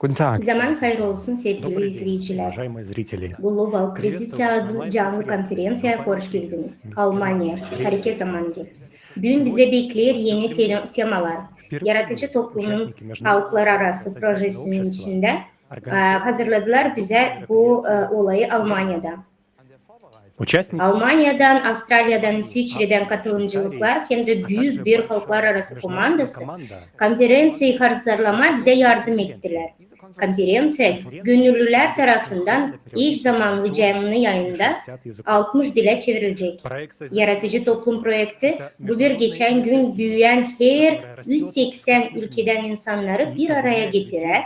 Guten Tag. Zaman hayırlı olsun sevgili Добрый день, izleyiciler. уважаемые zрители. Global Krisis Приветствую вас на adlı canlı онлайн-конференции konferansıya Global hoş Crisis geldiniz. Meet Almanya, Germany. hareket zamanı geldi. Bugün bize bekleyen yeni temalar. Yaratıcı toplumun halklar arası projesinin içinde hazırladılar bize bu olayı Almanya'da. Almanya'dan, Avustralya'dan, İsviçre'den katılımcılıklar hem de büyük bir halklar arası komandası konferansiyayı hazırlama bize yardım ettiler. Konferansiya gönüllüler tarafından eş zamanlı canlı yayında 60 dile çevrilecek. Yaratıcı Toplum projekti bu bir geçen gün büyüyen her 180 ülkeden insanları bir araya getiren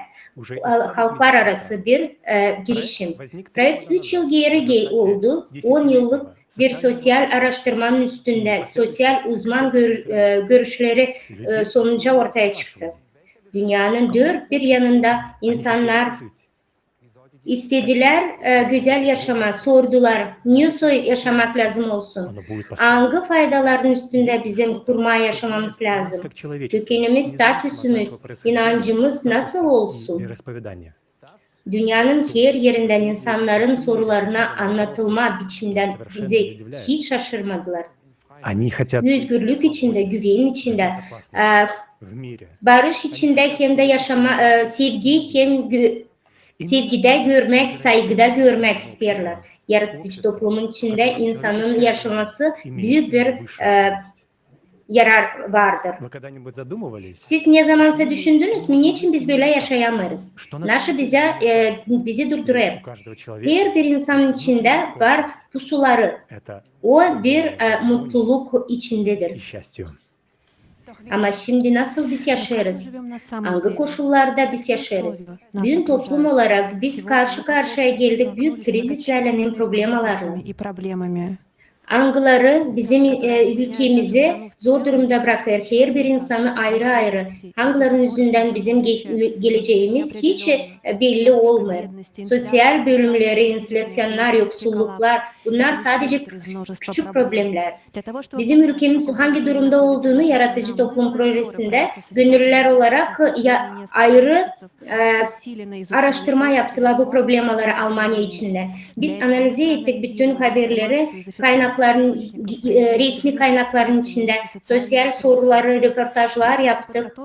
halklar arası bir girişim. Projekt 3 yıl geri oldu. 10 yıllık bir sosyal araştırmanın üstünde sosyal uzman görüşleri sonucu ortaya çıktı. Dünyanın dört bir yanında insanlar istediler güzel yaşama, sordular. Niye yaşamak lazım olsun? Hangi faydaların üstünde bizim kurma yaşamamız lazım? Kökenimiz, statüsümüz, inancımız nasıl olsun? Dünyanın her yerinden insanların sorularına anlatılma biçimden bize hiç şaşırmadılar. Özgürlük içinde, güven içinde, barış içinde hem de yaşama, sevgide görmek, saygıda görmek isterler. Yaratıcı toplumun içinde insanın yaşaması büyük bir yarar vardır. Siz ne zamansa düşündünüz mü? Niçin biz böyle yaşayamayız? Nasıl bizi durdurur? Her bir insanın içinde var pusuları. O bir mutluluk içindedir. Ama şimdi nasıl biz yaşarız? Hangi koşullarda biz yaşarız? Büyük toplum olarak biz karşı karşıya geldik büyük krizislerle hem problemlerle. Hangileri bizim ülkemizi zor durumda bırakır? Her bir insanı ayrı ayrı. Hangilerinin yüzünden bizim geleceğimiz hiç belli olmuyor. Sosyal bölümleri, enflasyonlar, yoksulluklar bunlar sadece küçük problemler. Bizim ülkemiz hangi durumda olduğunu Yaratıcı Toplum Projesi'nde gönüllüler olarak ayrı araştırma yaptılar bu problemleri Almanya içinde. Biz analize ettik bütün haberleri, resmi kaynakların içinde sosyal soruları, röportajlar yaptık.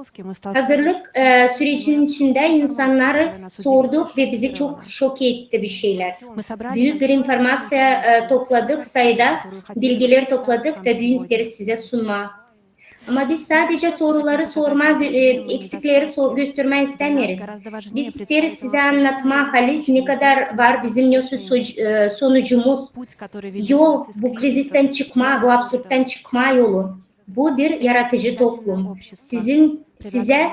Hazırlık sürecinin içinde insanları sorduk ve bizi çok şok etti bir şeyler. Büyük bir informasya topladık, sayıda bilgiler topladık da bugün isteriz size sunma. Ama biz sadece soruları sorma, eksikleri gösterme istemiyoruz. Biz isteriz size anlatma halis ne kadar var bizim sonucumuz, yol, bu krizisten çıkma, bu absürtten çıkma yolu. Bu bir yaratıcı toplum. Size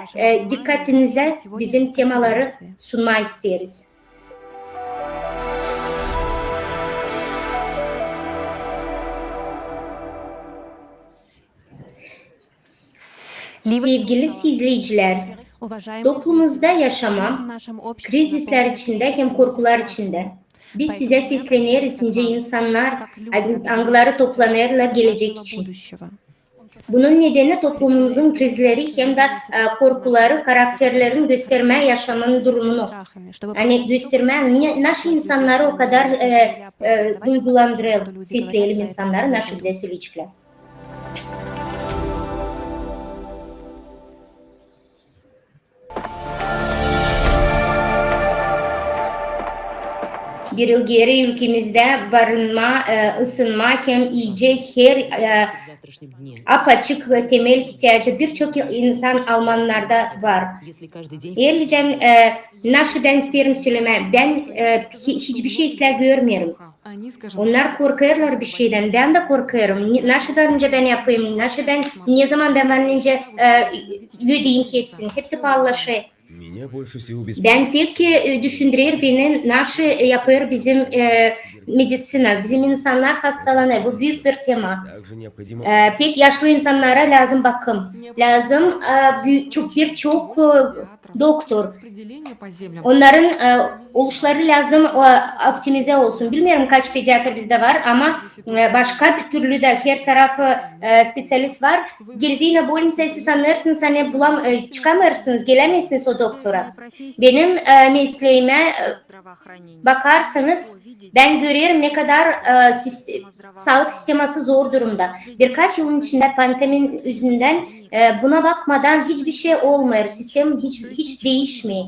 dikkatinize bizim temaları sunma isteriz. Sevgili izleyiciler, toplumumuzda yaşamam, krizisler içinde hem korkular içinde. Biz size sesleniyoruz nice insanlar, hangileri toplanırlar gelecek için. Bunun nedeni toplumumuzun krizleri hem de korkuları, karakterlerin gösterme yaşamın durumunu. Yani gösterme, nasıl insanları o kadar duygulandırır, sesleyelim insanları, nasıl bize söyleyecekler. Bir yıl geri ülkemizde barınma, ısınma hem yiyecek her apaçık ve temel ihtiyacı birçok insan Almanlarda var. Eğer nasıl ben isterim söyleme, ben hiçbir şey görmüyorum. Onlar korkarlar bir şeyden, ben de korkarım. Nasıl önce ben yapayım, ne zaman ben önce ödeyeyim hepsi pahalı şey. Ben pek düşündürür beni nasıl yapar bizim medisina, bizim insanlar hastalanır. Bu büyük bir tema. Также необходимо Pek yaşlı insanlara lazım bakım. Lazım birçok doktor. Onların oluşları lazım optimize olsun. Bilmiyorum kaç pediatr bizde var ama başka bir türlü de her tarafı spesyalist var. Geldiğine bolnice siz sanırsınız hani çıkamırsınız, gelemezsiniz o doktora. Benim mesleğime bakarsanız ben görüyorum ne kadar sağlık sistemi zor durumda. Birkaç yılın içinde pandemin yüzünden buna bakmadan hiçbir şey olmuyor. Sistem hiç değişmiyor.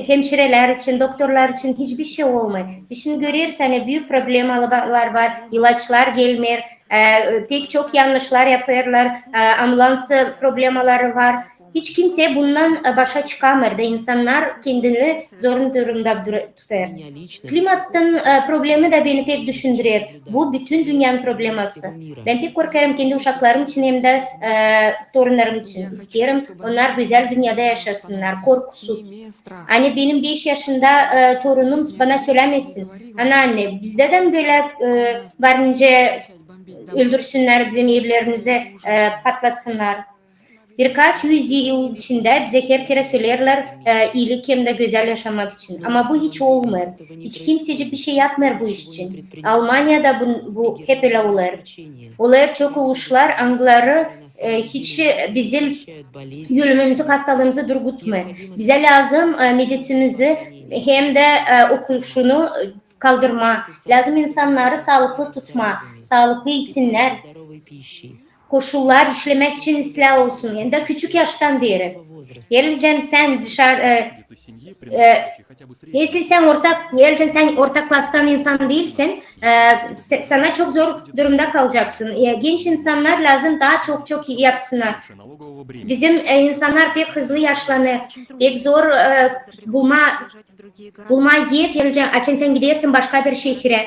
Hemşireler için, doktorlar için hiçbir şey olmuyor. Şimdi görüyoruz hani büyük problemler var. İlaçlar gelmiyor. Pek çok yanlışlar yapıyorlar. Ambulans problemleri var. Hiç kimse bundan başa çıkamıyor da insanlar kendini zor durumda tutar. Klimatın problemi de beni pek düşündürüyor. Bu bütün dünyanın probleması. Ben pek korkarım kendi uşaklarım için hem de torunlarım için. İsterim onlar güzel dünyada yaşasınlar, korkusuz. Hani benim 5 yaşında torunum bana söylemesin. Anneanne bizde de böyle varınca öldürsünler, bizim evlerimizi patlatsınlar. Birkaç yüzyıl içinde bize her kere söylerler iyilik hem de güzel yaşamak için. Ama bu hiç olmuyor. Hiç kimseci bir şey yapmıyor bu iş için. Almanya'da bu hep öyle olur. Olur çok oluşlar, Angları hiç bizim yölümümüzü, hastalığımızı durgutmuyor. Bize lazım medisinimizi hem de okuşunu kaldırma. Lazım insanları sağlıklı tutma. Sağlıklı yesinler. Koşullar işlemek için ıslah olsun. Yani da küçük yaştan beri. Geleceğim sen dışarı... sen ortak klastan insan değilsin. Sana çok zor durumda kalacaksın. Genç insanlar lazım daha çok yapsınlar. Bizim insanlar pek hızlı yaşlanır. Pek zor bulma yer geleceğim. Açın sen gidersin başka bir şehre.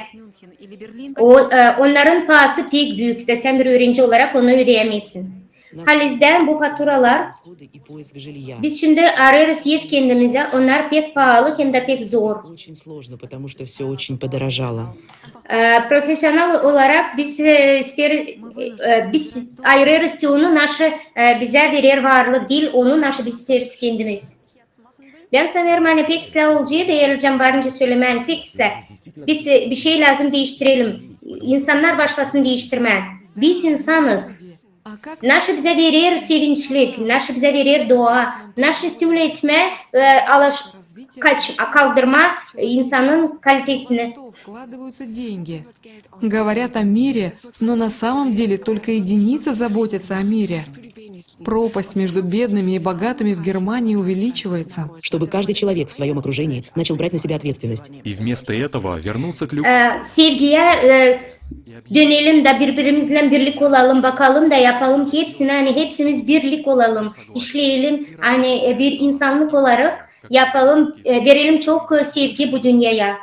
Onların pahası pek büyük. De sen bir öğrenci olarak onu ödeyemezsin. Halizden bu faturalar biz şimdi ararız ev kendimize. Onlar pek pahalı hem de pek zor. Profesyonel olarak biz ayırırız ki onu bize verir varlık değil. Onu biz isteriz kendimiz. Ben sanırım hani pek ıslah olacağı da yarayacağım varınca söylemeyen pek ıslah. Biz bir şey lazım değiştirelim. İnsanlar başlasın değiştirmeye. Biz insanız. Naşı bize verir sevinçlik, naşı bize verir dua, naşı stimüle etme, kaldırma insanın kalitesini. Говорят о мире, но на самом деле только единицы заботятся о мире. Пропасть между бедными и богатыми в Германии увеличивается. Чтобы каждый человек в своем окружении начал брать на себя ответственность. И вместо этого вернуться к Sevgiye dönelim de birbirimizle birlik olalım, bakalım da yapalım hepsini, hani hepsimiz birlik olalım, işleyelim, hani bir insanlık olarak yapalım, verelim çok sevgi bu dünyaya.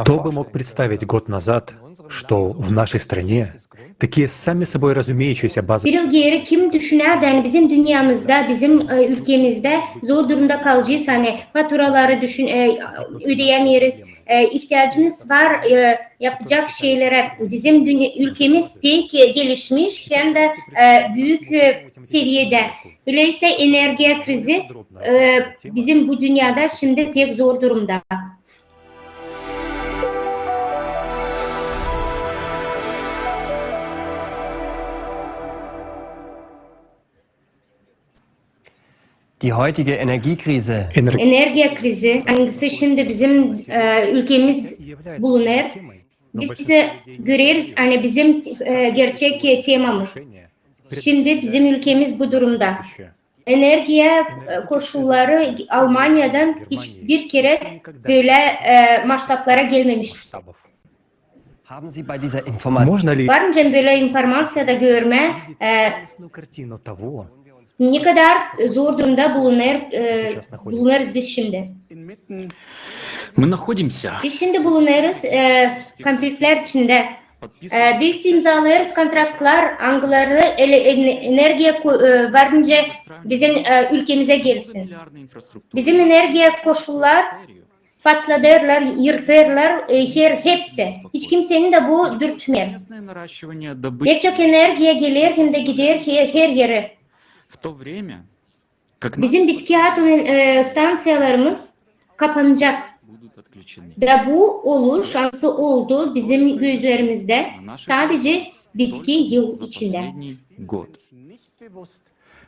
Кто бы мог представить год назад, что в нашей стране такие сами собой разумеющиеся базы... Bir yıl geri kim düşünerdi hani bizim dünyamızda, bizim ülkemizde zor durumda kalacağız, hani faturaları ödeyemeyiz, ihtiyacımız var yapacak şeylere. Bizim ülkemiz pek gelişmiş hem de büyük seviyede. Öyleyse enerji krizi bizim bu dünyada şimdi pek zor durumda. die heutige Energiekrise. Enerji krizi, hangisi şimdi bizim ülkemiz bulunur. Biz görüyoruz hani bizim gerçek temamız. Şimdi bizim ülkemiz bu durumda. Enerji koşulları Almanya'dan hiçbir kere böyle maçtaplara gelmemiştir. Haben Sie bei dieser Information Можно ли Varınca böyle informasyada görme картину того, ne kadar zor durumda bulunuruz biz şimdi. Мы находимся Biz şimdi bulunuruz konfliktler içinde. Biz imzalarız kontratlar, hangileri enerjiye varınca bizim ülkemize gelsin. Bizim enerjiye koşullar patlatırlar, yırtırlar, hepsi. Hiç kimsenin de bu dürtmüyor. Pek çok enerjiye gelir hem de gider her yere. Bizim bitki atom stansiyalarımız kapanacak. Ve bu olur, şansı oldu bizim gözlerimizde sadece bitki yıl içinde.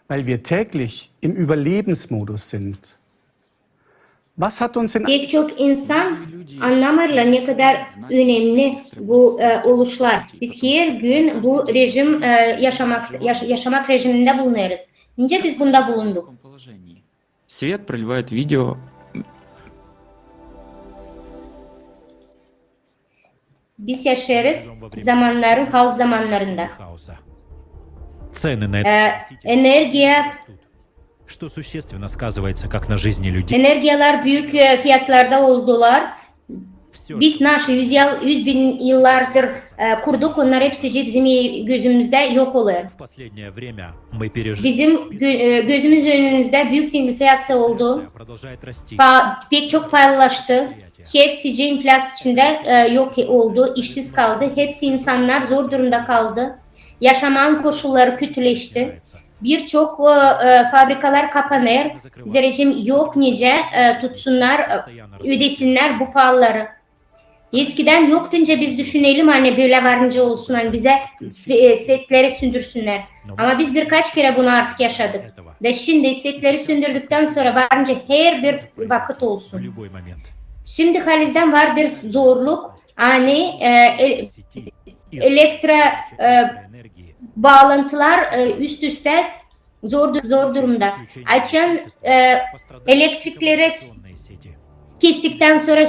Weil wir täglich im Überlebensmodus sind. Was hat uns in Pek çok insan anlamarlar ne kadar önemli bu oluşlar. Biz her gün bu rejim yaşamak rejiminde bulunuyoruz. Nice biz bunda bulunduk. Свет проливает видео. Biz yaşarız zamanların, kaos zamanlarında. Цены на Enerjiye, что существенно сказывается как на жизни людей. enerjiyalar büyük fiyatlarda oldular. Все, Biz nasıl 100 bin yıllardır kurduk, onlar hepsi bizim gözümüzde yok oluyor. в последнее время мы пережили. Bizim gözümüz önünüzde büyük enflasyon oldu. Продолжает расти. Pek çok pahalılaştı. Hepsi enflasyon içinde yok oldu, işsiz kaldı. Hepsi insanlar zor durumda kaldı. Yaşaman koşulları kötüleşti. Birçok fabrikalar kapanır. Rejim yok nice tutsunlar, ödesinler bu pahalıları. Eskiden yok deyince biz düşünelim hani böyle varınca olsun hani bize setleri sündürsünler. Ama biz birkaç kere bunu artık yaşadık. Ve şimdi setleri sündürdükten sonra varınca her bir vakit В olsun. любой момент. Şimdi halizden var bir zorluk. Hani Энергии. bağlantılar üst üste zor durumda. Açan elektrikleri Информационные сети. kestikten sonra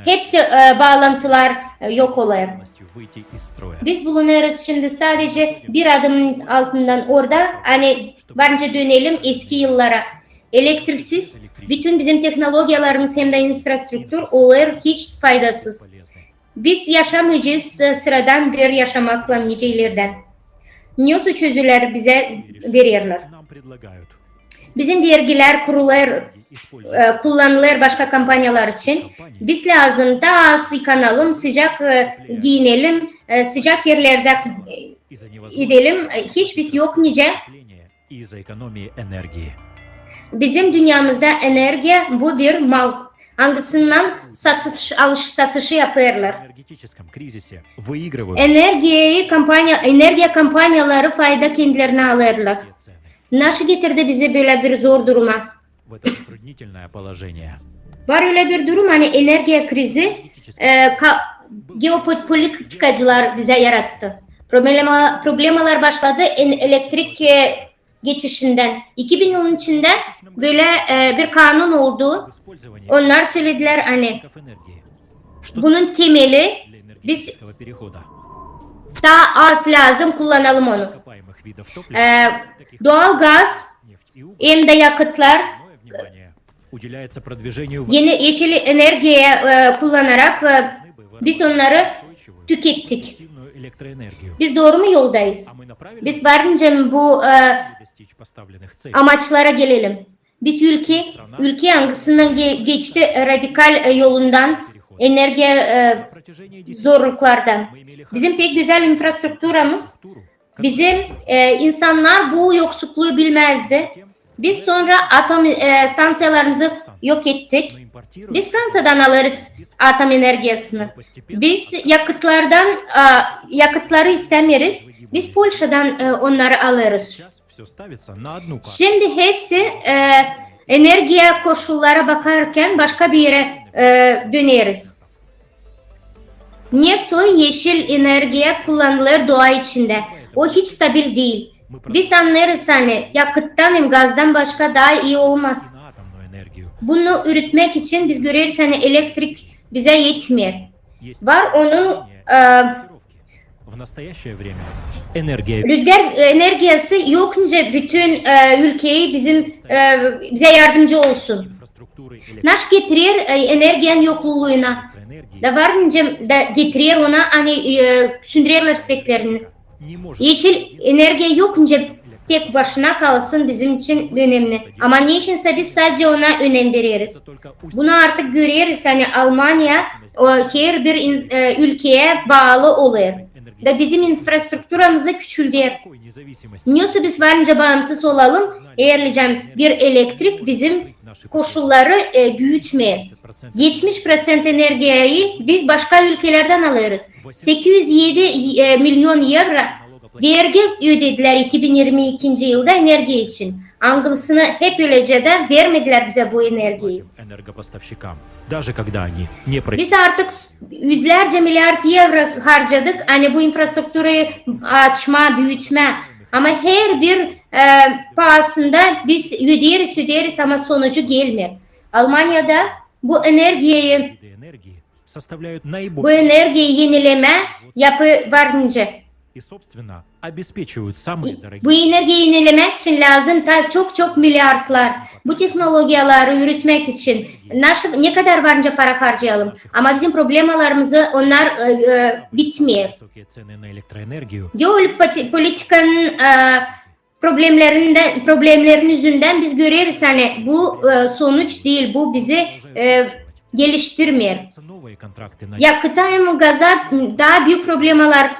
hepsi bağlantılar yok oluyor. Полностью выйти из строя. Biz bulunuyoruz şimdi sadece bir adımın altından orada hani bence dönelim eski yıllara. Elektriksiz bütün bizim teknolojilerimiz hem de infrastruktür olur hiç faydasız. Biz yaşamayacağız sıradan bir yaşamakla nicelerden. Nasıl çözüler bize verirler. Нам предлагают Bizim vergiler kullanılır başka kampanyalar için. Biz lazım daha az yıkanalım, sıcak giyinelim, sıcak yerlerde из-за невозможности edelim. Hiç biz yok nice. потребления и из-за экономии энергии. Bizim dünyamızda enerji bu bir mal. Hangisinden alış satışı yaparlar. В энергетическом кризисе выигрывают Enerji kampanyaları fayda kendilerine alırlar. все цены. Nasıl getirdi bizi böyle bir zor duruma? В это затруднительное положение. Var öyle bir durum hani enerji krizi geopolitikacılar bize yarattı. Problemler başladı elektrik geçişinden. 2000 yılın içinde böyle bir kanun oldu. Использование Onlar söylediler hani источников энергии. Что bunun temeli для biz энергетического перехода daha az lazım kullanalım onu. ископаемых видов топлива, Doğal gaz нефть и уголь, hem de yakıtlar основное внимание уделяется продвижению yeni yeşil enerjiye kullanarak biz onları tükettik. эффективную электроэнергию. Biz doğru mu yoldayız? А мы направили Biz varınca bu достичь поставленных целей. amaçlara gelelim. Biz ülke hangisinden geçti radikal yolundan, enerji На протяжении 10 zorluklardan. мы имели Bizim pek güzel infrastrukturumuz, инфраструктуру, bizim insanlar bu yoksulluğu bilmezdi. Biz sonra atom stansiyalarımızı yok ettik. но импортируем Biz Fransa'dan alırız atom enerjisini. Biz yakıtları istemiyoruz. Biz Polşa'dan onları alırız. сейчас все ставится на одну карту. Şimdi hepsi enerjiye koşullara bakarken başka bir yere döneriz. Niye soy yeşil enerjiye kullanılır doğa içinde? O hiç stabil değil. Biz anlarız hani yakıttan hem gazdan başka daha iyi olmaz. На атомную энергию. Bunu üretmek için biz görürüz hani elektrik bize yetmiyor. Есть Var onun в naстоящее время энергия rüzgar enerjisi yokunca bütün ülkeyi bize yardımcı olsun. инфраструктуры Naş getirir enerjinin yokluğuna. Da varınca da getirir ona hani sündürürler svetlerini. Yeşil enerji yokunca tek başına kalsın bizim için önemli. Ama ne içinse biz sadece ona önem veririz. Bunu artık görüyoruz. Hani Almanya her bir ülkeye bağlı olur. Da bizim infrastrukturamızı küçültür. Niye biz varınca bağımsız olalım? Eğer bir elektrik bizim koşulları büyütmüyor. 70% enerjiyi biz başka ülkelerden alırız. 807 milyon euro vergi ödediler 2022 yılda enerji için. Anglısını hep öylece de vermediler bize bu enerjiyi. Biz artık yüzlerce milyar euro harcadık. Hani bu infrastrukturu açma, büyütme. Ama her bir pahasında biz öderiz ama sonucu gelmiyor. Almanya'da bu enerjiyi yenileme yapı varınca bu enerjiyi yenilemek için lazım çok milyarlar. Bu teknolojileri üretmek için ne kadar varınca para harcayalım. Ama bizim problemlerimizi onlar bitmiyor. Geopolitikanın problemlerin yüzünden biz görüyoruz hani bu sonuç değil, bu bizi geliştirmiyor. Yakıta hem gaza daha büyük problemler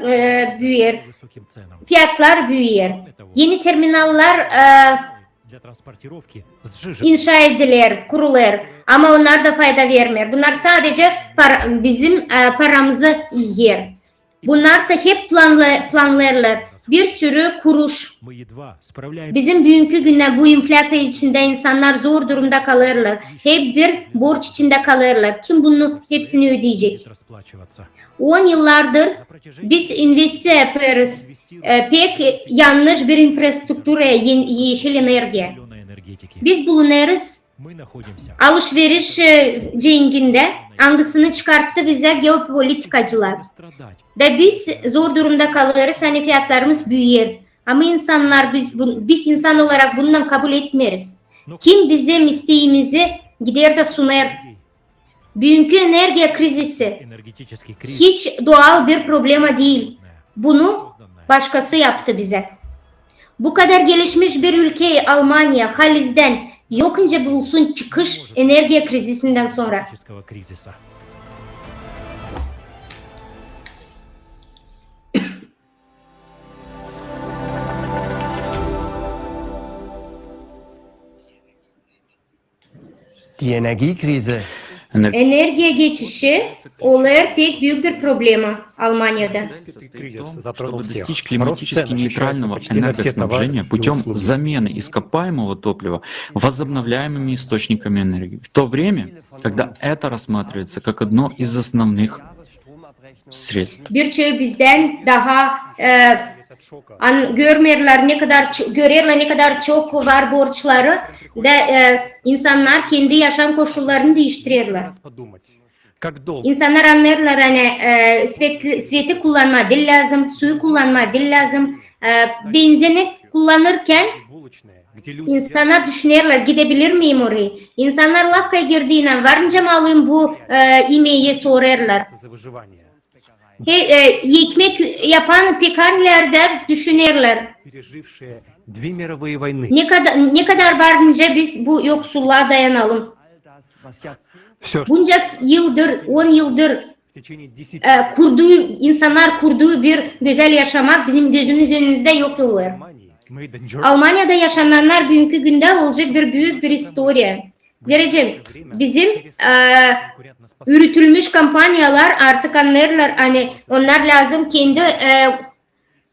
büyür. Fiyatlar büyür. Yeni terminaller inşa edilir, kurulur. Ama onlar da fayda vermiyor. Bunlar sadece bizim paramızı yer. Bunlarsa hep planlarlar. Bir sürü kuruş. Bizim bugünkü günde bu enflasya içinde insanlar zor durumda kalırlar. Hep bir borç içinde kalırlar. Kim bunu hepsini ödeyecek? 10 yıllardır biz investe yapıyoruz. Pek yanlış bir infrastruktura, yeşil enerji. Biz bulunuyoruz. Alışveriş cenginde hangisini çıkarttı bize geopolitikacılar. Da biz zor durumda kalırız, hani fiyatlarımız büyür. Ama insanlar biz insan olarak bundan kabul etmiyoruz. Kim bizim isteğimizi gider de sunar. Bugünkü enerji krizisi hiç doğal bir problema değil. Bunu başkası yaptı bize. Bu kadar gelişmiş bir ülkeyi Almanya, Haliz'den yokunca bulsun çıkış enerji krizisinden sonra. Die Energiekrise. Enerjiye geçişi olur pek büyük bir problema Almanya'da. Чтобы достичь климатически нейтрального энергоснабжения путем замены ископаемого топлива возобновляемыми источниками энергии, в то время, когда это рассматривается как одно из основных средств. Birçoğu bizden daha görürler ne kadar çok var borçları da insanlar kendi yaşam koşullarını değiştirirler. İnsanlar anlarlar hani sveti kullanmadı lazım, suyu kullanmadı lazım. Benzini kullanırken insanlar düşünürler gidebilir miyim oraya? İnsanlar lafkaya girdiğine varınca mı alayım bu yemeği sorarlar. Ekmek yapan pekarnelerde düşünürler. Ne kadar varınca biz bu yoksulluğa dayanalım. Bunca yıldır, 10 yıldır insanlar kurduğu bir güzel yaşamak bizim gözümüz önümüzde yok olur. Almanya'da yaşananlar bugünkü günde olacak bir büyük bir historia. Zerrecim bizim üretilmiş kampanyalar artık anlarlar hani onlar lazım kendi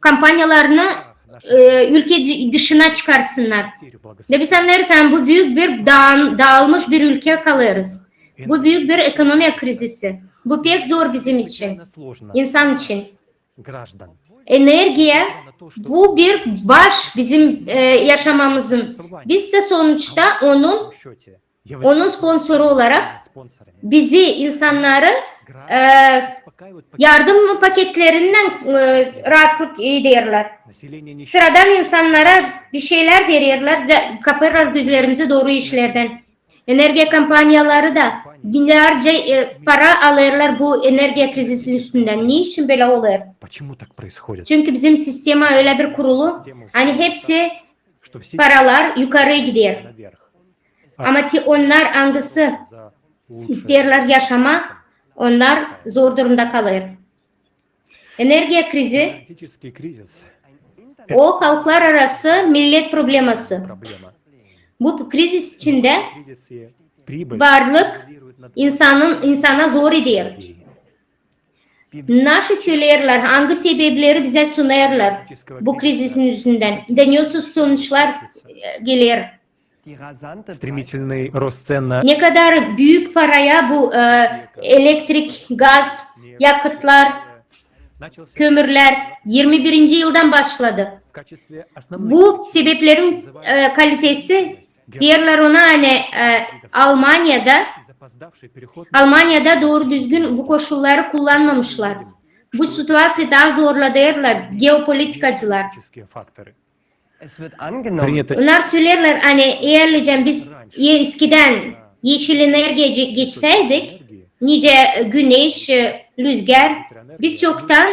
kampanyalarını ülke dışına çıkarsınlar. Ve biz anlarız bu büyük bir dağılmış bir ülke kalırız. Bu büyük bir ekonomi krizisi. Bu pek zor bizim için, insan için. Enerjiye bu bir baş bizim yaşamamızın. Biz de sonuçta onun sponsoru olarak bizi insanları yardım paketlerinden rahatlık ederler. Sıradan insanlara bir şeyler verirler de kapırlar gözlerimizi doğru işlerden. Enerji kampanyaları da binlerce para alırlar bu enerji krizi üstünden. Niçin böyle olur? Почему так происходит? Çünkü bizim sisteme öyle bir kurulu, hani hepsi Что все paralar yukarı gidiyor. наверх. Ama onlar hangisi За лучшее. isterler yaşama, onlar zor durumda kalır. Enerji krizi Energetic кризис o halklar arası millet probleması. проблема. Bu kriz içinde В кризисе прибыль varlık контролирует над insana zor ediyor. людей. Nasıl söylerler, hangi sebepleri bize sunarlar bu krizin yüzünden. Deniyorsunuz sonuçlar gelir. Стремительный рост цен на Ne kadar büyük paraya bu elektrik, gaz, yakıtlar, начался kömürler 21. yıldan başladı. в качестве основных Bu sebeplerin kalitesi diğerler ona hani Almanya'da запоздавший переход Almanya'da doğru düzgün bu koşulları kullanmamışlar. Bu situasyon daha zorladılar geopolitikacılar. на факторы. Es wird angenommen, Принято Onlar söylerler hani eğer biz eskiden yeşil enerjiye geçseydik энергии, nice güneş, rüzgar biz çoktan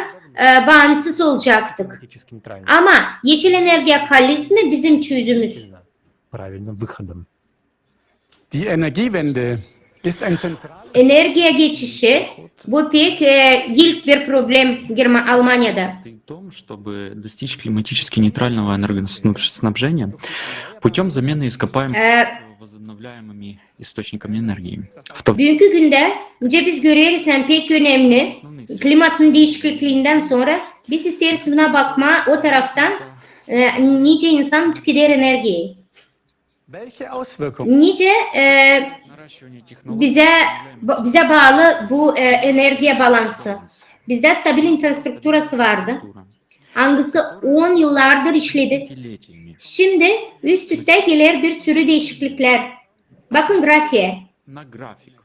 bağımsız olacaktık. климатически нейтральным. Ama yeşil enerji halis mi bizim çözümümüz? Правильным выходом. Die Energiewende ist ein zentral Enerjiye geçişi bu pek ilk bir problem Almanya'da. Состоит в том, чтобы достичь климатически нейтрального энергоснабжения путем замены ископаемых возобновляемыми источниками энергии. В то Bugünkü günde biz görüyoruz pek önemli klimatın değişikliğinden sonra biz isteriz buna bakma o taraftan nice insan tüketir enerjiyi. Welche Auswirkungen Nice наращивание технологий bize bağlı bu enerjiye balansı. Bizde stabil infrastrukturası vardı. Hangisi 10 yıllardır işledi. десятилетиями Şimdi üst üste gelir bir sürü değişiklikler. Bakın grafiğe. на график.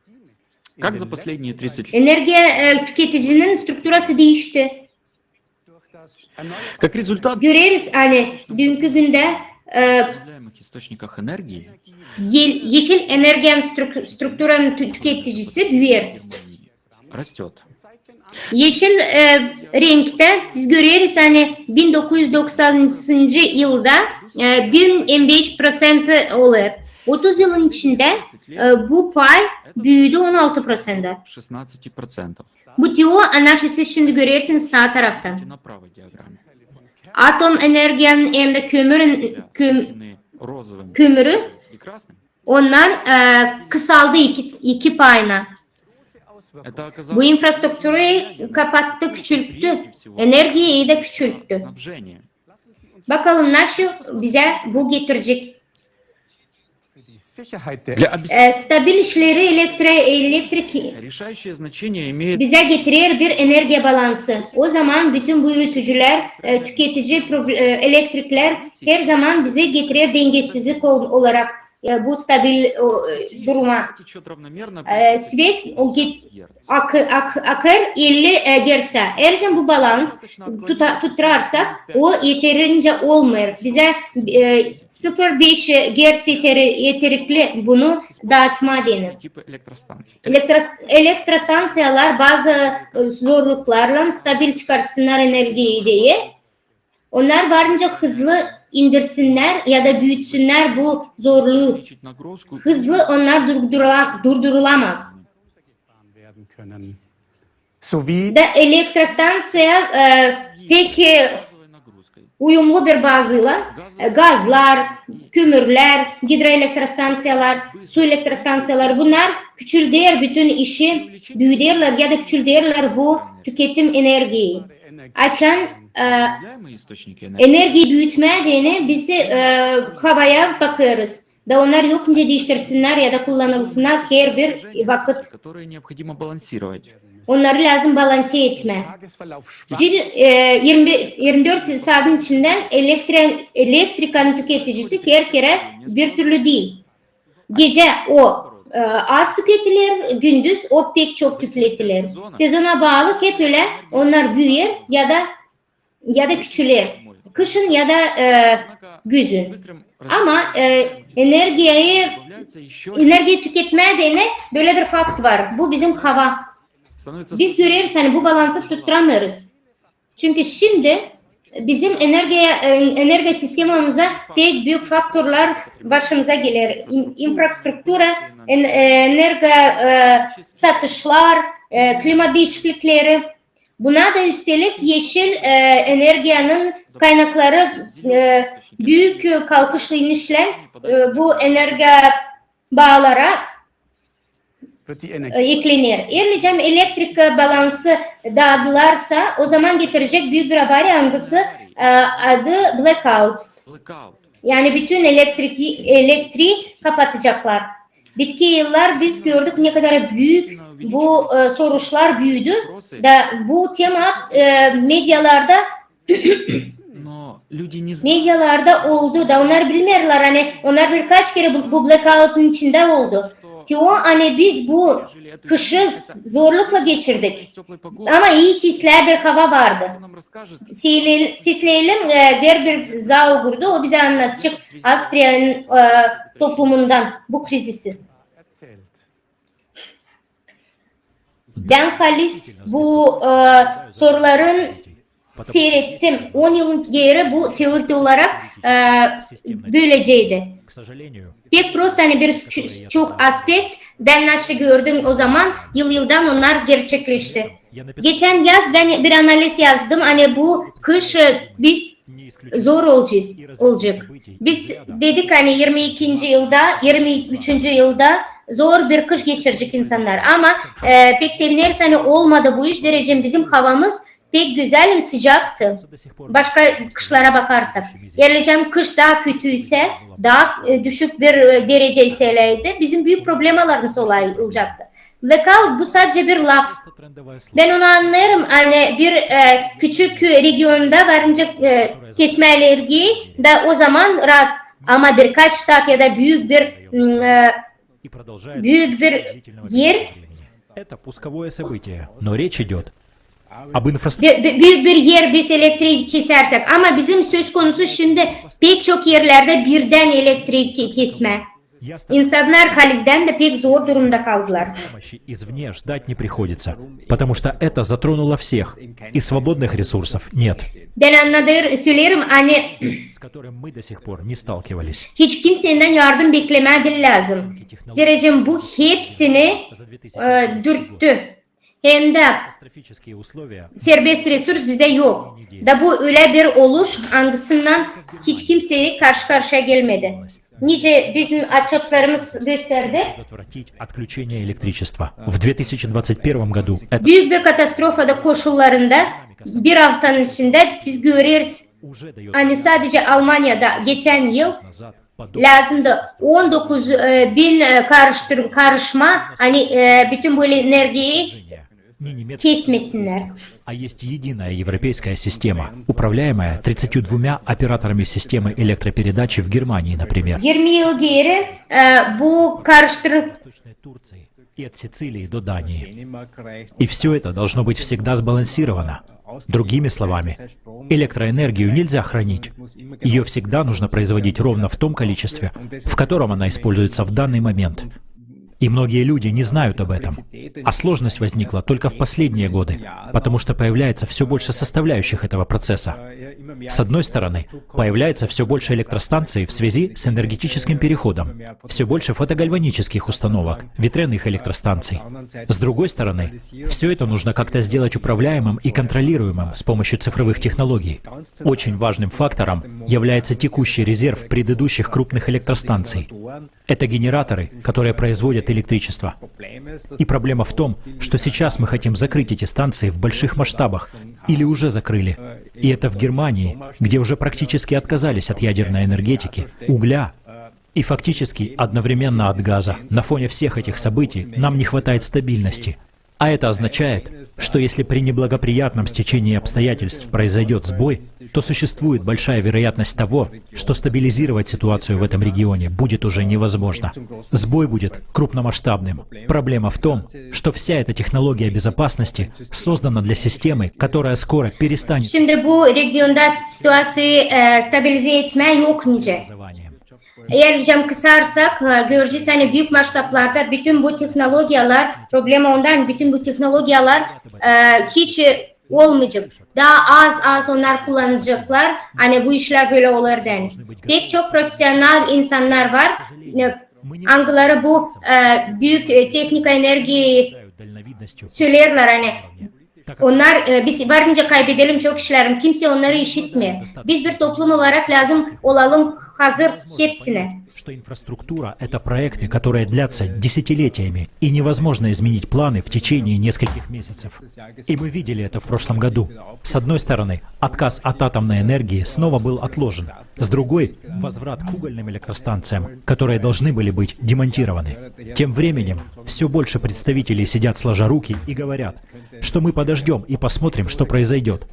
Как за последние 30 лет, Enerji tüketicinin strukturası değişti. как результат Görüyoruz hani dünkü günde возобновляемых источниках энергии yeşil enerji strukturanın tüketicisi büyür. растет. Yeşil renkte biz görüyoruz hani 1990 yılda 15% olur. 30 yılın içinde bu pay büyüdü 16%. 16%. Bu diyor anarşisi şimdi görüyorsunuz sağ taraftan. На правой диаграмме. Atom enerjinin hem de Окрашенные розовым kömürü и красным. onlar kısaldı iki payına. Это оказалось Bu infrastruktürü kapattı, küçülttü. Enerjiyi de küçülttü. снабжение. Bakalım nasıl bize bu getirecek. die Sicherheit der Для обеспечения Stabil işleri elektrik решающее значение имеет bize getirir bir enerji balansı. O zaman bütün bu üreticiler, tüketici elektrikler her zaman bize getirir dengesizlik olarak bu stabil duruma. течет равномерно Svet Герц. akır 50 Hz'e. Eğer bu balans tutarsak o yeterince olmuyor. Bize 0,5 Hz yeterli bunu dağıtma denir. Типа электростанций. Elektrostansiyalar bazı zorluklarla stabil çıkarsınlar enerjiyi diye. Onlar varınca hızlı indirsinler ya da büyütsünler bu zorluğu. Увеличить нагрузку Hızlı onlar durdurulamaz. werden können. Sowie Da elektrostansiya pek газовой нагрузкой. uyumlu bir bazıyla gazlar, kömürler, hidroelektrostansiyalar, su elektrostansiyalar bunlar küçültüyor bütün işi büyütüyorlar ya da küçültüyorlar bu tüketim enerjiyi. Açan Возобновляемые источники энергии enerji büyütme diyene biz havaya bakıyoruz. Da onlar yokunca değiştirsinler ya da kullanılsınlar her bir vakit. которые neобходимо балансировать. Onları lazım balanse etme. Tagesverlauf schwach Bir 24 saatin içinde elektrikanın tüketicisi her kere bir türlü değil. Gece o az tüketilir, gündüz o pek çok tüketilir. Sezona bağlı hep öyle onlar büyür ya da küçülür. kışın ya da güzün. Ama enerjiyi tüketmeye de böyle bir fakt var. Bu bizim hava. Biz görüyoruz hani bu balansı tutturamıyoruz. Çünkü şimdi bizim enerji sistemimize pek büyük faktörler başımıza gelir. İnfrastruktura, enerji satışlar, klima değişiklikleri. Buna da üstelik yeşil enerjinin kaynakları büyük kalkışlı inişle bu enerji bağlara eklenir. Ayrıca elektrik balansı dağılırsa o zaman getirecek büyük bir haber yangısı adı blackout. Yani bütün elektriği kapatacaklar. Bitki yıllar biz gördük ne kadar büyük bu soruşlar büyüdü. Da bu tema medyalarda oldu da onlar bilmiyorlar hani onlar birkaç kere bu blackout'un içinde oldu. Hani biz bu kışı zorlukla geçirdik. Ama iyi ki bir hava vardı. Sisleyelim Gerber Zaugur'du. O bize anlatacak Avusturya'nın toplumundan bu krizisi. Ben Halis bu soruların seyrettim. 10 yıl geri bu teori olarak böyleceydi. Pek prost hani bir çok aspekt ben nasıl gördüm o zaman yıldan onlar gerçekleşti. Geçen yaz ben bir analiz yazdım hani bu kış biz zor olacak. Biz dedik hani 22. yılda 23. yılda zor bir kış geçirecek insanlar ama pek seviniriz hani olmadı bu iş derecem bizim havamız pek güzel sıcaktı. Başka kışlara bakarsak. Yerleşim kış daha kötüyse, daha düşük bir derece iseleydi. Bizim büyük problemlerimiz olacaktı. Blackout bu sadece bir laf. Ben onu anlarım. Hani bir küçük regionda varınca kesme alerji da o zaman rahat. Ama birkaç ştat ya da büyük bir yer. Это пусковое событие, но речь идет Büyük bir yer biz elektriği kesersek ama bizim söz konusu şimdi pek çok yerlerde birden elektrik kesme. İnsanlar Halis'den de pek zor durumda kaldılar. Извне ждать не приходится, потому что это затронуло всех, и свободных ресурсов нет. Ben söylerim hani с которым мы до сих пор не stалкивались. Hiç kimseden yardım beklemedi lazım. Zira bu hepsini dürttü. Hem de serbest resurs bizde yok. Da bu öyle bir oluş hangisinden hiç kimseye karşı karşıya gelmedi. Nice bizim отчетlarımız gösterdi. Büyük bir katastrofada koşullarında bir haftanın içinde biz görüyoruz. Hani sadece Almanya'da geçen yıl lazımdı 19 bin karışma hani bütün bu enerjiyi kesmesinler. А есть единая европейская система, управляемая 32 операторами системы электропередачи в Германии, например. 20 yıl geri bu karıştırıp и от Сицилии до Дании. И все это должно быть всегда сбалансировано. Другими словами, электроэнергию нельзя хранить. Ее всегда нужно производить ровно в том количестве, в котором она используется в данный момент. И многие люди не знают об этом. А сложность возникла только в последние годы, потому что появляется все больше составляющих этого процесса. С одной стороны, появляется все больше электростанций в связи с энергетическим переходом, все больше фотогальванических установок, ветряных электростанций. С другой стороны, все это нужно как-то сделать управляемым и контролируемым с помощью цифровых технологий. Очень важным фактором является текущий резерв предыдущих крупных электростанций. Это генераторы, которые производят электричество. И проблема в том, что сейчас мы хотим закрыть эти станции в больших масштабах, или уже закрыли. И это в Германии, где уже практически отказались от ядерной энергетики, угля и фактически одновременно от газа. На фоне всех этих событий нам не хватает стабильности. А это означает, что если при неблагоприятном стечении обстоятельств произойдет сбой, то существует большая вероятность того, что стабилизировать ситуацию в этом регионе будет уже невозможно. Сбой будет крупномасштабным. Проблема в том, что вся эта технология безопасности создана для системы, которая скоро перестанет... Şimdi bu regionda situasıyı stabilize etme yok nice. Eğer cam kısarsak göreceğiz hani büyük masraflarda bütün bu teknolojiler problemi ondan bütün bu teknolojiler hiç olmayacak. Daha az onlar kullanacaklar. Hani bu işler böyle olur denir. Pek çok profesyonel insanlar var. Hangileri bu büyük teknik enerjiyi söylerler hani. Onlar biz varınca kaybedelim çok işlerim. Kimse onları işitmiyor. Biz bir toplum olarak lazım olalım hazır hepsine. Что инфраструктура — это проекты, которые длятся десятилетиями, и невозможно изменить планы в течение нескольких месяцев. И мы видели это в прошлом году. С одной стороны, отказ от атомной энергии снова был отложен. С другой — возврат к угольным электростанциям, которые должны были быть демонтированы. Тем временем, все больше представителей сидят сложа руки и говорят, что мы подождем и посмотрим, что произойдет.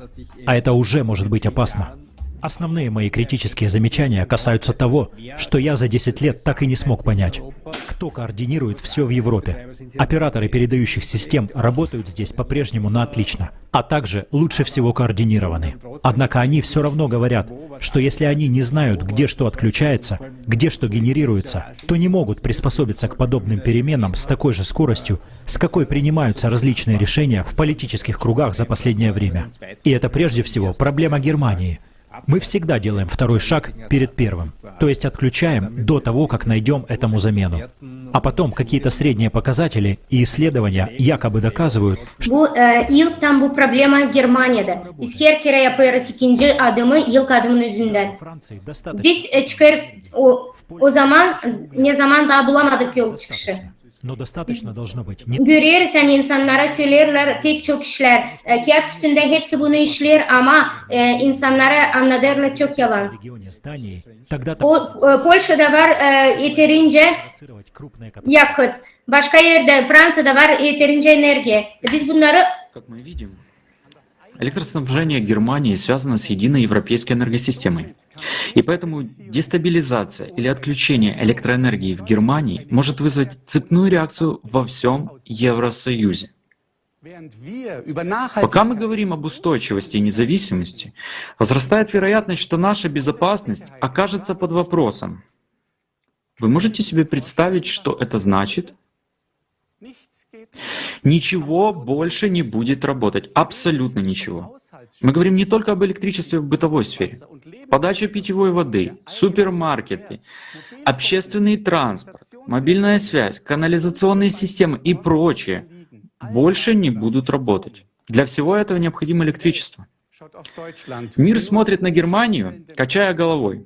А это уже может быть опасно. Основные мои критические замечания касаются того, что я за 10 лет так и не смог понять. Кто координирует все в Европе? Операторы передающих систем работают здесь по-прежнему на отлично, а также лучше всего координированы. Однако они все равно говорят, что если они не знают, где что отключается, где что генерируется, то не могут приспособиться к подобным переменам с такой же скоростью, с какой принимаются различные решения в политических кругах за последнее время. И это прежде всего проблема Германии. Мы всегда делаем второй шаг перед первым, то есть отключаем до того, как найдем этому замену. А потом какие-то средние показатели и исследования якобы доказывают, что... Bu ilk tam bu problema Germanya'da. Biz her kere yaparız ikinci adımı ilk adımın yüzünden. Biz çıkarız o zaman ne zaman daha bulamadık yol çıkışı. Но достаточно должно быть. Görüyoruz hani insanlara söylerler pek çok işler. Kağıt üstünde hepsi bunu işler ama insanlara anlatırlar çok yalan. Polşa'da var yeterince yakıt. Başka yerde Fransa'da var yeterince enerji. Biz bunları... Электроснабжение Германии связано с единой европейской энергосистемой. И поэтому дестабилизация или отключение электроэнергии в Германии может вызвать цепную реакцию во всем Евросоюзе. Пока мы говорим об устойчивости и независимости, возрастает вероятность, что наша безопасность окажется под вопросом. Вы можете себе представить, что это значит? Ничего больше не будет работать, абсолютно ничего. Мы говорим не только об электричестве в бытовой сфере. Подача питьевой воды, супермаркеты, общественный транспорт, мобильная связь, канализационные системы и прочее больше не будут работать. Для всего этого необходимо электричество. Мир смотрит на Германию, качая головой.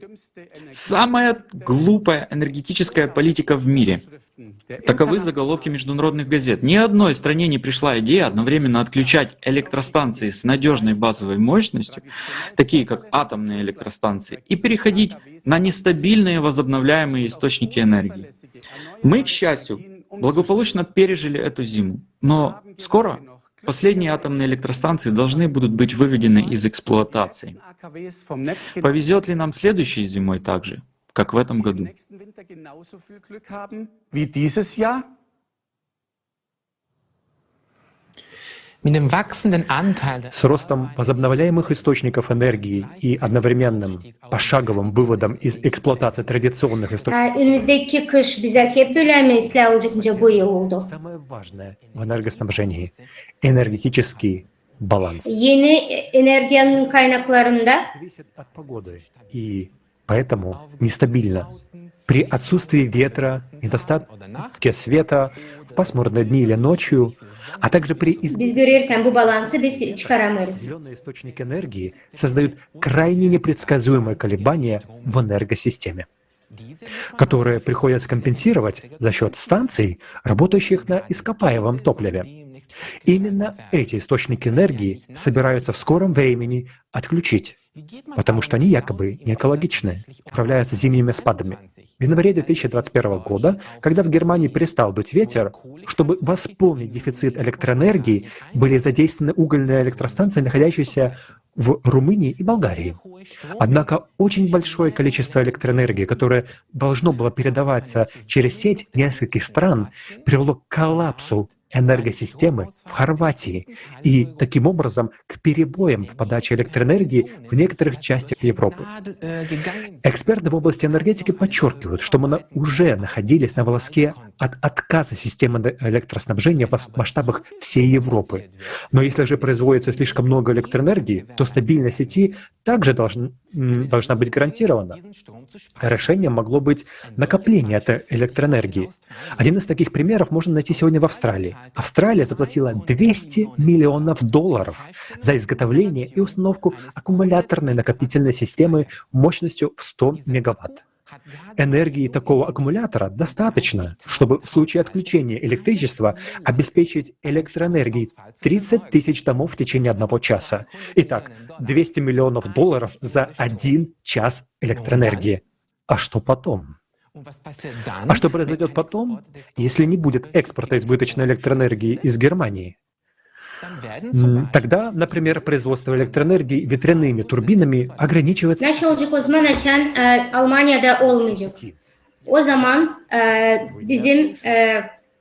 Самая глупая энергетическая политика в мире. Таковы заголовки международных газет. Ни одной стране не пришла идея одновременно отключать электростанции с надежной базовой мощностью, такие как атомные электростанции, и переходить на нестабильные возобновляемые источники энергии. Мы, к счастью, благополучно пережили эту зиму, но скоро последние атомные электростанции должны будут быть выведены из эксплуатации. Повезет ли нам следующей зимой так же, как в этом году? С ростом возобновляемых источников энергии и одновременным пошаговым выводом из эксплуатации традиционных источников. Önümüzdeki kış bize hep böyle mesele olacak bu yıl oldu. Самое важное в энергоснабжении — энергетический баланс. Yeni enerji kaynaklarında Зависит от погоды и поэтому нестабильно. При отсутствии ветра, недостатке света, в пасмурные дни или ночью, а также при biz görürsen bu balansı biz çıkaramayız. Зеленые источники энергии создают крайне непредсказуемые колебания в энергосистеме, которые приходится компенсировать за счет станций, работающих на ископаемом топливе. Именно эти источники энергии собираются в скором времени отключить, потому что они якобы не экологичны, управляются зимними спадами. В январе 2021 года, когда в Германии перестал дуть ветер, чтобы восполнить дефицит электроэнергии, были задействованы угольные электростанции, находящиеся в Румынии и Болгарии. Однако очень большое количество электроэнергии, которое должно было передаваться через сеть нескольких стран, привело к коллапсу энергосистемы в Хорватии и, таким образом, к перебоям в подаче электроэнергии в некоторых частях Европы. Эксперты в области энергетики подчеркивают, что мы уже находились на волоске от отказа системы электроснабжения в масштабах всей Европы. Но если же производится слишком много электроэнергии, то стабильность сети также должна быть гарантирована. Решением могло быть накопление этой электроэнергии. Один из таких примеров можно найти сегодня в Австралии. Австралия заплатила $200 миллионов за изготовление и установку аккумуляторной накопительной системы мощностью в 100 мегаватт. Энергии такого аккумулятора достаточно, чтобы в случае отключения электричества обеспечить электроэнергией 30 тысяч домов в течение 1 часа. Итак, $200 миллионов за 1 час электроэнергии. А что потом? А что произойдет потом, если не будет экспорта избыточной электроэнергии из Германии? Тогда, например, производство электроэнергии ветряными турбинами ограничивается... Nasıl olacak o zaman açan Almanya'da olmayacak. O zaman bizim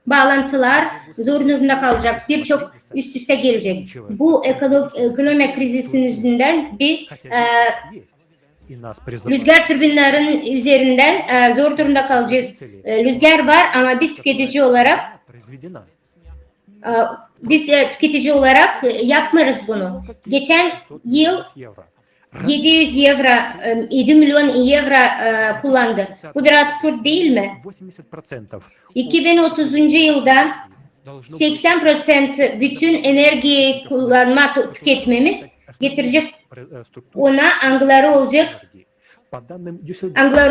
bağlantılar zor durumda kalacak. Birçok üst üste gelecek. Bu ekonomik krizin yüzünden biz rüzgar türbinlerin üzerinden zor durumda kalacağız. Rüzgar var ama biz tüketici olarak yapmarız bunu. Geçen yıl 7 milyon euro kullandı. Bu bir absürt değil mi? 2030 yılda 80% bütün enerjiyi tüketmemiz getirecek ona angları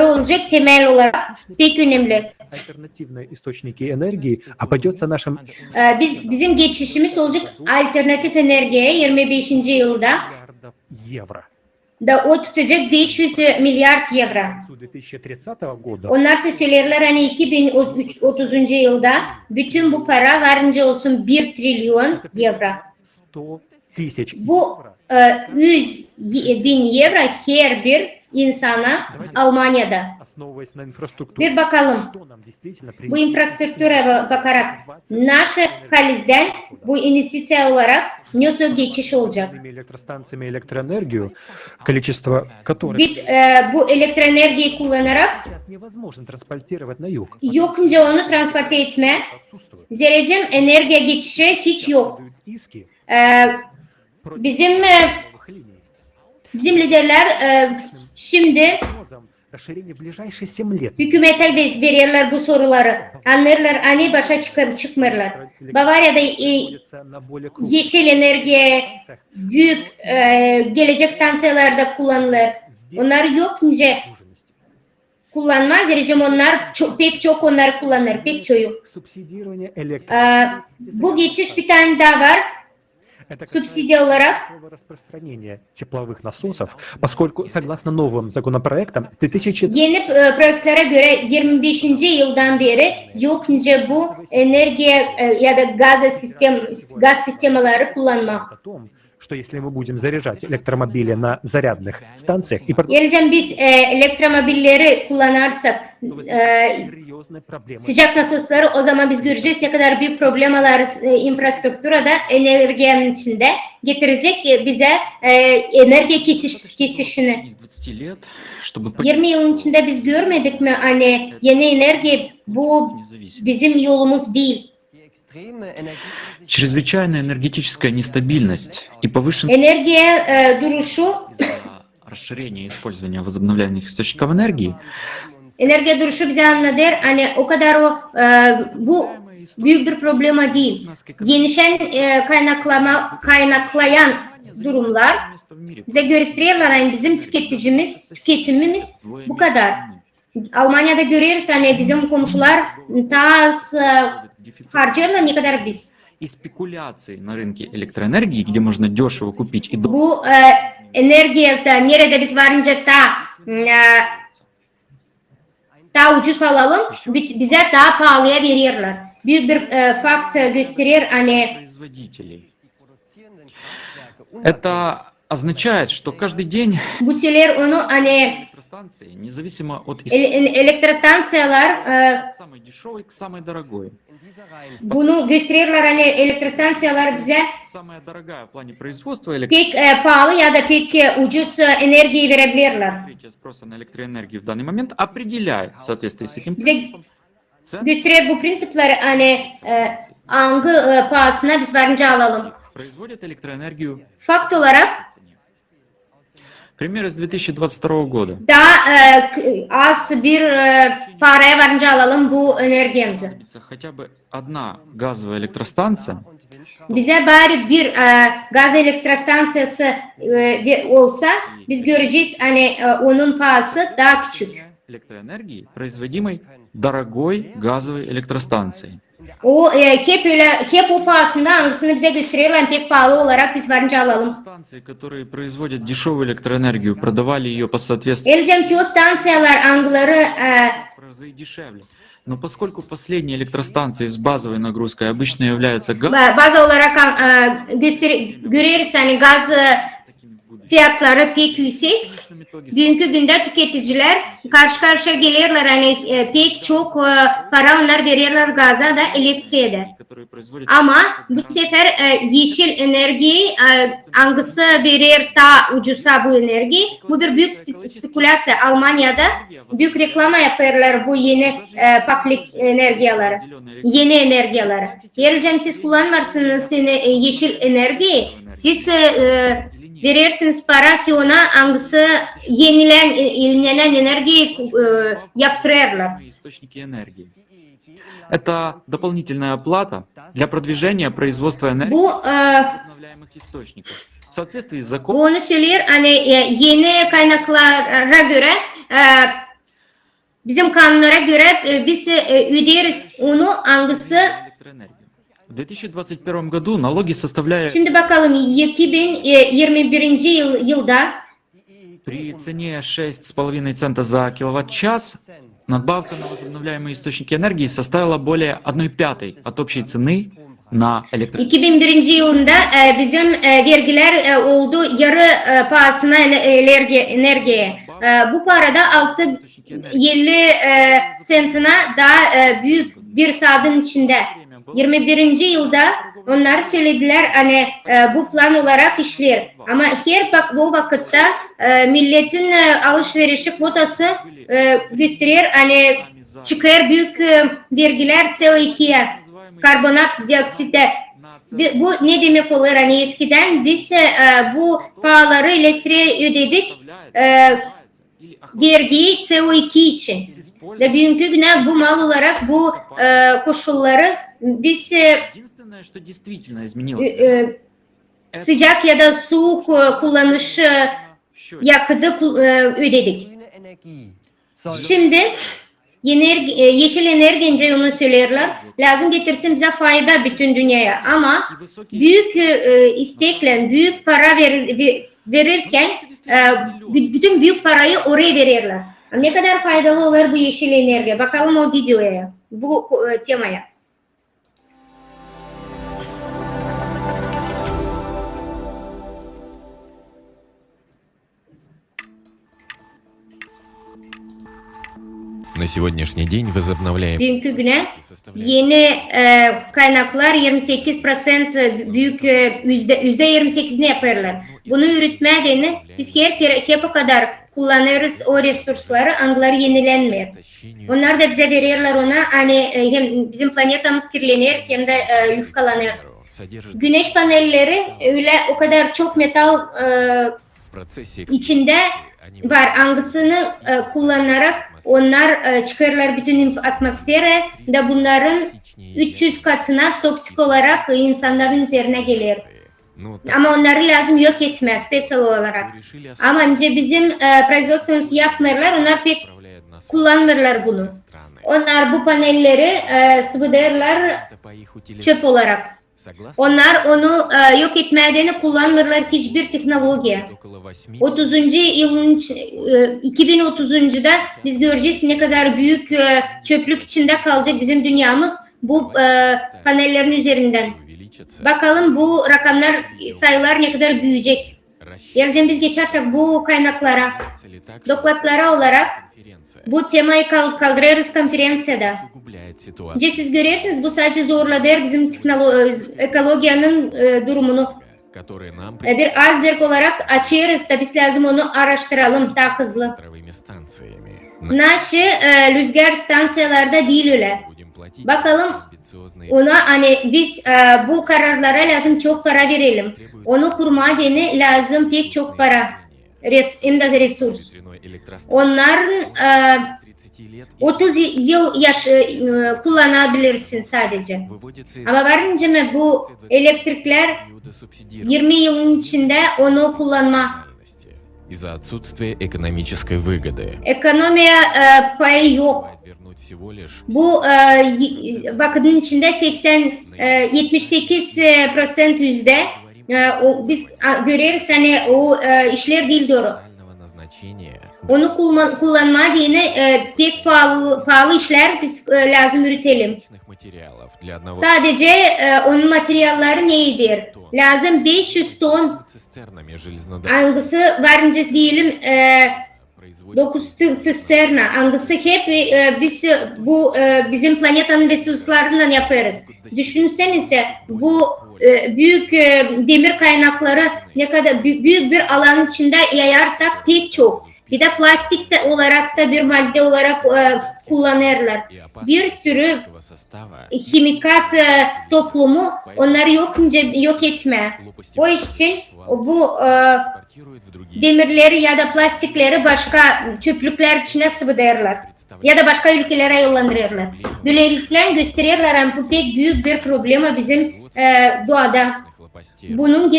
olacak temel olarak pek önemli. Bizim geçişimiz olacak alternatif enerjiye 25. yılda da o tutacak 500 milyar euro. Onlar ise söylerler hani 2030. yılda bütün bu para varınca olsun 1 trilyon euro. Bu 100 bin euro her bir insana Almanya'da. Bir bakalım. Bu infrastruktura bakarak naşı halizden bu investisiya olarak nasıl geçiş olacak? Biz bu elektroenerjiyi kullanarak yokunca onu transporte etme. Zerrecem enerjiye geçişi hiç yok. Bizim liderler şimdi hükümete verirler bu soruları. Anlarlar, hani başa çıkmırlar. Bavarya'da yeşil enerjiye büyük gelecek stansiyalarda kullanılır. Onlar yokunca kullanmaz. Zerrecem onlar pek çok onlar kullanır. Pek çoğu. Bu geçiş bir tane daha var. Субсидия olarak yeni projelere göre 25. yıldan beri yokça bu enerji ya da gaz sistemleri kullanma. Yani biz elektromobilleri kullanırsak sıcak nasosları o zaman biz göreceğiz ne kadar büyük problemler infrastrukturada enerjinin içinde getirecek bize enerji kesişini. 20 yılın içinde biz görmedik mi hani yeni enerji bu bizim yolumuz değil. Чрезвычайная энергетическая нестабильность и повышенное расширение использования возобновляемых источников энергии enerji duruşu bize anlatır hani o kadar bu büyük bir problema değil. Yenişen kaynaklayan durumlar bize gösteriyorlar hani bizim tüketimimiz bu kadar. Almanya'da görüyoruz hani bizim komşular daha az harcarlar ne kadar biz. и спекуляции на рынке электроэнергии, где можно дешево купить и Bu enerji yazda nerede biz varınca daha ucuz alalım, bize daha pahalıya veriyorlar. Büyük bir fakt gösterir hani производителей. Это означает, что каждый день bu söyler onu hani электростанции, независимо от elektrostansiyalar самой дешевой к самой дорогой. bunu gösterirler hani elektrostansiyalar bize Самая дорогая в плане производства pek pahalı ya da pek ucuz enerjiyi verebilirler. покрытие спроса на электроэнергию в данный момент определяет в соответствии с этим Bize принципом цены gösterir bu prensipleri hani hangi pahasına biz varınca alalım. производят электроэнергию Fakt olarak по цене. Пример из 2022 года. daha az bir paraya varınca alalım bu enerjimizi. Хотя бы одна газовая электростанция Bize bari bir gaz elektrostansiyası olsa biz göreceğiz hani onun pahası daha küçük. электроэнергии, производимой дорогой газовой электростанцией. O hep o pahasında hangisini bize gösterirler pek pahalı olarak biz varınca alalım. Станции, которые производят дешевую электроэнергию, продавали ее по соответствию Elcem çoğu станциялар hangileri в разы дешевле. Но поскольку последние электростанции с базовой нагрузкой обычно являются bazı olarak görürüz hani gaz fiyatları pek yüksek. Bugünkü günde tüketiciler karşı karşıya gelirler hani pek çok para onlar verirler gaza da elektriğe de. которые производят Ama bu sefer yeşil enerjiyi hangisi verir daha ucuza bu enerji? Bu bir büyük spekülasyon. Almanya'da büyük reklama yaparlar bu yeni paklik enerjileri. Yeni enerjileri. Yerlicem siz kullanmazsınız yeşil enerjiyi. Siz verirsiniz para ki ona hangisi yenilenen enerjiyi yaptırırlar. источники энергии. Это дополнительная плата для продвижения производства энергии Bu из возобновляемых источников. В соответствии с законом onu söyler hani yeni kaynaklara göre bizim kanunlara göre biz öderiz onu hangisi. электроэнергии. В 2021 году налоги составляют Şimdi bakalım 2021 yılda при цене 6,5 цента за киловатт-час надбавка на возобновляемые источники энергии составила более 1/5 от общей цены на электроэнергию. 2001 yılında bizim vergiler oldu yarı pahasına enerjiye. Bu parada 650 centine daha büyük bir saatin içinde. 21. yılda onlar söylediler hani bu plan olarak işler. Ama her bu vakitte milletin alışverişi kvotası gösterir hani çıkar büyük vergiler CO2'ye, karbonat dioksite. Bu ne demek olur hani eskiden biz bu paraları elektriğe ödedik vergiyi CO2 için. Ve bugünkü güne bu mal olarak bu koşulları biz Единственное, что действительно изменилось, sıcak ya da soğuk kullanış yakıtı ödedik. Şimdi yeşil enerji onu söylerler. Lazım getirsin bize fayda bütün dünyaya. Ama büyük istekle büyük para verirken bütün büyük parayı oraya verirler. Ne kadar faydalı olur bu yeşil enerji? Bakalım o videoya, bu temaya. На сегодняшний день возобновляем Bugünkü güne yeni kaynaklar 28% büyük %28'ini yaparlar. Bunu üretmediğini biz hep o kadar kullanırız o resursları, anıları yenilenmiyor. Onlar da bize verirler ona hani hem bizim planetamız kirlenir hem de yufkalanır. Güneş panelleri öyle o kadar çok metal içinde var. Hangisini kullanarak onlar çıkarlar bütün atmosfere de bunların 300 katına toksik olarak insanların üzerine gelir. Ama onları lazım yok etmez spesiyel olarak. Ama önce bizim производствomuz yapmıyorlar, onlar pek kullanmıyorlar bunu. Onlar bu panelleri sıvılarlar çöp olarak. Onlar onu yok etmeden kullanmıyorlar hiçbir teknoloji. 2030'da biz göreceğiz ne kadar büyük çöplük içinde kalacak bizim dünyamız bu panellerin üzerinden. Bakalım bu rakamlar, sayılar ne kadar büyüyecek. Geleceğim biz geçersek bu kaynaklara, dokladlara olarak bu temayı kaldırırız konferansiyada. Siz görürsünüz bu sadece zorladı bizim ekolojiyanın durumunu. Bir iceberg olarak açıyoruz da biz lazım onu araştıralım daha hızlı. Naşı rüzgar stansiyalarda değil öyle. Bakalım ona hani biz bu kararlara lazım çok para verelim. Onu kurma deni lazım pek çok para. Hem de resurs. Onların 30 yıl kullanabilirsin sadece. Ama varınca mı bu elektrikler 20 yılın içinde onu kullanma. Из-за отсутствия экономической выгоды. Ekonomiye payı yok. Bu vakıtın içinde 78% yüzde biz görürüz hani o işler değil doğru. Onu kullanma diyene pek pahalı işler biz lazım üretelim. Sadece onun materyalleri neyidir? Lazım 500 ton hangisi varınca diyelim 9 sisterna hangisi hep biz bu bizim planetanın resurslarından yaparız. Düşünsenize bu büyük demir kaynakları ne kadar büyük bir alan içinde yayarsak pek çok. Bir de plastik de olarak da bir madde olarak kullanırlar. Bir sürü himikat toplumu onları yok etme. O için bu demirleri ya da plastikleri başka çöplükler içine sıvıdırlar. Ya da başka ülkelere yollandırırlar. Böylelikle gösterirler bu pek büyük bir problema bizim doğada. Bunun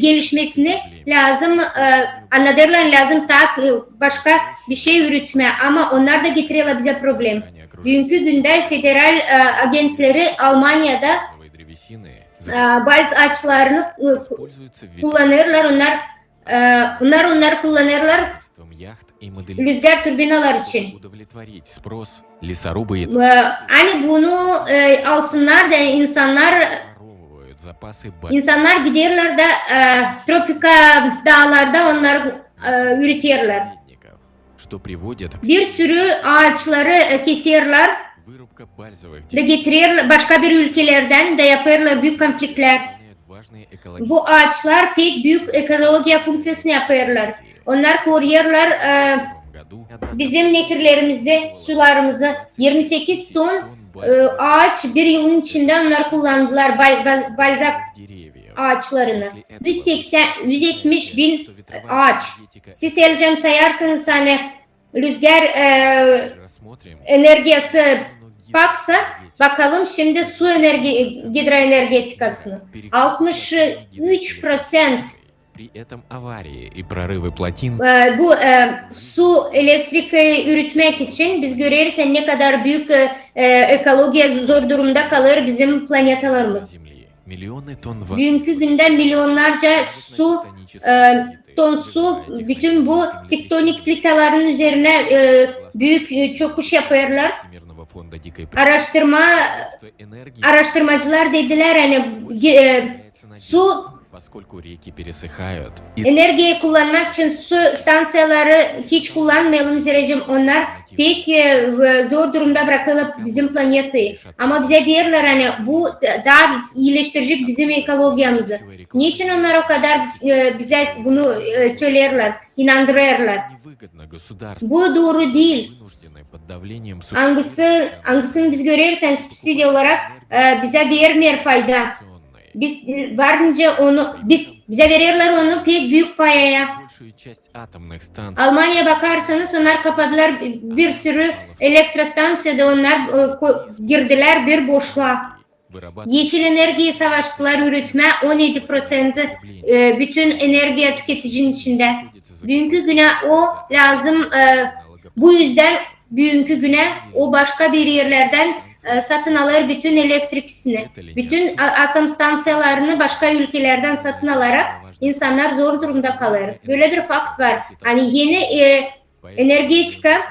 gelişmesini lazım anladırlar lazım başka bir şey üretme ama onlar da getiriyorlar bize problem. Bugünkü günde federal agentleri Almanya'da balz ağaçlarını kullanırlar. Onlar kullanırlar rüzgar turbinalar için. Hani bunu alsınlar da insanlar giderler de tropika dağlarda onları üretirler. Bir sürü ağaçları keserler de getirirler başka bir ülkelerden de yaparlar büyük konfliktler. Bu ağaçlar pek büyük ekoloji fonksiyonu yaparlar. Onlar koruyorlar bizim nehirlerimizi, sularımızı. 28 ton ağaç bir yılın içinde onlar kullandılar balzak ağaçlarını. 170 bin ağaç. Siz elcem sayarsanız hani rüzgar enerjisi baksa bakalım şimdi su hidroenergetikasını 63%. Bu su elektrik üretmek için biz görürüz ne kadar büyük ekoloji zor durumda kalır bizim planetalarımız. Bugünkü günde milyonlarca ton su bütün bu tektonik plitaların üzerine büyük çöküş yaparlar. Araştırmacılar dediler hani su enerjiyi kullanmak için su stansiyaları hiç kullanmayalım ziracım onlar pek zor durumda bırakılıp bizim planeti. Ama bize diyorlar hani bu daha iyileştirecek bizim ekolojimizi. Niçin onlar o kadar bize bunu söylerler, inandırırlar? Bu doğru değil. Hangisini biz görürsen subsidi olarak bize vermiyor fayda. Biz varınca onu bize verirler onu pek büyük payaya. Almanya bakarsanız onlar kapadılar bir sürü elektrostansiyada onlar girdiler bir boşluğa. Yeşil enerjiyi savaştılar üretme 17% bütün enerji tüketicinin içinde. Bugünkü güne o lazım bu yüzden bugünkü güne o başka bir yerlerden satın alır bütün elektrikisini. Bütün atom stansiyalarını başka ülkelerden satın alarak insanlar zor durumda kalır. Böyle bir fakt var. Hani yeni energetika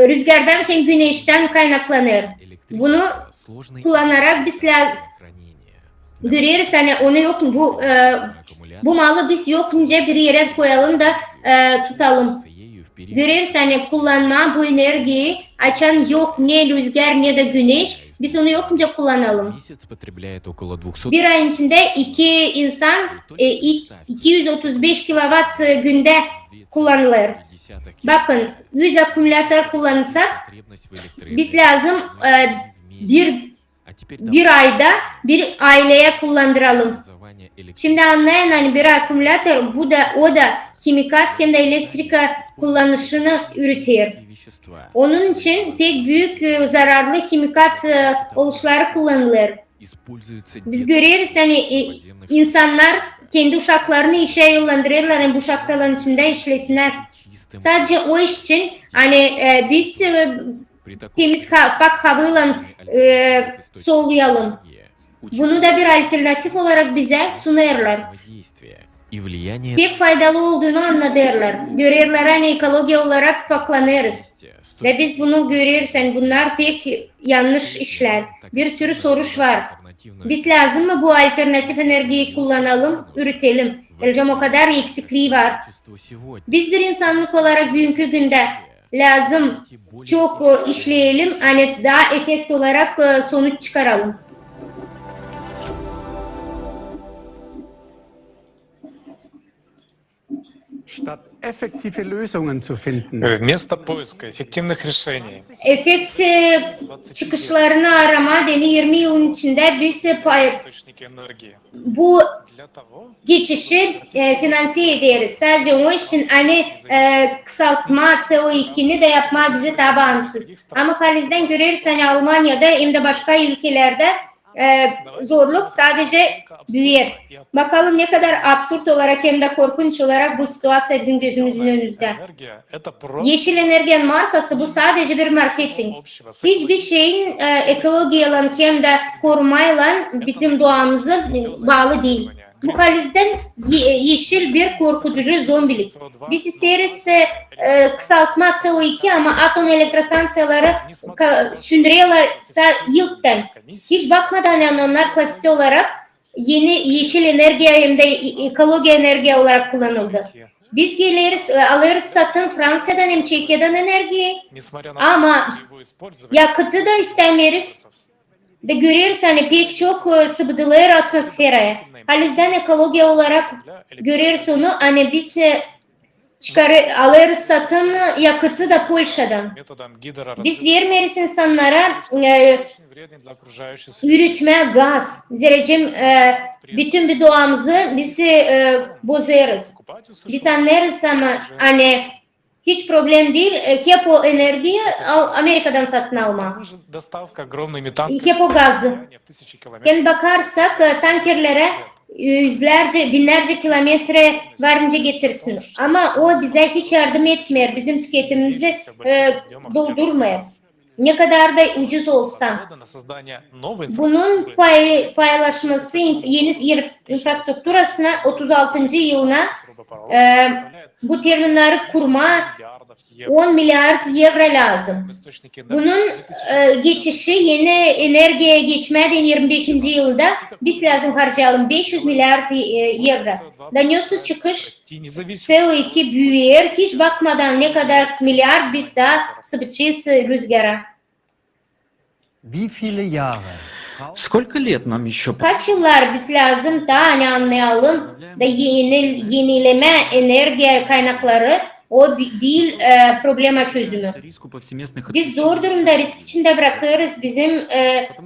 rüzgardan hem güneşten kaynaklanır. Bunu kullanarak biz görüyoruz hani onu yok bu malı biz yokunca bir yere koyalım da tutalım. Görüyoruz hani kullanma bu enerjiyi açan yok ne rüzgar ne de güneş. Biz onu yokunca kullanalım. Bir ay içinde iki insan 235 kilowatt günde kullanılır. Bakın 100 akümülatör kullanırsak biz lazım bir ayda bir aileye kullandıralım. Şimdi anlayın hani bir akümülatör o da kimikal hem de elektrik kullanışını üretir. Onun için pek büyük zararlı kimikal oluşları kullanılır. Biz görüyoruz hani insanlar kendi uşaklarını işe yollandırırlar yani bu uşakların içinde işlesinler. Sadece o iş için hani biz temiz pak havayla soluyalım. Bunu da bir alternatif olarak bize sunarlar. Pek faydalı olduğunu anlatırlar. Görürler hani ekoloji olarak paklanırız. Ve biz bunu görüyoruz. Yani bunlar pek yanlış işler. Bir sürü soruş var. Biz lazım mı bu alternatif enerjiyi kullanalım, üretelim? Elcam o kadar eksikliği var. Biz bir insanlık olarak bugünkü günde lazım çok işleyelim. Hani daha efekt olarak sonuç çıkaralım. Statt effektive Lösungen zu finden, Вместо поиска эффективных решений Efekt çıkışlarını arama deni 20 yılın içinde biz источники энергии bu для того, geçişi finanse ederiz. Sadece o için hani kısaltma CO2'ni de yapma bize tabansız. Ama halizden görürüz hani Almanya'da hem de başka ülkelerde zorluk sadece büyür. Bakalım ne kadar absürt olarak hem de korkunç olarak bu situasyon bizim gözümüzün önünde. энергия — это просто Yeşil Enerji'nin markası bu sadece bir marketing. Hiçbir şeyin ekolojiyle hem de korumayla bizim doğamıza bağlı değil. Bu halizden yeşil bir korkutucu zombilik. Biz isteriz kısaltma CO2 ama atom elektrostansiyaları sündürüyorlarsa yıldan. Hiç bakmadan yani onlar klasik olarak yeni yeşil enerji hem de ekoloji enerji olarak kullanıldı. Biz geliriz, alırız satın Fransa'dan hem Çekya'dan enerjiyi ama yakıtı da istemiyoruz. De görüyoruz hani pek çok sıvıdılır atmosfere. Halizden ekoloji olarak görüyoruz onu hani biz alırız satın yakıtı da Polşa'dan. Biz vermeriz insanlara üretme gaz. Zerrecim bütün bir doğamızı biz bozarız. Biz anlarız ama hani hiç problem değil. Hep o enerjiyi Amerika'dan satın alma. Hep o gazı. Yani bakarsak tankerlere yüzlerce, binlerce kilometre varınca getirsin. Ama o bize hiç yardım etmiyor. Bizim tüketimimizi doldurmuyor. Ne kadar da ucuz olsa. Bunun paylaşması yeni infrastrukturasına 36. yılına bu terminalleri kurma 10 milyar euro lazım. Bunun geçişi yeni enerjiye geçmeden 25. yılda biz lazım harcayalım 500 milyar euro. Danyosuz çıkış CO2 büyür. Hiç bakmadan ne kadar milyar biz daha sıvıcıyız rüzgara. Сколько лет нам еще? Kaç yıllar biz lazım daha hani anlayalım da yenileme enerji kaynakları o değil problema çözümü. Biz zor durumda risk içinde bırakırız. Bizim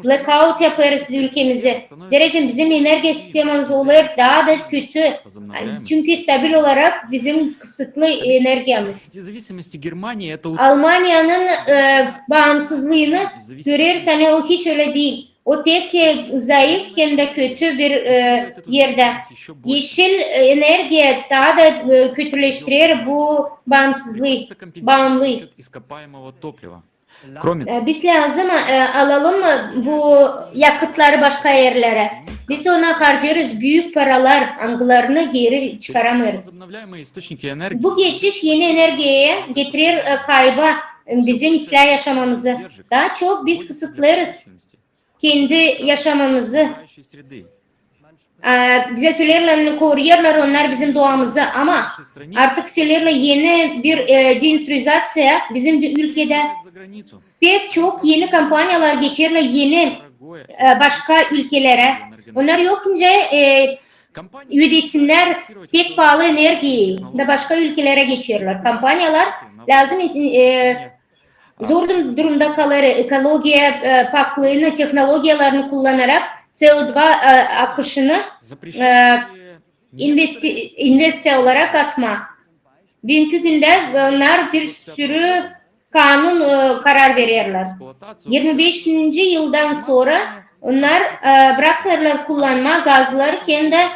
blackout yaparız ülkemizi. Zerrecim bizim enerji sistemimiz olur daha da kötü. Çünkü stabil olarak bizim kısıtlı enerjimiz. Almanya'nın bağımsızlığını görüyoruz. Hani o hiç öyle değil. O pek zayıf hem de kötü bir yerde. Yeşil enerji daha da kötüleştirir bu bağımsızlığı, bağımlılığı. Кроме Biz lazım alalım bu yakıtları başka yerlere. Biz ona harcarız büyük paralar, angılarını geri çıkaramıyoruz. возобновляемые источники энергии, Bu geçiş yeni enerjiye getirir kayba bizim İslam yaşamamızı. Daha çok biz kısıtlarız kendi yaşamamızı. окружающей sреды. Bize söylerler, koruyorlar onlar bizim doğamızı ama artık söylerler yeni bir deindustrializasyon bizim de ülkede За gраницу. pek çok yeni kampanyalar geçirirler yeni Дорогое. başka ülkelere. Onlar yokunca Компании ödesinler pek pahalı enerjiyi de başka ülkelere geçirirler. Kampanyalar lazım zor durumda kalır ekoloji paklığını, teknolojilerini kullanarak CO2 akışını investe olarak atma. Bugünkü günde onlar bir sürü kanun karar verirler. 25. yıldan sonra onlar bırakırlar kullanma gazları hem de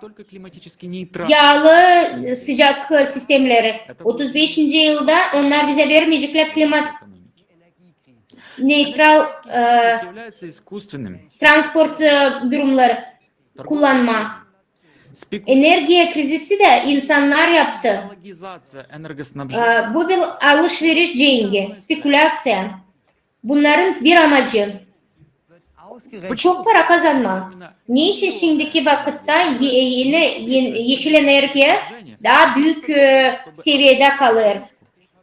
только климатически нейтральные. yağlı sıcak sistemleri. 35. yılda onlar bize vermeyecekler klimat neutral Является искусственным. transport durumları kullanma. Спекуляция, Enerji krizisi de insanlar yaptı. энергоснабжения. Bu bir alışveriş cengi, spekülasyon. Bunların bir amacı çok para kazanma. Niçin şimdiki vakitte yeni yeşil enerji daha büyük seviyede kalır?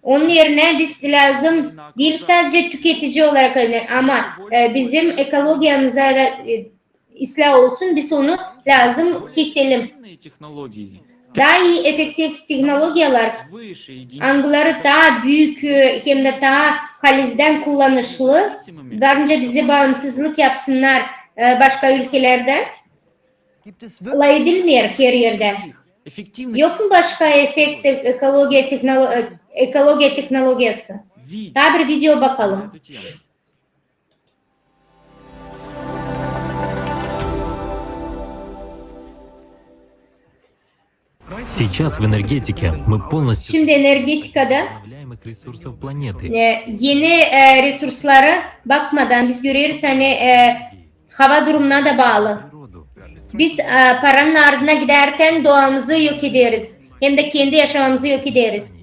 Onun yerine biz lazım değil sadece tüketici olarak ama bizim ekolojimize de ıslah olsun biz onu lazım keselim. Технологии. Daha iyi efektif teknolojiler, Выше единицы. angıları daha büyük hem de daha halizden kullanışlı. Bence bize bağımsızlık yapsınlar başka ülkelerde. Gibt es Alay wirklich edilmiyor her yerde. Эффективность Yok mu başka efekt ekoloji teknolojisi? видео Daha bir video на bakalım. эту тему. Сейчас в энергетике мы полностью Şimdi energetikada обновляемых ресурсов планеты. yeni resurslara bakmadan biz görüyoruz hani hava durumuna da bağlı. Природу. Biz paranın ardına giderken doğamızı yok ederiz. Hem de kendi yaşamamızı yok ederiz.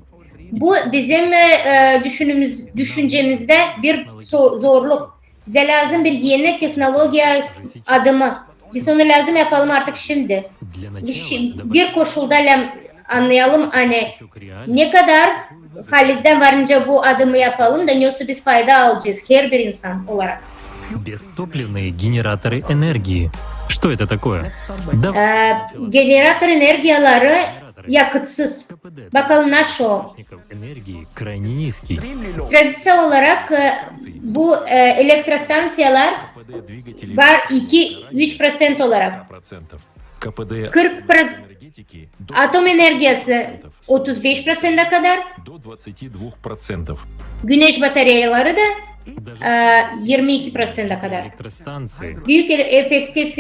Bu bizim düşüncemizde bir zorluk. Bize lazım bir yeni teknoloji adımı. Biz onu lazım yapalım artık şimdi. Для начала Bir koşulda anlayalım hani давайте реально ne kadar halizden varınca bu adımı yapalım da yoksa biz fayda alacağız her bir insan olarak. бестопливные генераторы энергии. Что это такое? Давайте Jeneratör enerjileri yakıtsız. КПД Bakalım nasıl o? источников энергии крайне низкий. Tradisyon olarak bu elektrostansiyalar КПД двигателей var 2-3% olarak. КПД 40 энергетики atom enerjisi 35%'a kadar. до 22%. Güneş bataryaları da Даже 22%'a kadar. электростанции Büyük efektif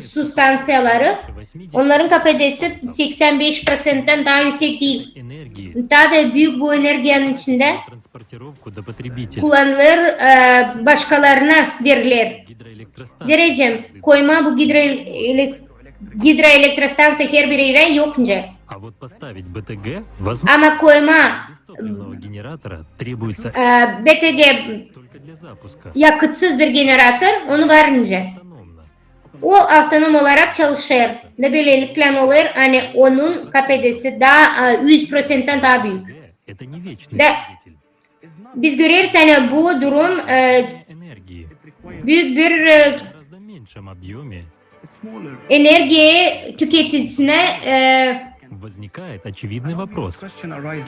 su stansiyaları 80 onların kapasitesi 85%'den daha yüksek değil. энергии Daha da büyük bu enerjinin içinde на transporировку до потребителя. kullanılır, başkalarına verilir. Гидроэлектростанции Zerrecim, koyma bu hidroelektrostansiya her bir eve yokça. А вот поставить БТГ, возможно, Ama koyma бестопливного генератора требуется BTG только для запуска. yakıtsız bir jeneratör onu varınca. Автономно. O otonom olarak çalışır. Ne böylelikle olur hani onun kapasitesi daha 100%'den daha büyük. БТГ — это не вечный Да. двигатель. Biz görüyoruz hani bu durum Энергии büyük bir в гораздо меньшем объеме enerji tüketicisine возникает очевидный вопрос.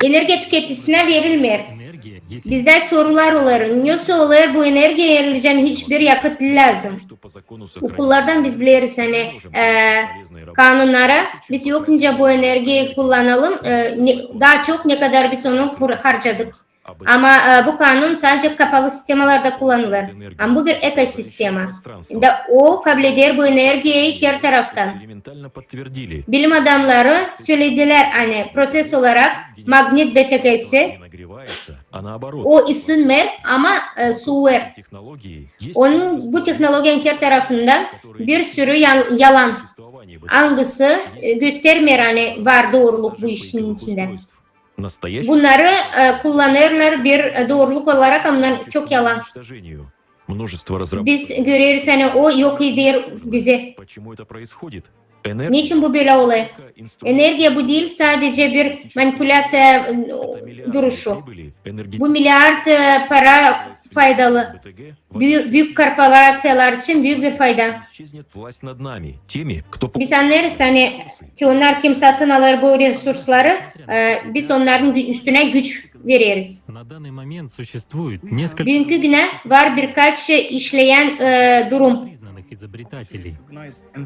enerji tüketicisine verilmiyor. Энергия, если Bizde sorular olur. Nasıl olur bu enerji verileceğim hiçbir yakıt lazım. Что по закону Okullardan biz biliriz hani kanunlara biz yokunca bu enerjiyi kullanalım. Daha çok ne kadar biz onu harcadık. Ama bu kanun sadece kapalı sistemalarda kullanılır. Ama bu bir ekosistema. O kabul eder bu enerjiyi her taraftan. экспериментально подтвердили. Bilim adamları söylediler hani proses olarak magnet BTG'si взрывается, а наоборот. O ısınmıyor ama soğur. Технологии есть Onun bu teknolojinin her tarafından bir sürü yalan algısı göstermiyor hani var doğruluk bu işin içinde. настоящее Bunları kullanırlar bir doğruluk olarak ama çok yalan. уничтожению. Множество разработок. Biz görüyoruz hani o yok eder bizi. Почему это происходит? Энергия Niçin bu böyle oluyor? — инструмент Enerji bu değil sadece bir manipülasyon duruşu. прибыли, энергетической Bu milyar para faydalı. БТГ Büyük korporasyonlar için büyük bir fayda. исчезнет власть над нами, теми, кто Biz anlarız hani onlar kim satın alır bu resursları biz onların üstüne güç veririz. На данный момент существует несколько Bugünkü güne var birkaç işleyen durum. признанных изобретателей.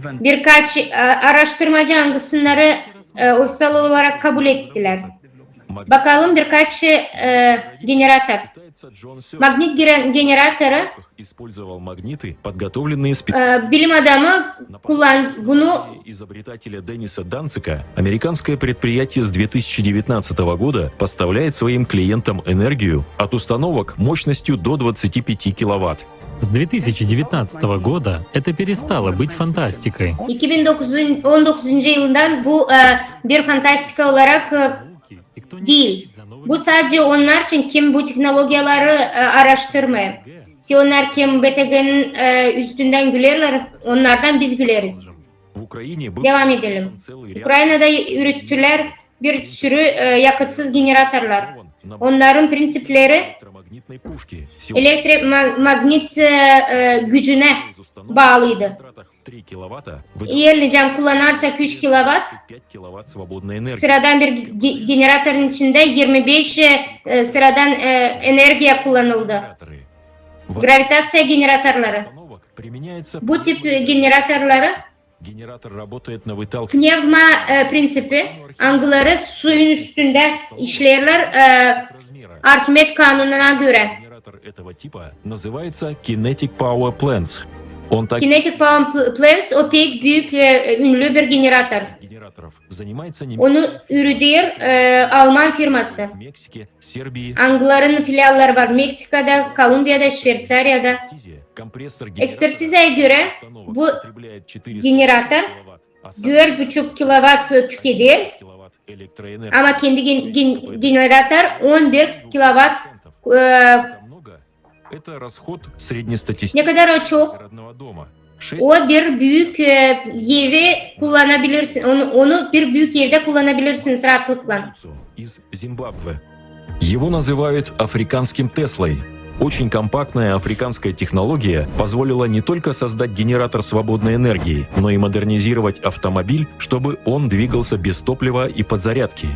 Birkaç araştırmacı hangisleri ofisal olarak kabul ettiler. Bakalım birkaç generatör. Считается, Джон Сёрл Magnet generatörü использовал магниты, подготовленные специально. bilim adamı bunu Изобретателя Денниса Данцика, американское предприятие с 2019 года поставляет своим клиентам энергию от установок мощностью до 25 киловатт. С 2019 года это перестало быть фантастикой. 2019 yılından bu bir fantastika olarak И кто не değil. следит за новыми Bu sadece onlar için kim bu teknolojileri araştırmıyor. Onlar kim BTG'nin üstünden gülerler, onlardan biz güleriz. В Украине был Devam edelim. целый ряд Ukrayna'da ürettiler bir sürü yakıtsız generatörler. на Onların prensipleri электромагнитной пушки. elektromagnet gücüne Из установок bağlıydı. затратах в 3 киловатта Eğer can kullanırsak 3 kilowatt, 5 киловатт свободной энергии. sıradan bir generatörün içinde 25 sıradan enerji kullanıldı. Генераторы. В Gravitasyya generatörleri. установок применяется Bu tip generatörleri генератор работает на выталкивании pnevma prensibi angıları suyun üstünde işlerler размера. Arkimet kanununa göre. Генератор этого типа называется Kinetic Power Plants. Он так Kinetic Power Plants o pek büyük ünlü bir generatör. генераторов занимается немецкая Onu üretiyor Alman firması. в Мексике, Сербии, Angıların filialleri var Meksika'da, Kolombiya'da, Şveycarya'da. Экспертизе. Компрессор Ekspertize göre установок bu потребляет 400 generator киловатт, а сам 4,5 kilowatt tüketir. киловатт электроэнергии. Ama kendi generatör 11 kilowatt. Это много. Это расход Ne среднестатистического kadar o çok. городного дома. 6 O bir büyük evi kullanabilirsin. Onu bir büyük evde kullanabilirsiniz rahatlıkla. из Зимбабве. Его называют африканским Теслой. Очень компактная африканская технология позволила не только создать генератор свободной энергии, но и модернизировать автомобиль, чтобы он двигался без топлива и подзарядки.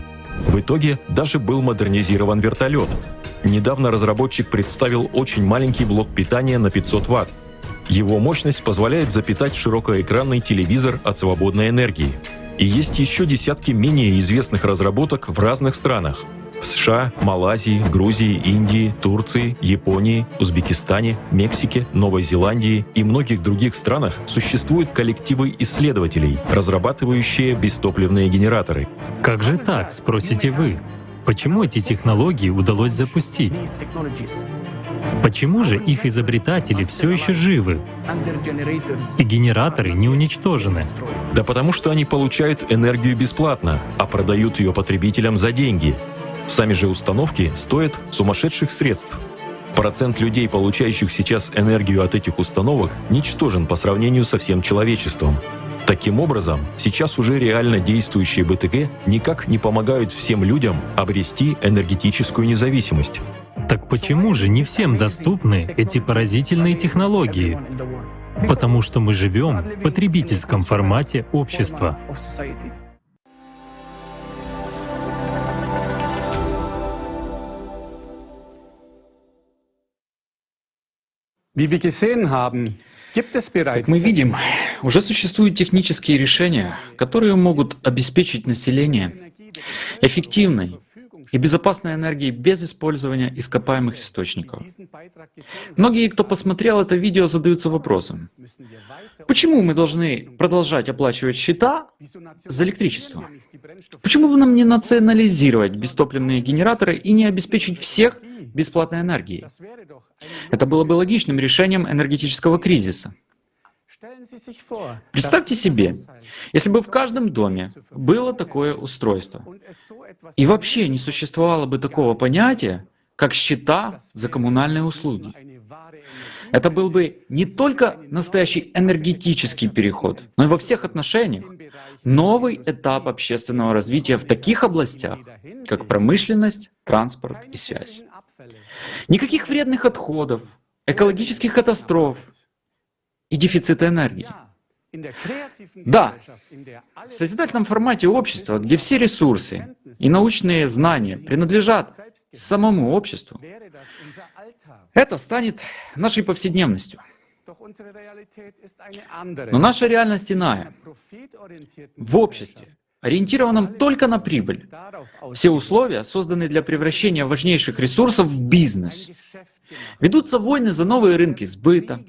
В итоге даже был модернизирован вертолет. Недавно разработчик представил очень маленький блок питания на 500 Вт. Его мощность позволяет запитать широкоэкранный телевизор от свободной энергии. И есть еще десятки менее известных разработок в разных странах. В США, Малайзии, Грузии, Индии, Турции, Японии, Узбекистане, Мексике, Новой Зеландии и многих других странах существуют коллективы исследователей, разрабатывающие бестопливные генераторы. Как же так, спросите вы? Почему эти технологии удалось запустить? Почему же их изобретатели все еще живы? И генераторы не уничтожены? Да потому что они получают энергию бесплатно, а продают ее потребителям за деньги. Сами же установки стоят сумасшедших средств. Процент людей, получающих сейчас энергию от этих установок, ничтожен по сравнению со всем человечеством. Таким образом, сейчас уже реально действующие БТГ никак не помогают всем людям обрести энергетическую независимость. Так почему же не всем доступны эти поразительные технологии? Потому что мы живем в потребительском формате общества. Как мы видим, уже существуют технические решения, которые могут обеспечить население эффективной и безопасной энергии без использования ископаемых источников. Многие, кто посмотрел это видео, задаются вопросом, почему мы должны продолжать оплачивать счета за электричество? Почему бы нам не национализировать бестопливные генераторы и не обеспечить всех бесплатной энергией? Это было бы логичным решением энергетического кризиса. Представьте себе, если бы в каждом доме было такое устройство, и вообще не существовало бы такого понятия, как счета за коммунальные услуги. Это был бы не только настоящий энергетический переход, но и во всех отношениях новый этап общественного развития в таких областях, как промышленность, транспорт и связь. Никаких вредных отходов, экологических катастроф и дефицита энергии. Да, в созидательном формате общества, где все ресурсы и научные знания принадлежат самому обществу, это станет нашей повседневностью. Но наша реальность иная. В обществе, ориентированном только на прибыль, все условия созданы для превращения важнейших ресурсов в бизнес. Ведутся войны за новые рынки сбыта,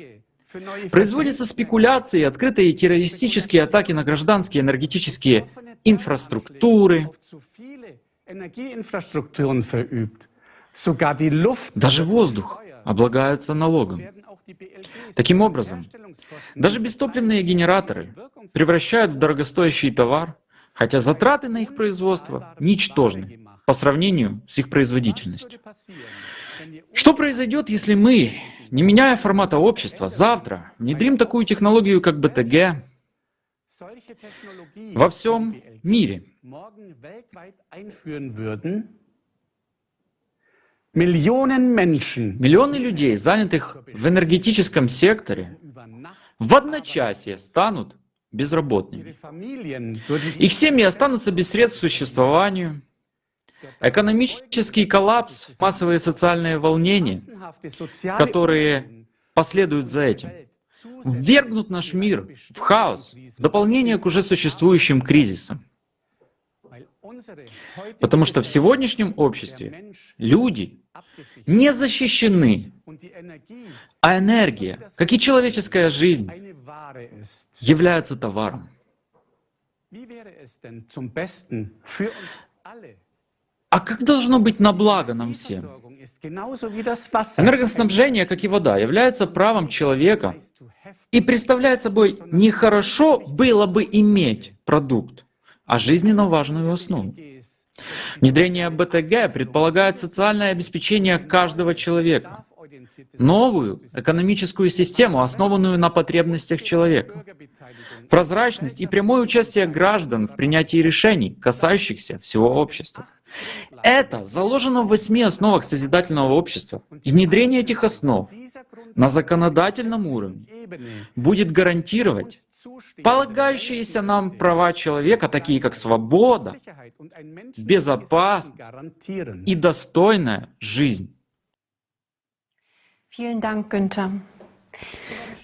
производятся спекуляции и открытые террористические атаки на гражданские энергетические инфраструктуры. Даже воздух облагается налогом. Таким образом, даже бестопливные генераторы превращают в дорогостоящий товар, хотя затраты на их производство ничтожны по сравнению с их производительностью. Что произойдет, если мы, не меняя формата общества, завтра внедрим такую технологию, как БТГ, во всем мире? Миллионы людей, занятых в энергетическом секторе, в одночасье станут безработными. Их семьи останутся без средств к существованию. Экономический коллапс, массовые социальные волнения, которые последуют за этим, ввергнут наш мир в хаос, в дополнение к уже существующим кризисам. Потому что в сегодняшнем обществе люди не защищены, а энергия, как и человеческая жизнь, является товаром. А как должно быть на благо нам всем? Энергоснабжение, как и вода, является правом человека и представляет собой не хорошо было бы иметь продукт, а жизненно важную основу. Внедрение БТГ предполагает социальное обеспечение каждого человека, новую экономическую систему, основанную на потребностях человека, прозрачность и прямое участие граждан в принятии решений, касающихся всего общества. Это заложено в 8 основах созидательного общества, и внедрение этих основ на законодательном уровне будет гарантировать полагающиеся нам права человека, такие как свобода, безопасность и достойная жизнь.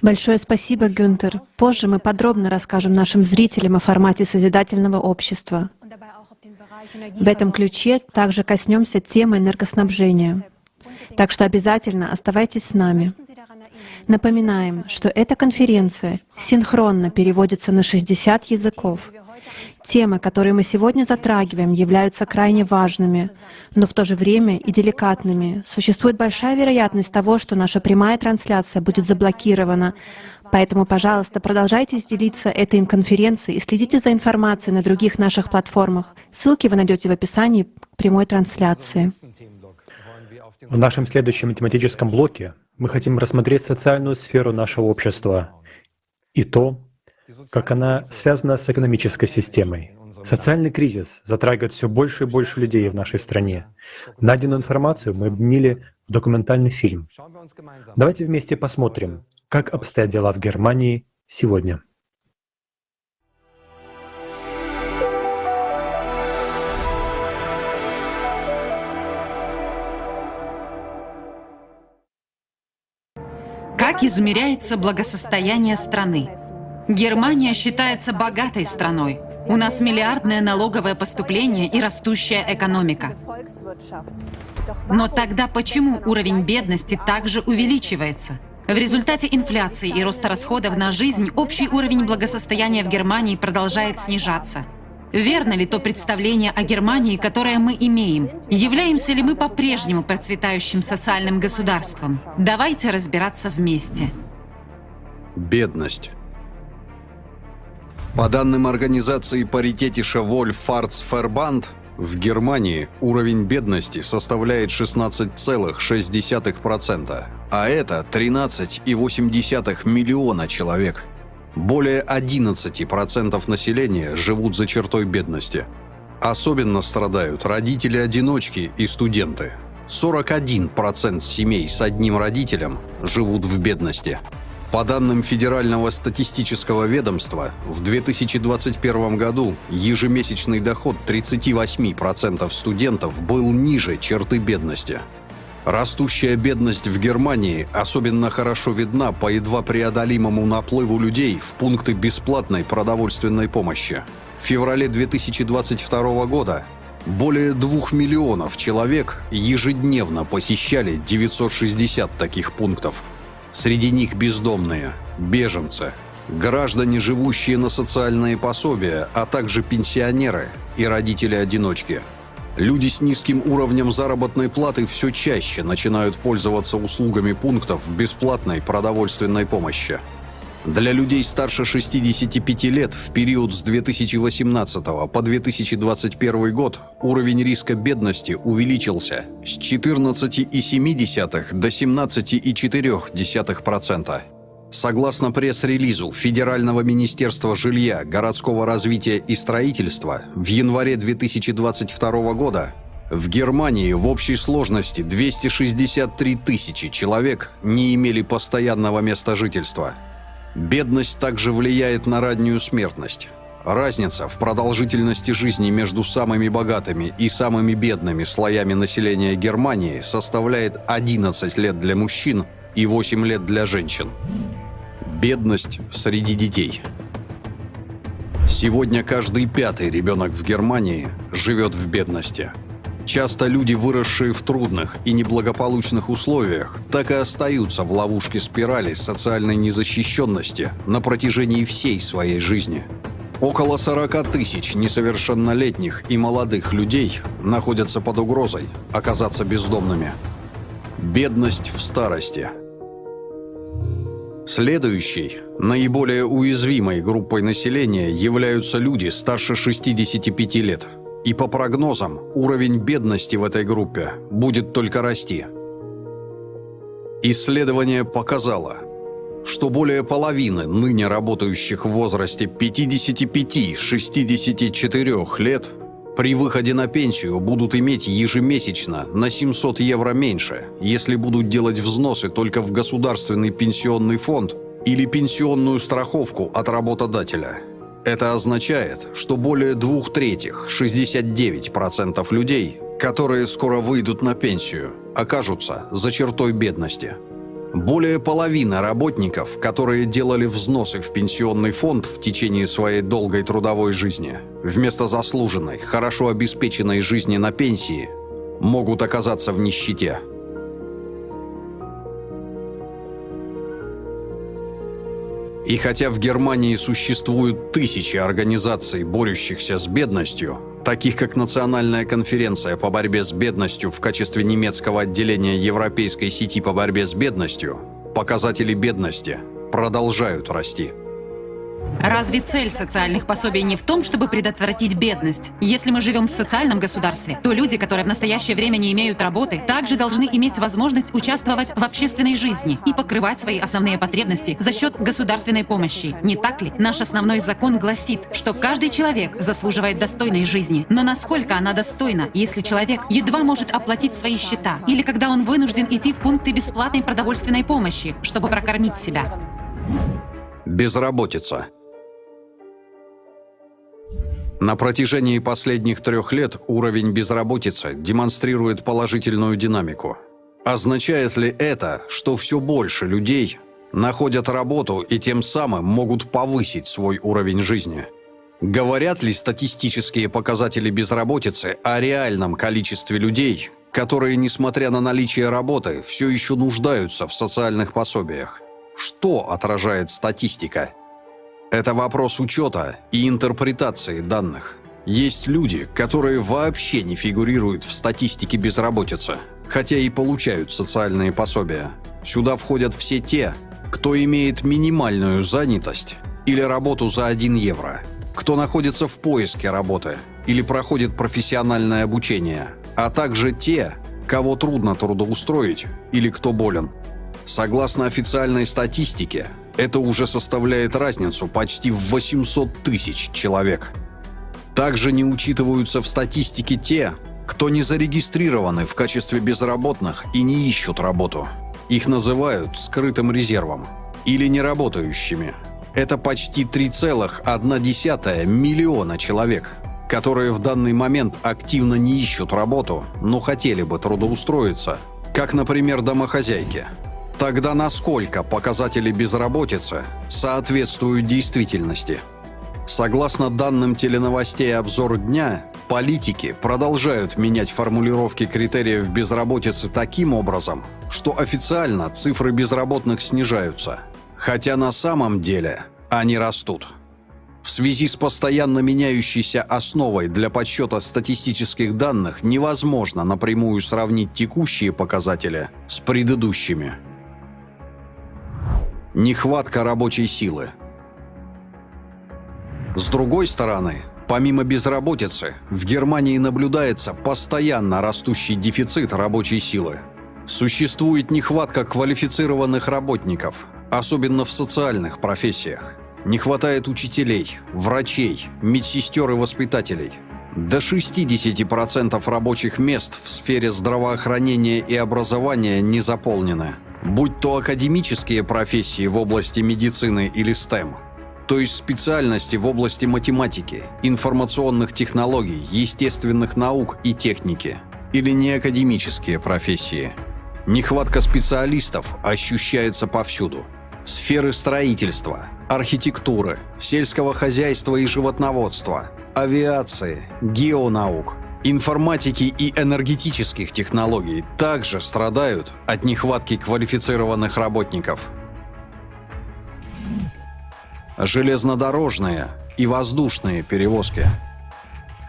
Большое спасибо, Гюнтер. Позже мы подробно расскажем нашим зрителям о формате созидательного общества. В этом ключе также коснемся темы энергоснабжения. Так что обязательно оставайтесь с нами. Напоминаем, что эта конференция синхронно переводится на 60 языков. Темы, которые мы сегодня затрагиваем, являются крайне важными, но в то же время и деликатными. Существует большая вероятность того, что наша прямая трансляция будет заблокирована. Поэтому, пожалуйста, продолжайте делиться этой конференцией и следите за информацией на других наших платформах. Ссылки вы найдете в описании к прямой трансляции. В нашем следующем тематическом блоке мы хотим рассмотреть социальную сферу нашего общества и то, как она связана с экономической системой. Социальный кризис затрагивает все больше и больше людей в нашей стране. Найденную информацию мы объединили в документальный фильм. Давайте вместе посмотрим, как обстоят дела в Германии сегодня. Как измеряется благосостояние страны? Германия считается богатой страной. У нас миллиардное налоговое поступление и растущая экономика. Но тогда почему уровень бедности также увеличивается? В результате инфляции и роста расходов на жизнь общий уровень благосостояния в Германии продолжает снижаться. Верно ли то представление о Германии, которое мы имеем? Являемся ли мы по-прежнему процветающим социальным государством? Давайте разбираться вместе. Бедность. По данным организации паритетиша Wolf-Farts-Verband, в Германии уровень бедности составляет 16,6%, а это 13,8 миллиона человек. Более 11% населения живут за чертой бедности. Особенно страдают родители-одиночки и студенты. 41% семей с одним родителем живут в бедности. По данным Федерального статистического ведомства, в 2021 году ежемесячный доход 38% студентов был ниже черты бедности. Растущая бедность в Германии особенно хорошо видна по едва преодолимому наплыву людей в пункты бесплатной продовольственной помощи. В феврале 2022 года более 2 миллионов человек ежедневно посещали 960 таких пунктов. Среди них бездомные, беженцы, граждане, живущие на социальные пособия, а также пенсионеры и родители-одиночки. Люди с низким уровнем заработной платы все чаще начинают пользоваться услугами пунктов бесплатной продовольственной помощи. Для людей старше 65 лет в период с 2018 по 2021 год уровень риска бедности увеличился с 14,7 до 17,4%. Согласно пресс-релизу Федерального министерства жилья, городского развития и строительства, в январе 2022 года в Германии в общей сложности 263 тысячи человек не имели постоянного места жительства. Бедность также влияет на раннюю смертность. Разница в продолжительности жизни между самыми богатыми и самыми бедными слоями населения Германии составляет 11 лет для мужчин и 8 лет для женщин. Бедность среди детей. Сегодня каждый пятый ребенок в Германии живет в бедности. Часто люди, выросшие в трудных и неблагополучных условиях, так и остаются в ловушке спирали социальной незащищенности на протяжении всей своей жизни. Около 40 тысяч несовершеннолетних и молодых людей находятся под угрозой оказаться бездомными. Бедность в старости. Следующей, наиболее уязвимой группой населения являются люди старше 65 лет. И по прогнозам, уровень бедности в этой группе будет только расти. Исследование показало, что более половины ныне работающих в возрасте 55-64 лет при выходе на пенсию будут иметь ежемесячно на 700 евро меньше, если будут делать взносы только в государственный пенсионный фонд или пенсионную страховку от работодателя. Это означает, что более 2/3, 69% людей, которые скоро выйдут на пенсию, окажутся за чертой бедности. Более половины работников, которые делали взносы в пенсионный фонд в течение своей долгой трудовой жизни, вместо заслуженной, хорошо обеспеченной жизни на пенсии, могут оказаться в нищете. И хотя в Германии существуют тысячи организаций, борющихся с бедностью, таких как Национальная конференция по борьбе с бедностью в качестве немецкого отделения Европейской сети по борьбе с бедностью, показатели бедности продолжают расти. Разве цель социальных пособий не в том, чтобы предотвратить бедность? Если мы живем в социальном государстве, то люди, которые в настоящее время не имеют работы, также должны иметь возможность участвовать в общественной жизни и покрывать свои основные потребности за счет государственной помощи. Не так ли? Наш основной закон гласит, что каждый человек заслуживает достойной жизни. Но насколько она достойна, если человек едва может оплатить свои счета, или когда он вынужден идти в пункты бесплатной продовольственной помощи, чтобы прокормить себя? Безработица. На протяжении последних 3 лет уровень безработицы демонстрирует положительную динамику. Означает ли это, что все больше людей находят работу и тем самым могут повысить свой уровень жизни? Говорят ли статистические показатели безработицы о реальном количестве людей, которые, несмотря на наличие работы, все еще нуждаются в социальных пособиях? Что отражает статистика? Это вопрос учета и интерпретации данных. Есть люди, которые вообще не фигурируют в статистике безработицы, хотя и получают социальные пособия. Сюда входят все те, кто имеет минимальную занятость или работу за 1 евро, кто находится в поиске работы или проходит профессиональное обучение, а также те, кого трудно трудоустроить или кто болен. Согласно официальной статистике, это уже составляет разницу почти в 800 тысяч человек. Также не учитываются в статистике те, кто не зарегистрированы в качестве безработных и не ищут работу. Их называют скрытым резервом или неработающими. Это почти 3,1 миллиона человек, которые в данный момент активно не ищут работу, но хотели бы трудоустроиться, как, например, домохозяйки. Тогда насколько показатели безработицы соответствуют действительности? Согласно данным теленовостей «Обзор дня», политики продолжают менять формулировки критериев безработицы таким образом, что официально цифры безработных снижаются, хотя на самом деле они растут. В связи с постоянно меняющейся основой для подсчета статистических данных невозможно напрямую сравнить текущие показатели с предыдущими. Нехватка рабочей силы. С другой стороны, помимо безработицы, в Германии наблюдается постоянно растущий дефицит рабочей силы. Существует нехватка квалифицированных работников, особенно в социальных профессиях. Не хватает учителей, врачей, медсестер и воспитателей. До 60% рабочих мест в сфере здравоохранения и образования не заполнены, будь то академические профессии в области медицины или STEM, то есть специальности в области математики, информационных технологий, естественных наук и техники, или неакадемические профессии. Нехватка специалистов ощущается повсюду. Сферы строительства, архитектуры, сельского хозяйства и животноводства, авиации, геонаук, информатики и энергетических технологий также страдают от нехватки квалифицированных работников. Железнодорожные и воздушные перевозки.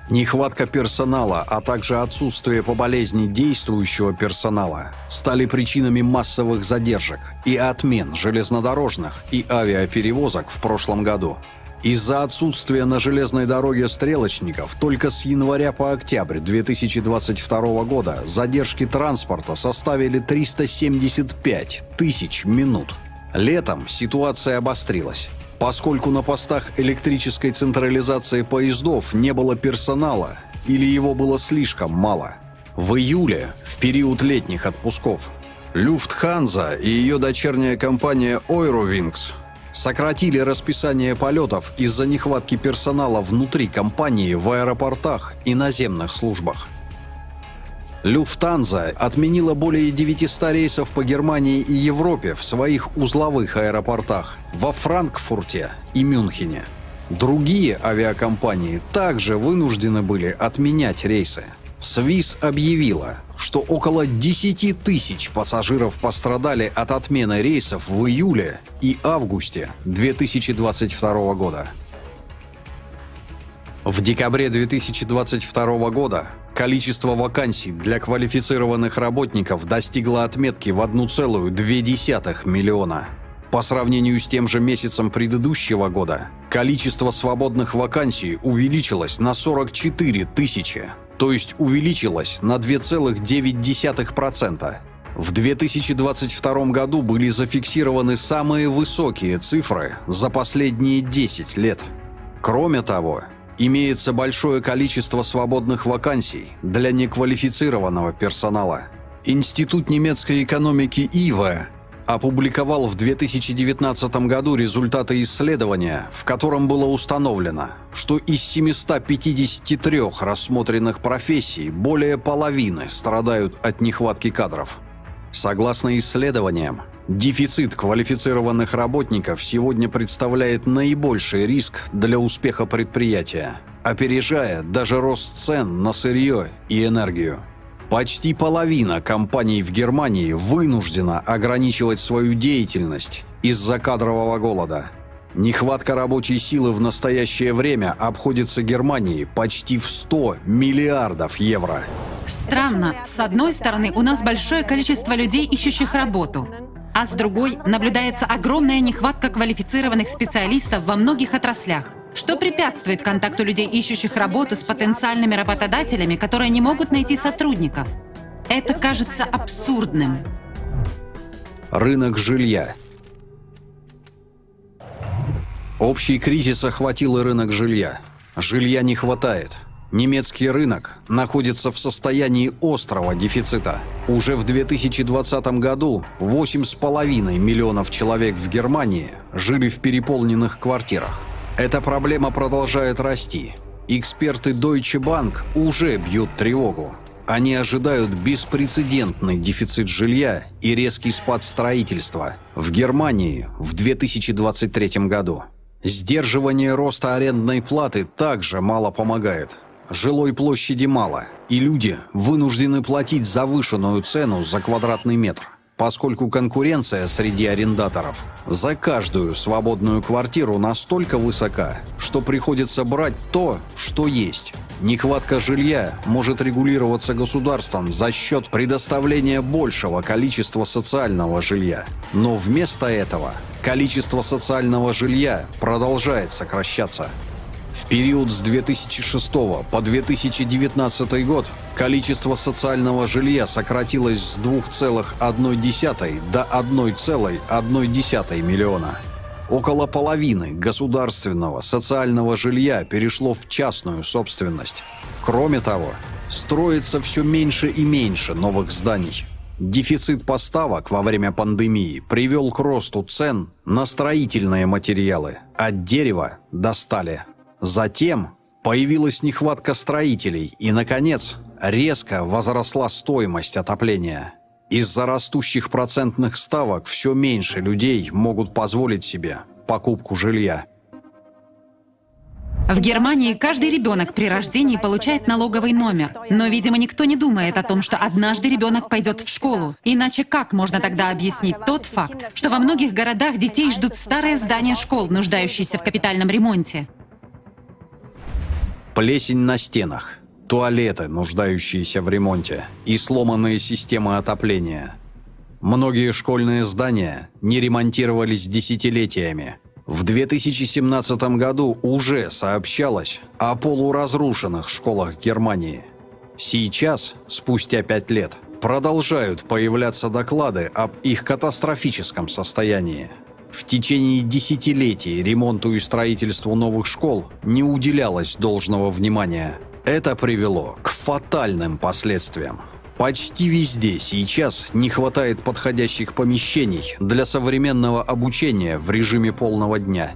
Нехватка персонала, а также отсутствие по болезни действующего персонала стали причинами массовых задержек и отмен железнодорожных и авиаперевозок в прошлом году. Из-за отсутствия на железной дороге стрелочников только с января по октябрь 2022 года задержки транспорта составили 375 тысяч минут. Летом ситуация обострилась, поскольку на постах электрической централизации поездов не было персонала или его было слишком мало. В июле, в период летних отпусков, Люфтханза и ее дочерняя компания Eurowings сократили расписание полетов из-за нехватки персонала внутри компании в аэропортах и наземных службах. Люфтханза отменила более 900 рейсов по Германии и Европе в своих узловых аэропортах во Франкфурте и Мюнхене. Другие авиакомпании также вынуждены были отменять рейсы. Swiss объявила, что около 10 тысяч пассажиров пострадали от отмены рейсов в июле и августе 2022 года. В декабре 2022 года количество вакансий для квалифицированных работников достигло отметки в 1,2 миллиона. По сравнению с тем же месяцем предыдущего года, количество свободных вакансий увеличилось на 44 тысячи, то есть увеличилось на 2,9%. В 2022 году были зафиксированы самые высокие цифры за последние 10 лет. Кроме того, имеется большое количество свободных вакансий для неквалифицированного персонала. Институт немецкой экономики ИВА опубликовал в 2019 году результаты исследования, в котором было установлено, что из 753 рассмотренных профессий более половины страдают от нехватки кадров. Согласно исследованиям, дефицит квалифицированных работников сегодня представляет наибольший риск для успеха предприятия, опережая даже рост цен на сырье и энергию. Почти половина компаний в Германии вынуждена ограничивать свою деятельность из-за кадрового голода. Нехватка рабочей силы в настоящее время обходится Германии почти в 100 миллиардов евро. Странно. С одной стороны, у нас большое количество людей, ищущих работу. А с другой, наблюдается огромная нехватка квалифицированных специалистов во многих отраслях, что препятствует контакту людей, ищущих работу, с потенциальными работодателями, которые не могут найти сотрудников. Это кажется абсурдным. Рынок жилья. Общий кризис охватил и рынок жилья. Жилья не хватает. Немецкий рынок находится в состоянии острого дефицита. Уже в 2020 году 8,5 миллионов человек в Германии жили в переполненных квартирах. Эта проблема продолжает расти. Эксперты Deutsche Bank уже бьют тревогу. Они ожидают беспрецедентный дефицит жилья и резкий спад строительства в Германии в 2023 году. Сдерживание роста арендной платы также мало помогает. Жилой площади мало, и люди вынуждены платить завышенную цену за квадратный метр, поскольку конкуренция среди арендаторов за каждую свободную квартиру настолько высока, что приходится брать то, что есть. Нехватка жилья может регулироваться государством за счет предоставления большего количества социального жилья. Но вместо этого количество социального жилья продолжает сокращаться. В период с 2006 по 2019 год количество социального жилья сократилось с 2,1 до 1,1 миллиона. Около половины государственного социального жилья перешло в частную собственность. Кроме того, строится все меньше и меньше новых зданий. Дефицит поставок во время пандемии привел к росту цен на строительные материалы, от дерева до стали. Затем появилась нехватка строителей и, наконец, резко возросла стоимость отопления. Из-за растущих процентных ставок все меньше людей могут позволить себе покупку жилья. В Германии каждый ребенок при рождении получает налоговый номер. Но, видимо, никто не думает о том, что однажды ребенок пойдет в школу. Иначе как можно тогда объяснить тот факт, что во многих городах детей ждут старые здания школ, нуждающиеся в капитальном ремонте? Плесень на стенах, туалеты, нуждающиеся в ремонте, и сломанные системы отопления. Многие школьные здания не ремонтировались десятилетиями. В 2017 году уже сообщалось о полуразрушенных школах Германии. Сейчас, спустя 5 лет, продолжают появляться доклады об их катастрофическом состоянии. В течение десятилетий ремонту и строительству новых школ не уделялось должного внимания. Это привело к фатальным последствиям. Почти везде сейчас не хватает подходящих помещений для современного обучения в режиме полного дня.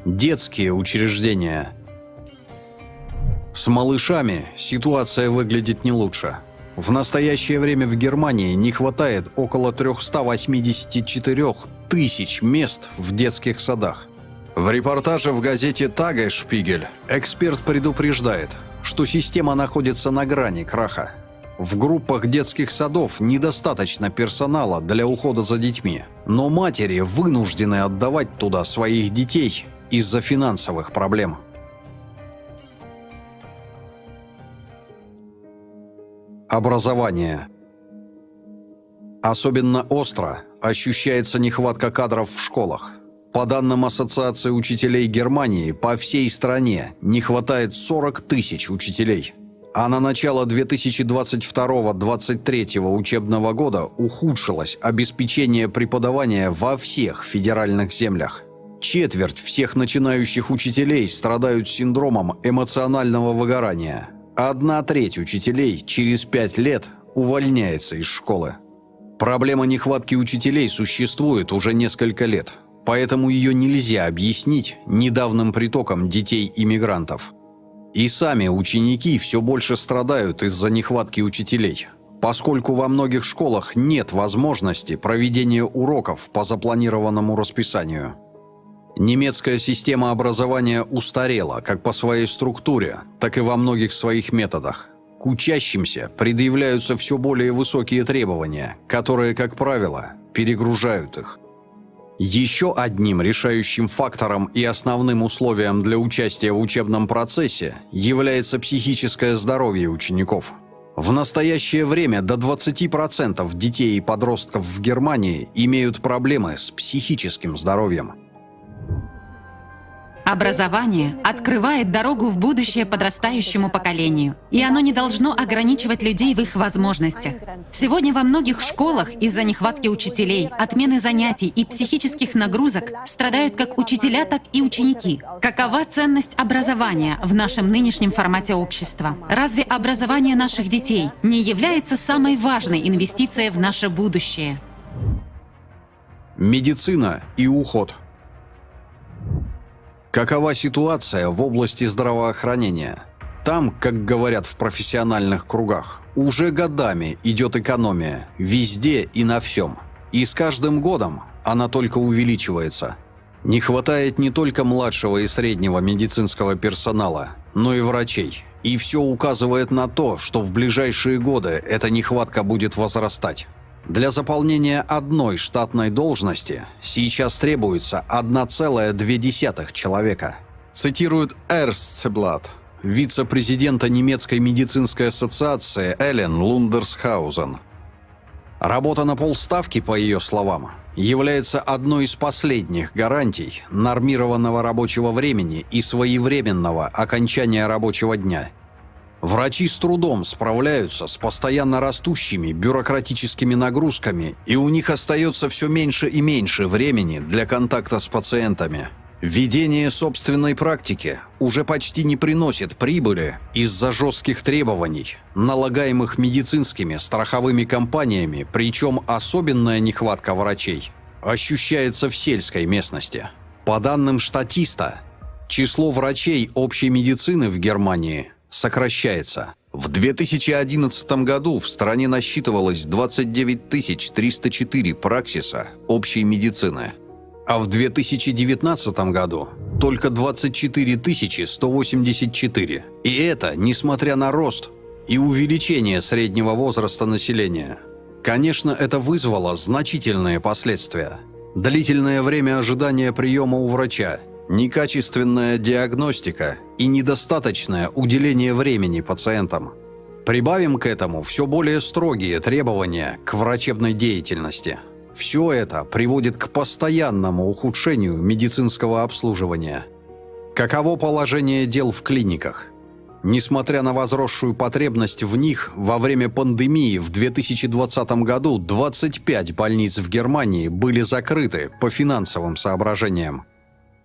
Детские учреждения. С малышами ситуация выглядит не лучше. В настоящее время в Германии не хватает около 384 тысяч мест в детских садах. В репортаже в газете «Тагешпигель» эксперт предупреждает, что система находится на грани краха. В группах детских садов недостаточно персонала для ухода за детьми, но матери вынуждены отдавать туда своих детей из-за финансовых проблем. Образование. Особенно остро ощущается нехватка кадров в школах. По данным Ассоциации учителей Германии, по всей стране не хватает 40 тысяч учителей. А на начало 2022-2023 учебного года ухудшилось обеспечение преподавания во всех федеральных землях. Четверть всех начинающих учителей страдают синдромом эмоционального выгорания. 1/3 учителей через 5 лет увольняется из школы. Проблема нехватки учителей существует уже несколько лет, поэтому ее нельзя объяснить недавним притоком детей-иммигрантов. И сами ученики все больше страдают из-за нехватки учителей. поскольку во многих школах нет возможности проведения уроков по запланированному расписанию. Немецкая система образования устарела как по своей структуре, так и во многих своих методах. К учащимся предъявляются все более высокие требования, которые, как правило, перегружают их. Еще одним решающим фактором и основным условием для участия в учебном процессе является психическое здоровье учеников. В настоящее время до 20% детей и подростков в Германии имеют проблемы с психическим здоровьем. Образование открывает дорогу в будущее подрастающему поколению, и оно не должно ограничивать людей в их возможностях. Сегодня во многих школах из-за нехватки учителей, отмены занятий и психических нагрузок страдают как учителя, так и ученики. Какова ценность образования в нашем нынешнем формате общества? Разве образование наших детей не является самой важной инвестицией в наше будущее? Медицина и уход. Какова ситуация в области здравоохранения? Там, как говорят в профессиональных кругах, уже годами идет экономия везде и на всем. И с каждым годом она только увеличивается. Не хватает не только младшего и среднего медицинского персонала, но и врачей. И все указывает на то, что в ближайшие годы эта нехватка будет возрастать. Для заполнения одной штатной должности сейчас требуется 1,2 человека. Цитирует Эрстцеблат, вице-президента немецкой медицинской ассоциации Элен Лундерсхаузен. Работа на полставки, по ее словам, является одной из последних гарантий нормированного рабочего времени и своевременного окончания рабочего дня. Врачи с трудом справляются с постоянно растущими бюрократическими нагрузками, и у них остается все меньше и меньше времени для контакта с пациентами. Ведение собственной практики уже почти не приносит прибыли из-за жестких требований, налагаемых медицинскими страховыми компаниями, причем особенная нехватка врачей ощущается в сельской местности. По данным Статиста, число врачей общей медицины в Германии сокращается. В 2011 году в стране насчитывалось 29 304 праксиса общей медицины, а в 2019 году только 24 184. И это несмотря на рост и увеличение среднего возраста населения. Конечно, это вызвало значительные последствия. Длительное время ожидания приема у врача, некачественная диагностика и недостаточное уделение времени пациентам. Прибавим к этому все более строгие требования к врачебной деятельности. Все это приводит к постоянному ухудшению медицинского обслуживания. Каково положение дел в клиниках? Несмотря на возросшую потребность в них, во время пандемии в 2020 году 25 больниц в Германии были закрыты по финансовым соображениям.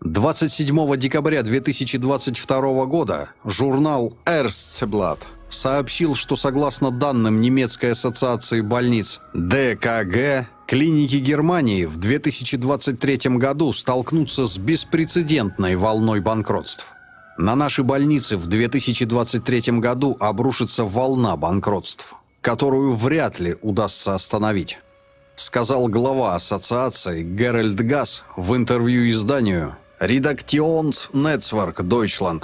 27 декабря 2022 года журнал Эрстцеблат сообщил, что согласно данным немецкой ассоциации больниц ДКГ, клиники Германии в 2023 году столкнутся с беспрецедентной волной банкротств. На наши больницы в 2023 году обрушится волна банкротств, которую вряд ли удастся остановить, сказал глава ассоциации Геральд Гасс в интервью изданию Redaktionsnetzwerk Deutschland.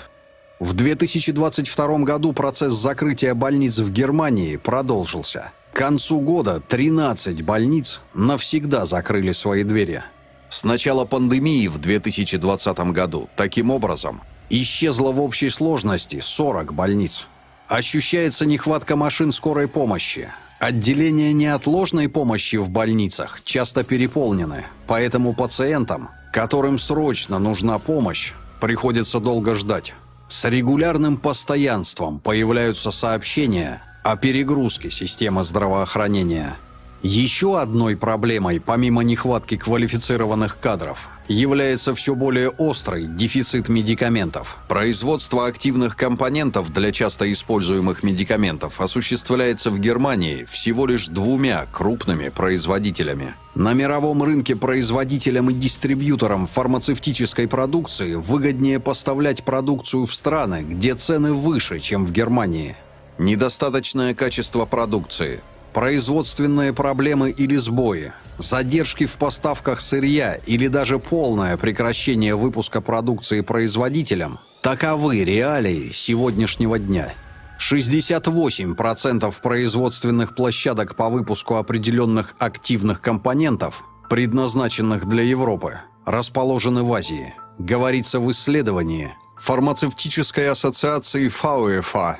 В 2022 году процесс закрытия больниц в Германии продолжился. К концу года 13 больниц навсегда закрыли свои двери. С начала пандемии в 2020 году, таким образом, исчезло в общей сложности 40 больниц. Ощущается нехватка машин скорой помощи. Отделения неотложной помощи в больницах часто переполнены, поэтому пациентам, которым срочно нужна помощь, приходится долго ждать. С регулярным постоянством появляются сообщения о перегрузке системы здравоохранения. Еще одной проблемой, помимо нехватки квалифицированных кадров, является все более острый дефицит медикаментов. Производство активных компонентов для часто используемых медикаментов осуществляется в Германии всего лишь 2 крупными производителями. На мировом рынке производителям и дистрибьюторам фармацевтической продукции выгоднее поставлять продукцию в страны, где цены выше, чем в Германии. Недостаточное качество продукции, производственные проблемы или сбои, задержки в поставках сырья или даже полное прекращение выпуска продукции производителям – таковы реалии сегодняшнего дня. 68% производственных площадок по выпуску определенных активных компонентов, предназначенных для Европы, расположены в Азии, говорится в исследовании фармацевтической ассоциации ФАУЭФА.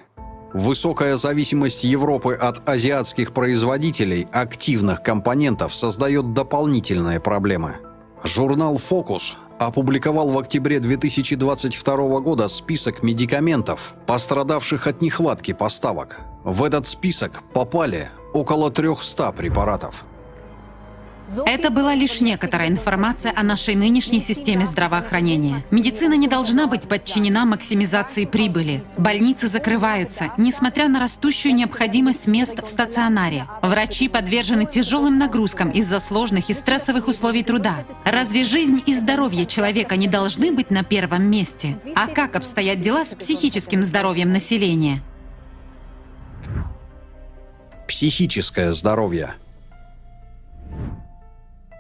Высокая зависимость Европы от азиатских производителей активных компонентов создает дополнительные проблемы. Журнал «Фокус» опубликовал в октябре 2022 года список медикаментов, пострадавших от нехватки поставок. В этот список попали около 300 препаратов. Это была лишь некоторая информация о нашей нынешней системе здравоохранения. Медицина не должна быть подчинена максимизации прибыли. Больницы закрываются, несмотря на растущую необходимость мест в стационаре. Врачи подвержены тяжелым нагрузкам из-за сложных и стрессовых условий труда. Разве жизнь и здоровье человека не должны быть на первом месте? А как обстоят дела с психическим здоровьем населения? Психическое здоровье.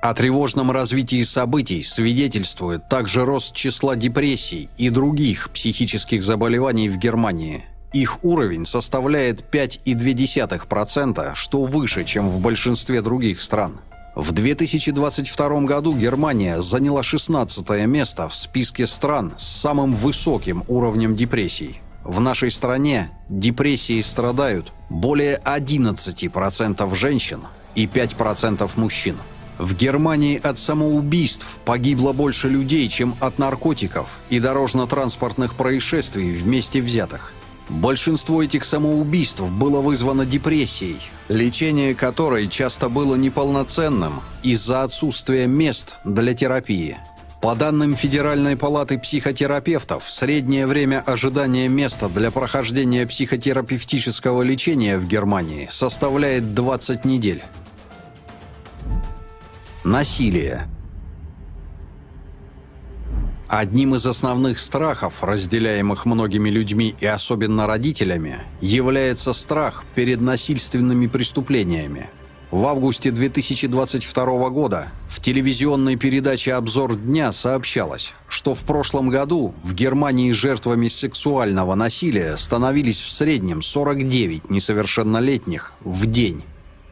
О тревожном развитии событий свидетельствует также рост числа депрессий и других психических заболеваний в Германии. Их уровень составляет 5,2%, что выше, чем в большинстве других стран. В 2022 году Германия заняла 16-е место в списке стран с самым высоким уровнем депрессий. В нашей стране депрессией страдают более 11% женщин и 5% мужчин. В Германии от самоубийств погибло больше людей, чем от наркотиков и дорожно-транспортных происшествий вместе взятых. Большинство этих самоубийств было вызвано депрессией, лечение которой часто было неполноценным из-за отсутствия мест для терапии. По данным Федеральной палаты психотерапевтов, среднее время ожидания места для прохождения психотерапевтического лечения в Германии составляет 20 недель. Насилие. Одним из основных страхов, разделяемых многими людьми и особенно родителями, является страх перед насильственными преступлениями. В августе 2022 года в телевизионной передаче «Обзор дня» сообщалось, что в прошлом году в Германии жертвами сексуального насилия становились в среднем 49 несовершеннолетних в день.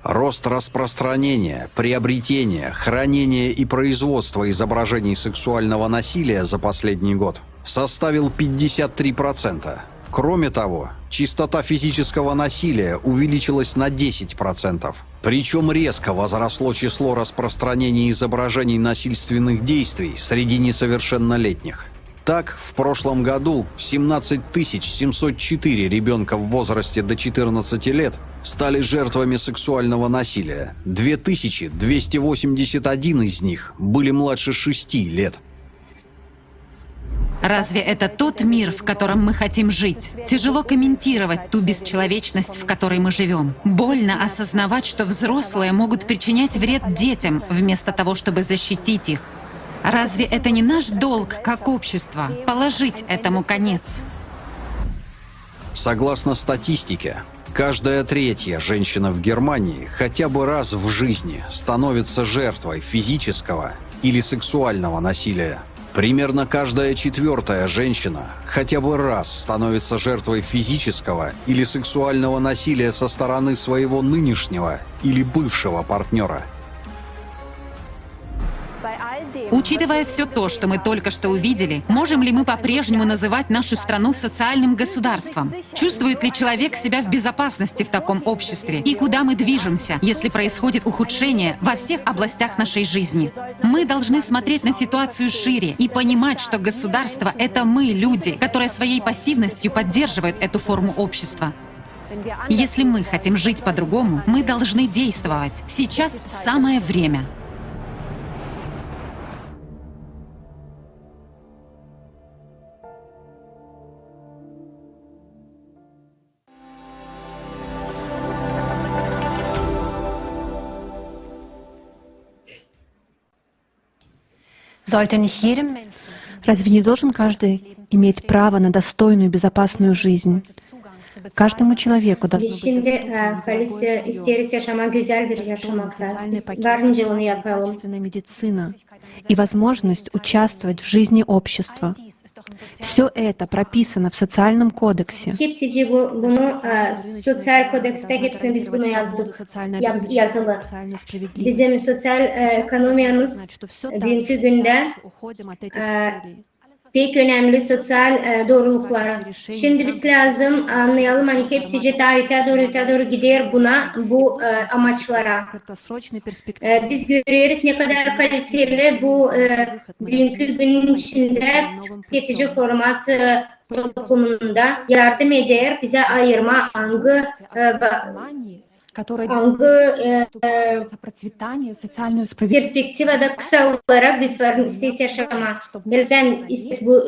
Рост распространения, приобретения, хранения и производства изображений сексуального насилия за последний год составил 53%. Кроме того, частота физического насилия увеличилась на 10%. Причем резко возросло число распространений изображений насильственных действий среди несовершеннолетних. Так, в прошлом году 17 704 ребенка в возрасте до 14 лет стали жертвами сексуального насилия. 2281 из них были младше 6 лет. Разве это тот мир, в котором мы хотим жить? Тяжело комментировать ту бесчеловечность, в которой мы живем. Больно осознавать, что взрослые могут причинять вред детям, вместо того, чтобы защитить их. Разве это не наш долг, как общество, положить этому конец? Согласно статистике, каждая третья женщина в Германии хотя бы раз в жизни становится жертвой физического или сексуального насилия. Примерно каждая четвертая женщина хотя бы раз становится жертвой физического или сексуального насилия со стороны своего нынешнего или бывшего партнера. Учитывая все то, что мы только что увидели, можем ли мы по-прежнему называть нашу страну социальным государством? Чувствует ли человек себя в безопасности в таком обществе? И куда мы движемся, если происходит ухудшение во всех областях нашей жизни? Мы должны смотреть на ситуацию шире и понимать, что государство — это мы, люди, которые своей пассивностью поддерживают эту форму общества. Если мы хотим жить по-другому, мы должны действовать. Сейчас самое время. Разве не должен каждый иметь право на достойную и безопасную жизнь? Каждому человеку должно Biz быть şimdi halis isteriz yaşama, güzel bir yaşamakta. Biz varınca onu yapalım. качественная медицина и возможность участвовать в жизни общества. Все это прописано в социальном кодексе. Hepsici bunu sosyal kodekste hepsini biz bunu yazdık. Yazılı. Bizim sosyal ekonomiyamız bugünkü günde pek önemli sosyal doğruluklara. Şimdi biz lazım anlayalım hani hepsici daha öte doğru gider bu amaçlara. Biz görüyoruz ne kadar kaliteli bu bugünkü günün içinde tüketici format toplumunda yardım eder bize ayırma angı perspektivada kısa olarak biz varın isteyiz yaşama. Nereden bu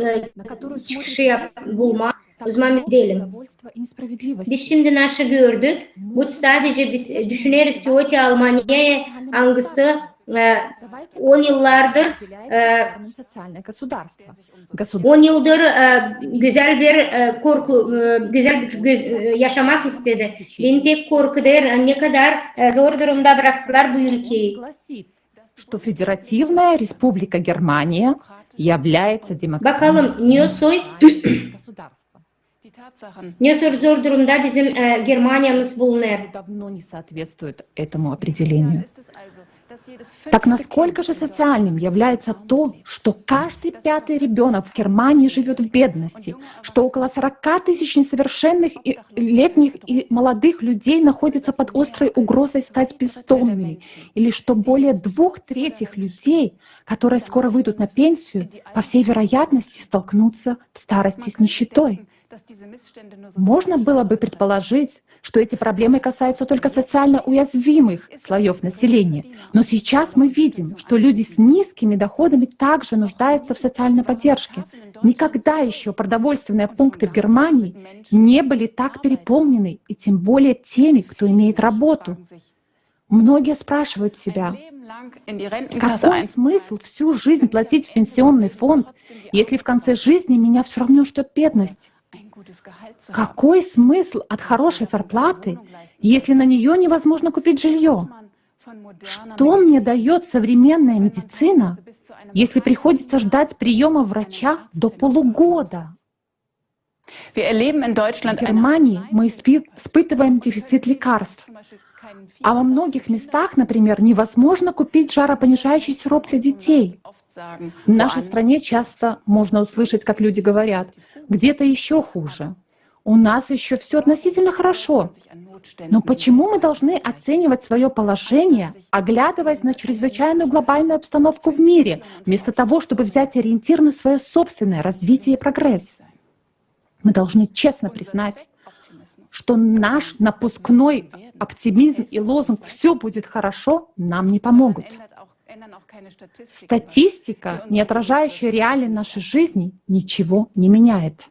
çıkışı bulma. O zaman biz değilim. Biz şimdi nasıl gördük? Bu sadece biz düşünürüz ki Almanya'ya hangisi 10 yıllardır 10 yıldır güzel bir güzel bir yaşamak istedi. Beni pek korkudur ne kadar zor durumda bıraktılar bu ülkeyi. Что Федеративная Республика Германия является Bakalım ne zor durumda bizim Germanya'mız bulunur. давно не соответствует этому определению. Так насколько же социальным является то, что каждый пятый ребенок в Германии живет в бедности, что около 40 тысяч несовершенных летних и молодых людей находятся под острой угрозой стать бездомными, или что более 2/3 людей, которые скоро выйдут на пенсию, по всей вероятности столкнутся в старости с нищетой. Можно было бы предположить, что эти проблемы касаются только социально уязвимых слоев населения. Но сейчас мы видим, что люди с низкими доходами также нуждаются в социальной поддержке. Никогда еще продовольственные пункты в Германии не были так переполнены, и тем более теми, кто имеет работу. Многие спрашивают себя, какой смысл всю жизнь платить в пенсионный фонд, если в конце жизни меня все равно ждет бедность? Какой смысл от хорошей зарплаты, если на нее невозможно купить жилье? Что мне дает современная медицина, если приходится ждать приема врача до полугода? В Германии мы испытываем дефицит лекарств. А во многих местах, например, невозможно купить жаропонижающий сироп для детей. В нашей стране часто можно услышать, как люди говорят, где-то еще хуже. У нас еще все относительно хорошо. Но почему мы должны оценивать свое положение, оглядываясь на чрезвычайную глобальную обстановку в мире, вместо того, чтобы взять ориентир на свое собственное развитие и прогресс? Мы должны честно признать, что наш напускной оптимизм и лозунг «все будет хорошо» нам не помогут. Статистика, не отражающая реалии нашей жизни, ничего не меняет.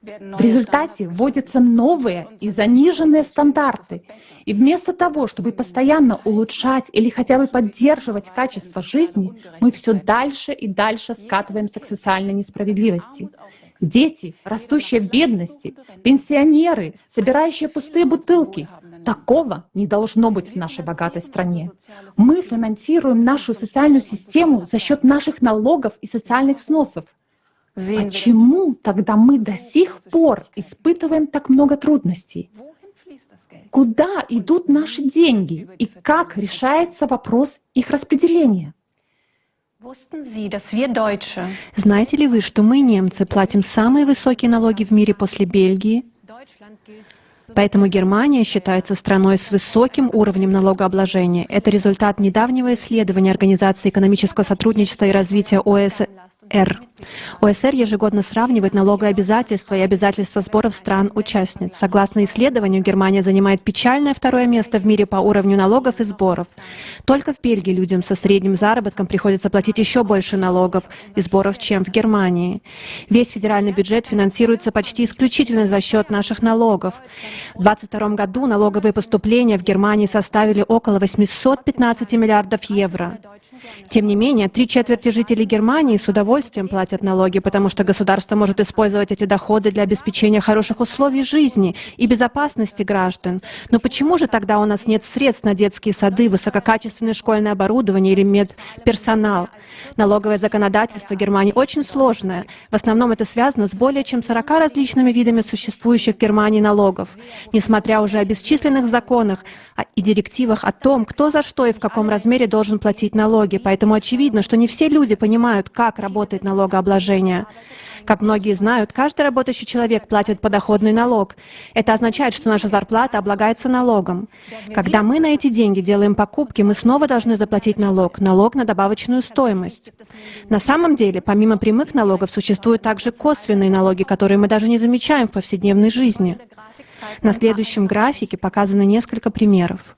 В результате вводятся новые и заниженные стандарты. И вместо того, чтобы постоянно улучшать или хотя бы поддерживать качество жизни, мы все дальше и дальше скатываемся к социальной несправедливости. Дети, растущие в бедности, пенсионеры, собирающие пустые бутылки. Такого не должно быть в нашей богатой стране. Мы финансируем нашу социальную систему за счет наших налогов и социальных взносов. Почему тогда мы до сих пор испытываем так много трудностей? Куда идут наши деньги и как решается вопрос их распределения? Знаете ли вы, что мы, немцы, платим самые высокие налоги в мире после Бельгии? Поэтому Германия считается страной с высоким уровнем налогообложения. Это результат недавнего исследования Организации экономического сотрудничества и развития ОСР. ОСР ежегодно сравнивает налогообязательства и обязательства сборов стран-участниц. Согласно исследованию, Германия занимает печальное второе место в мире по уровню налогов и сборов. Только в Бельгии людям со средним заработком приходится платить еще больше налогов и сборов, чем в Германии. Весь федеральный бюджет финансируется почти исключительно за счет наших налогов. В 2022 году налоговые поступления в Германии составили около 815 миллиардов евро. Тем не менее, 3/4 жителей Германии с удовольствием удовольствием платят налоги, потому что государство может использовать эти доходы для обеспечения хороших условий жизни и безопасности граждан. Но почему же тогда у нас нет средств на детские сады, высококачественное школьное оборудование или медперсонал? Налоговое законодательство Германии очень сложное. В основном это связано с более чем 40 различными видами существующих в Германии налогов, несмотря уже о бесчисленных законах и директивах о том, кто за что и в каком размере должен платить налоги. Поэтому очевидно, что не все люди понимают, как работает налогообложение. Как многие знают, каждый работающий человек платит подоходный налог. Это означает, что наша зарплата облагается налогом. Когда мы на эти деньги делаем покупки, мы снова должны заплатить налог на добавочную стоимость. На самом деле, помимо прямых налогов, существуют также косвенные налоги, которые мы даже не замечаем в повседневной жизни. На следующем графике показано несколько примеров.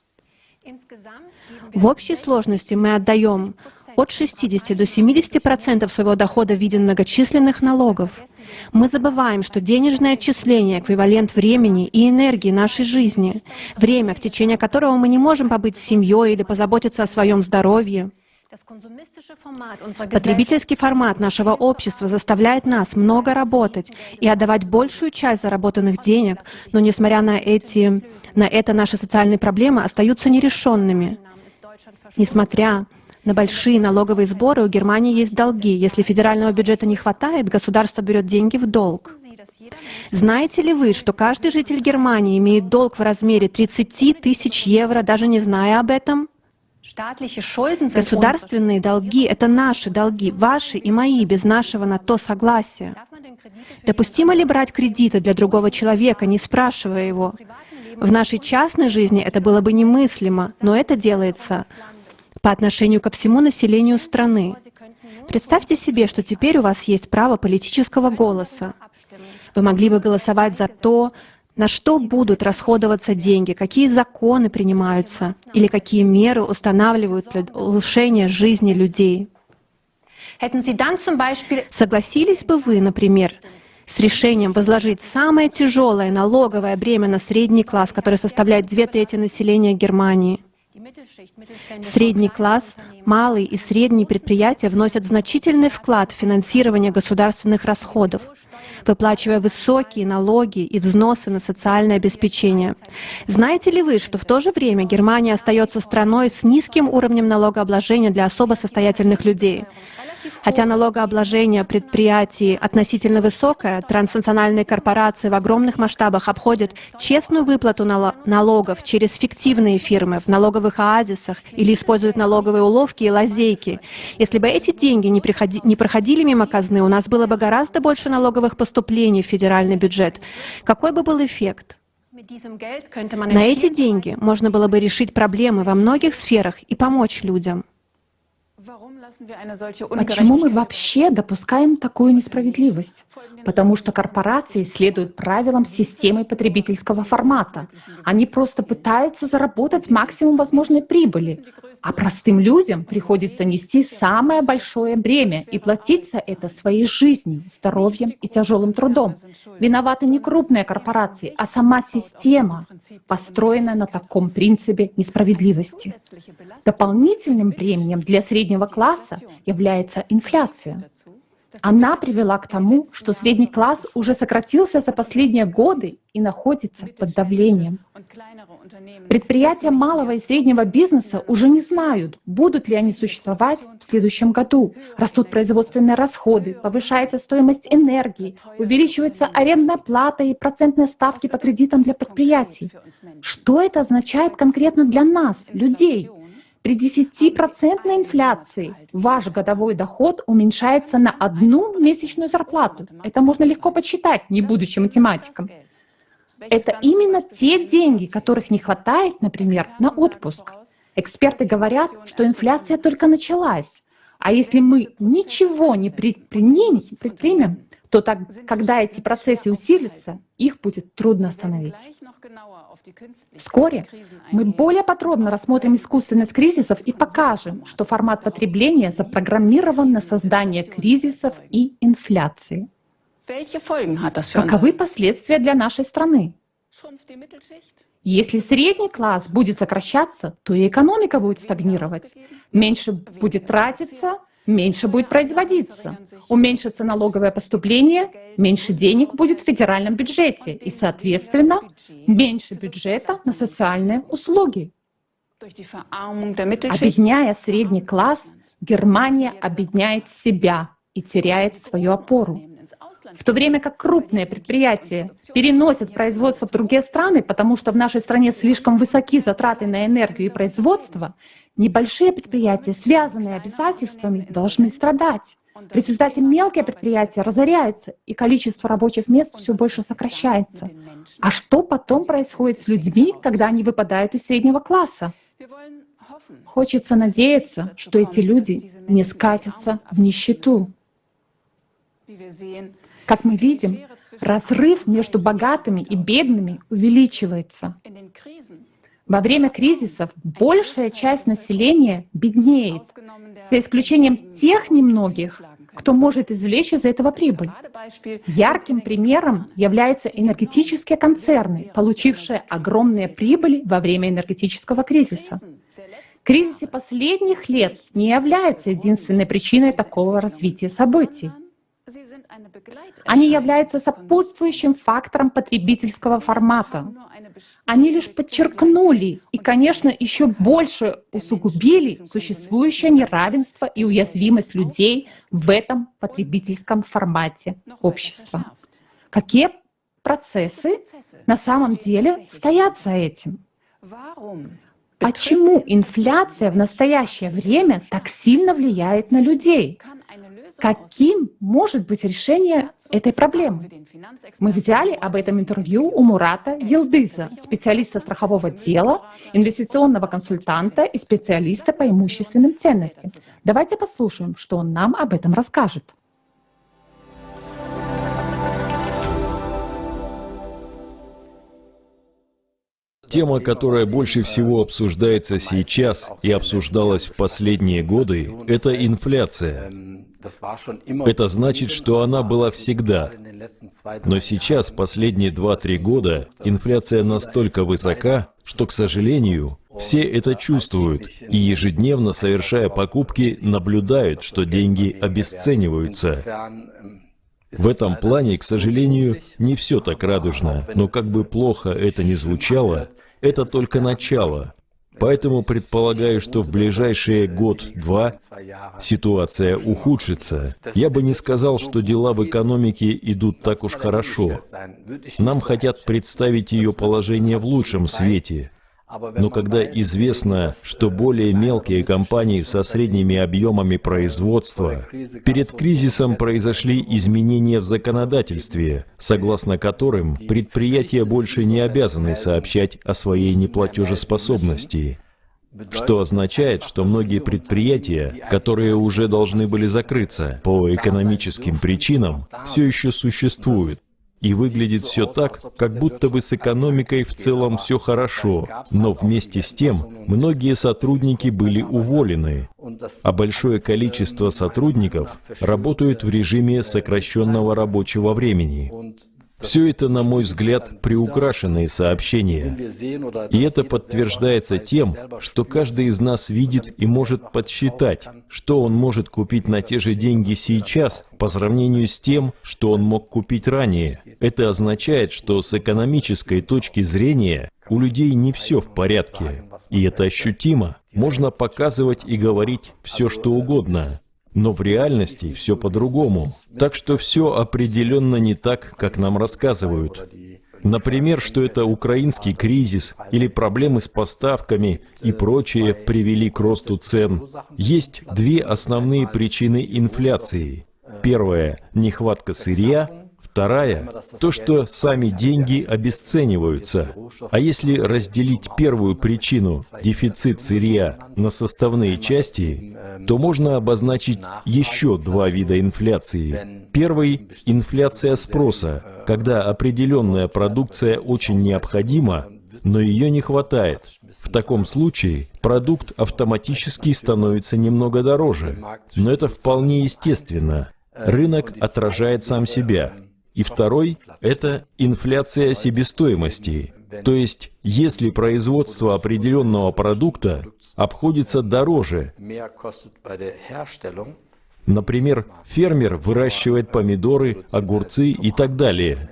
В общей сложности мы отдаем от 60 до 70% своего дохода в виде многочисленных налогов. Мы забываем, что денежное отчисление — эквивалент времени и энергии нашей жизни, время, в течение которого мы не можем побыть с семьей или позаботиться о своем здоровье. Потребительский формат нашего общества заставляет нас много работать и отдавать большую часть заработанных денег, но, несмотря на это, наши социальные проблемы остаются нерешенными. Несмотря на большие налоговые сборы, у Германии есть долги. Если федерального бюджета не хватает, государство берет деньги в долг. Знаете ли вы, что каждый житель Германии имеет долг в размере 30 тысяч евро, даже не зная об этом? Государственные долги — это наши долги, ваши и мои, без нашего на то согласия. Допустимо ли брать кредиты для другого человека, не спрашивая его? В нашей частной жизни это было бы немыслимо, но это делается по отношению ко всему населению страны. Представьте себе, что теперь у вас есть право политического голоса. Вы могли бы голосовать за то, на что будут расходоваться деньги, какие законы принимаются или какие меры устанавливают для улучшения жизни людей. Согласились бы вы, например, с решением возложить самое тяжелое налоговое бремя на средний класс, который составляет 2/3 населения Германии? Средний класс, малые и средние предприятия вносят значительный вклад в финансирование государственных расходов, выплачивая высокие налоги и взносы на социальное обеспечение. Знаете ли вы, что в то же время Германия остается страной с низким уровнем налогообложения для особо состоятельных людей? Хотя налогообложение предприятий относительно высокое, транснациональные корпорации в огромных масштабах обходят честную выплату налогов через фиктивные фирмы в налоговых оазисах или используют налоговые уловки и лазейки. Если бы эти деньги не проходили мимо казны, у нас было бы гораздо больше налоговых поступлений в федеральный бюджет. Какой бы был эффект? На эти деньги можно было бы решить проблемы во многих сферах и помочь людям. Почему мы вообще допускаем такую несправедливость? Потому что корпорации следуют правилам системы потребительского формата. Они просто пытаются заработать максимум возможной прибыли. А простым людям приходится нести самое большое бремя и платить за это своей жизнью, здоровьем и тяжелым трудом. Виноваты не крупные корпорации, а сама система, построенная на таком принципе несправедливости. Дополнительным бременем для среднего класса является инфляция. Она привела к тому, что средний класс уже сократился за последние годы и находится под давлением. Предприятия малого и среднего бизнеса уже не знают, будут ли они существовать в следующем году. Растут производственные расходы, повышается стоимость энергии, увеличивается арендная плата и процентные ставки по кредитам для предприятий. Что это означает конкретно для нас, людей? При 10% инфляции ваш годовой доход уменьшается на 1 месячную зарплату. Это можно легко подсчитать, не будучи математиком. Это именно те деньги, которых не хватает, например, на отпуск. Эксперты говорят, что инфляция только началась. А если мы ничего не предпримем, то когда эти процессы усилятся, их будет трудно остановить. Вскоре мы более подробно рассмотрим искусственность кризисов и покажем, что формат потребления запрограммирован на создание кризисов и инфляции. Каковы последствия для нашей страны? Если средний класс будет сокращаться, то и экономика будет стагнировать. Меньше будет тратиться, меньше будет производиться. Уменьшится налоговое поступление, меньше денег будет в федеральном бюджете и, соответственно, меньше бюджета на социальные услуги. Обедняя средний класс, Германия обедняет себя и теряет свою опору. В то время как крупные предприятия переносят производство в другие страны, потому что в нашей стране слишком высоки затраты на энергию и производство, небольшие предприятия, связанные обязательствами, должны страдать. В результате мелкие предприятия разоряются, и количество рабочих мест все больше сокращается. А что потом происходит с людьми, когда они выпадают из среднего класса? Хочется надеяться, что эти люди не скатятся в нищету. Как мы видим, разрыв между богатыми и бедными увеличивается. Во время кризисов большая часть населения беднеет, за исключением тех немногих, кто может извлечь из этого прибыль. Ярким примером являются энергетические концерны, получившие огромные прибыли во время энергетического кризиса. Кризисы последних лет не являются единственной причиной такого развития событий. Они являются сопутствующим фактором потребительского формата. Они лишь подчеркнули и, конечно, еще больше усугубили существующее неравенство и уязвимость людей в этом потребительском формате общества. Какие процессы на самом деле стоят за этим? Почему инфляция в настоящее время так сильно влияет на людей? Каким может быть решение этой проблемы? Мы взяли об этом интервью у Мурата Йылдыза, специалиста страхового дела, инвестиционного консультанта и специалиста по имущественным ценностям. Давайте послушаем, что он нам об этом расскажет. Тема, которая больше всего обсуждается сейчас и обсуждалась в последние годы, это инфляция. Это значит, что она была всегда. Но сейчас, последние 2-3 года, инфляция настолько высока, что, к сожалению, все это чувствуют и ежедневно, совершая покупки, наблюдают, что деньги обесцениваются. В этом плане, к сожалению, не все так радужно, но как бы плохо это ни звучало, это только начало. Поэтому предполагаю, что в ближайшие год-два ситуация ухудшится. Я бы не сказал, что дела в экономике идут так уж хорошо. Нам хотят представить ее положение в лучшем свете. Но когда известно, что более мелкие компании со средними объемами производства, перед кризисом произошли изменения в законодательстве, согласно которым предприятия больше не обязаны сообщать о своей неплатежеспособности, что означает, что многие предприятия, которые уже должны были закрыться по экономическим причинам, все еще существуют. И выглядит все так, как будто бы с экономикой в целом все хорошо, но вместе с тем многие сотрудники были уволены, а большое количество сотрудников работают в режиме сокращенного рабочего времени. Все это, на мой взгляд, приукрашенные сообщения. И это подтверждается тем, что каждый из нас видит и может подсчитать, что он может купить на те же деньги сейчас по сравнению с тем, что он мог купить ранее. Это означает, что с экономической точки зрения у людей не все в порядке. И это ощутимо. Можно показывать и говорить все, что угодно. Но в реальности все по-другому. Так что все определенно не так, как нам рассказывают. Например, что это украинский кризис или проблемы с поставками и прочее привели к росту цен. Есть две основные причины инфляции. Первая – нехватка сырья. Вторая – то, что сами деньги обесцениваются. А если разделить первую причину, дефицит сырья, на составные части, то можно обозначить еще два вида инфляции. Первый – инфляция спроса, когда определенная продукция очень необходима, но ее не хватает. В таком случае продукт автоматически становится немного дороже. Но это вполне естественно. Рынок отражает сам себя. И второй – это инфляция себестоимости. То есть, если производство определенного продукта обходится дороже, Например, фермер выращивает помидоры, огурцы и так далее.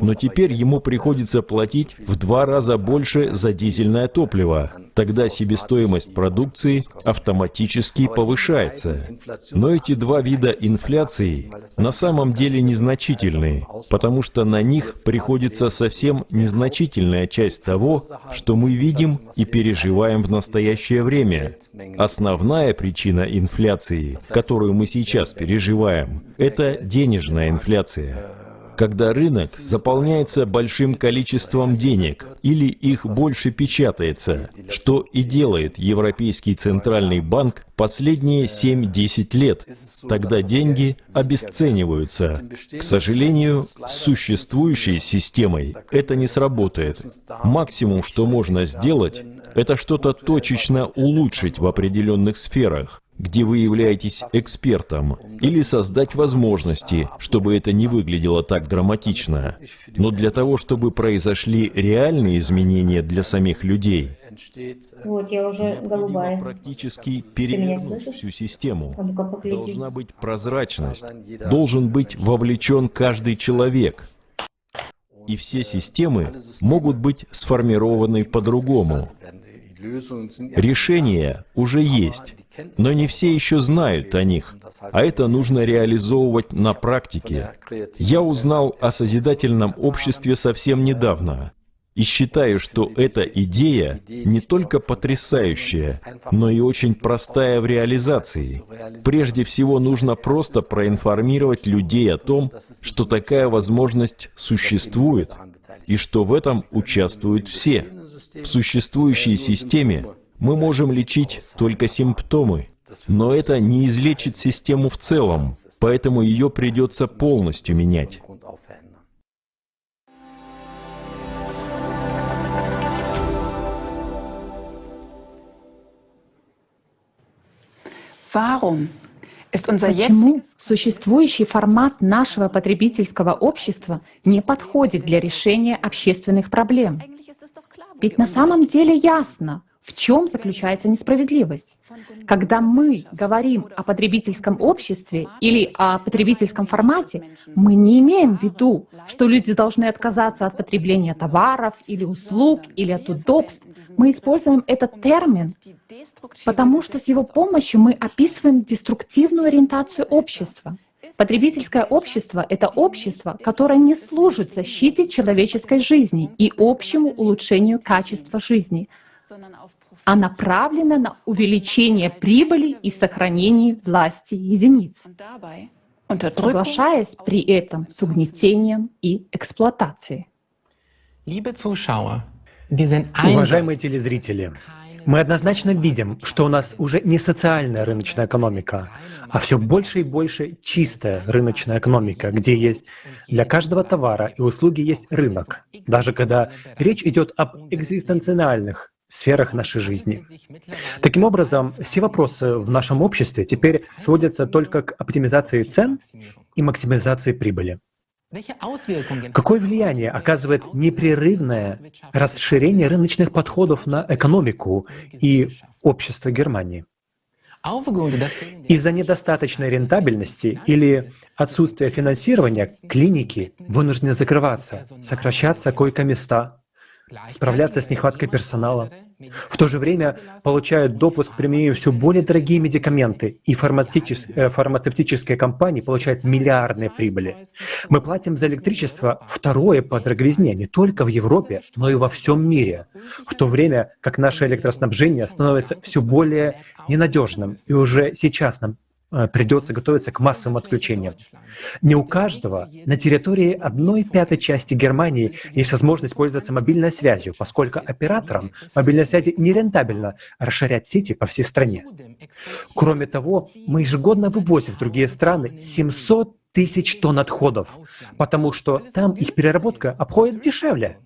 Но теперь ему приходится платить в 2 раза больше за дизельное топливо. Тогда себестоимость продукции автоматически повышается. Но эти 2 вида инфляции на самом деле незначительные, потому что на них приходится совсем незначительная часть того, что мы видим и переживаем в настоящее время. Основная причина инфляции, которую мы сейчас переживаем, это денежная инфляция. Когда рынок заполняется большим количеством денег или их больше печатается, что и делает Европейский Центральный банк последние 7-10 лет, тогда деньги обесцениваются. К сожалению, с существующей системой это не сработает. Максимум, что можно сделать, это что-то точечно улучшить в определенных сферах, где вы являетесь экспертом, или создать возможности, чтобы это не выглядело так драматично. Но для того, чтобы произошли реальные изменения для самих людей, Вот, я уже голубая. практически Ты меня перевернуть слышишь? всю систему. А ну-ка, погляди. Должна быть прозрачность, должен быть вовлечен каждый человек. И все системы могут быть сформированы по-другому. Решения уже есть, но не все еще знают о них, а это нужно реализовывать на практике. Я узнал о созидательном обществе совсем недавно и считаю, что эта идея не только потрясающая, но и очень простая в реализации. Прежде всего нужно просто проинформировать людей о том, что такая возможность существует и что в этом участвуют все. В существующей системе мы можем лечить только симптомы, но это не излечит систему в целом, поэтому ее придется полностью менять. Почему существующий формат нашего потребительского общества не подходит для решения общественных проблем? Ведь на самом деле ясно, в чем заключается несправедливость. Когда мы говорим о потребительском обществе или о потребительском формате, мы не имеем в виду, что люди должны отказаться от потребления товаров или услуг или от удобств. Мы используем этот термин, потому что с его помощью мы описываем деструктивную ориентацию общества. Потребительское общество — это общество, которое не служит защите человеческой жизни и общему улучшению качества жизни, а направлено на увеличение прибыли и сохранение власти единиц, соглашаясь при этом с угнетением и эксплуатацией. Уважаемые телезрители, мы однозначно видим, что у нас уже не социальная рыночная экономика, а все больше и больше чистая рыночная экономика, где есть для каждого товара и услуги есть рынок, даже когда речь идет об экзистенциальных сферах нашей жизни. Таким образом, все вопросы в нашем обществе теперь сводятся только к оптимизации цен и максимизации прибыли. Какое влияние оказывает непрерывное расширение рыночных подходов на экономику и общество Германии? Из-за недостаточной рентабельности или отсутствия финансирования клиники вынуждены закрываться, сокращаться койко-места, справляться с нехваткой персонала. В то же время получают допуск к применению все более дорогие медикаменты, и фармацевтические компании получают миллиардные прибыли. Мы платим за электричество второе по дороговизне не только в Европе, но и во всем мире, в то время как наше электроснабжение становится все более ненадежным, и уже сейчас нам придется готовиться к массовым отключениям. Не у каждого на территории 1/5 части Германии есть возможность пользоваться мобильной связью, поскольку операторам мобильной связи нерентабельно расширять сети по всей стране. Кроме того, мы ежегодно вывозим в другие страны 700 тысяч тонн отходов, потому что там их переработка обходит дешевле.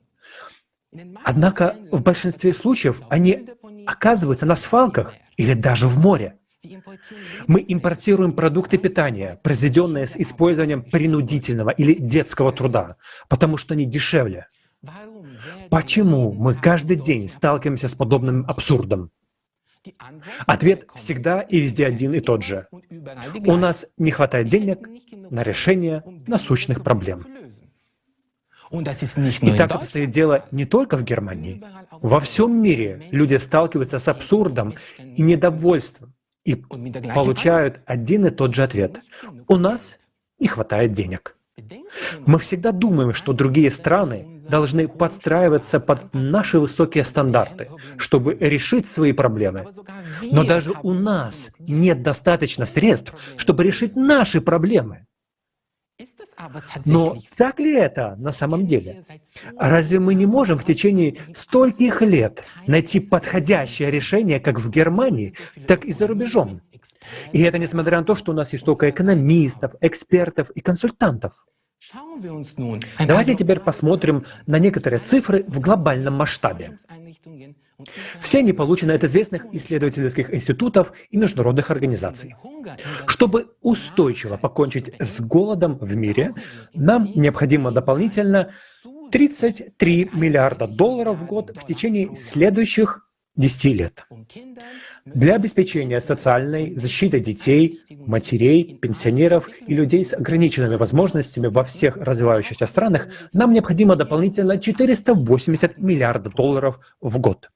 Однако в большинстве случаев они оказываются на свалках или даже в море. Мы импортируем продукты питания, произведенные с использованием принудительного или детского труда, потому что они дешевле. Почему мы каждый день сталкиваемся с подобным абсурдом? Ответ всегда и везде один и тот же. У нас не хватает денег на решение насущных проблем. И так обстоит дело не только в Германии. Во всем мире люди сталкиваются с абсурдом и недовольством и получают один и тот же ответ. У нас не хватает денег. Мы всегда думаем, что другие страны должны подстраиваться под наши высокие стандарты, чтобы решить свои проблемы. Но даже у нас нет достаточно средств, чтобы решить наши проблемы. Но так ли это на самом деле? Разве мы не можем в течение стольких лет найти подходящее решение как в Германии, так и за рубежом? И это несмотря на то, что у нас есть столько экономистов, экспертов и консультантов. Давайте теперь посмотрим на некоторые цифры в глобальном масштабе. Все они получены от известных исследовательских институтов и международных организаций. Чтобы устойчиво покончить с голодом в мире, нам необходимо дополнительно 33 миллиарда долларов в год в течение следующих 10 лет. Для обеспечения социальной защиты детей, матерей, пенсионеров и людей с ограниченными возможностями во всех развивающихся странах нам необходимо дополнительно 480 миллиардов долларов в год.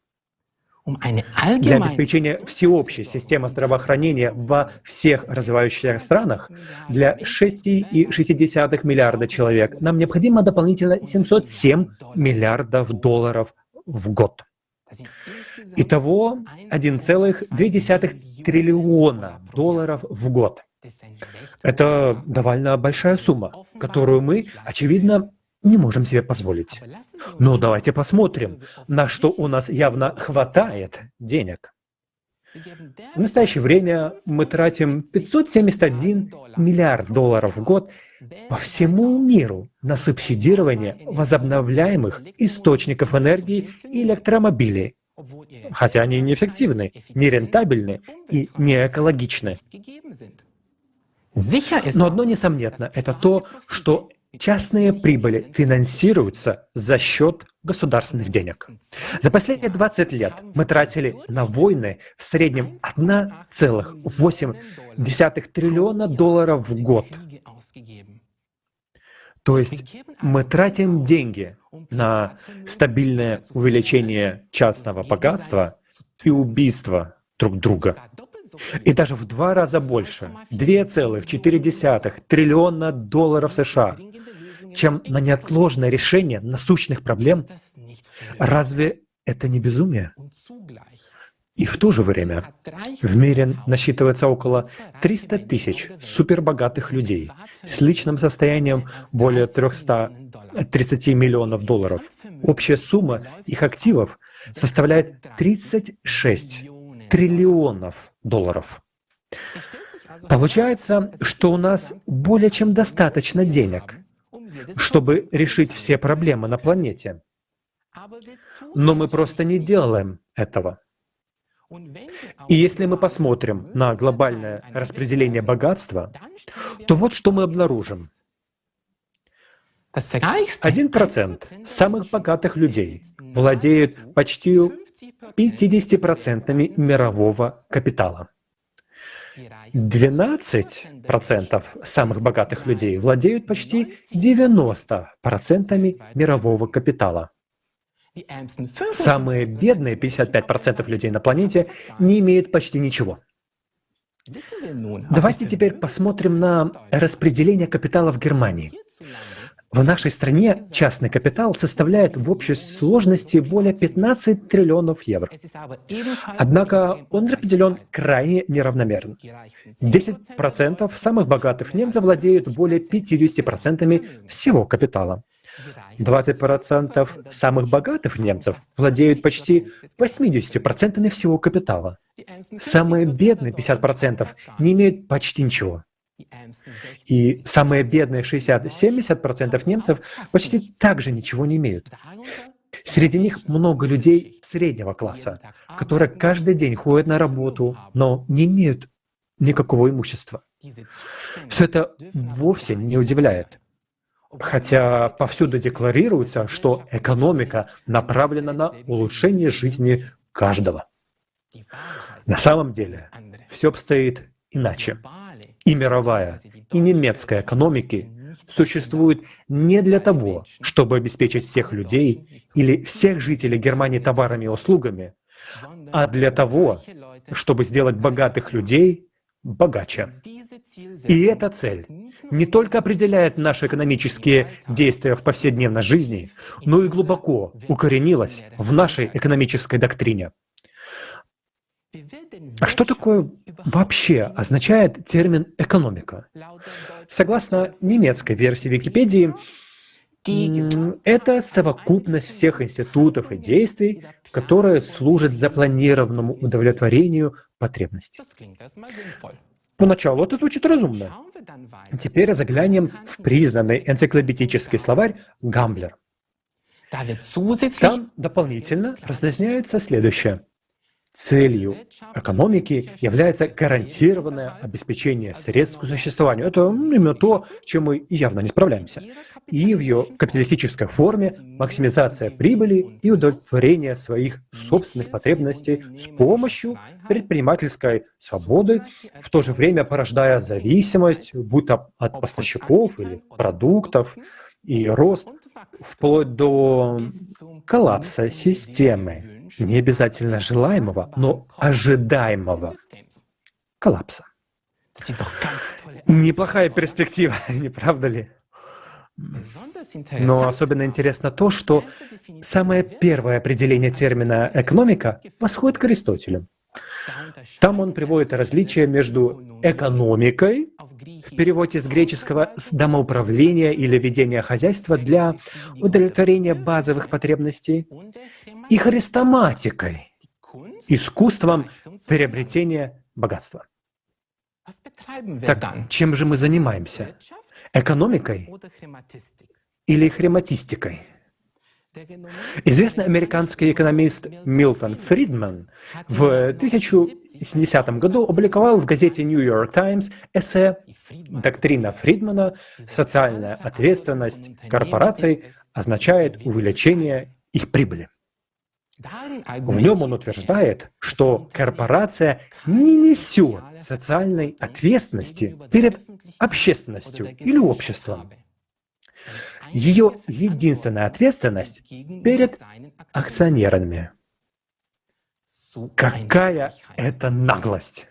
Для обеспечения всеобщей системы здравоохранения во всех развивающихся странах для 6,6 миллиарда человек нам необходимо дополнительно 707 миллиардов долларов в год. Итого 1,2 триллиона долларов в год. Это довольно большая сумма, которую мы, очевидно, не можем себе позволить. Но давайте посмотрим, на что у нас явно хватает денег. В настоящее время мы тратим 571 миллиард долларов в год по всему миру на субсидирование возобновляемых источников энергии и электромобилей, хотя они неэффективны, нерентабельны и неэкологичны. Но одно несомненно, это то, что частные прибыли финансируются за счет государственных денег. За последние 20 лет мы тратили на войны в среднем 1,8 триллиона долларов в год. То есть мы тратим деньги на стабильное увеличение частного богатства и убийство друг друга. И даже в 2 раза больше, 2,4 триллиона долларов США, чем на неотложное решение насущных проблем. Разве это не безумие? И в то же время в мире насчитывается около 300 тысяч супербогатых людей с личным состоянием более 330 миллионов долларов. Общая сумма их активов составляет 36 триллионов долларов. Получается, что у нас более чем достаточно денег, чтобы решить все проблемы на планете. Но мы просто не делаем этого. И если мы посмотрим на глобальное распределение богатства, то вот что мы обнаружим. 1% самых богатых людей владеют почти 50% мирового капитала. 12% самых богатых людей владеют почти 90% мирового капитала. Самые бедные 55% людей на планете не имеют почти ничего. Давайте теперь посмотрим на распределение капитала в Германии. В нашей стране частный капитал составляет в общей сложности более 15 триллионов евро. Однако он распределен крайне неравномерно. 10% самых богатых немцев владеют более 50% всего капитала. 20% самых богатых немцев владеют почти 80% всего капитала. Самые бедные 50% не имеют почти ничего. И самые бедные 60-70% немцев почти также ничего не имеют. Среди них много людей среднего класса, которые каждый день ходят на работу, но не имеют никакого имущества. Все это вовсе не удивляет. Хотя повсюду декларируется, что экономика направлена на улучшение жизни каждого. На самом деле все обстоит иначе. И мировая, и немецкая экономики существуют не для того, чтобы обеспечить всех людей или всех жителей Германии товарами и услугами, а для того, чтобы сделать богатых людей богаче. И эта цель не только определяет наши экономические действия в повседневной жизни, но и глубоко укоренилась в нашей экономической доктрине. А что такое вообще означает термин «экономика»? Согласно немецкой версии Википедии, это совокупность всех институтов и действий, которые служат запланированному удовлетворению потребностей. Поначалу это звучит разумно. Теперь заглянем в признанный энциклопедический словарь Гамблер. Там дополнительно разъясняется следующее. Целью экономики является гарантированное обеспечение средств к существованию. Это именно то, чем мы явно не справляемся. И в ее капиталистической форме максимизация прибыли и удовлетворение своих собственных потребностей с помощью предпринимательской свободы, в то же время порождая зависимость, будь то от поставщиков или продуктов, и рост, вплоть до коллапса системы. Не обязательно желаемого, но ожидаемого коллапса. Неплохая перспектива, не правда ли? Но особенно интересно то, что самое первое определение термина «экономика» восходит к Аристотелю. Там он приводит различие между экономикой, в переводе с греческого «с домоуправления» или ведения хозяйства для удовлетворения базовых потребностей, и хрестоматикой, искусством приобретения богатства. Так чем же мы занимаемся? Экономикой или хрематистикой? Известный американский экономист Милтон Фридман в 1070 году опубликовал в газете New York Times эссе «Доктрина Фридмана. Социальная ответственность корпораций означает увеличение их прибыли». В нем он утверждает, что корпорация не несет социальной ответственности перед общественностью или обществом. Ее единственная ответственность перед акционерами. Какая это наглость!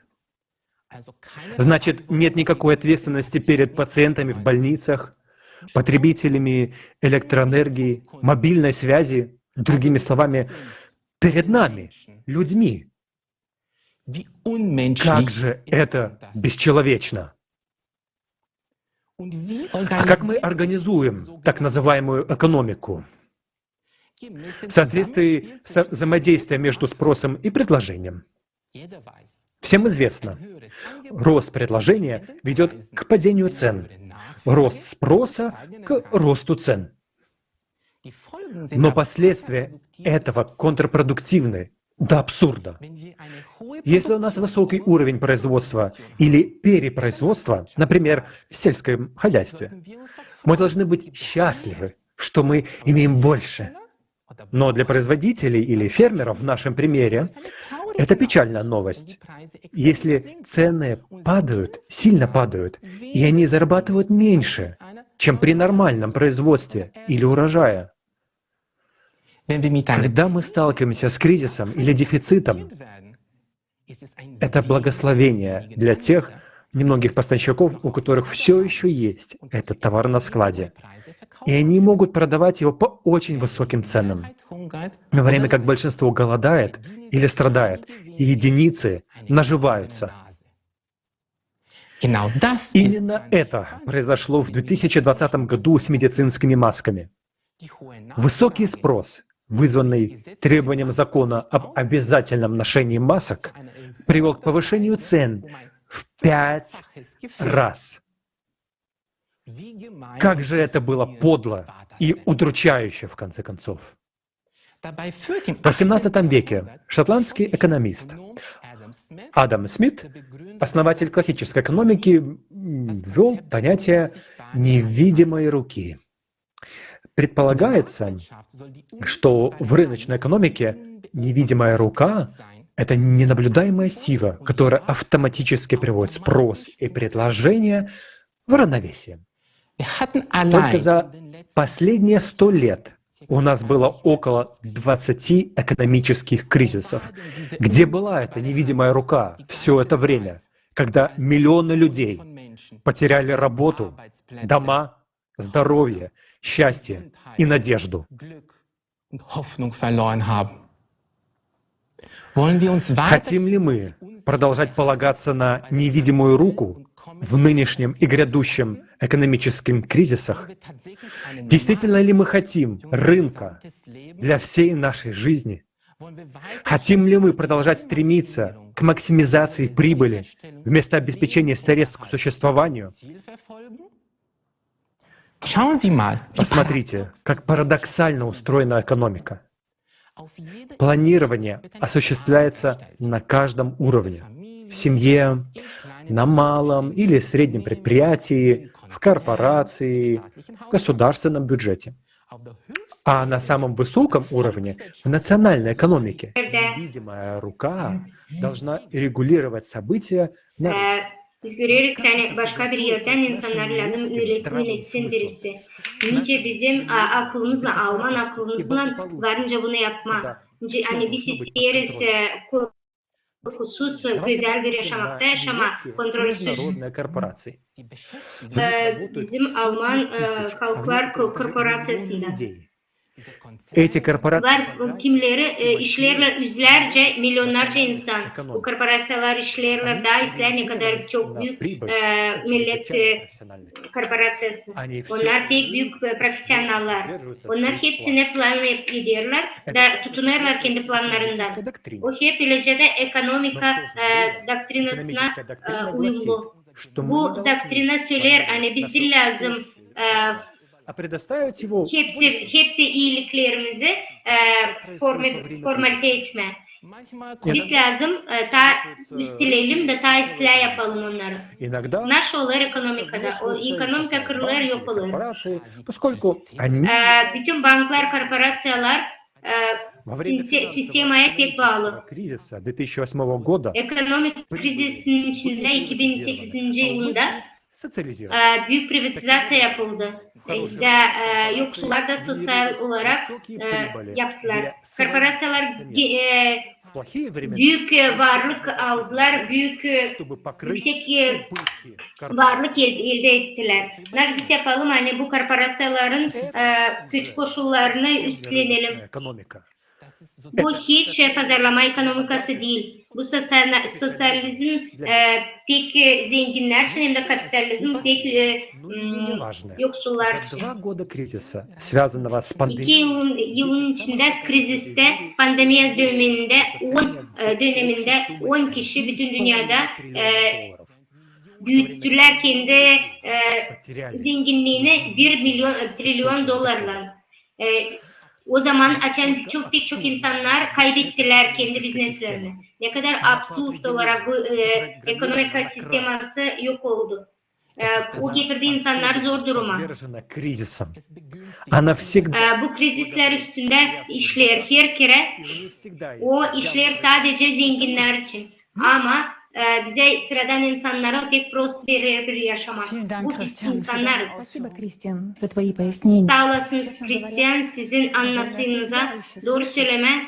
Значит, нет никакой ответственности перед пациентами в больницах, потребителями электроэнергии, мобильной связи, другими словами, перед нами, людьми. Как же это бесчеловечно! А как мы организуем так называемую экономику? В соответствии с взаимодействием между спросом и предложением. Всем известно, рост предложения ведет к падению цен, рост спроса к росту цен. Но последствия этого контрпродуктивны до абсурда. Если у нас высокий уровень производства или перепроизводства, например, в сельском хозяйстве, мы должны быть счастливы, что мы имеем больше. Но для производителей или фермеров в нашем примере это печальная новость. Если цены падают, сильно падают, и они зарабатывают меньше, чем при нормальном производстве или урожае. Когда мы сталкиваемся с кризисом или дефицитом, это благословение для тех немногих поставщиков, у которых все еще есть этот товар на складе. И они могут продавать его по очень высоким ценам. В то время как большинство голодает или страдает, и единицы наживаются. Именно это произошло в 2020 году с медицинскими масками. Высокий спрос, вызванный требованием закона об обязательном ношении масок, привел к повышению цен в 5 раз. Как же это было подло и удручающе, в конце концов. В XVIII веке шотландский экономист Адам Смит, основатель классической экономики, ввел понятие «невидимой руки». Предполагается, что в рыночной экономике невидимая рука Это ненаблюдаемая сила, которая автоматически приводит спрос и предложение в равновесие. Только за последние 100 лет у нас было около 20 экономических кризисов. Где была эта невидимая рука все это время, когда миллионы людей потеряли работу, дома, здоровье, счастье и надежду? Хотим ли мы продолжать полагаться на невидимую руку в нынешнем и грядущем экономическом кризисах? Действительно ли мы хотим рынка для всей нашей жизни? Хотим ли мы продолжать стремиться к максимизации прибыли вместо обеспечения средств к существованию? Посмотрите, как парадоксально устроена экономика. Планирование осуществляется на каждом уровне. В семье, на малом или среднем предприятии, в корпорации, в государственном бюджете. А на самом высоком уровне, в национальной экономике, невидимая рука должна регулировать события на Biz görüyoruz yani başka bir yerden insanlar lazım yönetsin birisi. Nice bizim aklımızla, Alman aklımızla varınca bunu yapma. Nice hani biz isteriz korkusuz, güzel bir yaşamakta yaşama, kontrolsüz. Bizim Alman halklar korporasyasında. Эти корпорации... Var kimleri işlerler yüzlerce, milyonlarca insan. Bu korporasyonlar işlerler daha işler ne kadar çok büyük millet korporasyası. Onlar pek büyük profesyoneller. Onlar hepsine planlayıp gidiyorlar da tutunurlar kendi planlarından. O hep böylece de ekonomika doktrinasına uyumlu. Bu doktrina söyler hani bize lazım hepsi iyiliklerimizi formalite etme. Biz lazım üsteleyelim de ıslah yapalım onları. Nasıl olur ekonomikada? O ekonomika kırılır, yok olur. Bütün banklar, korporasyonlar sistemaya pek bağlı. Ekonomik krizisinin içinde 2008. yılında büyük privatizasyon yapıldı. Yoksullar da sosyal olarak yaptılar. Korporasyonlar büyük varlık aldılar, büyük yüksek varlık elde ettiler. Biz yapalım hani bu korporasyonların kötü koşullarını üstlenelim. Bu hiç pazarlama ekonomikası değil. Bu sosyalizm pek zenginler için hem de kapitalizm pek yoksullar için. 2 yılın içinde kriziste, pandemi döneminde 10 kişi bütün dünyada büyüttüler kendi zenginliğini 1 trilyon dolarla. O zaman açan pek çok insanlar kaybettiler kendi bizneslerini. Ne kadar absürt olarak bu ekonomik sisteması yok oldu. O getirdi insanlar zor duruma. Bu krizisler üstünde işler her kere. O işler sadece zenginler için. Ama bize sıradan insanlara pek prost bir yaşamak. Bu insanlar. Sağ olasınız Christian, sizin anlattığınıza doğru söyleme.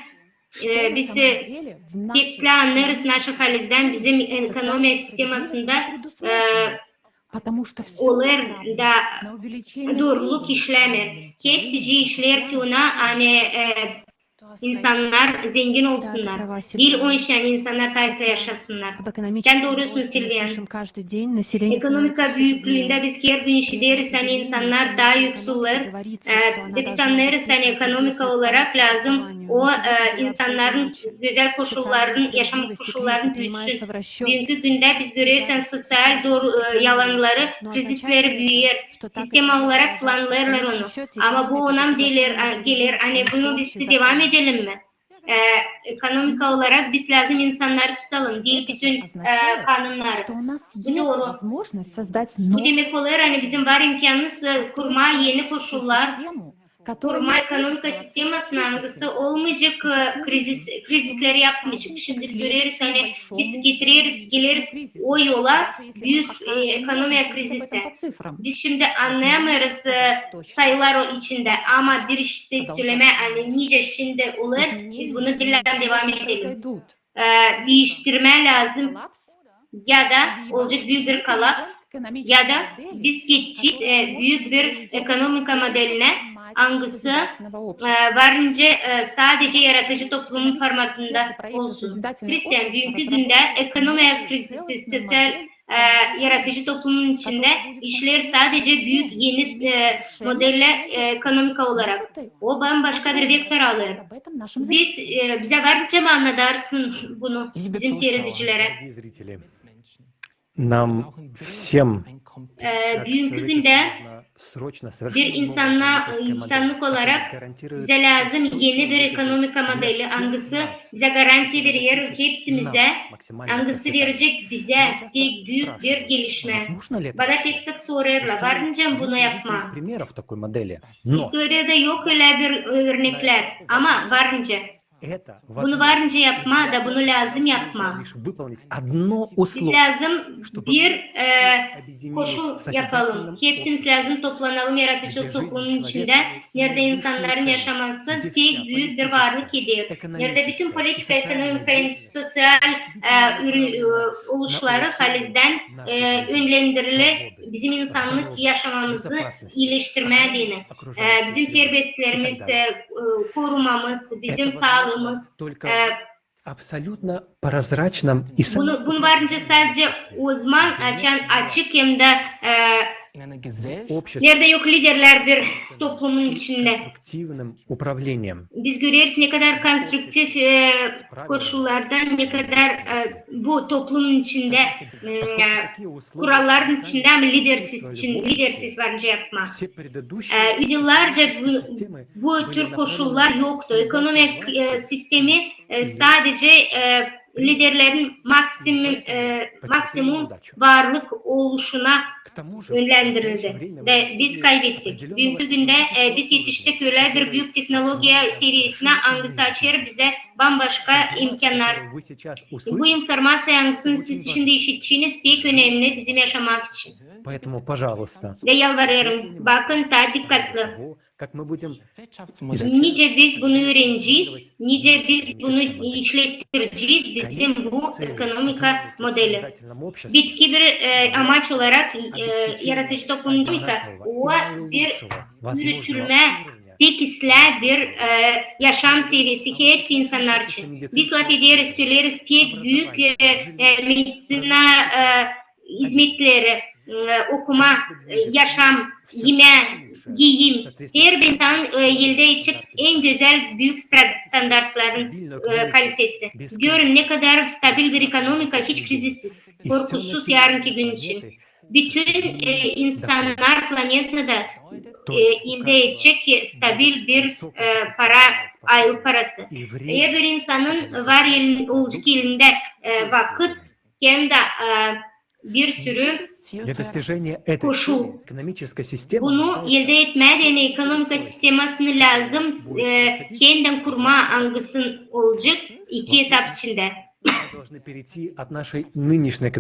Biz hepsi anlarız naşı halizden bizim ekonomi sistemasında olur da doğruluk işlemir. Hepsi işler ki ona hani İnsanlar zengin olsunlar. Değil o işten insanlar taysa yaşasınlar. Sen doğrusun Silvian. Ekonomika büyüklüğünde biz her gün işleriz hani insanlar daha yükselir. Biz anlarız hani ekonomika olarak lazım o insanların güzel koşulların, yaşam koşullarını büyütsün. Bugünkü günde biz görürsen sosyal yalanları, krizisleri büyür. Sistem olarak planlarlar onu. Ama bu ona gelir. Hani bunu biz devam edelim mi? Ekonomika olarak biz lazım insanları tutalım. Değil bütün kanunları. Bu doğru. Bu demek olur hani bizim var imkanımız kurma yeni koşullar. Kurma ekonomika sistemasının angısı olmayacak, krizisleri yapmayacak. Şimdi görürüz hani biz geliriz o yola büyük ekonomi krizisi. Biz şimdi anlayamayız sayılar o içinde ama bir işte söyleme hani nice şimdi olur biz bunu dilden devam edelim. Değiştirme lazım ya da olacak büyük bir kolaps ya da biz geçeceğiz büyük bir ekonomik modeline angısı varınca sadece yaratıcı toplumun formatında olsun. Hristiyan bugünkü günde ekonomi krizi, sosyal yaratıcı toplumun içinde işler sadece büyük yeni modelle ekonomik olarak. O bambaşka bir vektör alır. Bize varınca mı anladarsın bunu bizim seyredicilere? Нам всем Bugünkü günde bir insanlık olarak bize lazım yeni bir ekonomik modeli. Angısı bize garanti verir hepsimize. Angısı verecek bize pek büyük bir gelişme. Bana pek sık soruyorlar. Varınca bunu yapma. Historiada yok öyle bir örnekler. Ama varınca. Bunu varınca yapma da bunu lazım yapma. Biz lazım bir koşul yapalım. Hepsimiz lazım toplanalım yaratıcı toplumun içinde. Nerede insanların yaşaması pek büyük bir varlık eder. Nerede bütün politika, ekonomik, sosyal oluşları halizden önlendirili bizim insanlık yaşamamızı iyileştirmeye adına. Bizim serbestlerimiz korumamız, bizim sağlığımız. Абсолютно прозрачном и Bunu varınca sadece uzman açık hem de nerede yok liderler bir toplumun içinde. Biz görüyoruz ne kadar konstruktif koşullardan ne kadar bu toplumun içinde kuralların içinde ama lidersiz varınca yapma. Yüzyıllarca bu tür koşullar yoktu. Ekonomik sistemi sadece liderlerin maksimum varlık oluşuna yönlendirildi ve biz kaybettik. Bugünkü günde biz yetiştik öyle bir büyük teknoloji serisine angısı açar bize bambaşka imkanlar. Bu informasyon angısını siz şimdi işittiğiniz pek önemli bizim yaşamak için. Поэтому, пожалуйста, Ve yalvarıyorum bakın daha dikkatli. Nice biz bunu öğreneceğiz, nice biz bunu işlettireceğiz bizim bu ekonomik modeli. Bitki bir amaç olarak yaratıcı toplumun o bir üretilme, tekisle bir yaşam seviyesi hepsi insanlar için. Biz laf ederiz, söyleriz pek büyük medisina hizmetleri, okuma, yaşam, yeme, giyim, her bir insan elde edecek en güzel büyük standartların kalitesi. Görün ne kadar stabil bir ekonomika, hiç krizisiz, korkusuz yarınki gün için. Bütün insanlar planetede elde edecek stabil bir para, aylık parası. Eğer bir insanın var olacak elinde vakit hem de bir sürü koşul. Bunu elde etmeden ekonomik sistemasını lazım kendim kurma angısın olacak iki etap içinde.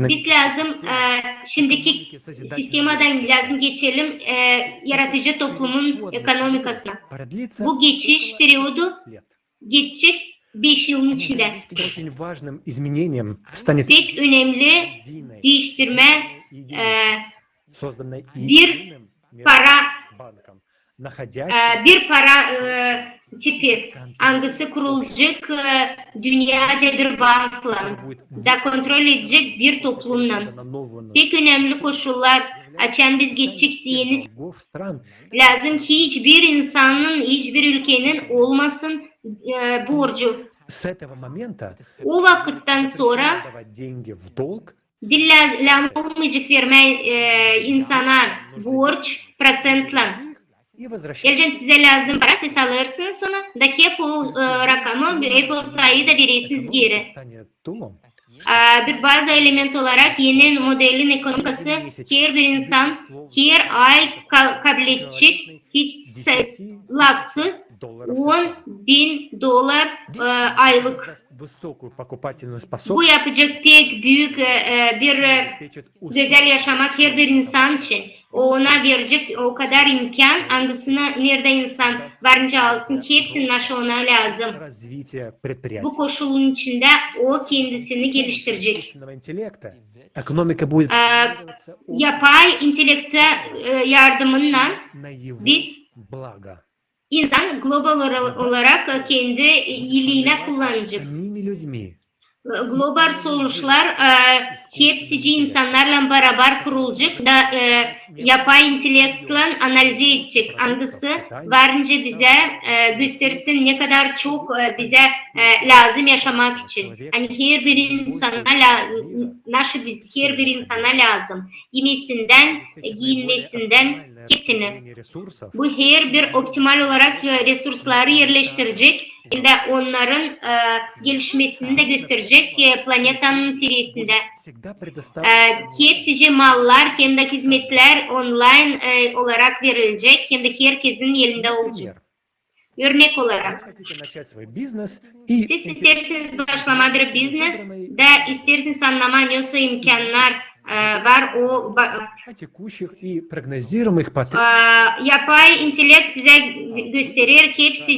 Biz lazım şimdiki sistemadan lazım geçelim yaratıcı toplumun ekonomikasına. Bu geçiş periyodu geçecek 5 yılın içinde. Pek önemli değiştirme bir para tipi angısı kurulacak dünyaca bir bankla da kontrol edecek bir toplumla. Pek önemli koşullar açan biz geçeceğiz. Lazım ki hiçbir insanın, hiçbir ülkenin olmasın borcu. O vakitten sonra dillen olmayacak verme insana borç procentla. Geleceğim size lazım para siz alırsınız sonra da hep o rakamı hep o sayıyı da verirsiniz geri. Bir bazı element olarak yeni modelin ekonomikası her bir insan her ay kabul edecek hiç lafsız $10.000 aylık. Bu yapacak pek büyük bir güzel yaşamak her bir insan için. Ona verecek o kadar imkan, hangisine nerede insan varınca alsın, hepsinin ona lazım. Bu koşulun içinde o kendisini geliştirecek. Yapay intelekte yardımıyla biz insan global olarak kendi iyiliğine kullanacak. Global sonuçlar hepsi insanlarla beraber kurulacak da yapay intelektle analiz edecek. Hangisi varınca bize göstersin ne kadar çok bize lazım yaşamak için. Hani her bir insana her bir insana lazım. Yemesinden, giyinmesinden hepsini. Bu her bir optimal olarak resursları yerleştirecek ve onların gelişmesini de gösterecek planetanın seviyesinde. Hepsi mallar hem de hizmetler online olarak verilecek hem de herkesin elinde olacak. Örnek olarak siz isterseniz başlama bir business da isterseniz anlamanıyorsa imkanlar var o yapay intelekt size gösterir hepsi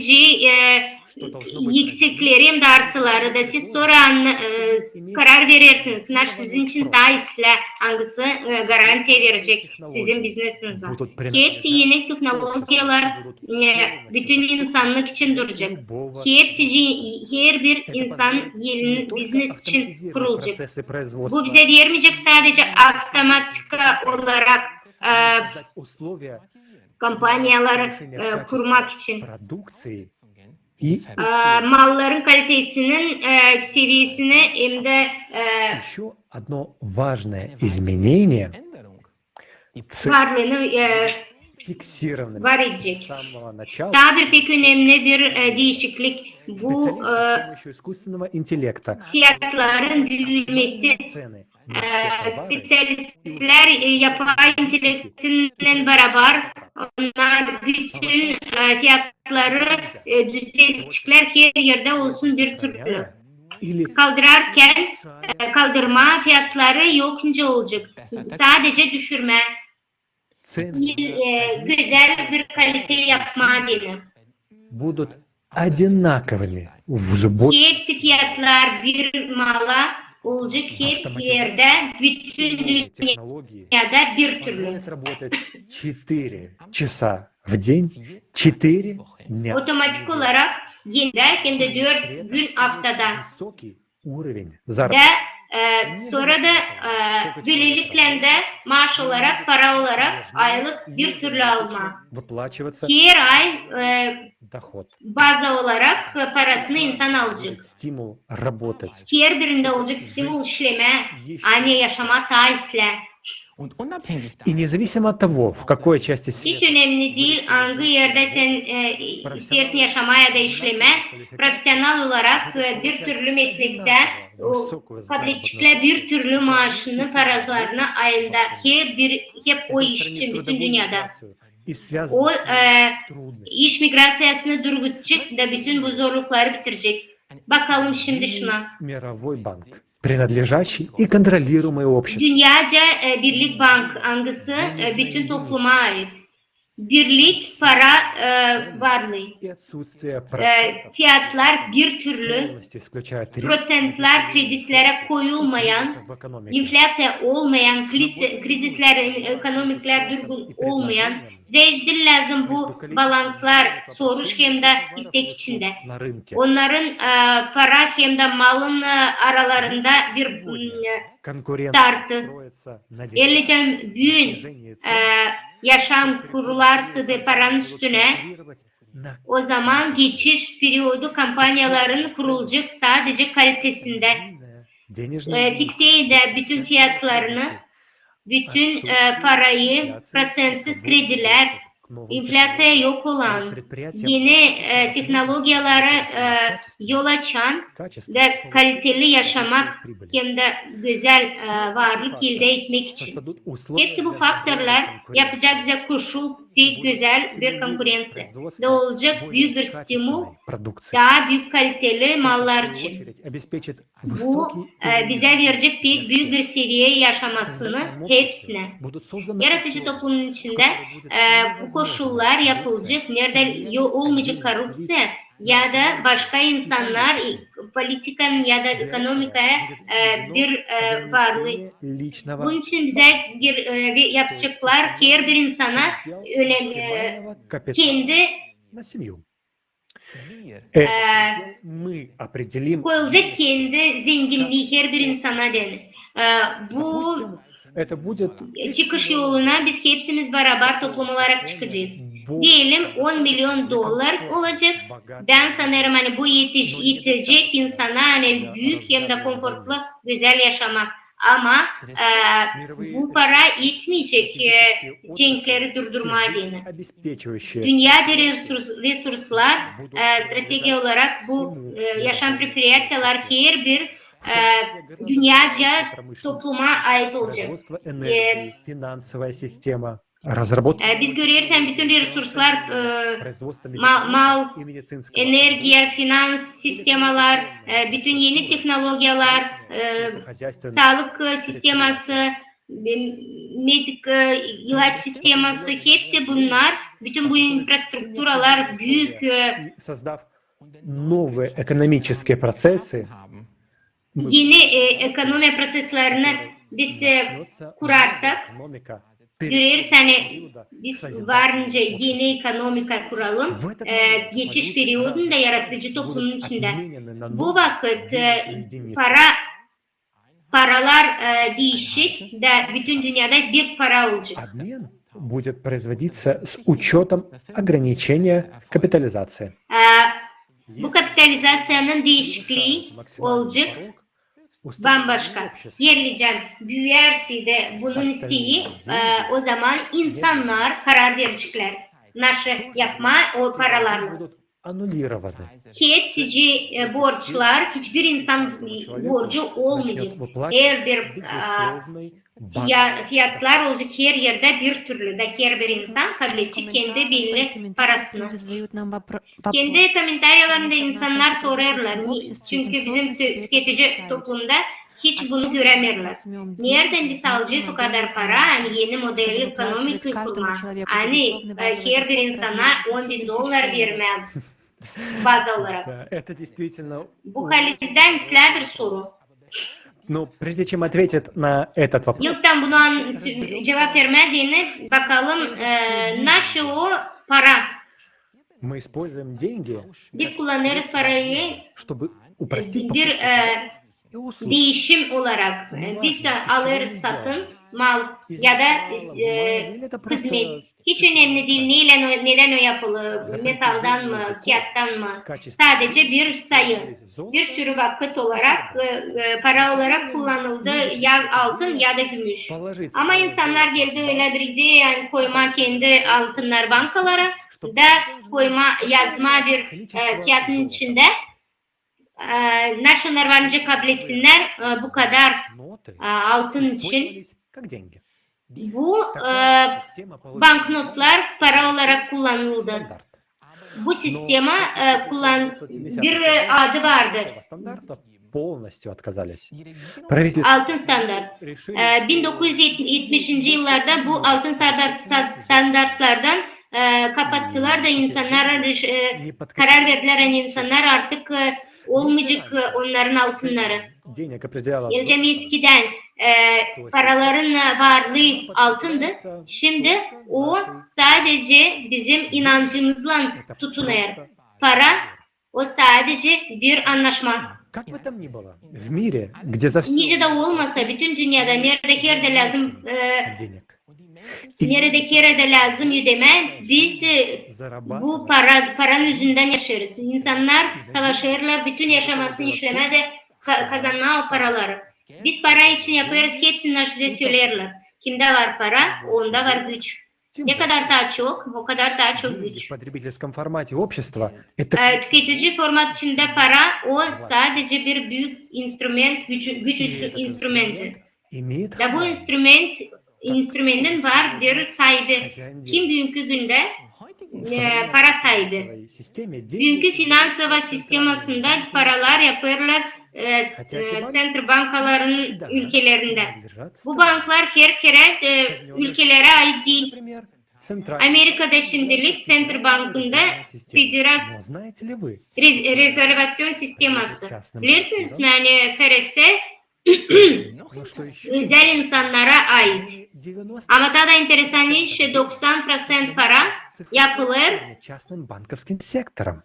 yüksekleri hem de artıları da siz sonra karar verirsiniz. Sizin için daha iyisi hangisi garanti verecek sizin businessinize. Hepsi yeni teknolojiler bütün insanlık için duracak. Hepsi her bir insan yeni business için kurulacak. Bu bize vermeyecek sadece otomatik olarak kampanyaları kurmak için. Malların kalitesinin seviyesini hem de varlığını var edecek. Daha bir pek önemli bir değişiklik bu fiyatların büyümesi. Spesyalistler yapay intelektinle beraber onlar bütün fiyatları düzenleyecekler her yerde olsun bir türlü. Kaldırarken kaldırma fiyatları yoksunca olacak. Sadece düşürme. Güzel bir kalite yapma diyelim. Hepsi fiyatlar bir mala olacak hepsi yerde bütün dünyada bir türlü. Otomatik olarak hem de 4 gün haftada. Sonra da böylelikle de maaş olarak, para olarak aylık bir türlü alma. Her ay baza olarak parasını insan alacak. Her birinde olacak stimul işleme, aynı yaşama taisle. Hiç önemli değil, hangi yerde sen istersin yaşamaya da işleme, profesyonel olarak bir türlü meslekte kabletçikle bir türlü maaşını, paralarını ayında hep o iş için bütün dünyada. O iş migrasyasını durgutacak da bütün bu zorlukları bitirecek. Bakalım şimdi şuna. Dünyaca Birlik Bank hangisi bütün topluma ait. Birlik para varlığı. Fiyatlar bir türlü. Prosentler kreditlere koyulmayan, inflasya olmayan, krizisler, ekonomikler durgun olmayan. Bize lazım bu balanslar soruş hem de istek içinde. Onların para hem de malın aralarında bir tartı. Ellicem büyün yaşam kurularsa da paranın üstüne o zaman geçiş periyodu kampanyaların kurulacak sadece kalitesinde. Fikseye de bütün fiyatlarını bütün parayı, prosentsiz krediler enflasya yok olan, yeni teknolojiyalara yol açan ve kaliteli yaşamak hem de güzel varlık elde etmek için. Hepsi bu faktörler yapacak bize koşul pek güzel bir konkurensiya ve olacak büyük bir stimul daha büyük kaliteli mallar için. Bu bize verecek pek büyük bir seviyeye yaşamasını hepsine. Yaratıcı toplumun içinde bu koşullar yapılacak, nerede olmayacak korupsiya ya da başka insanlar politikanın ya da ekonomikaya bir varlığı. Bunun için bize yapacaklar her bir insana kendi koyulacak kendi zenginliği her bir insana denir. Bu çıkış yoluna biz hepsimiz beraber toplum olarak çıkacağız. Diyelim 10 milyon dolar olacak. Ben sanırım hani bu yetecek insana hani büyük hem de konforlu güzel yaşamak. Ama bu para yetmeyecek cenkleri durdurma adına. Dünyada resurslar strateji olarak bu yaşam preparasyonlar her bir dünyaca topluma ait olacak. Biz görüyoruz bütün resurslar, mal, enerji, finans sistemalar, bütün yeni teknolojiler, sağlık sisteması, medik ilaç sisteması, hepsi bunlar, bütün bu infrastrukturalar büyük yeni ekonomi proseslerini biz kurarsak, görüyoruz hani biz varınca yeni ekonomika kuralım, geçiş periyodunda yaratıcı toplumun içinde. Bu vakit paralar değişik de bütün dünyada bir para olacak. Будет производиться с учетом ограничения капитализации. Bu kapitalizasyonun değişikliği olacak. Bambaşka. Yerlice büyürse de bunun isteği o zaman insanlar karar verecekler. Nasıl yapma o paralarla. Hepsi borçlar, hiçbir insan borcu olmayacak. Eğer bir fiyatlar olacak her yerde bir türlü de her bir insan kabul edecek kendi belli parasını. Kendi komentaryalarında insanlar sorarlar. Çünkü bizim tüketici toplumda hiç bunu göremiyorlar. Nereden biz alacağız o kadar para? Hani yeni model ekonomik kurma. Hani her bir insana 10.000 dolar vermem. Baz olarak. Bu halizden size bir soru. Но прежде чем ответить на этот вопрос, Yoktan buna cevap vermediğiniz bakalım nasıl o para? мы используем деньги, Biz kullanırız parayı чтобы упростить bir değişim olarak. Biz alırız satın, mal ya da hizmet. Hiç önemli değil neden o yapılır, metaldan mı, kağıttan mı? Sadece bir sayı. Bir sürü vakit olarak, para olarak kullanıldı ya altın ya da gümüş. Ama insanlar geldi öyle bir idea yani koyma kendi altınlar bankalara da koyma yazma bir kağıtın içinde. Nasıl varınca kabul etsinler bu kadar altın için. Bu banknotlar para olarak kullanıldı. Bu sistema bir adı vardı. Altın standart. 1970. yıllarda bu altın standartlardan kapattılar da insanlara karar verdiler insanlar artık olmayacak onların altınları. Yani eskiden paraların varlığı altındı. Şimdi o sadece bizim inancımızla tutunuyor. Para o sadece bir anlaşma. Nice de olmasa bütün dünyada nerede yerde lazım nerede yerde lazım ödeme biz bu paranın yüzünden yaşarız. İnsanlar savaşırlar bütün yaşamasını işleme de kazanma o paraları. Biz para için yaparız hepsini bize söylerler. Kimde var para onda var güç. Ne kadar daha çok, o kadar daha çok Деньги güç. в потребительском формате общества — это Tüketici format içinde para, o sadece bir büyük instrument, güç instrümenti. имеет Ve bu instrümentin var bir sahibi. Kim bugünkü günde para sahibi? своей системе Bugünkü finans ve sistemasında paralar yapıyorlar central bankaların ülkelerinde. Bu banklar her kere ülkelere ait değil. Amerika'da şimdilik Central Bank'ında federal rezervasyon sisteması. Bilirsiniz mi? Yani FRS özel insanlara ait. Ama daha da enteresan iş 90% para yapılır частным банковским сектором.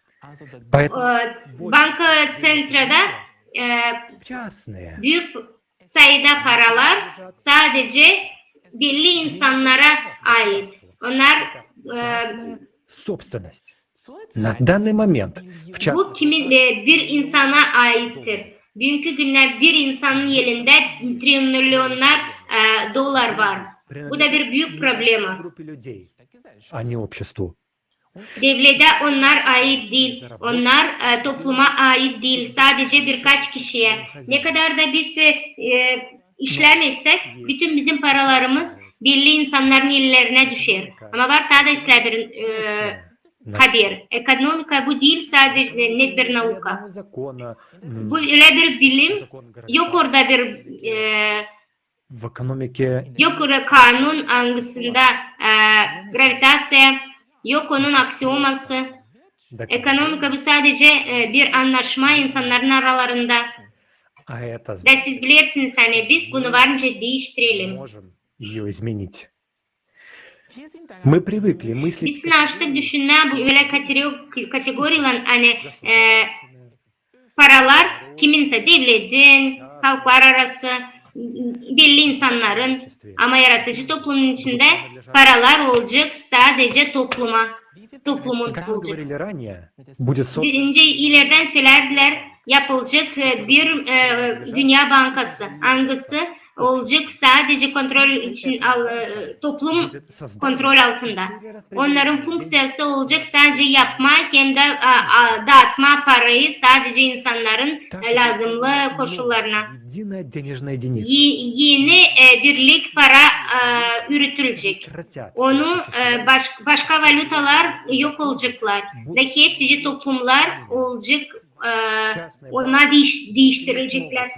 banka centrada büyük sayıda paralar sadece belli insanlara ait. Onlar Собственность. На данный момент, в bu kimin bir insana aittir. Bugünkü günler bir insanın elinde trilyonlar dolar var. Bu da bir büyük problema. группе людей, а не обществу. Devlete onlar ait değil. Onlar topluma ait değil. Sadece birkaç kişiye. Ne kadar da biz işlemezsek bütün bizim paralarımız belli insanların ellerine düşer. Ama var daha da isla bir haber. Ekonomika bu değil sadece net bir nauka. Bu öyle bir bilim. Yok orada bir В экономике yok orada kanun angısında gravitasyona, yok onun aksioması. Ekonomika bu sadece bir anlaşma insanların aralarında. Ve siz bilirsiniz hani biz bunu varınca değiştirelim. ее изменить. Мы привыкли мыслить Biz açtık düşünmeye bu öyle kategoriler hani paralar kiminse devletin, halklar arası belli insanların ama yaratıcı toplumun içinde paralar olacak sadece topluma. Toplumun Как мы olacak. говорили ранее, будет Birinci ileriden söylediler yapılacak bir Dünya Bankası. Hangisi olacak sadece kontrol için toplum kontrol altında. Onların fonksiyonu olacak sadece yapmak hem de dağıtma parayı sadece insanların lazımlı koşullarına. единая денежная единица. Yeni birlik para üretilecek. Onu başka valutalar yok olacaklar. Ve hepsi toplumlar olacak. Onlar değiştirilecekler.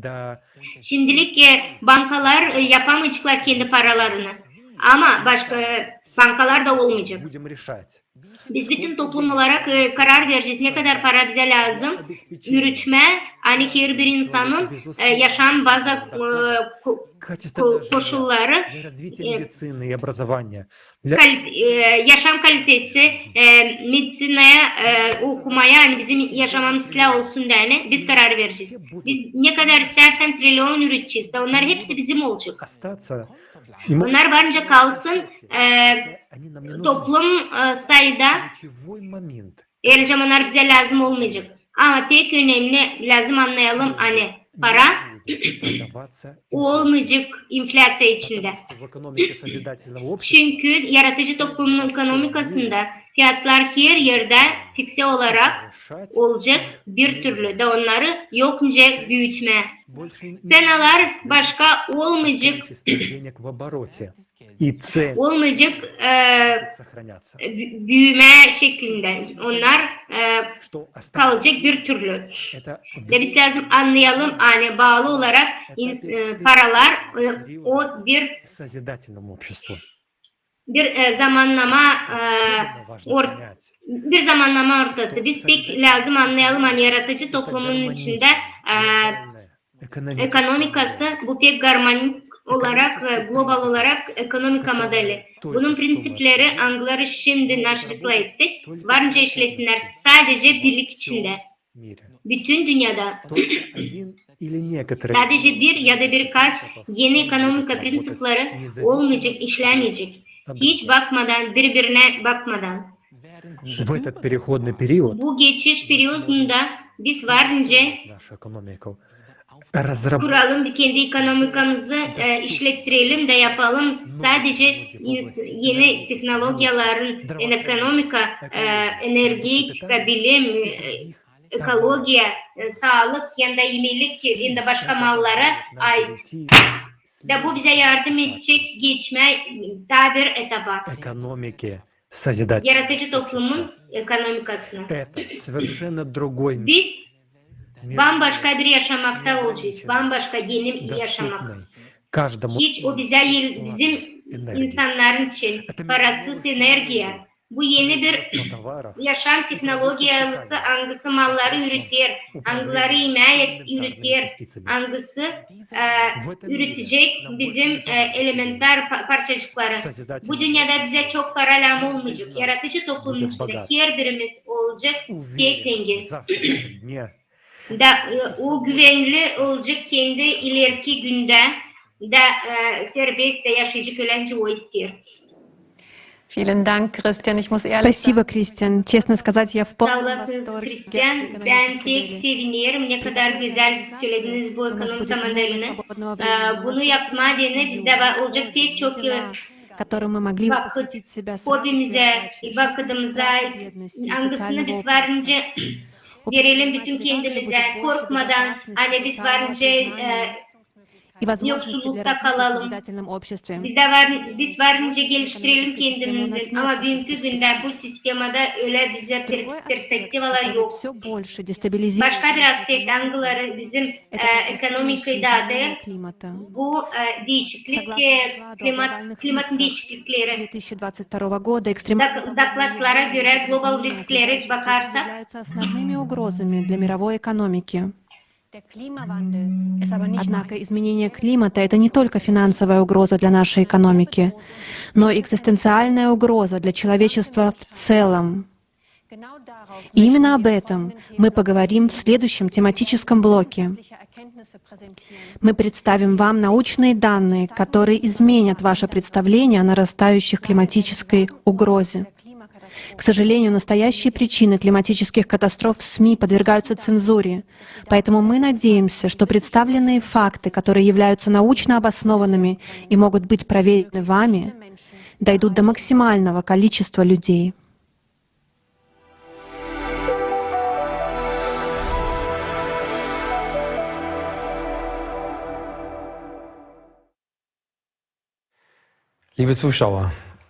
Да, Şimdilik bankalar yapamayacaklar kendi paralarını. Ama başka bankalar da olmayacak. будем решать. Biz bütün toplum olarak karar vereceğiz. Ne kadar para bize lazım? Yürütme, hani her bir insanın yaşam bazı koşulları, Для развития медицины и образования. yaşam kalitesi, medisinaya, okumaya, hani bizim yaşamamız silah olsun diye biz karar vereceğiz. Biz ne kadar istersen trilyon üreteceğiz de onlar hepsi bizim olacak. Остаться. Onlar varınca kalsın toplum sayıda Ключевой момент. ayrıca onlar bize lazım olmayacak. Ama pek önemli lazım anlayalım hani para Продаваться olmayacak enflasyon içinde. в экономике созидательного общества. Çünkü yaratıcı toplumun ekonomikasında fiyatlar her yerde fikse olarak olacak bir türlü de onları yokça büyütme. Senalar başka olmayacak Количество денег в обороте и цены olmayacak сохранятся. büyüme şeklinde. Onlar kalacak bir türlü. Это Ve biz lazım anlayalım hani bağlı olarak paralar o bir созидательному обществу. zamanlama Особенно важно понять. bir zamanlama ortası. Biz pek lazım anlayalım hani yaratıcı toplumun içinde ekonomikası bu pek garmonik olarak global olarak ekonomika modeli. Bunun prensipleri angları şimdi naşrısla ettik. Varınca işlesinler sadece birlik içinde. Bütün dünyada sadece bir ya da birkaç yeni ekonomika prensipleri olmayacak, işlemeyecek. Hiç bakmadan, birbirine bakmadan. В этот переходный период Bu geçiş periyodunda biz varınca нашу экономику kuralım, kendi ekonomikamızı işlettirelim de yapalım. Sadece yeni teknolojilerin ekonomika, energetika, bilim, ekoloji, sağlık hem de yemelik hem de başka mallara ait. Da bu bize yardım edecek geçme daha bir etapa. Yaratıcı toplumun ekonomikasına. Biz bambaşka bir yaşamakta olacağız. Bambaşka yeni yaşamak. Hiç o bize bizim insanların için parasız enerji. Bu yeni bir yaşam teknolojisi hangisi malları üretir, hangileri yemeği üretir, hangisi üretecek bizim elementer parçacıkları. Bu dünyada bize çok para lazım olmayacak. Yaratıcı toplumun içinde her birimiz olacak tek zengin. Da o güvenli olacak kendi ileriki günde da serbest de yaşayacak öğrenci o ister. Спасибо, Кристиан. Честно сказать, я в Sağ полном olasınız восторге. Christian. Ben pek seviniyorum. Ne kadar güzel söylediniz bu ekonomik mandalini. Bunu yapma adına bizde olacak pek çok которым мы могли бы vakit, посвятить себя hobimize, vakitimize, hangisini biz varınca verelim bütün kendimize, korkmadan, hani biz varınca и возможности для yoksullukta развития в kalalım. созидательном обществе. Biz varınca geliştirelim kendimizi. Ama bugünkü günde bu sistemde öyle bize perspektivalar yok. Başka bir aspekt hangileri bizim ekonomik idadır. Bu değişiklik, klimat değişiklikleri. 2022 года экстремальные Daklatlara göre global risklere bakarsak основными угрозами для мировой экономики. Однако изменение климата — это не только финансовая угроза для нашей экономики, но и экзистенциальная угроза для человечества в целом. И именно об этом мы поговорим в следующем тематическом блоке. Мы представим вам научные данные, которые изменят ваше представление о нарастающей климатической угрозе. К сожалению, настоящие причины климатических катастроф в СМИ подвергаются цензуре, поэтому мы надеемся, что представленные факты, которые являются научно обоснованными и могут быть проверены вами, дойдут до максимального количества людей.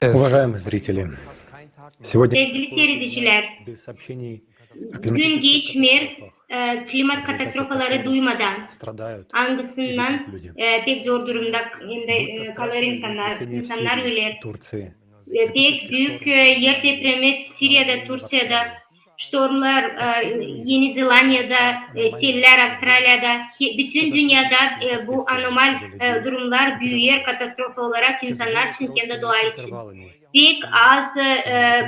Уважаемые зрители, сегодня sevgili seyrediciler, gün geçmiyor klimat katastrofaları duymadan hangisinden pek zor durumda hem de kalır insanlar öler. Pek büyük yer depremi Suriye'de, Türkiye'de, stormlar Yeni Zelanda'da, seller Avustralya'da, bütün dünyada bu anormal durumlar büyüyor katastrofa olarak insanlar için hem de doğa için. Pek az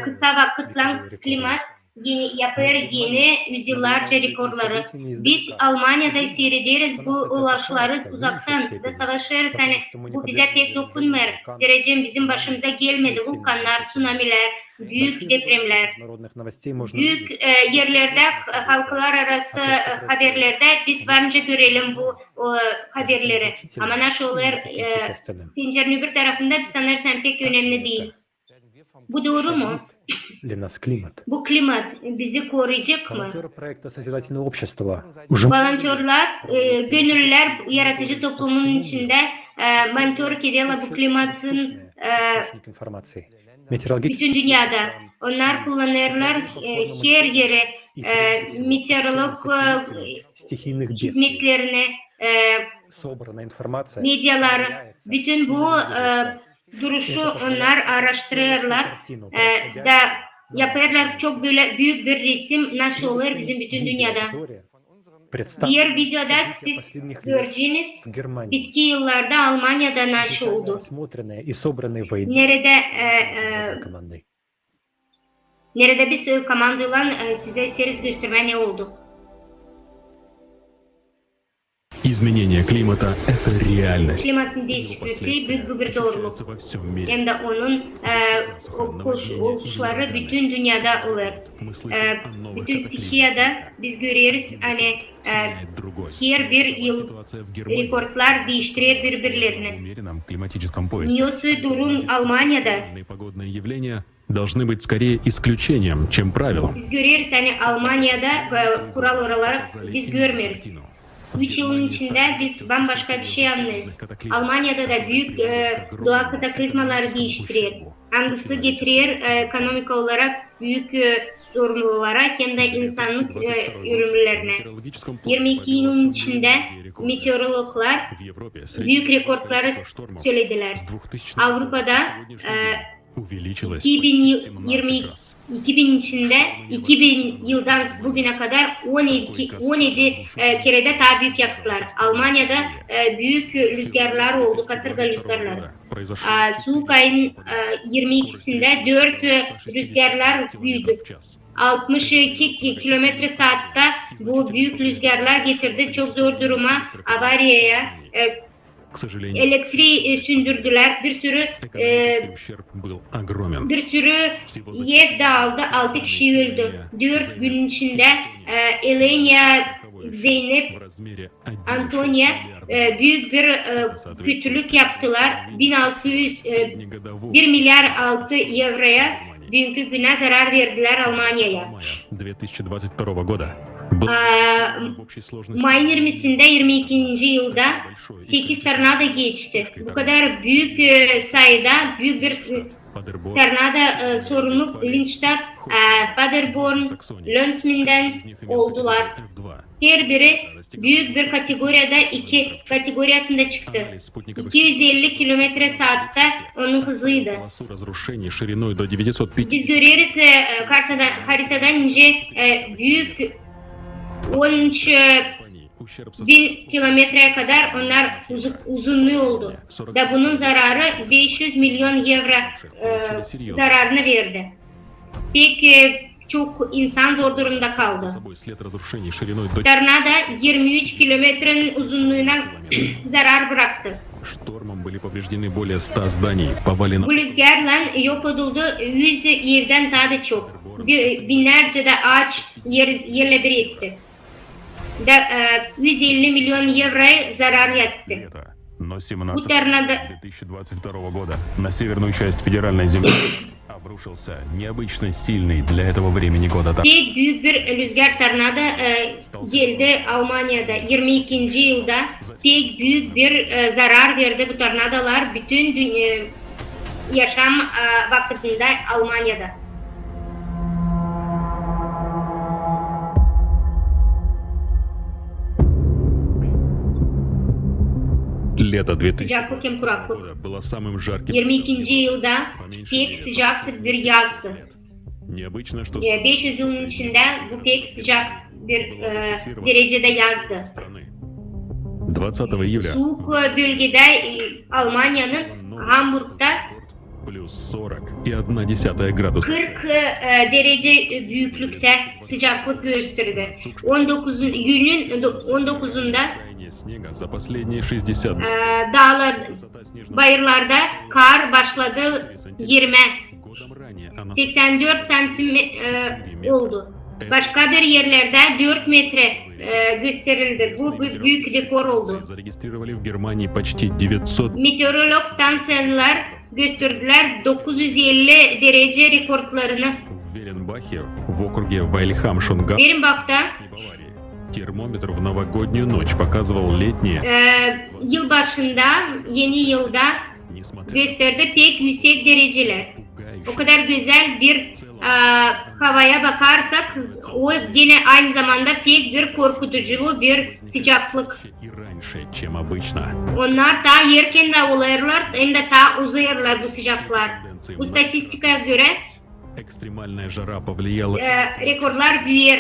kısa vakitle klimat yeni yüzyıllarca rekorları. Biz Almanya'da seyrederiz bu ulaşları uzaktan da savaşırız. Hani bu bize pek dokunmuyor. Zira bizim başımıza gelmedi. Vulkanlar, tsunamiler, büyük depremler. Büyük yerlerde, halklar arası haberlerde biz varınca görelim bu haberleri. Ama naşolar pencerenin öbür tarafında biz sanırsam pek önemli değil. Bu doğru mu? Bu klimat bizi koruyacak mı? Volontörler, gönüllüler yaratıcı toplumun içinde monitörlük ediyorlar bu klimatın bütün dünyada. Onlar kullanırlar her yere meteorolog hizmetlerini, medyaları, bütün bu duruşu onlar araştırırlar da yaparlar çok böyle büyük bir resim nasıl olur bizim bütün dünyada. Diğer videoda siz göreceğiniz bitki yıllarda Almanya'da nasıl oldu. Nerede biz komandayla size isteriz gösterme ne oldu. Изменение климата — это реальность. Klimatın değişikliği büyük bir doğruluk. Во всем мире. Hem de onun oluşları bütün dünyada olur. Bütün stihiyada biz görüyoruz hani her bir yıl rekortlar değiştirir birbirlerini. Умеренном климатическом поясе. Niyose durum Almanya'da. Погодные явления должны быть скорее исключением, чем правилом. Biz görüyoruz hani Almanya'da kural olarak biz görmüyoruz. 3 yılın içinde biz bambaşka bir şey anlıyoruz. Almanya'da da büyük doğa kataklizmaları değiştirir. Hangisi getirir ekonomik olarak büyük zorunluluklara hem de insanlık ürünlerine. 22 yılın içinde meteorologlar büyük rekortları söylediler. Avrupa'da 2000 içinde 2000 yıldan bugüne kadar 17 kerede daha büyük yaptılar. Almanya'da büyük rüzgarlar oldu, kasırga rüzgarları. Soğuk ayın 22'sinde 4 rüzgarlar büyüdü. 62 kilometre saatte bu büyük rüzgarlar getirdi çok zor duruma, avariyaya. Elektriği söndürdüler. Bir sürü ev dağıldı. 6 kişi öldü. 4 gün içinde Elenia, Zeynep, Antonia büyük bir kötülük yaptılar. 1 milyar 6 euroya bugünkü güne zarar verdiler Almanya'ya. 2022 года. Mayın 20'sinde 22. yılda 8 tornado geçti. Bu kadar büyük sayıda büyük bir tornado sorumluluk Linz'de, Paderborn, Lönzmün'den oldular. Her biri büyük bir kategoriyada 2 kategorisinde çıktı. 250 kilometre saatte onun hızıydı. Biz görüyoruz haritadan ince büyük 13 bin kilometreye kadar onlar uzunluğu oldu. Ve bunun zararı 500 milyon euro zararını verdi. Pek çok insan zor durumda kaldı. Tornado 23 kilometrenin uzunluğuna zarar bıraktı. Bu rüzgarla yok oldu 100 evden daha da çok. Binlerce de ağaç yerle bir etti. 150 milyon euroya zarar yaptı. Bu tornado 2022 года на северную часть федеральной земли обрушился необычно сильный для этого времени года. Pek büyük bir rüzgar tornado geldi Almanya'da 22. yılda pek büyük bir zarar verdi bu tornadolar bütün yaşam vaktinde Almanya'da. Лето 2020 года было самым жарким. 22. yılda pek sıcak bir yazdı. Необычно, что 500 yılın içinde bu pek sıcak bir derecede yazdı. 20 июля Soğuk bölgede Almanya'nın Hamburg'da плюс 40,1 градуса. 40 derece büyüklükte sıcaklık gösterdi. günün 19'unda Снега за последние 60 dağlar, bayırlarda kar başladı 84 santim oldu. Başka bir yerlerde 4 metre gösterildi. Bu büyük rekor oldu. Зарегистрировали в Германии почти 900. Meteorolog stansiyalar gösterdiler 950 derece rekortlarını. В Веленбахе, в округе Вайльхам-Шунгар, Berenbach'ta термометр в новогоднюю ночь показывал летние. Yılbaşında, yeni yılda gösterdi pek yüksek dereceler. O kadar güzel bir havaya bakarsak o yine aynı zamanda pek bir korkutucu bir sıcaklık. Onlar daha erken de oluyorlar hem de daha uzayırlar bu sıcaklar. Bu statistikaya göre rekorlar büyür.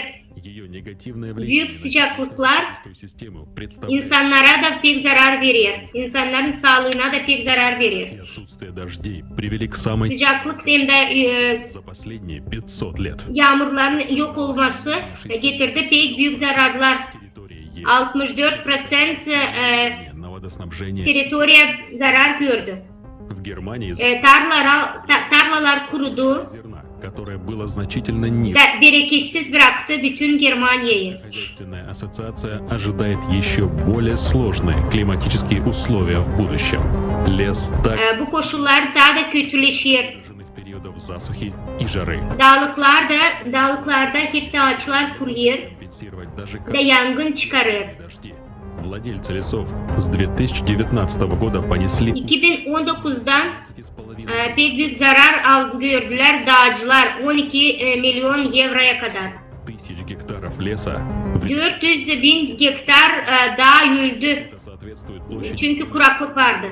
Büyük sıcaklıklar insanlara da pek zarar verir. İnsanların sağlığına da pek zarar verir. Sıcaklık hem de yağmurların yok olması getirdi pek büyük zararlar. 64% teritoriye zarar gördü. Tarlalar kurudu которое было значительно ниже. ve bereketsiz bıraktı bütün Germanya'yı. Хозяйственная ассоциация ожидает еще более сложные климатические условия в будущем. Лес так Bu koşullar daha da kötüleşir. периодов засухи и жары. Dağlıklarda hepsi ağaçlar kuruyor ve yangın çıkarır. Владельцы лесов с 2019 года понесли 2019'dan pek büyük zarar gördüler dağcılar 12 milyon euroya kadar. тысяч гектаров леса. 400 bin hektar dağ öldü. Çünkü kuraklık vardı.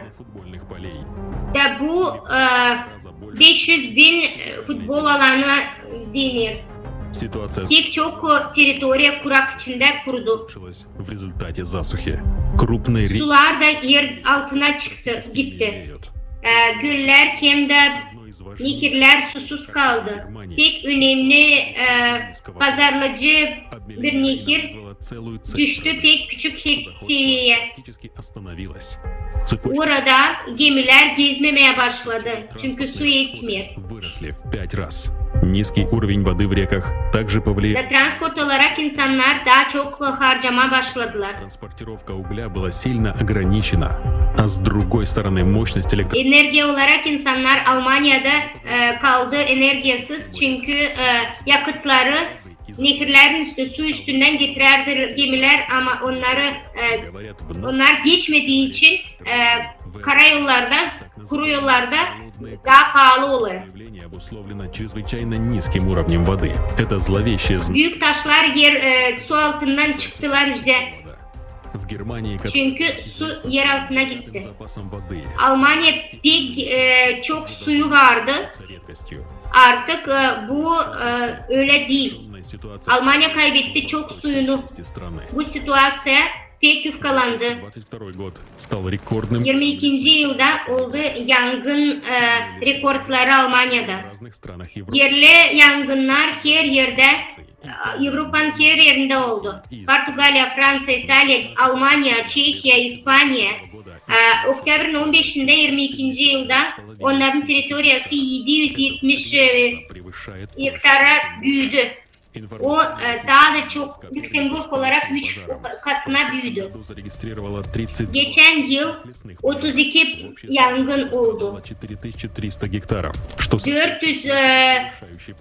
Ve bu 500 bin futbol alanı denir. Pek çok teritoriye kurak içinde kurudu. В результате засухи. Крупные реки Sular da yer altına gitti. Göller hem de nehirler susuz kaldı. Pek önemli pazarlayıcı bir nehir düştü pek küçük seviyeye. Orada gemiler gezmemeye başladı. Çünkü su yetmiyor. выросли в 5 раз. Низкий уровень воды в реках также повлиял. Ve transport olarak insanlar daha çok harcama başladılar. Транспортировка угля была сильно ограничена, а с другой стороны мощность Enerji olarak insanlar Almanya'da kaldı enerjisiz çünkü yakıtları nehirlerin su üstünden getirirdi gemiler ama onlar geçmediği için karayollarda, kuru yollarda daha pahalı olur. обусловлено чрезвычайно низким уровнем воды. Это зловещее Büyük taşlar su altından çıktılar в Германии, çünkü su yer altına gitti. запасом воды. Almanya pek çok suyu vardı. Artık bu öyle değil. Almanya kaybetti çok suyunu. Bu situasya pek yufkalandı. 22. yılda oldu yangın rekortları Almanya'da. Yerli yangınlar her yerde, Avrupa'nın her yerinde oldu. Portugalya, Fransa, İtalya, Almanya, Çekya, İspanya. Oktyabrın 15'inde 22. yılda onların teritoriyası 770 hektara büyüdü. O daha da çok Lüksemburg olarak 3 katına büyüdü. Geçen yıl 32 yangın oldu.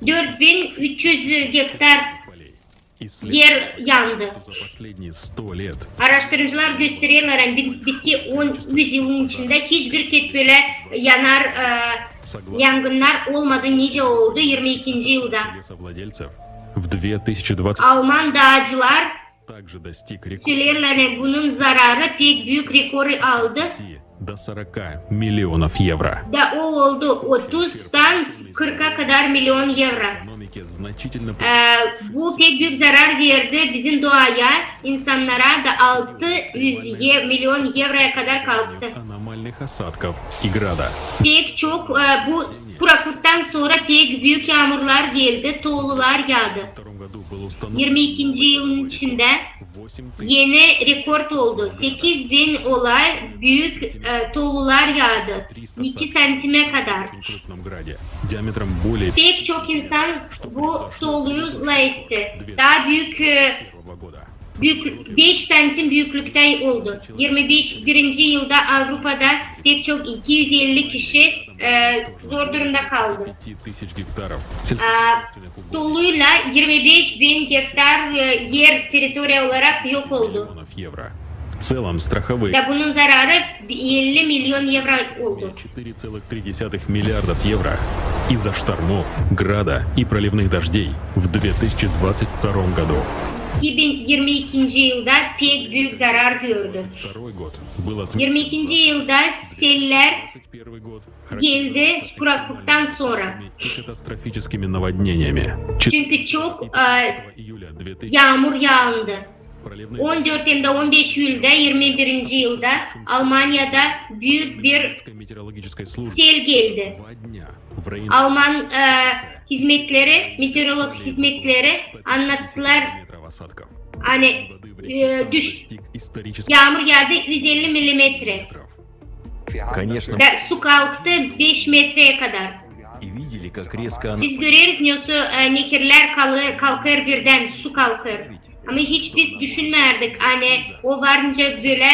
4300 hektar yer yandı. Araştırmacılar gösteriyorlar bitki 100 yılın içinde hiçbir kez böyle yangınlar olmadı. Nice oldu 22. yılda. Alman dağcılar söylerler bunun zararı pek büyük rekor aldı. До 40 миллионов евро. Da o oldu 30'dan 40'a kadar milyon euro. Bu pek büyük zarar verdi bizim doğaya, insanlara da 600 milyon euroya kadar kalktı. Pek çok bu kuraklıktan sonra pek büyük yağmurlar geldi, tuğlular yağdı. 22. yılın içinde yeni rekor oldu. 8000 olay büyük tuğlular yağdı. 2 santime kadar. Pek çok insan bu tuğluyla etti. Daha büyük 5 santim büyüklükte oldu. 21. yılda Avrupa'da pek çok 250 kişi zor durumda kaldı. Tuğluyla 25.000 hektar yer teritori olarak yok oldu. В целом, страховые Ve bunun zararı 50 milyon euro oldu. 4,3 миллиардов евро из-за штормов, града и проливных дождей в 2022 году. 2022 yılda pek büyük zarar gördü. 22. yılda seller geldi kuraklıktan sonra. Катастрофическими наводнениями. Çünkü çok yağmur yağındı. 14 hem de 15 Eylül'de 21. yılda Almanya'da büyük bir sel geldi. Alman meteorolog hizmetleri anlattılar. hani yağmur yağdı 150 milimetre. Конечно. Su kalktı 5 metreye kadar. И видели, как резко она... Biz görüyoruz nehirler kalkar birden, su kalkar. Ama hiç biz düşünmerdik hani o varınca böyle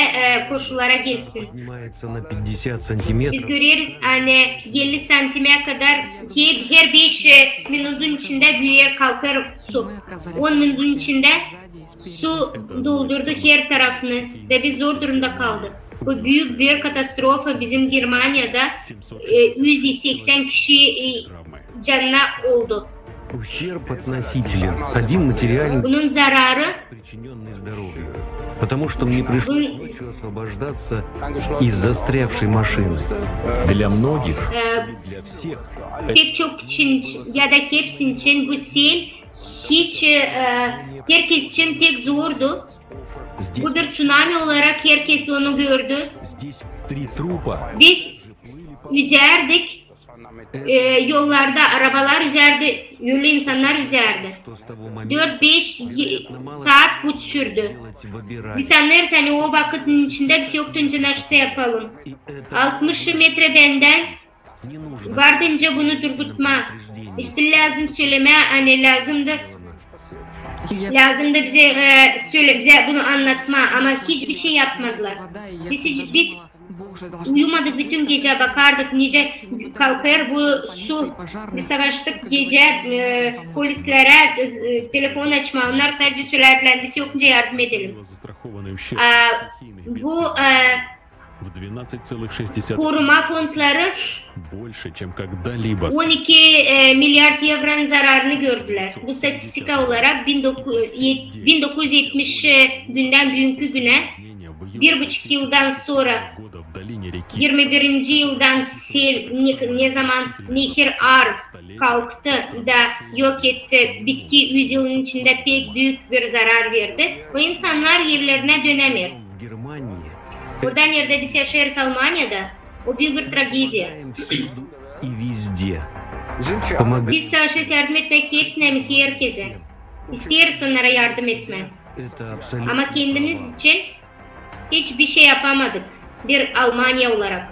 koşullara gelsin. Поднимается на 50 сантиметров. Biz görüyoruz hani 50 santime kadar her 5 minutun içinde büyüye kalkar su. 10 minutun içinde su doldurdu her tarafını ve biz zor durumda kaldık. Bu büyük bir katastrofa bizim Germanya'da 180 kişi canına oldu. Ущерб относителен. Один материальный, Bunun zararı причиненный здоровью. Потому что мне пришлось ночью освобождаться из застрявшей машины. Для многих, для всех, pek çok için ya da hepsi için bu sel hiç herkes için pek zordu. Bu bir tsunami olarak herkes onu gördü. здесь 3 трупа. Biz yüzerdik. Yollarda arabalar yüzerdi, yürü insanlar yüzerdi. 4-5 saat bu sürdü. Biz anlarız hani o vakitin içinde bir şey yoktunca nasıl yapalım. 60 metre benden vardınca bunu durdurtma. İşte lazım söyleme hani lazımdı bize bunu anlatma ama hiçbir şey yapmadılar. Biz uyumadık bütün gece bakardık nice kalkar bu su. Biz savaştık gece polislere telefon açma onlar sadece söylerler biz yokunca yardım edelim. Bu koruma fondları 12 milyar evron zararını gördüler. Bu statistika olarak 1970 günden bugünkü güne 1,5 yıldan sonra 21. yıldan sel ne zaman Nehir Ar kalktı da yok etti, bitki yüzyılın içinde pek büyük bir zarar verdi. O insanlar yerlerine dönemiyor. Buradan yerde biz yaşarız Almanya'da. O büyük bir tragedi. Biz savaşa yardım etmek hepsine herkese. İsteriz onlara yardım etme. Ama kendimiz için hiçbir şey yapamadık. Bir Almanya olarak.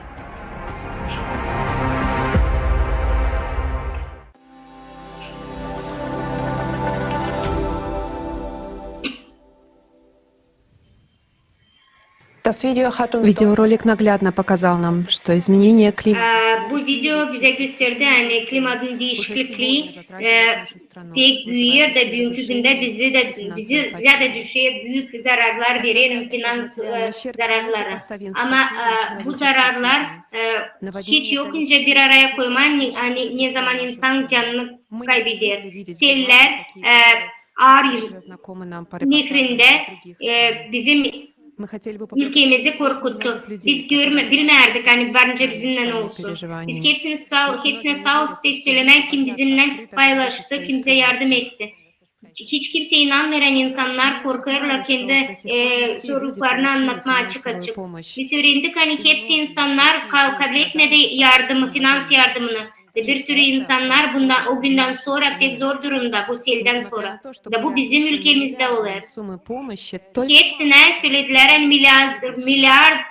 Видеоролик наглядно показал нам, что изменение климата Bu video bize gösterdi hani klimanın değişikliği pek büyüyor da bugünkü günde bize de düşüyor büyük zararlar verir finans zararları. Ama bu zararlar hiç yokunca bir araya koyman hani ne zaman insan canını kaybeder. Seller Ar nehrinde bizim ülkemizi korkuttu. Biz bilmerdik hani varınca bizimle olsun. Biz hepsine sağ olsun söylemek kim bizimle paylaştı, kimse yardım etti. Hiç kimse inanmayan insanlar korkarlar kendi sorunlarını anlatma açık. Biz öğrendik hani hepsi insanlar kabul etmedi yardımı, finans yardımını. Bir sürü insanlar o günden sonra pek zor durumda bu selden sonra. Da bu bizim ülkemizde oluyor. Hepsine söylediler milyar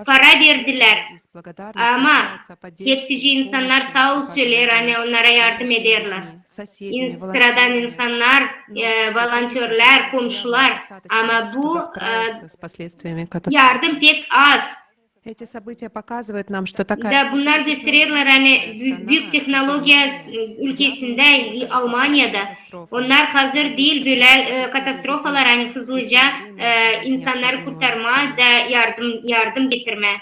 para verdiler. Ama hepsi insanlar sağ ol söyler hani onlara yardım ederler. Sıradan insanlar, volontörler, komşular. Ama bu yardım pek az. Bunlar gösteriyorlar hani büyük teknoloji ülkesinde Almanya'da. Onlar hazır değil böyle katastrofalar hani hızlıca insanları kurtarma da yardım getirme.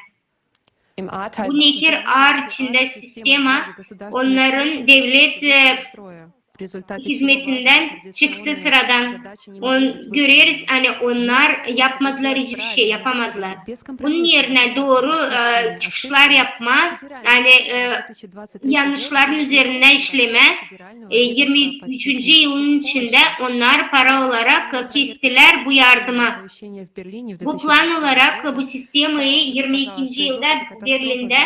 Bu Nehir Ar içinde sistema onların devlet hizmetinden çıktı sıradan. Görüyoruz hani onlar yapmadılar hiçbir şey yapamadılar. Bunun yerine doğru çıkışlar yapma, yani yanlışların üzerine işleme. 23. yılın içinde onlar para olarak kestiler bu yardıma. Bu plan olarak bu sistemi 22. yılda Berlin'de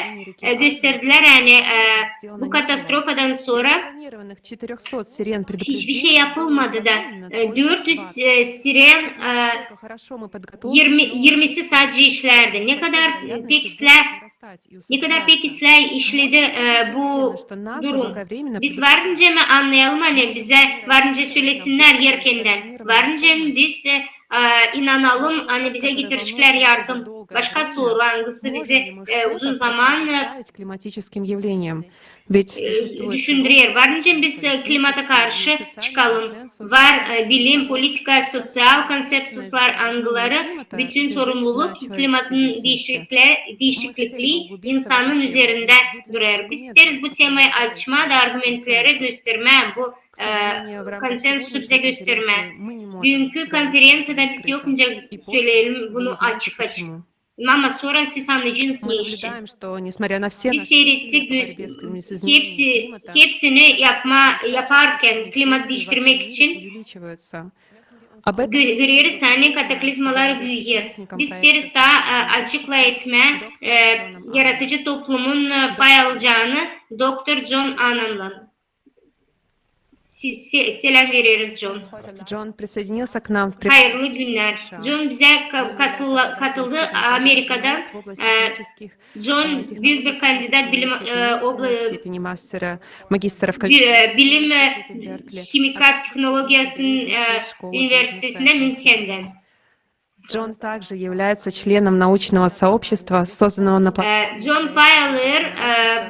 gösterdiler yani bu katastrofadan sonra 400 сирен hiçbir şey yapılmadı da 400 siren 20'si sadece işlerdi. Ne kadar peki silah işledi bu durum. Biz varınca mı anlayalım, hani bize varınca söylesinler yerkenden. Varınca mı biz inanalım, hani bize getirecekler yardım. Başka soru hangisi bize uzun zaman düşündürüyor. Varınca biz klimata karşı çıkalım. Var bilim, politika, sosyal konsepsüsler angıları, bütün sorumluluk klimatın değişiklikliği insanın üzerinde duruyor. Biz isteriz bu temayı açma da argümanları gösterme, bu konsensüse gösterme. Bugünkü konferansiyada biz yokunca söyleyelim bunu açık açık. Ama sonra siz anlayacaksınız ne işi. Biz seyrettik, hepsini yaparken klimat değiştirmek için görüyoruz hani kataklizmalar büyüyor. Biz isteriz daha açıkla etme, yaratıcı toplumun pay alacağını Dr. John Annan'la. Selam veriyoruz John. Hayırlı günler. John bize katıldı Amerika'dan. John büyük bir kandidat bilim Kimya Teknolojisi Üniversitesi'nde München'den. Джон также является членом научного сообщества, созданного на John pay alır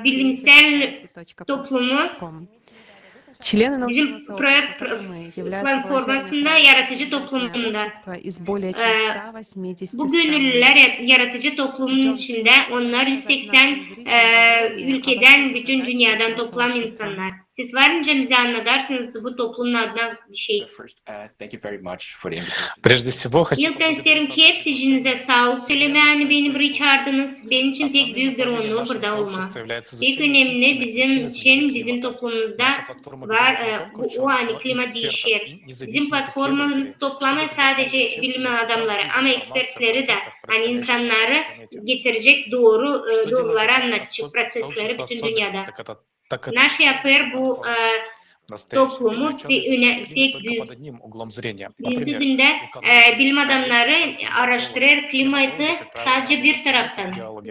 bilimsel toplumu. Bizim proje platformasında yaratıcı toplumunda. Bu gönüllüler yaratıcı toplumun içinde, onlar 180 ülkeden, bütün dünyadan toplam insanlar. Siz varınca bize anlatarsınız bu toplumun adına bir şey. Прежде всего, хочу İlkten isterim ki hepsi içinize sağ ol söylemeni beni buraya çağırdınız. Benim için pek büyük bir onur burada olmak. Pek önemli bizim için, bizim toplumumuzda var o hani klimat değişir. Bizim platformumuz toplama sadece bilim adamları ama ekspertleri de hani insanları getirecek doğruları anlatacak prosesleri bütün dünyada. Naş yapır bu toplumu pek büyük. Bugünkü günde bilim adamları araştırır klimatı sadece bir taraftan.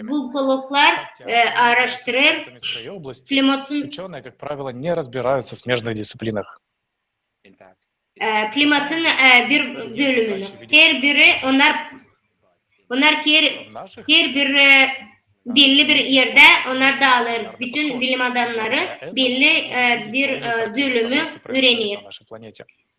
Bulkologlar araştırır klimatın ученые, как правило, не разбираются в смежных дисциплинах. Klimatın bir bölümünü. Her biri onlar her bir belli bir yerde onlar dağılır. Bütün bilim adamları belli bir bölümü öğrenir.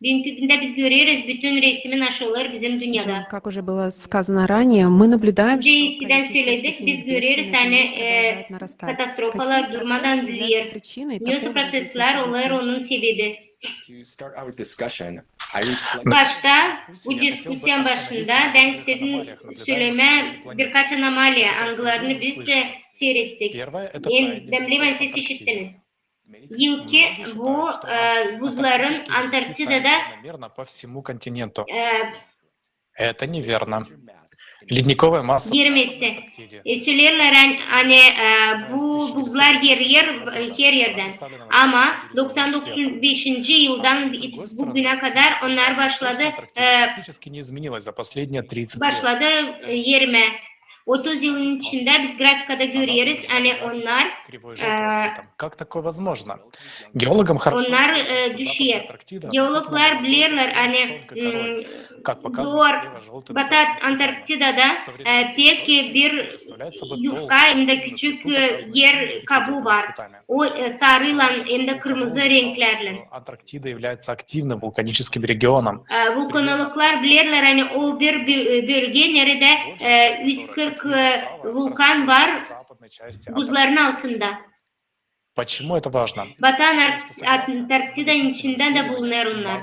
Bugünkü günde biz görüyoruz bütün resmin aşıları bizim dünyada. Как уже было сказано ранее, мы наблюдаем, Önce eskiden söyledik, biz görüyoruz hani katastrofalar durmadan büyüyor. Nüs prosesler olaylar onun sebebi. Başta bu diskusyon başında ben istedim söyleme birkaç anomali angılarını biz seyrettik. Ben bilmem siz işittiniz. Yılki bu buzların Antarktida'da Это неверно. Ледниковая масса. Girmesi. Söylerler hani bu buzlar her yerden. Ama 95. yıldan bugüne kadar onlar başladı yerime. 30 yılın içinde biz grafikada görüyoruz hani onlar onlar düşüyor. Geologlar bilirler hani Batı Antarktida'da pek bir yufka hem de küçük yer kabuğu var. O sarıyla hem de kırmızı renklerle. Антарктида является активным вулканическим регионом. Vulkanologlar bilirler hani o bir bölge nerede 140 vulkan var buzların altında. Почему это важно? Batı Antarktida'nın içinden de bulunur onlar.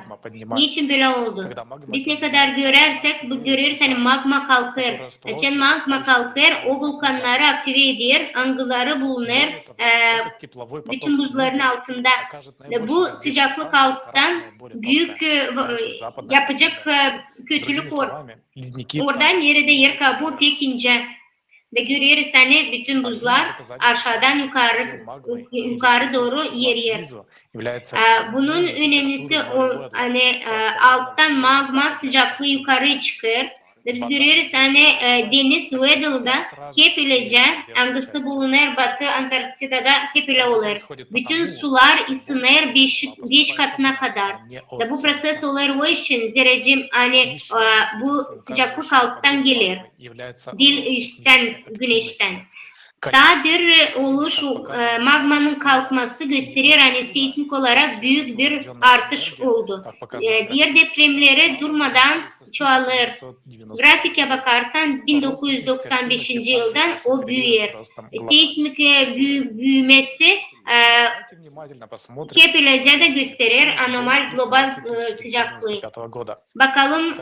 Niçin böyle oldu? Biz ne kadar görürsek hani magma kalkır. Için magma kalkır, o vulkanları aktive ediyor, angıları bulunur bütün buzların altında. Bu sıcaklık alttan büyük yapacak kötülük oradan yerde yer kabuğu pek ince. Ve görüyoruz hani bütün buzlar aşağıdan yukarı doğru eriyor. Bunun önemlisi hani alttan magma sıcaklığı yukarı çıkıyor. Biz görüyoruz hani deniz Weddell'da hep öylece hangisi bulunur Batı Antarktika'da hep öyle olur. Bütün sular ısınır 5 katına kadar. Da bu proses olur o için zerrecim hani bu sıcaklık alttan gelir. Değil üstten, güneşten. Daha bir oluş magmanın kalkması gösteriyor hani seismik olarak büyük bir artış oldu. Diğer depremlere durmadan çoğalır. Grafike bakarsan 1995 yıldan o büyür. Seismik büyümesi hep öylece de gösterir anormal global sıcaklığı. Bakalım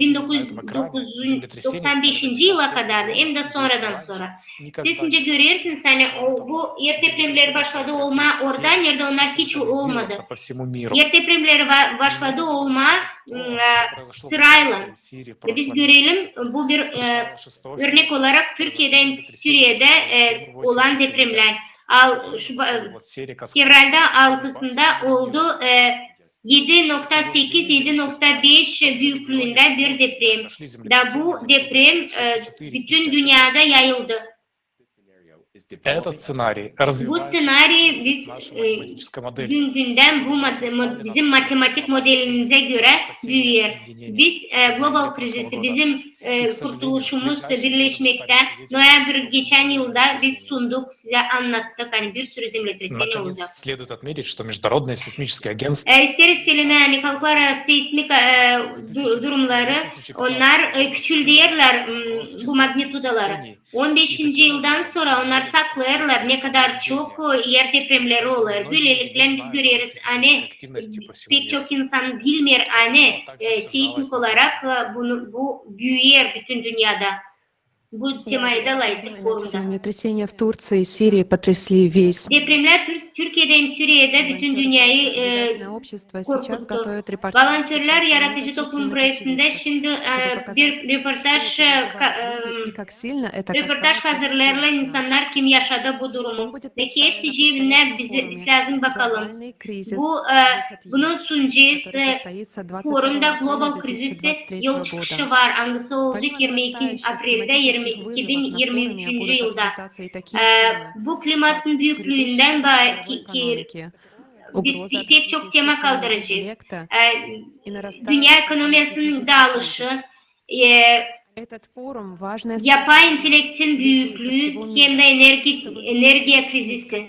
1995 yıla kadar hem de sonradan sonra. Siz şimdi görüyorsunuz hani bu yer depremleri başladı olma oradan yerde onlar hiç olmadı. Yer depremleri başladı olma sırayla. Biz görelim bu bir örnek olarak Türkiye'de hem Suriye'de olan depremler. Fevral'da 6'sında oldu 7.8-7.5 büyüklüğünde bir deprem. Da bu deprem bütün dünyada yayıldı. Bu senaryo biz günden bizim matematik modelimize göre büyür. Biz global krizisi, bizim kurtuluşumuz birleşmekten Noyabr geçen yılda biz sunduk, size anlattık hani bir sürü zemletreseni olacak. İsteriz söyleme hani halklar arası seismik durumları onlar küçültüyorlar bu magnitudaları. 15. yıldan sonra onlar saklarlar ne kadar çok yer depremleri olur. Böylelikle biz görüyoruz hani pek çok insan bilmiyor hani seismik olarak bu büyüyor bütün dünyada. Bu temayı da layıklık forumda. Землетрясения в Турции и Сирии потрясли весь. Depremler Türkiye'de, Suriye'de bütün dünyayı korkuttu. Volontörler Yaratıcı Toplum Projekti'nde şimdi bir röportaj hazırlarlar insanlar kim yaşadı bu durumu. Peki hepsi cebine biz lazım bakalım. Bunu sunacağız. Forumda global krizisi yol çıkışı var. Hangisi olacak 22 April'de 2023 yılda. Bu klimatın büyüklüğünden biz pek çok tema kaldıracağız. Dünya ekonomisinin dağılışı, yapay intelektin büyüklüğü hem de enerji krizisi.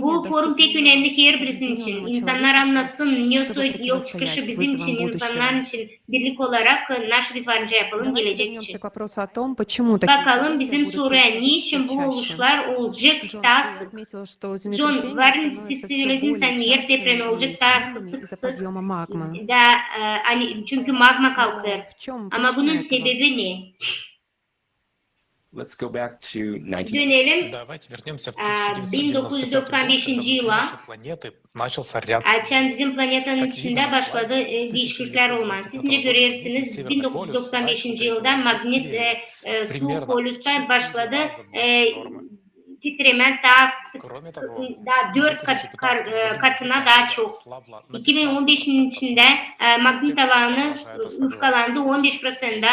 Bu forum pek önemli her birisinin için. İnsanlar anlasın, yol çıkışı bizim için, insanlar için birlik olarak nasıl biz varınca yapalım gelecek için. Bakalım bizim soruya niçin bu oluşlar olacak daha sık? John, varın siz söyledin sen yer depremi olacak daha sık hani çünkü magma kalkıyor. Ama bunun sebebi ne? Dönelim 1995 yıla. Açan bizim planetanın içinde başladı değişiklikler olmaz. Siz ne görüyorsunuz? 1995 yılda magnet su polüsten başladı. Titremen daha 4 katına daha çok. 2015'in içinde magnet alanı yufkalandı 15%'da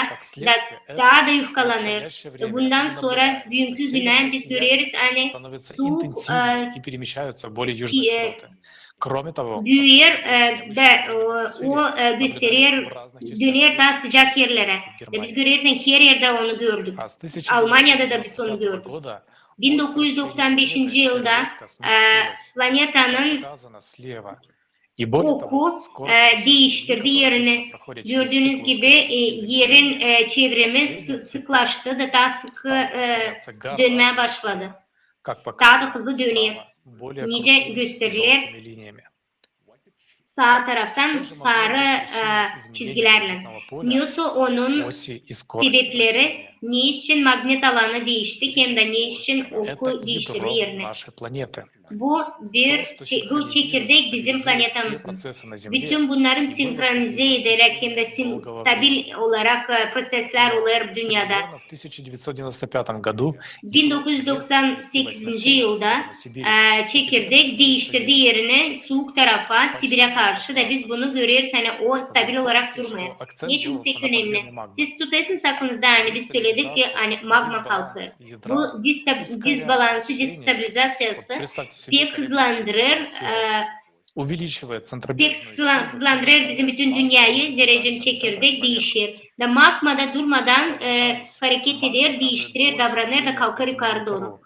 daha da yufkalanır. Bundan sonra bugünkü güne biz görüyoruz hani su büyüyor ve o gösteriyor dönüyor daha sıcak yerlere. Biz görüyoruz her yerde onu gördük. Almanya'da da biz onu gördük. 1995 yılda planetanın oku değiştirdi yerini. Gördüğünüz gibi yerin çevremi sıklaştı da daha sık dönmeye başladı. Daha da hızlı dönüyor. Nice gösterilir. Sağ taraftan sarı çizgilerle. Neyse onun sebepleri ne için magnet alanı değişti hem de ne için Это oku değiştirdi ядро yerine. нашей планеты. Bu bu çekirdek bizim planetamızın. Bütün bunların senkronize ederek hem de stabil olarak prosesler olur dünyada. В 1995 году 1998 yılda çekirdek değiştirdiği yerine soğuk tarafa Sibir'e karşı da biz bunu görüyoruz. Hani o stabil olarak durmuyor. Niçin pek önemli? Siz tutasınız aklınızda hani biz söyledik ki hani magma kalkıyor. Bu disbalansı, destabilizasyası pek hızlandırır. увеличивает Pek hızlandırır bizim bütün dünyayı, derecen çekirdek değişir. Da magmada durmadan hareket eder, değiştirir, davranır da kalkar yukarı doğru.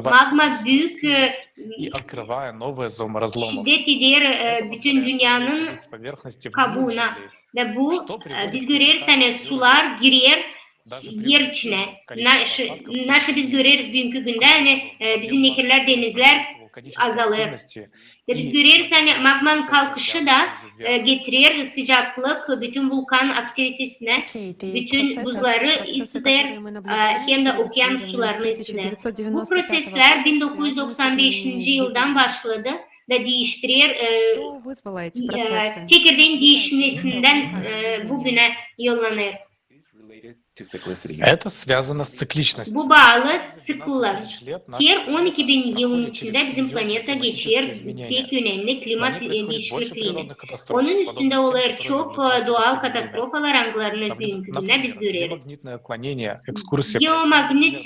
Magma büyük и открывая новые зоны разломов. şiddet eder bütün dünyanın kabuğuna. Da bu biz görürüz hani sular girer yer içine. Naşı biz görürüz bugünkü günde hani bizim nehirler, denizler azalır. Biz görürüz hani magmanın kalkışı da getirir sıcaklık bütün vulkan aktivitesine, bütün buzları ısıtır hem de okyanus sularını ısıtır. Bu prosesler 1995 yıldan başladı da değiştirir. Çekirdeğin değişmesinden bugüne yollanır. Это связано с цикличностью. Bu bağlı sıklılar. Her 12 bin yılın içinde bizim planeta geçer pek önemli klimat değişikliğini. Onun üstünde olur çok doğal katastrofalar anlarını büyüklüğüne biz görürüz. Geomagnet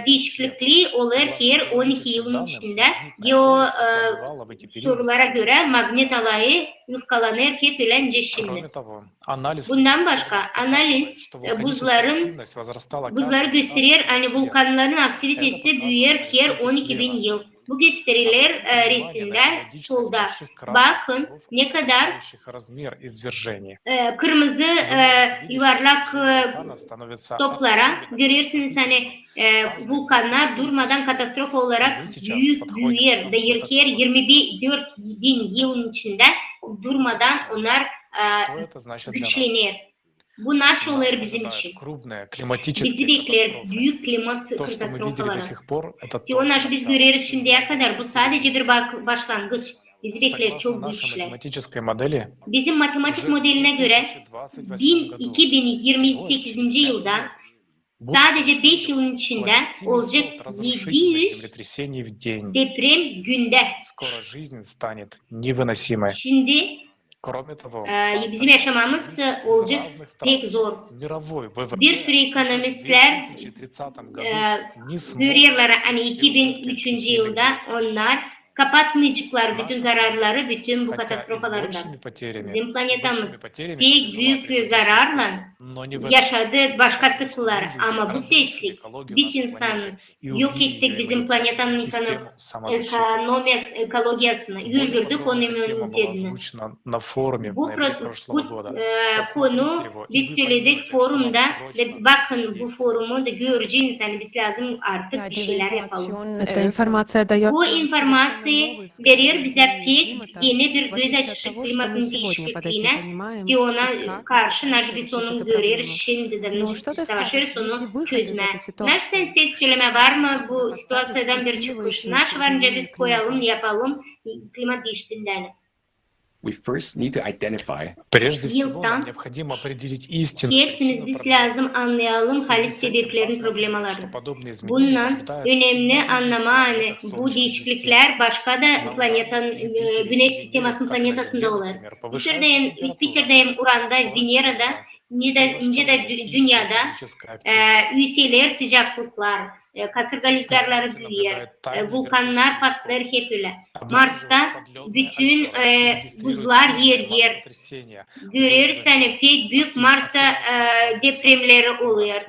değişikliği olur her 12 yılın içinde. Sorulara göre magnet alayı yufkalanır hep ölence şimdi. Bundan başka analiz buzları gösterir, hani vulkanların aktivitesi büyür her 12 bin yıl. Bu gösteriler resimde solda. Bakın ne kadar kırmızı yuvarlak toplara görürsünüz hani vulkanlar durmadan katastrofe olarak büyür. Değer her 24 bin yılın içinde durmadan onlar güçlenir. Bu nasıl olur bizim için? Bizi bekler büyük klimat katastrofaları. Onlar biz görüyoruz şimdiye kadar. Bu sadece bir başlangıç. Bizi bekler çok büyük işler. Bizim matematik modeline göre 2028 yılda sadece 5 yılın içinde olacak 700 deprem günde. Şimdi bizim yaşamamız olacak pek zor. Bir sürü ekonomistler görüyorlar hani 2003 yılda onlar kapatmayacaklar bütün zararları, bütün bu katastrofalardan. Bizim planetamız pek büyük zararla yaşadı başka sıklılar ama bu seçtik. Biz insanız. Yok ettik bizim planetanın ekolojisini, öldürdük onun immünitesini. Bu konu biz söyledik forumda ve bakın bu forumu da göreceğiniz yani biz lazım artık bir şeyler yapalım. Bu informasyon verir bize pek yeni bir göz açışı klimatın değişikliğine ki ona karşı biz onu görüyoruz şimdiden savaşırız onu çözme. Nasıl sen söyleme var mı bu situasyondan bir çıkış? Nasıl varınca biz koyalım yapalım klimat değiştiğinden? Прежде всего, нам необходимо определить истину. Hepsiniz biz lazım anlayalım halis sebeplerini, problemlerini. Bundan önemli anlama hani bu değişiklikler başka da planetanın, güneş sistemasının planetasında olur. Jüpiter'deyim, Uran'da, Venera'da, nice de dünyada üyeler sıcaklıklar, kasırga rüzgarları büyür, vulkanlar patlar hep öyle. Mars'ta bütün buzlar yer. Görüyoruz hani pek büyük Mars'a depremleri oluyor.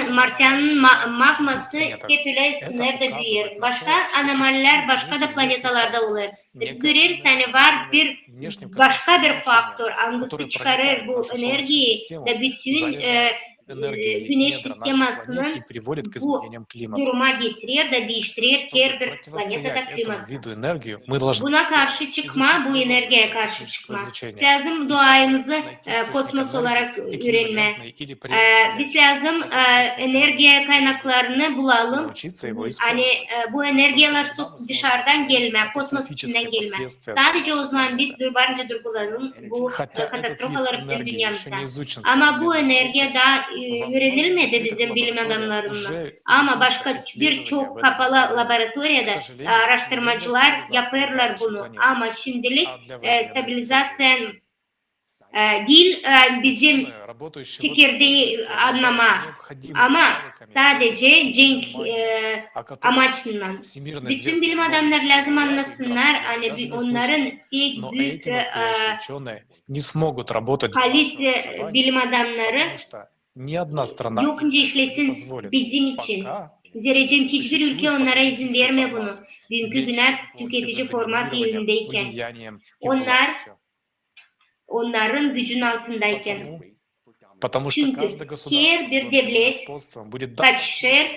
Marsiyanın magması hep öyle sınırda büyür. Başka anomaliler başka da planetalarda olur. Biz görüyoruz hani var bir başka bir faktör hangisi çıkarır bu enerjiyi da bütün Güneş sistemasının bu duruma getirir de değiştirir her bir planetede klimatı. Buna karşı çıkma, bu enerjiye karşı çıkma. Lazım doğayımızı kosmos olarak öğrenme. Biz lazım enerji kaynaklarını bulalım. Hani bu enerjiler dışarıdan gelme, kosmos içinden gelme. Sadece o zaman biz varınca durgulalım bu katastrofalar bizim dünyamızda. Ama bu enerji daha öğrenilmedi bizim bilim adamlarından. Ama başka birçok kapalı laboratuvarda araştırmacılar yaparlar bunu. Ama şimdilik stabilizasyon değil bizim çekirdeği anlama ama sadece cenk amaçla. Bütün bilim adamları lazım anlasınlar, hani onların pek büyük halis bilim adamları yokça işlesin bizim için. Zerrecim hiçbir ülke onlara izin vermiyor bunu. Dünkü güne tüketici format yerindeyken. Onların gücün altındayken. Çünkü her bir devlet kaçışır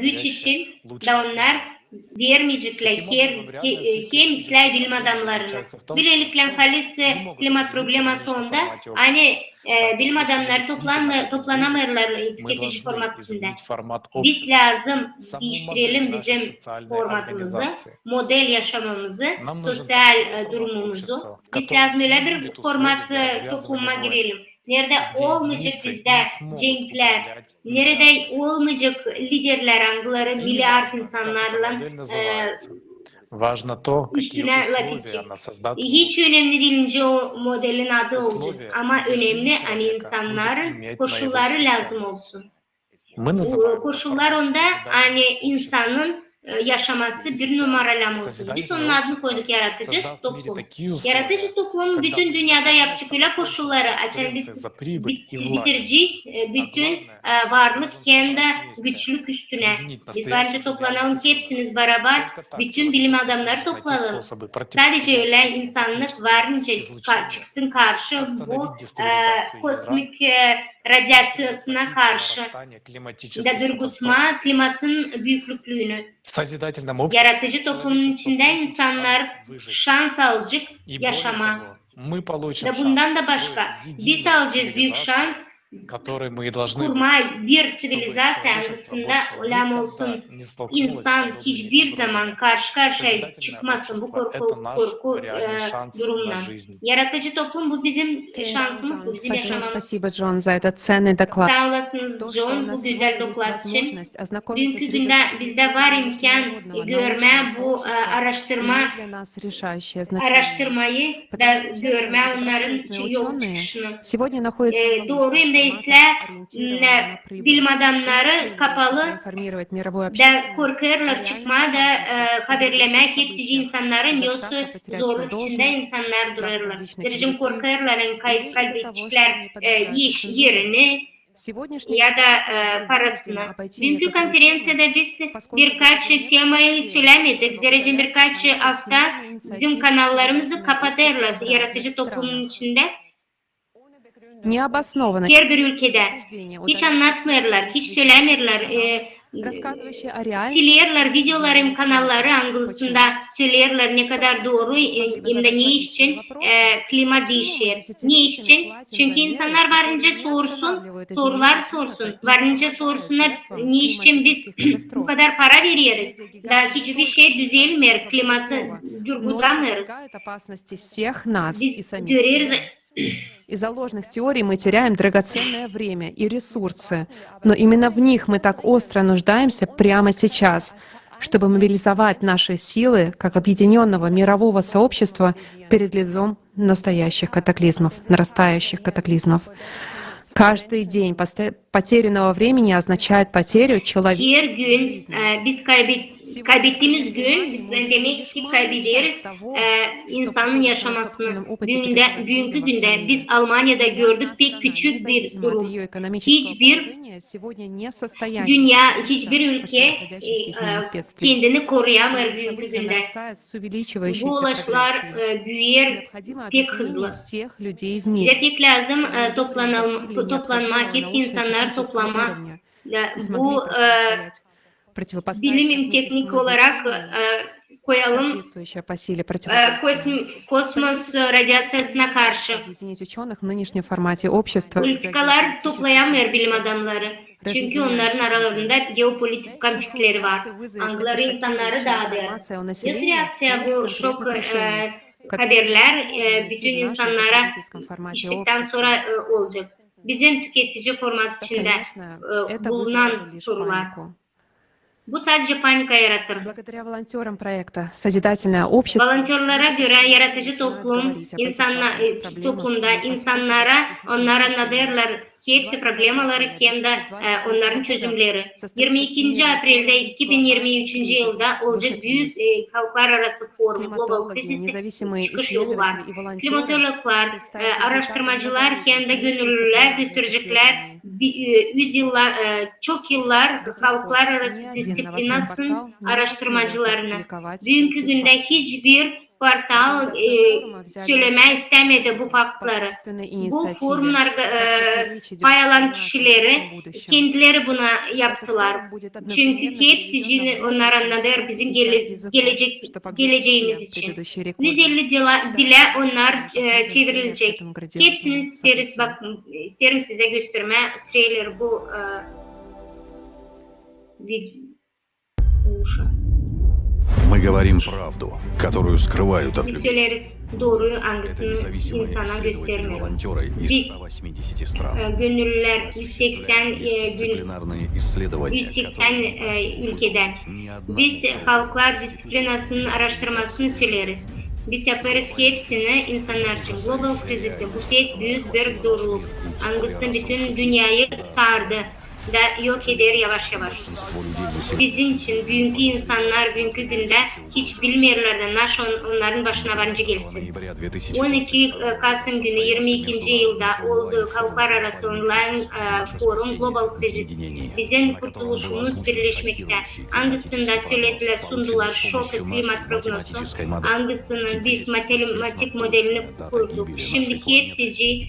güç için de onlar vermeyecekler hem İsrail bilim adamlarına. Böylelikle halis klimat probleması onda hani bilim adamları toplanamıyorlar tüketici formatında. Biz lazım değiştirelim bizim formatımızı, model yaşamamızı, sosyal durumumuzu. Biz lazım öyle bir format topluma girelim. Nerede olmayacak bizde cenkler, nerede olmayacak liderler, angıları, milyar insanlarla üstüne laf hiç önemli değilince o modelin adı olacak. Ama önemli hani insanların koşulları lazım olsun. Koşullar onda hani insanın yaşaması bir numaralam olsun. Biz onun adını koyduk yaratıcı toplum. Yaratıcı toplum bütün dünyada yapacak öyle koşulları açan biz bitireceğiz. Bütün varlık kendi güçlük üstüne. Biz bence toplanalım hepsiniz beraber. Bütün bilim adamları toplanalım. Sadece öyle insanlık varınca çıksın karşı bu kosmik radyasyona karşı da durgutma klimatın büyüklüğünü. Yaratıcı toplumun içinde insanlar şans alacak yaşama. Da bundan da başka. Biz alacağız büyük şans. Kurma bir sivilizasyon arasında olan olsun. İnsan hiçbir zaman karşı karşıya çıkmasın bu korku durumdan. Yaratıcı toplum bu bizim şansımız, bu bizim yaşamamız. Спасибо, Джон, за этот ценный доклад. Sağ olasınız John bu güzel doklat için. Dünkü günde bizde var imkan görme bu araştırmayı da görme onların yol çıkışını. Doğru ise bilim adamları kapalı da korkarlar çıkma da haberlemek hepsi insanların yoksa zorluk içinde insanlar dururlar. Derece korkarların kaybedecekler iş yerini ya da parasını. Dünkü konferansiyada biz birkaç temayı söylemedik. Zerrecim birkaç hafta bizim kanallarımızı kapatırlar yaratıcı toplumun içinde. Her bir ülkede hiç anlatmıyorlar, hiç söylemiyorlar. Silerler videolarım kanalları Anglısında söylerler ne kadar doğru hem de ne için klima değişir. Ne için? Çünkü insanlar varınca sorular sorsun. Varınca sorsunlar ne için biz bu kadar para veriyoruz. Da hiçbir şey düzelmiyor, klimatı durgulamıyoruz. Biz görüyoruz. Из-за ложных теорий мы теряем драгоценное время и ресурсы, но именно в них мы так остро нуждаемся прямо сейчас, чтобы мобилизовать наши силы как объединенного мирового сообщества перед лицом настоящих катаклизмов, нарастающих катаклизмов. Каждый день потерянного времени означает потерю человеческой Biz kaybettiğimiz gün biz demek ki kaybederiz insanın yaşamasını. Dünkü günde biz Almanya'da gördük pek küçük bir durum. Hiçbir dünya, hiçbir ülke kendini koruyamıyor dünkü günde. Bu olaylar büyür pek hızlı. Bize pek lazım toplanalım toplanma, hepsi insanlar toplama. Bu bilim teknik olarak koyalım kosmos radyasyasına karşı. Politikalar toplayamıyor bilim adamları. Çünkü onların aralarında geopolitik konfliktleri var. Angları insanları dağıtıyor. Yok reaksiya bu şok haberler bütün insanlara işledikten sonra olacak. Bizim tüketici format içinde bulunan sorular. Bu sadece panika yaratır. Volontörlere göre yaratıcı toplumda insanlara onlar anlatırlar hepsi problemaları hem de onların çözümleri. 22. April'de 2023. yılda olacak büyük halklar arası forum Global Crizis'e çıkış yolu var. Klimatologlar, araştırmacılar hem de gönüllüler gösterecekler çok yıllar halklar arası disiplinasının araştırmacılarını. Bugünkü günde hiçbir portal söyleme istemedi bu faktları. Bu forumlar pay alan kişileri kendileri buna yaptılar. Çünkü hepsi onlar anladılar bizim geleceğimiz için. 150 dile onlar çevrilecek. Hepsini isterim size gösterme. Trailer bu Мы говорим правду, которую скрывают от людей. Söyleriz doğruyu Это hangisini независимые insana исследователи, göstermiyor. волонтеры из Biz 180 стран. gönüllüler 180 Дисциплинарные исследования, 180 ülkeden. Biz halklar disiplinasının araştırmasını söyleriz. Biz yaparız hepsini insanlar için. Global krizisi bu pek büyük bir doğruluk. Hangisi bütün dünyayı sardı da yok eder yavaş yavaş. Bizim için bugünkü insanlar bugünkü günde hiç bilmiyorlar da nasıl onların başına varınca gelsin. 12 Kasım günü 22. yılda olduğu halklar arası online forum Global Crisis. Bizim kurtuluşumuz birleşmekte. Hangisinde söylediler sundular şok klimat prognozu. Hangisini biz matematik modelini kurduk. Şimdi hepsi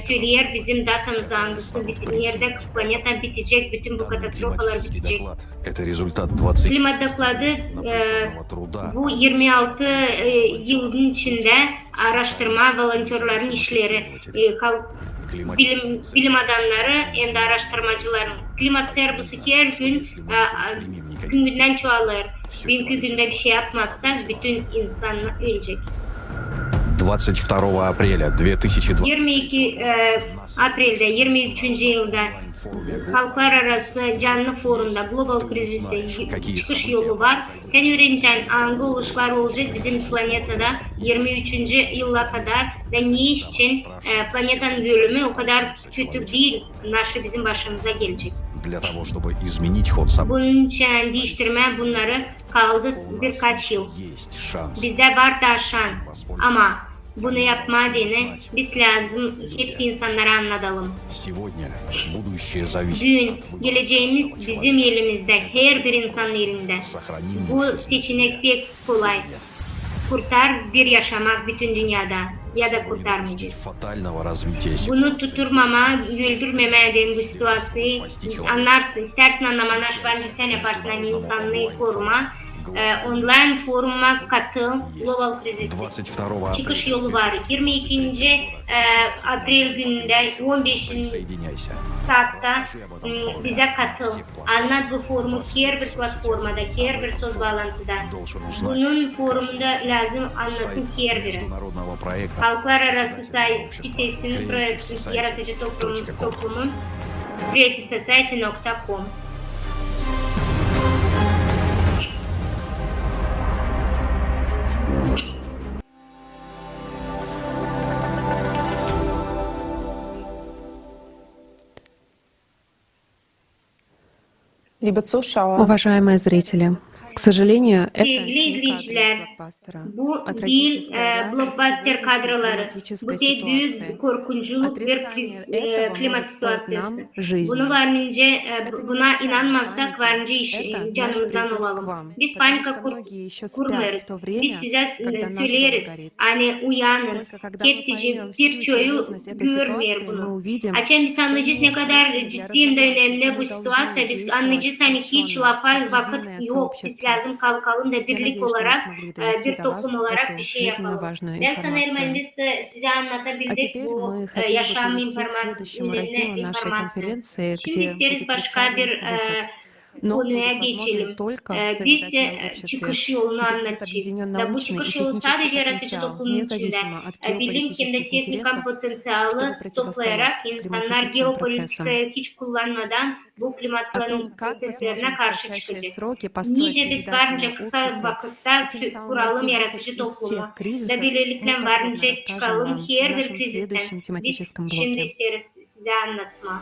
söyler bizim datamızı hangisi nerede planeta bitecek, bütün bu katastrofalar bitecek. Klimat dokladı bu 26 yılın içinde araştırma volontörlerin işleri, bilim adamları hem de araştırmacıların. Klimat serbusu her gün günden çoğalır. Bugünkü günde bir şey yapmazsak bütün insanlar ölecek. 22 апреля 2020. 22 April'de 23. yılda halklar arası canlı forumda Global Crizis'e çıkış yolu var. Sen öğreneceksin hangi oluşlar olacak bizim planetada 23. yıla kadar da ne için planetanın bölümü o kadar kötü değil nasıl bizim başımıza gelecek. Bunun için değiştirme bunları kaldı birkaç yıl. Bizde var da şans ama bunu yapmadığını biz lazım hepsi insanlara anlatalım. Bugün geleceğimiz bizim elimizde, her bir insanın elinde. Bu seçenek pek kolay. Kurtar bir yaşamak bütün dünyada ya da kurtarmayacak. Bunu tuturmama, güldürmemeden bu situasıyı anlarsın. İstersen anlamanar, bence sen yaparsın insanlığı koruma. Online foruma katıl, Global Crizis'e. Çıkış yolu var. 22. April gününde 15. saatte bize katıl. Anlat bu forumu her bir platformada, her bir söz bağlantıda. Bunun forumunda lazım anlatın her biri. Halklar arası sitesinin yaratıcı toplumun creativesociety.com. Уважаемые зрители, к сожалению, это Sevgili не кадры из izleyiciler, блокбастера, bu а değil трагическая реальность blockbuster сегодняшней kadroları. климатической Bu değil büyük ситуации. korkunculuk bir Отрицание этого klimat может стоить situasyası. нам жизни. Bunu varınca, Это buna не inanmazsak varınca это nаш canımızdan призыв к olalım. вам, Biz потому panika что многие еще спят kurmuyoruz. в то Biz время, size когда nаш дом söyleriz. горит. Hani uyanın. Только когда мы Hepsi поймем bir всю çoğu серьезность этой görmüyor ситуации, мы bunu. увидим, Açen biz что anlayacağız ne нет kadar времени для ciddi hem de разногласий. önemli Мы bu должны situasyon. Biz действовать anlayacağız hani hiç сплоченно, lafa как vakit единое yok. Biz сообщество. lazım kalkalım da Я birlik надеюсь, что мы olarak смогли довести bir до toplum вас olarak эту bir şey жизненно yapalım. важную Ben sanırım информацию. henüz size А anlatabildik теперь bu мы хотели бы yaşam перейти к следующему разделу нашей конференции, Şimdi где isteriz будет başka представлен bir выход. Но konuya будет возможен geçelim. только в Biz созидательном обществе, çıkış yolunu где будет anlatacağız. объединен Da bu научный и çıkış yolu технический sadece yaratıcı потенциал, toplumun içinde независимо от bilim hem de геополитических teknikan интересов, potansiyeli чтобы toplayarak противостоять insanlar климатическим процессам. geopolitikaya hiç kullanmadan bu О klimatların том, как proseslerine возможно в karşı кратчайшие çıkacak. сроки построить Nice biz varınca созидательное kısa общество vakitte и tем самым kuralım найти выход yaratıcı из toplumu. всех кризисов, Da мы böylelikle подробно varınca расскажем çıkalım вам в her bir нашем krizisten. следующем тематическом Biz şimdi блоке. isteriz size anlatma.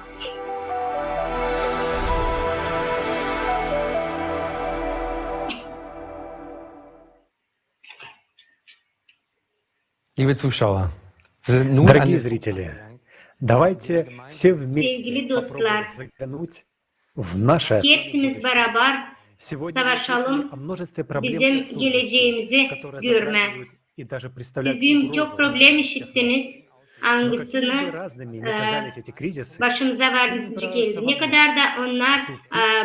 Дорогие зрители, давайте все вместе Sevgili попробуем dostlar, заглянуть в наше hepsimiz beraber Сегодня мы savaşalım, услышали о множестве проблем и bizim трудностей, geleceğimizi которые görme. затрагивают и даже Siz представляют birçok угрозу problem для всех нас. işittiniz. Но какими бы Hangisini разными ни казались эти кризисы, başımıza все varıncı упираются geldi. в Ne одно. kadar da onlar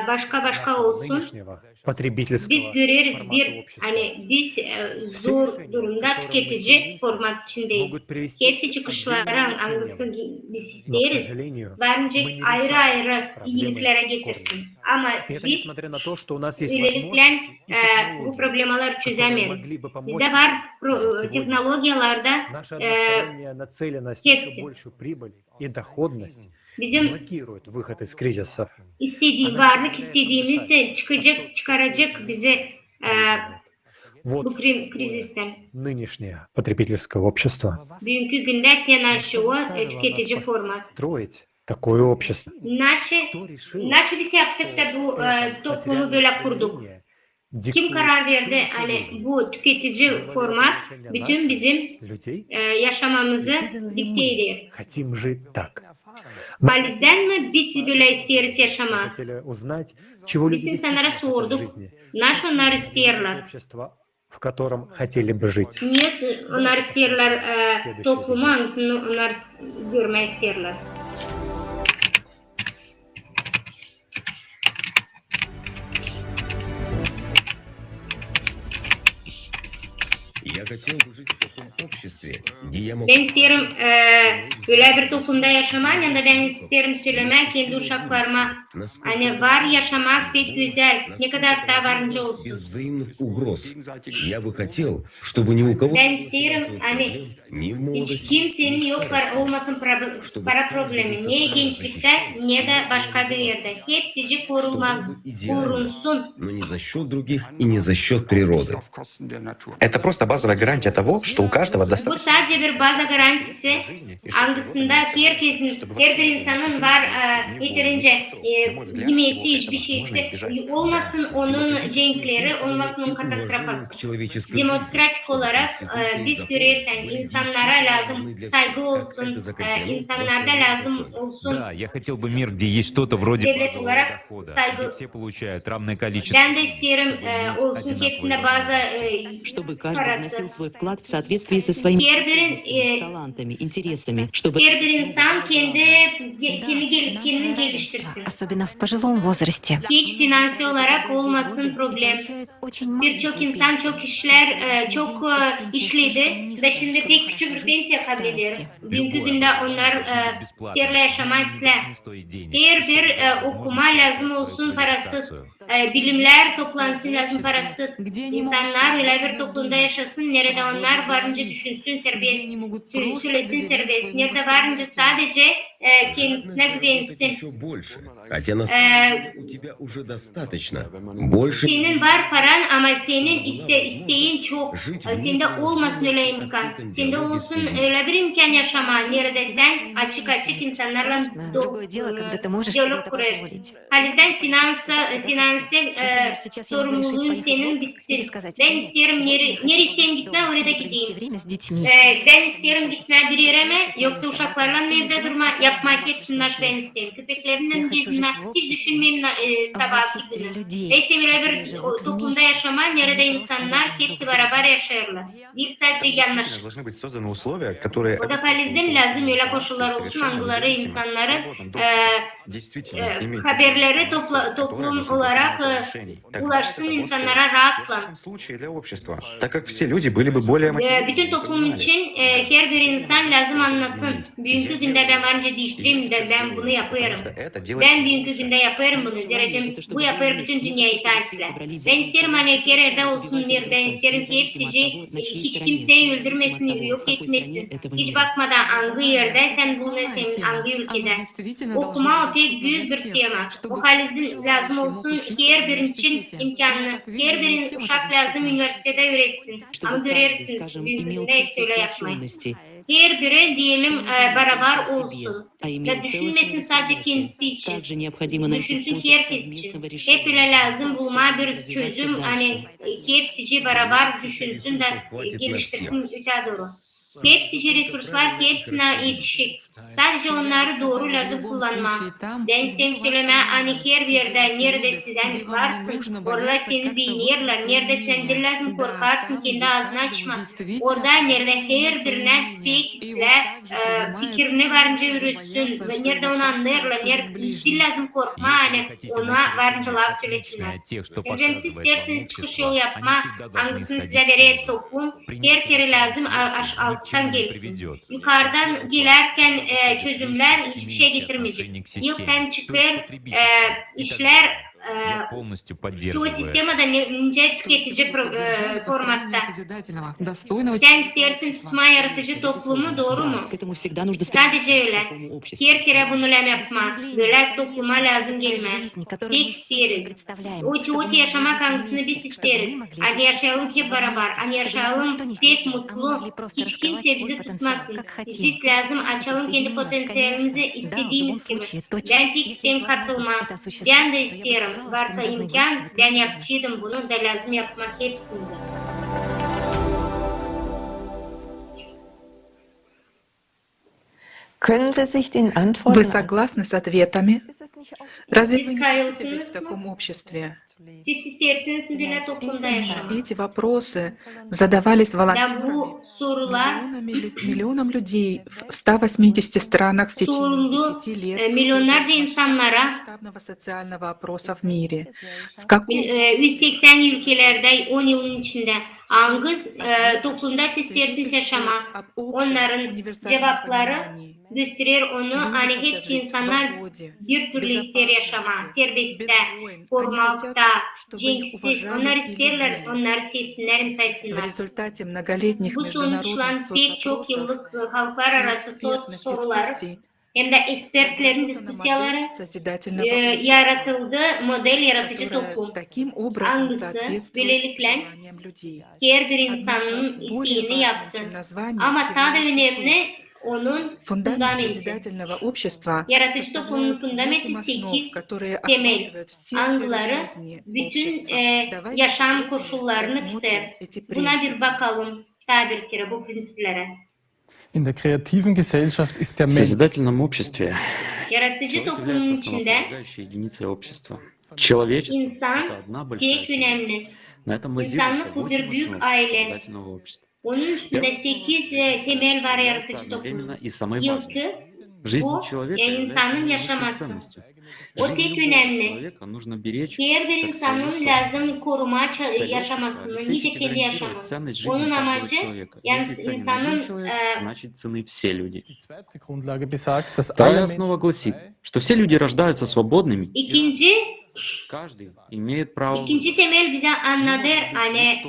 başka Нашего olsun, нынешнего потребительского biz görüyoruz формата bir общества. hani biz Все zor решения, к durumda которым мы tüketici стремимся, format içindeyiz. могут привести Hepsi к çıkışların отдельным hangisini решениям. biz Но, к isteriz. сожалению, Bence мы не ayrı решаем ayrı проблемы iyiliklere в getirsin. корне. Ama И это biz несмотря на то, что у нас есть böylelikle возможности и bu технологии, problemleri которые çözemeyiz. могли бы помочь Bizde var даже сегодня. teknolojiyalarda Наша односторонняя нацеленность на hepsi. еще большую прибыль и доходность Bizim блокирует выход из кризисов. varlık istediğimiz çıkaracak bizi Вот bu krizisten. нынешнее потребительское общество Bugünkü günde yanaşıyor tüketici format. строить такое общество. Naşı biz yaptık da bu toplumu böyle kurduk. Kim karar verdi hani bu tüketici format bütün bizim yaşamamızı dikte ediyor. Хотим жить так. O yüzden mi biz böyle isteriz yaşama? Хотели узнать, чего люди Biz insanlara действительно хотят в sorduk. жизни. Naş onlar isterler? Общество, в котором хотели бы жить. Niye onlar isterler toplumu hangisini onlar görmek isterler? Ben isterim böyle bir toplumda yaşamak ya da ben isterim söylemek kendi uşaklarıma hani var yaşamak pek güzel ne kadar da varınca olsun. Ben isterim hani hiç kimsenin yok olmasın para problemi ne gençlikte ne de başka bir yerde. Hepsici korunsun. Это просто базовая гарантия того, что у каждого Bu достаточно. sadece bir baza garantisi hangisinde herkesin, her bir insanın var yeterince yemesi hiçbir şeyse olmasın onun cenkleri, olmasın onun katastrofası. Demokratik olarak biz görürsen insanlara lazım saygı olsun, insanlarda lazım olsun. Да, я хотел бы мир, где есть что-то вроде Devlet базового olarak дохода, где saygı. все получают равное количество. Ben de isterim olsun hepsinde bazı Чтобы каждый вносил свой вклад в соответствии со своими способностями, талантами, интересами, чтобы... her bir insan kendini geliştirsin. Особенно в пожилом возрасте. Hiç finansal olarak olmasın problem. Birçok insan çok işler çok işledi ve şimdi pek küçük bir pensiye kabul ediyor. Bugünkü günde onlar isterle yaşamak ister. Her bir okuma lazım olsun parasız. Bilimler toplansın lazım parasız. İnsanlar öyle bir toplumda yaşasın. Nerede onlar varınca düşünsün serbest. Söylesin serbest. Nerede varınca sadece kendisine güvensin. Хотя на самом деле у тебя уже достаточно. Больше Senin var paran ama senin isteğin çok. Sende olmasın öyle imkan. Sende olsun öyle bir imkan yaşama. Neredeysen açık insanlarla diyalog kurarsın. Halinden finansal sorumluluğun senin bitsin. Ben isterim nereye isteyeyim gitme orada gideyim. Ben isterim gitme bir yere mi yoksa uşaklarla mı evde durma yapmak hepsinden ben isteyeyim. Köpeklerinden gezme hiç düşünmeyeyim sabahki günü. Ve istemiyle bir toplumda yaşama nerede insanlar hepsi beraber yaşarlar. Bir sadece yanlış. O da Palestin lazım öyle koşullar olsun angıları insanların haberleri toplum olarak ulaşsın insanlara rahatla. Bütün toplum için her bir insan lazım anlasın. Bugünkü günde ben bence değiştireyim de ben bunu yapıyorum. Ben bugünkü günde yapıyorum bunu. Derecem bu yapar bütün dünyayı taksirler. Ben isterim hani her yerde olsun bir. Ben isterim ki hepsici hiç kimseyi öldürmesin, yok etmesin. Hiç bakmadan hangi yerde sen bunu senin hangi ülkede. Okuma pek büyük bir tema. O halde lazım olsun her birinin için imkanı. Her birinin uşak lazım üniversitede öğretsin. Ama görürsünüz büyüklüğünde hepsi öyle yapmayın. Her biri diyelim beraber olsun. Ya düşünmesin sadece kendisi için. Düşünsün herkes için. Hep öyle lazım bulma bir çözüm. Hani hepsi beraber düşünsün de geliştirsin öte doğru. Hepsi resurslar hepsine yetişik. Sadece onları doğru lazım kullanma. Ben istedim söyleme hani her bir yerde nerede sizden varsın. Orada seni dinlerler. Nerede sen de lazım korkarsın kendi ağzını açma. Orada nerede her birine fikrini varınca yürütsün. Ve nerede onu anlarlar. Nerede hiç lazım korkma hani ona varınca laf söylesinler. Önce siz isterseniz çıkış yol yapma. Hangisini size verir toplum. Her kere lazım alttan gelsin. Yukarıdan gelerken çözümler hiçbir şey getirmeyecek. Yıldan çıkar işler çoğu sistemada nice tüketici formatta. Sen istersin tutma yaratıcı toplumu doğru mu? Sadece öyle. Her kere bunu yapma. Böyle topluma lazım gelmez. Tek isteriz. O yaşamak hangisini biz isteriz. Hani yaşayalım hep beraber. Hani yaşayalım pek mutlu. Hiç kimse bizi tutmasın. Biz lazım açalım kendi potansiyelimizi istediğimiz gibi. Ben pek isteyim katılmam. Ben de isterim. Varsa imkan ben yapacağım bunu da lazım yapmak hepsinde. Вы согласны с ответами? Разве вы не хотите жить в таком обществе? Siz isterseniz böyle toplumda yaşamak. Эти вопросы задавались Bu sorular миллионам людей в 180 странах в течение 10 лет. Milyonlarca insanlara масштабного социального опроса в мире. В каком 180 ülkelerde 10 yılın içinde hangi toplumda siz isterseniz yaşamak? Onların cevapları gösterir onu hani hepsi insanlar bir türlü ister yaşama, serbestte, formalda, cenksiz, onlar isterler, onları sevsinler, в imsaysınlar. результате многолетних Bu sonuçlan международных pek çok соцопросов yıllık halklar arası экспертных sorular дискуссий hem de ekspertlerin diskusyaları yaratıldı model yaratıcı toplum. Hangisi böylelikle her bir insanın isteğini yaptı. Ama daha da önemli onun fundamenti. Yaratıcı toplumun fundamenti 8 temel angıları bütün yaşam koşullarını tutar. Buna bir bakalım tabir kere bu prensiplere. In der kreativen Gesellschaft ist der В Mensch созидательном обществе Yaratıcı человек toplumun является içinde основополагающей единицей общества. Человечество — это insan одна большая pek семья. önemli. На этом базируется İnsanlık bu 8 bir büyük основ aile. созидательного общества. Onun üstünde 8 temel var yaratıcı Одновременно toplum. и самой İlki важной. Жизнь bu человека insanın является наивысшей yaşaması. ценностью. O Жизнь tek любого önemli. человека нужно беречь Her bir как свою insanın собственность. lazım koruma Цель yaşamasını, общества — nice обеспечить и kendi гарантировать yaşaması. ценность жизни Onun каждого amacı человека. yani Если ценен один insanın человек, значит ценны все люди. zweite Grundlage besagt, dass alle Вторая Menschen основа гласит, что все люди рождаются свободными, İkinci каждый имеет право İkinci temel bize anlatır hani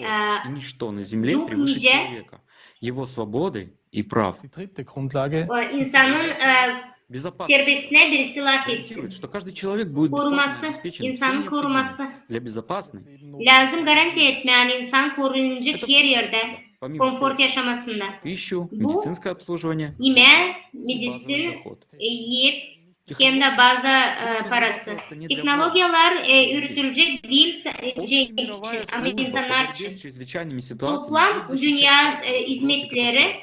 и ничто на земле yok превыше nice человека. Его свободы и прав. die dritte Grundlage insanın serbestine bir silah etsin. гарантирует, что каждый человек будет бесплатно Koruması, обеспечен всем insanın необходимым koruması. для безопасной, Lazım garanti etmeyen insan korunacak her yerde, помимо konfor прочего, yaşamasında. пищу, Bu медицинское обслуживание, Yemeğe, basic medicin, доход. yiyip hem de bazı parası. Teknolojiler üretilecek değil sadece için ama insanlar için. С чрезвычайными ситуациями Toplam защищать dünya после hizmetleri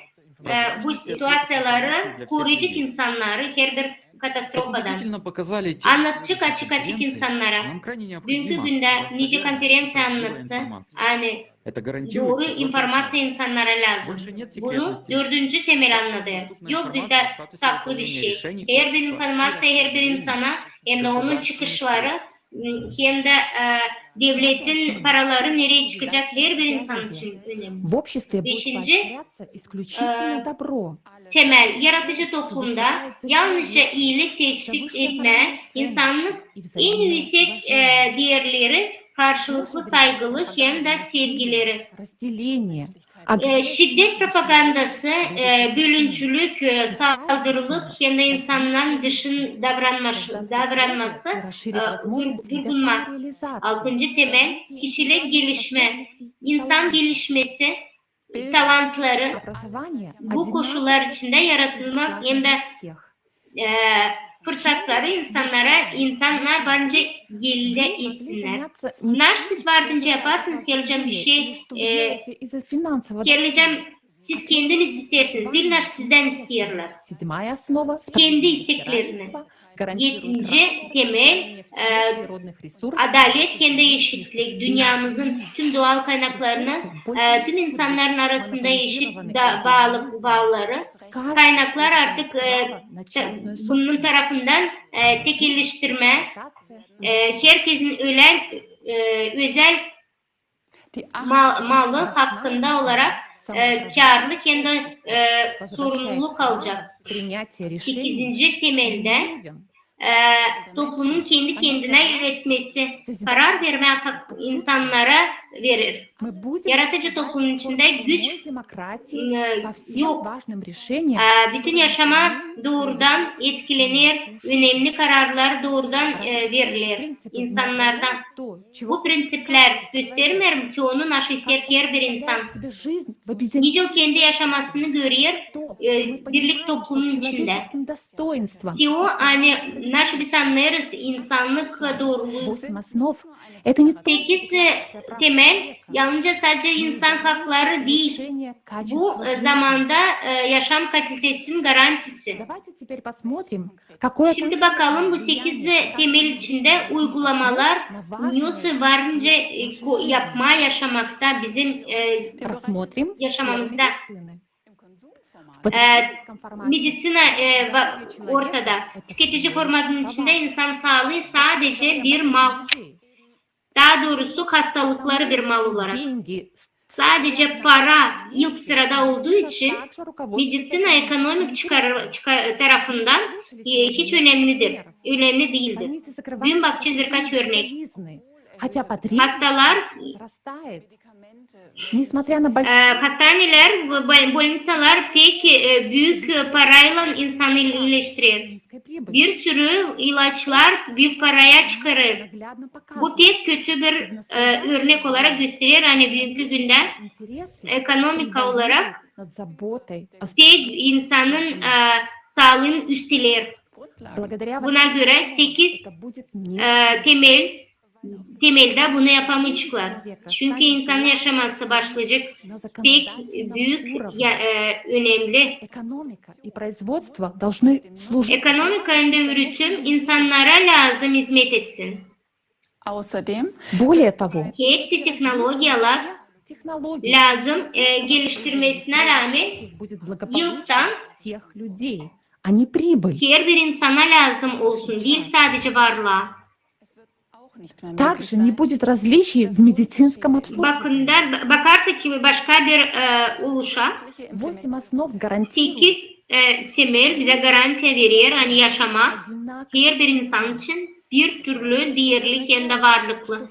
bu situasyonları koruyacak insanları her bir katastrofadan Убедительно показали те anlatacak açık insanlara. нам крайне Dünkü необходимо günde nice достоверная, konferansı правдивая anlattı. информация. Yani Это гарантирует doğru четвертый informasyon основу. insanlara lazım. Больше нет Bunu секретности. dördüncü temel anladı. Yok bizde saklı bir şey. Her bir informasyon her bir insana hem de onun çıkışları hem de devletin paraları nereye çıkacak her bir insan için önemli. В обществе будет Beşinci, поощряться исключительно добро. temel, yaratıcı toplumda yalnızca iyilik teşvik etme, insanlık en yüksek değerleri karşılıklı saygılı hem de sevgileri. Разделение. Şiddet propagandası, bölüncülük, saldırılık hem de insanların dışın davranması, vurgunma. Altıncı temel, kişilik gelişme, insan gelişmesi, talantları bu koşullar içinde yaratılmak hem de fırsatları insanlar bence elde etsinler. Siz vardınca yaparsınız, geleceğim bir şey, geleceğim siz kendiniz istersiniz, değil sizden istiyorlar. Kendi isteklerini. Yedinci temel, adalet, kendi eşitlik, dünyamızın tüm doğal kaynaklarını, tüm insanların arasında eşit bağları, kaynaklar artık bunun tarafından tekelleştirme, herkesin özel malı hakkında olarak karlılık hem de sorumluluk alacak. 8. temelde toplumun kendi kendine yönetmesi, karar verme hakkı insanlara verir. Yaratıcı toplumun içinde güç yok. Bütün yaşama doğrudan etkilenir, önemli kararlar doğrudan verilir insanlardan. Bu prensipler göstermiyor ki onun aşı ister her bir insan. Nice o kendi yaşamasını görüyor birlik toplumun içinde. Ki o hani nasıl biz anlarız insanlık doğruluğu. 8 temel yalnızca sadece insan hakları değil. Bu zamanda yaşam kalitesinin garantisi. Şimdi bakalım bu 8 temel içinde uygulamalar nasıl varınca yaşamakta bizim yaşamamızda. Medisina ortada. Tüketici formatının içinde insan sağlığı sadece bir mal. Daha doğrusu hastalıkları bir mal olarak. Sadece para ilk sırada olduğu için medisina ekonomik tarafından hiç önemli değildir. Bugün bakacağız birkaç örnek. Hastalar, hastaneler, bolnisalar pek büyük parayla insanı iyileştirir. Bir sürü ilaçlar büyük paraya çıkarır. Bu pek kötü bir örnek olarak gösterir. Hani bugünkü günde ekonomik olarak pek insanın sağlığını üsteler. Buna göre 8 temelde bunu yapamayacaklar. Çünkü insan yaşaması başlayacak pek büyük, önemli. Ekonomika ve üretim insanlara lazım hizmet etsin. Hepsi teknolojiler lazım geliştirmesine rağmen yıldan her bir insana lazım olsun, değil sadece varlığa. Также не будет различий в медицинском обслуживании. Bakarsak ki başka bir oluşa 8 temel bize garanti verir, hani yaşama her bir insan için bir türlü değerli hem de varlıklı.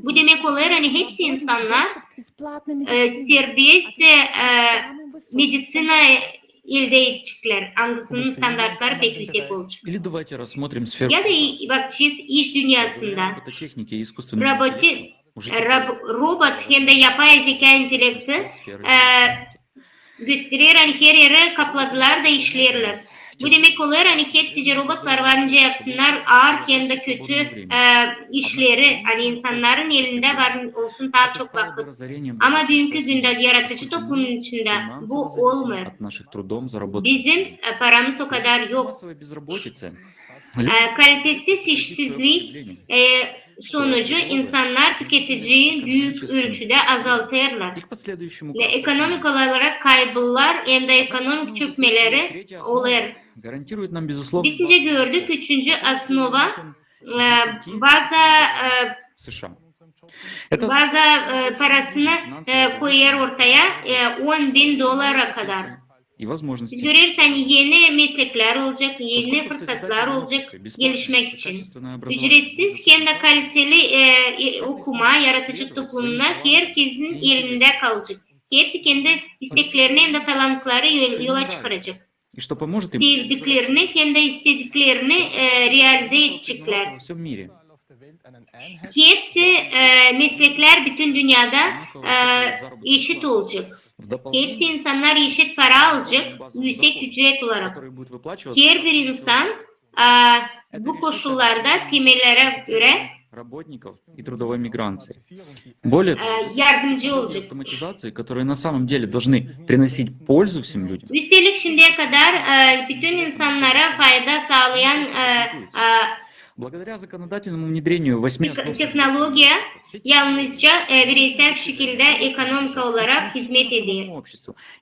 Bu demek olur hani hepsi insanlar serbest medisina elde edecekler. Hangisinin standartları pek yüksek olacak. Или давайте рассмотрим сферу Ya da bakacağız iş dünyasında робототехники и искусственного robot hem de yapay zeka intelekti gösterir hani her yere kapladılar da işlerler. Bu demek olur hani hepsice robotlar varınca yapsınlar ağır hem de kötü işleri hani insanların elinde var olsun daha çok vakit. Ama bugünkü günde yaratıcı toplumun içinde bu olmuyor. Bizim paramız o kadar yok. Kalitesiz işsizlik sonucu insanlar tüketiciyi büyük ölçüde azaltırlar. Ekonomik olarak kaybılar hem de ekonomik çökmeleri olur. Bizce gördük üçüncü asnova bazı parasını koyar ortaya $10.000 kadar. Görürsen yeni meslekler olacak, yeni fırsatlar olacak gelişmek için. Ücretsiz hem de kaliteli okuma, yaratıcı toplumuna herkesin elinde kalacak. Hepsi kendi isteklerini hem de talantları yola çıkaracak. Sevdiklerini hem de istediklerini realize edecekler. Hepsi meslekler bütün dünyada eşit olacak. Hepsi insanlar eşit para alacak, yüksek ücret olarak. Her bir insan bu koşullarda temellere göre yardımcı olacak. Которые на самом деле должны приносить пользу всем людям. Üstelik şimdiye kadar bütün insanlara fayda sağlayan Благодаря законодательному внедрению 8 основ teknolojiye yalnızca bireysel şekilde ekonomik olarak hizmet ediyor.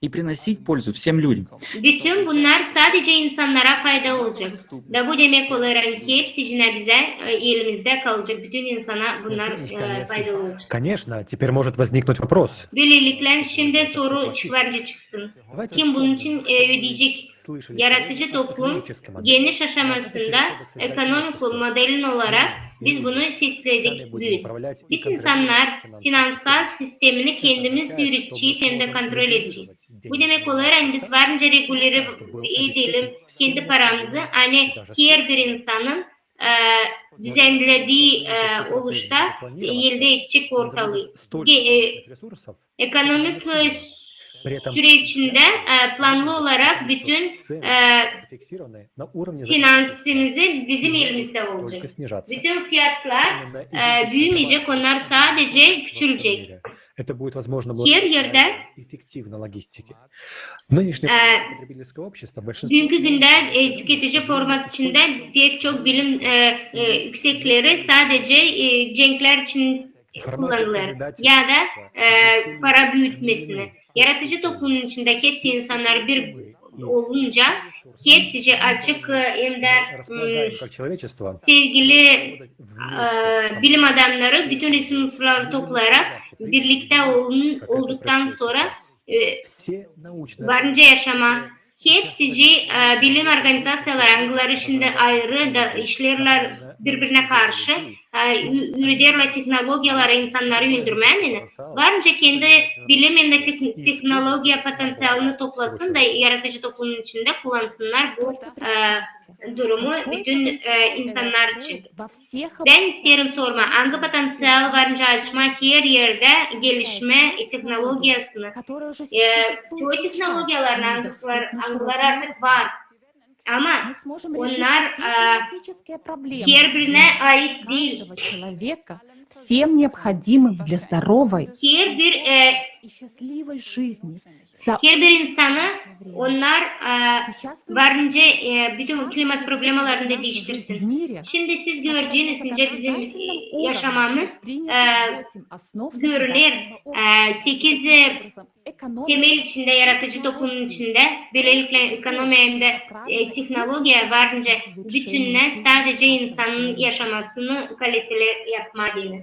и приносить пользу всем людям. Bütün bunlar sadece insanlara fayda olacak. Da bu demek olarak hepsi bize elimizde kalacak. Bütün insana bunlar faydalı olacak. Конечно, теперь может возникнуть вопрос. Böylelikle şimdi soru çıksın. Kim bunun için ödeyecek? Yaratıcı toplum geniş aşamasında ekonomik modelin olarak biz bunu sesledik, büyüdük. Biz insanlar finansal sistemini kendimiz yürüteceğiz hem de kontrol edeceğiz. Bu demek olarak biz varınca regulere edelim kendi paramızı. Hani her bir insanın düzenlediği oluşta elde edecek ortalığı. Ekonomik süre içinde planlı olarak bütün finansımızı bizim elimizde olacak. Bütün fiyatlar büyümeyecek, onlar sadece küçülecek. Her yerde bugünkü günde tüketici format içinde pek çok bilim yüksekleri sadece cenkler için kullanılır ya da para büyütmesini. Yaratıcı toplumun içinde hepsi insanlar bir olunca hepsice açık hem de sevgili bilim adamları bütün resursları toplayarak birlikte olduktan sonra varınca yaşama hepsici bilim organizasyaları hangileri şimdi ayrı da işlerler birbirine karşı ürederler teknolojiyaları insanları öldürmeyen varınca kendi bilim hem de teknoloji potansiyelini toplasın da yaratıcı toplumun içinde kullansınlar bu durumu bütün insanlar için. Ben isterim sorma hangi potansiyel varınca açma her yerde gelişme teknolojisini bu teknolojiyaların hangileri artık var. Ama onlar her birine ait değil. Всем необходимым для здоровой и счастливой жизни. Her bir insanı onlar varınca bütün klimat problemalarını da değiştirsin. Şimdi siz göreceğinizce bizim yaşamamız görünür. 8 temel içinde, yaratıcı toplumun içinde, böylelikle ekonomi hem de teknolojiye varınca bütününe sadece insanın yaşamasını kaliteli yapma değil.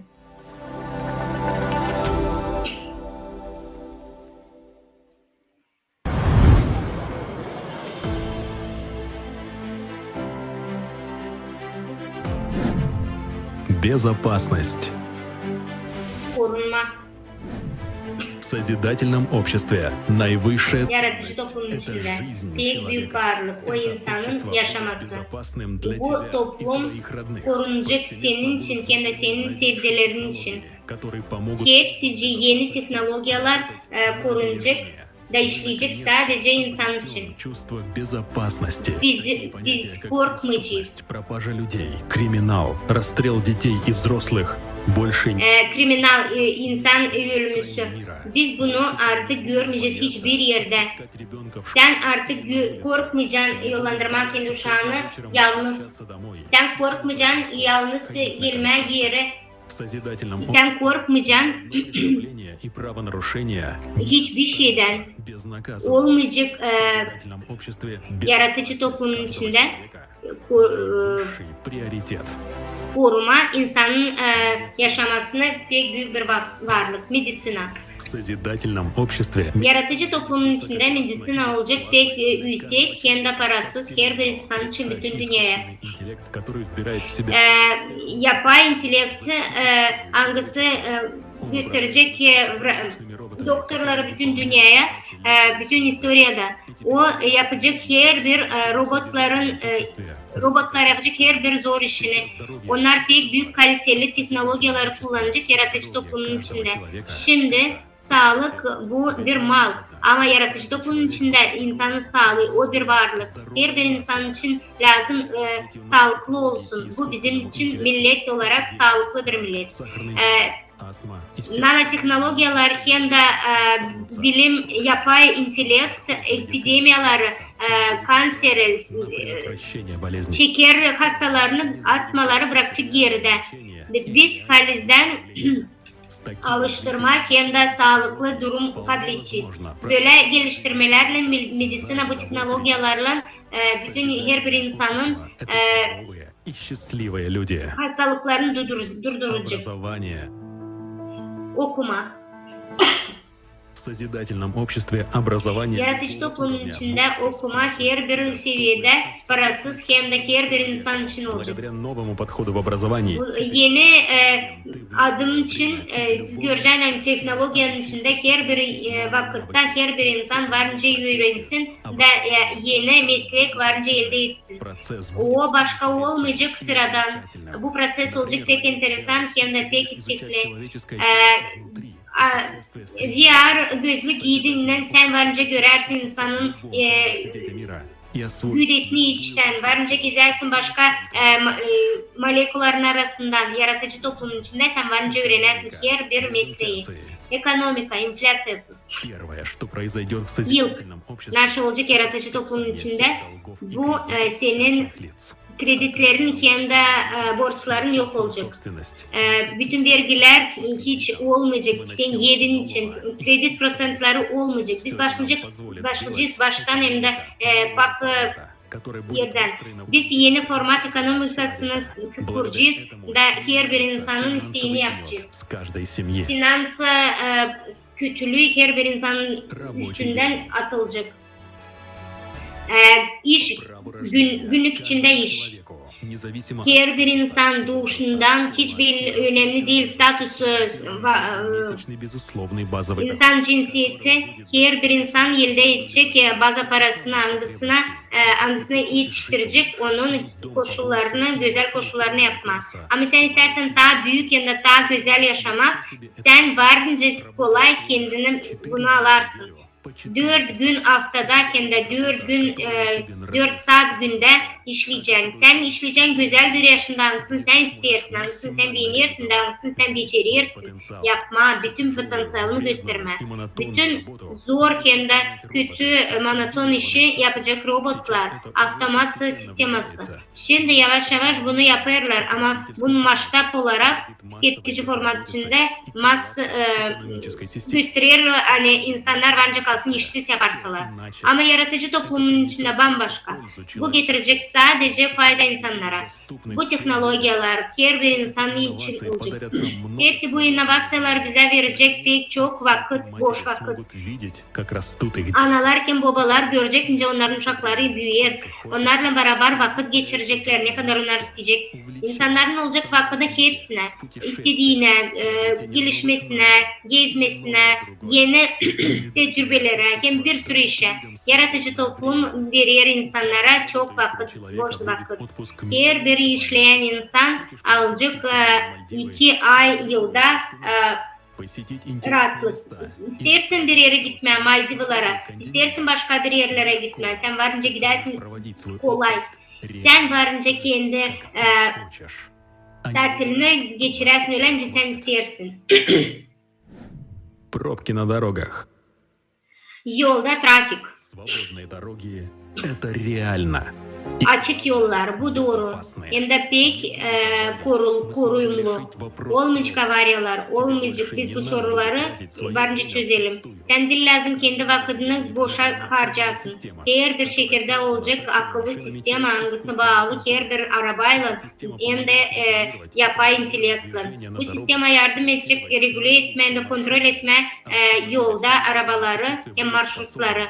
Безопасность. Korunma. созидательном обществе наивысшая Yaratıcı toplumun içinde tek büyük varlık o insanın yaşaması. Bu toplum korunacak senin için, kendi senin sevdiklerin için. Hepsi yeni teknolojiler korunacak da işleyecek sadece insan için. Biz korkmayacağız. Пропажа людей, криминал, расстрел детей и взрослых. Больше Kriminal insan ölümüsü. Biz bunu artık görmeyeceğiz hiçbir yerde. Sen artık korkmayacaksın yollandırmak kendi uşağını yalnız. Sen korkmayacaksın yalnız gelme yere. Sen korkmayacaksın hiçbir şeyden. Olmayacak yaratıcı toplumun içinde koruma insanın yaşamasına pek büyük bir varlık. Medisina. Yaratıcı toplumun içinde medisina olacak pek yüksek hem de parasız her bir insan için bütün dünyaya. Yapay intelekti hangisi gösterecek doktorları bütün dünyaya, bütün historiada. O yapacak her bir robotlar yapacak her bir zor işini. Onlar pek büyük kaliteli teknolojileri kullanacak yaratıcı toplumun içinde. Şimdi sağlık bu bir mal. Ama yaratıcı toplumun içinde insanın sağlığı o bir varlık. Her bir insan için lazım sağlıklı olsun. Bu bizim için millet olarak sağlıklı bir millet. Nanoteknolojiler hem de bilim, yapay intelekt, epidemiyaları, kanseri, şeker hastalarını, astmaları bırakacak geride. Biz halizden alıştırmak hem de sağlıklı durum kabul edeceğiz. Böyle geliştirmelerle medisina bu teknolojilerle bütün her bir insanın hastalıklarını durduracak. Okuma. Yaratıcı toplumun içinde okuma her bir seviyede parasız hem de her bir insan için olacak. Yeni adım için siz göreceğiniz teknolojinin içinde her bir vakitte her bir insan varınca öğrensin de yeni meslek varınca elde etsin. O başka olmayacak sıradan. Bu proses olacak pek enteresan hem de pek istekli. VR gözlük giydiğinden sen varınca görersin insanın güdesini içten, varınca gezersin başka moleküllerin arasından, yaratıcı toplumun içinde sen varınca öğrenersin her bir mesleği. Ekonomika, inflasyasız. İlk nasıl olacak yaratıcı toplumun içinde bu senin kredilerin hem de borçların yok olacak. Bütün vergiler hiç olmayacak. Sen yediğin için kredi prosentleri olmayacak. Biz başlayacağız baştan hem de yerden. Biz yeni format ekonomikasını kuracağız da her bir insanın isteğini yapacağız. Finans kötülüğü her bir insanın üstünden atılacak. İş, günlük içinde iş. Her bir insan doğuşundan hiçbir önemli değil statüsü, insan cinsiyeti, her bir elde edecek bazı parasını hangisine yetiştirecek, onun koşullarını, güzel koşullarını yapmak. Ama sen istersen daha büyük hem de daha güzel yaşamak, sen varınca kolay kendini bunu alarsın. 4 gün haftada hem de 4 saat günde işleyeceksin. Sen işleyeceksin güzel bir yaşında hangisini sen istersin, hangisini sen beğenirsin, hangisini sen becerirsin. Yapma, bütün potansiyelini gösterme. Bütün zor hem de kötü monoton işi yapacak robotlar, otomat sisteması. Şimdi yavaş yavaş bunu yaparlar ama bunun masraf olarak tüketici format içinde gösterir, hani insanlar ancak halkını işsiz yaparsalar. Ama yaratıcı toplumun içinde bambaşka. Bu getirecek sadece fayda insanlara. Bu teknolojiler her bir insan için olacak. Hepsi bu inovasyonlar bize verecek pek çok vakit, boş vakit. Analar kim babalar görecek onların uşakları büyür. Onlarla beraber vakit geçirecekler. Ne kadar onlar isteyecek. İnsanların olacak vakti hepsine, istediğine, gelişmesine, gezmesine, yeni tecrübelere, hem bir sürü işe. Yaratıcı toplum verir insanlara çok vakit, boş vakit. Her bir işleyen insan alacak 2 ay yılda rahatlık. İstersin bir yere gitme, Maldivlara, istersin başka bir yerlere gitme. Sen varınca gidersin kolay. Sen varınca kendi tatilini geçirersin, öylece sen istersin. Пробки на дорогах. Yolda trafik. Свободные дороги — это реально. Açık yollar, bu doğru. Hem de pek koruyumlu. Olmayacak avariyalar, olmayacak. Biz bu soruları varınca çözelim. Sen değil lazım kendi vakitini boşa harcasın. Her bir şekilde olacak akıllı sistem hangisi bağlı, her bir arabayla hem de yapay intelektle. Bu sisteme yardım edecek, regüle etme, hem de kontrol etme yolda arabaları hem marşrutları.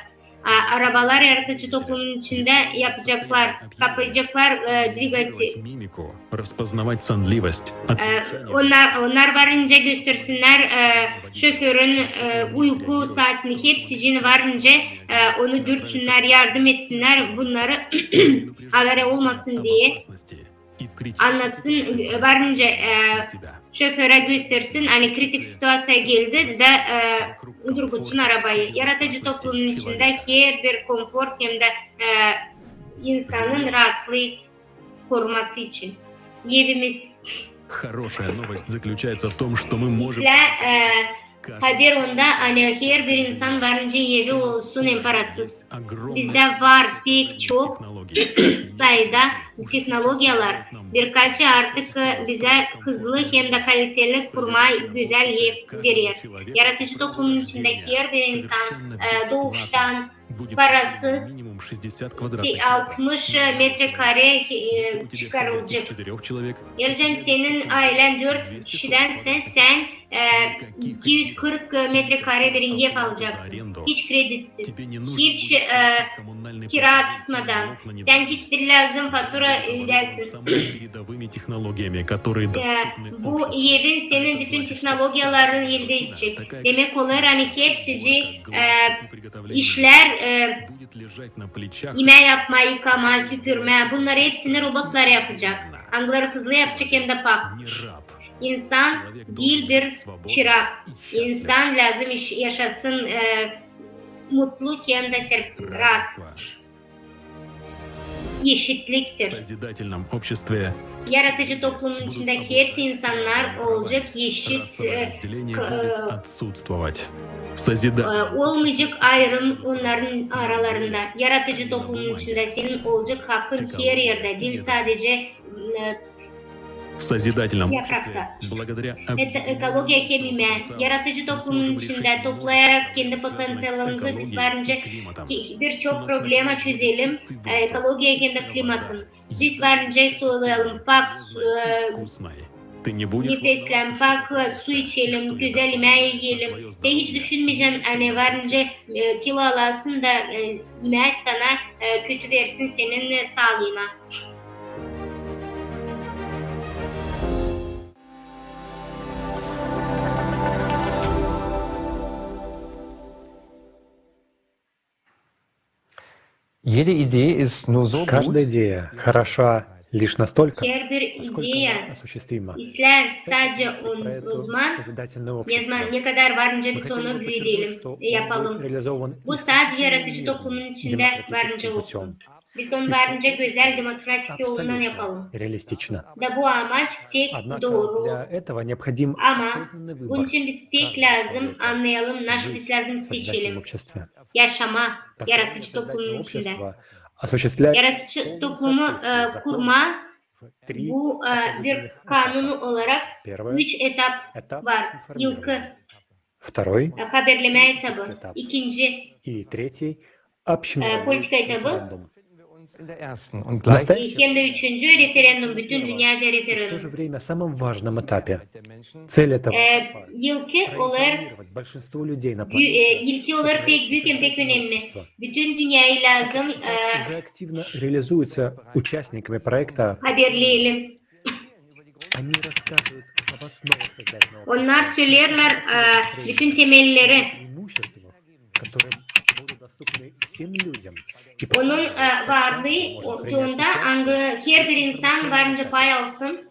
Arabalar yaratıcı toplumun içinde yapacaklar, kapayacaklar двигатель. Onlar varınca göstersinler şoförün uyku saatini hepsi için varınca onu dürtsünler, yardım etsinler bunları habere olmasın diye anlatsın varınca şoföre göstersin hani kritik situasya geldi de durgutsun arabayı. Yaratıcı toplumun içinde her bir konfor hem de insanın rahatlığı koruması için. Evimiz. Хорошая новость заключается в том, что мы можем... Haber onda hani her bir insan varınca evi olsun hem parasız. Bizde var pek çok sayıda teknolojiler. Birkaçı artık bize hızlı hem de kaliteli kurma güzel ev verir. Yaratıcı toplumun içindeki her bir insan doğuştan parasız 60 metrekare çıkarılacak. Yercan senin ailen 4 kişidense sen 240 metrekare bir ev alacaksın. Hiç kredisiz, hiç kira tutmadan. Sen hiç lazım fatura ödersin. Bu evin senin bütün teknolojilerini elde edecek. Demek olur hani hepsici işler yemek yapma, yıkama, süpürme bunları hepsini robotlar yapacak. Hangileri hızlı yapacak hem de pak. İnsan değil bir çırak. İnsan lazım yaşasın mutlu hem de rahat. Eşitliktir. Yaratıcı toplumun içindeki hepsi insanlar olacak eşit olmayacak ayrım onların aralarında. Yaratıcı toplumun içinde senin olacak hakkın her yerde değil sadece yaprakta. Ekolojiye kemime, yaratıcı toplumun içinde toplayarak kendi potansiyelimizi biz varınca birçok problema çözelim. Ekolojiye kendi klimatın. Biz varınca soğuyalım, pak nefeslen, pak su içelim, güzel yemeği yiyelim. Sen hiç düşünmeyeceksin hani varınca kilo alasın da yemek sana kötü versin senin sağlığına. Каждая идея хороша лишь настолько, Her bir насколько ideya она осуществима. İster sadece Поэтому uzman, созидательное ne общество. zaman ne kadar varınca Мы biz хотим onu бы подчеркнуть, büyütelim, что yapalım. он реализован Bu sadece yaratıcı исключительно toplumun içinde демократическим varınca путем. olsun. Biz onu varınca güzel demokratik yolundan yapalım. Реалистично. Da bu amaç pek Однако doğru. для этого необходим Ama осознанный bunun выбор için biz pek lazım, anlayalım, biz lazım в созидательном seçelim. обществе. Yaşama, Построение yaratıcı созидательного toplumun içinde. общества осуществляет Yaratıcı полное toplumu соответствие законам kurma в три bu bir последовательных kanunu этапа. olarak Первое 3 etap etap var. informiranja. Yılkı Второй haberleme etabı. политический этап. İkinci И третий общемировой politika etabı. референдум. Hem de üçüncü referandum, bütün dünyaca В то же referandum. время самом важном этапе. Цель этого этапа Yılki olarak проинформировать большинство людей на планете ilki olarak pek büyük hem pek önemli. общества. Bütün dünyayı lazım Уже активно реализуются участниками проекта. haberleyelim. Они рассказывают об основах создательного Onlar söylerler bütün temelleri. преимуществах, которые будут доступны всем людям. И Onun показывают, как varlığı каждый может принять olduğunda her bir insan varınca pay alsın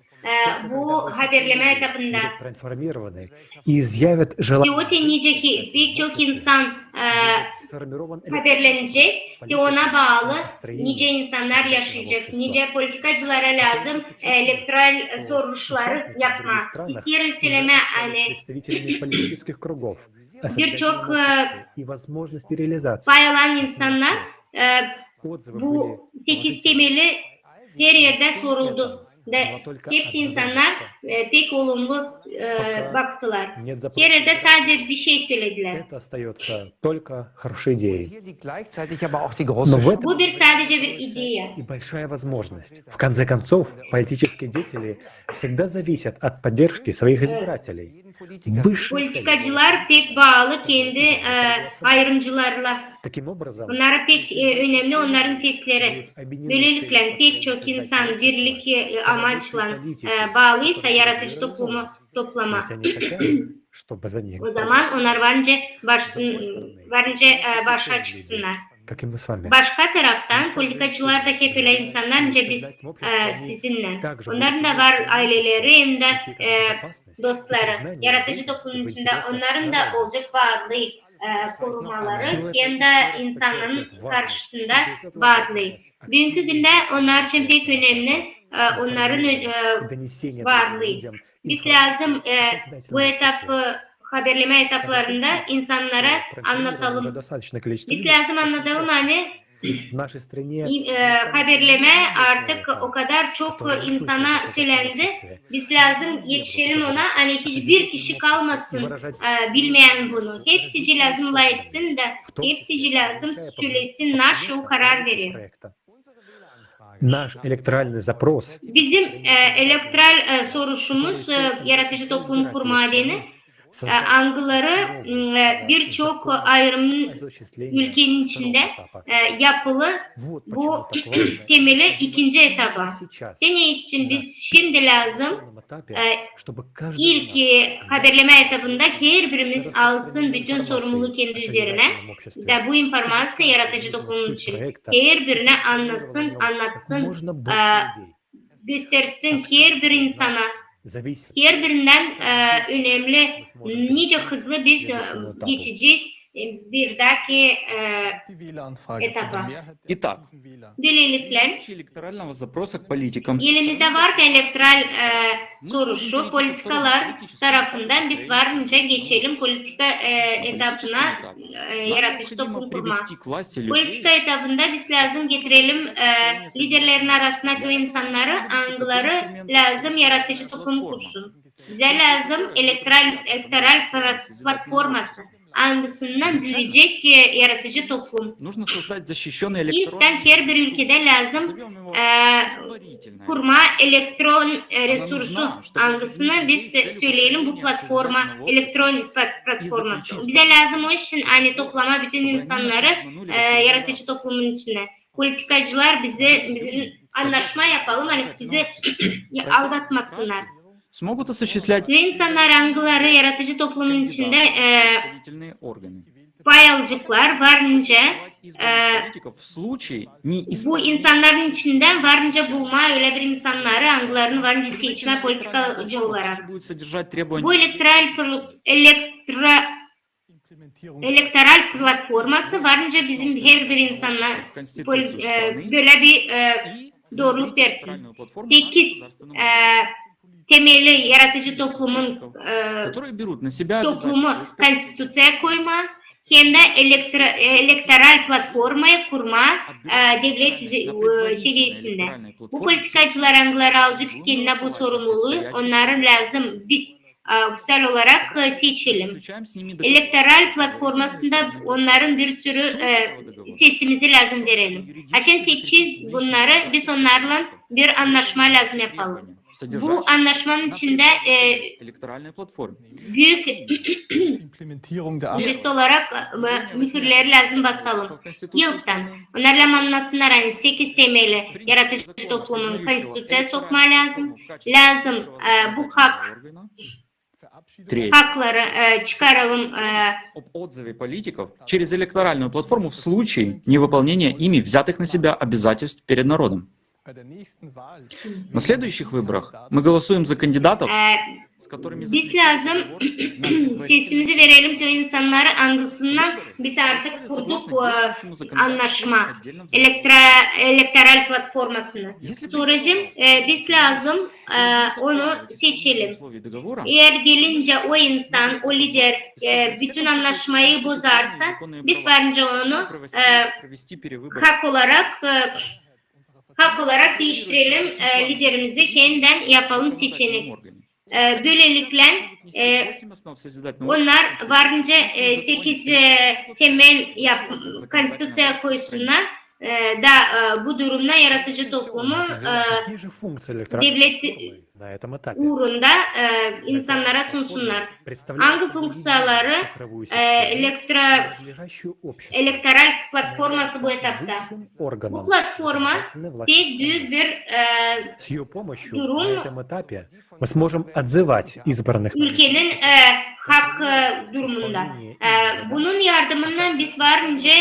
bu haberleme etabında. будут проинформированы и изъявят желание Teoti nice ki pek çok insan сформирован haberlenecek ki ona bağlı nice insanlar yaşayacak. Nice politikacılara lazım elektral soruşları yapma. İsterim söyleme hani представителями политических кругов о birçok создательном обществе и возможности реализации. pay alan insanlar Отзывы были bu 8 temeli her yerde soruldu. Hepsi insanlar pek olumlu baktılar. Her yerde sadece bir şey söylediler. Это остается только хорошей идеей. Но в этом Bu bir sadece bir idea. и большая возможность. В конце концов, политические деятели всегда зависят от поддержки своих избирателей. Высшей целью Politikacılar pek bağlı kendi ayrımcılarla. Таким образом, Bunlara pek önemli onların sesleri. Böylelikle pek çok insan birlik amaçla bağlıysa yaratıcı toplumu toplama. ведь они хотят, чтобы за них, O zaman onlar varınca başa çıksınlar. как и мы с вами. Başka taraftan politikacılar da hep öyle insanlarca biz sizinle. Onların da var aileleri hem de dostları. Yaratıcı toplumun içinde onların da olacak varlığı korumaları hem de insanların karşısında varlığı. Bugünkü günde onlar için pek önemli onların Донесение varlığı. людям Biz lazım bu etapı haberleme etaplarında insanlara уже anlatalım. достаточное количество Biz людей. lazım anlatalım hani В нашей стране haberleme artık o kadar çok insana söylendi. Biz lazım yetişelim ona. Hani hiçbir kişi kalmasın bilmeyen bunu. Hepsi lazım etsin de hepsi lazım söylesin nasıl karar verir. проекта. Наш электоральный запрос Bizim elektral soruşumuz yaratıcı toplum kurma adını algıları birçok ayrımın ülkenin içinde yapılı bu temeli ikinci etaba. Senin için biz şimdi lazım ilk haberleme etabında her birimiz alsın bütün sorumluluğu kendi üzerine ve bu informasyon yaratıcı toplumun için her birine anlatsın, anlatsın, göstersin her bir insana. Her birinden önemli nice hızlı biz geçeceğiz bir dahaki etapa. Итак, Böylelikle электорального запроса к политикам elimizde varken elektral soruşu politikalar tarafından biz varınca geçelim politika etapına yaratıcı toplum kurma. привести к власти людей, Politika etabında biz lazım getirelim liderlerin arasındaki o insanları, angıları lazım yaratıcı toplum kursun. Bize lazım elektral platforması. Angısından büyüyecek yaratıcı toplum. нужно создать защищенный İlkten электронный her bir ülkede lazım kurma elektron resursu angısını biz söyleyelim bu platforma, elektron platforması. Bize lazım o için hani toplama bütün insanları yaratıcı toplumun içine. Politikacılar bizim anlaşma yapalım hani bizi aldatmasınlar. смогут осуществлять Bu insanlar angıları yaratıcı toplumun içinde исполнительные органы. pay alacaklar varınca Избранных политиков в случае не bu insanların içinden varınca bulma öyle bir insanları angılarını varınca seçme politikacı olarak. будет sодержать требования Bu elektoral platforması varınca bizim her bir insanlar böyle bir doğruluk versin. 8 temeli yaratıcı toplumun которые берут на себя toplumu обязательства konstitüsyaya koyma hem de elektoral platformayı kurma devlet seviyesinde. Bu politikacılar angıları alacak kendine bu sorumluluğu. Onların lazım biz ofisyal olarak seçelim. Elektoral platformasında onların bir sürü sesimizi lazım verelim. Açın seçeceğiz bunları, biz onlarla bir anlaşma lazım yapalım. Bu anlaşmanın içinde büyük jurist olarak mühürleri lazım basalım. Yıldan. Onlarla anlasınlar hani 8 temeli yaratıcı toplumun konstitüsyaya sokma lazım. Bu hakları çıkaralım. Об отзыве политиков через электоральную платформу в случае невыполнения ими взятых на себя обязательств перед народом. На следующих выборах мы голосуем за кандидатов, с которыми Biz lazım sesimizi verelim tüm insanları anlasınlar. Biz artık kurduk anlaşma elektoral platformasını. Sorucum biz lazım onu seçelim. Eğer gelince o insan, o lider bütün anlaşmayı bozarsa biz bence onu hak olarak değiştirelim, liderimizi yeniden yapalım seçenek. Böylelikle onlar varınca 8 temel konstitüsya koysunlar da bu durumda yaratıcı toplumu devlet uğrunda insanlara sunsunlar. Hangi fonksiyaları elektoral platforması bu etapta? Bu platforma tek büyük bir durum ülkenin hak durumunda. Bunun yardımından biz varınca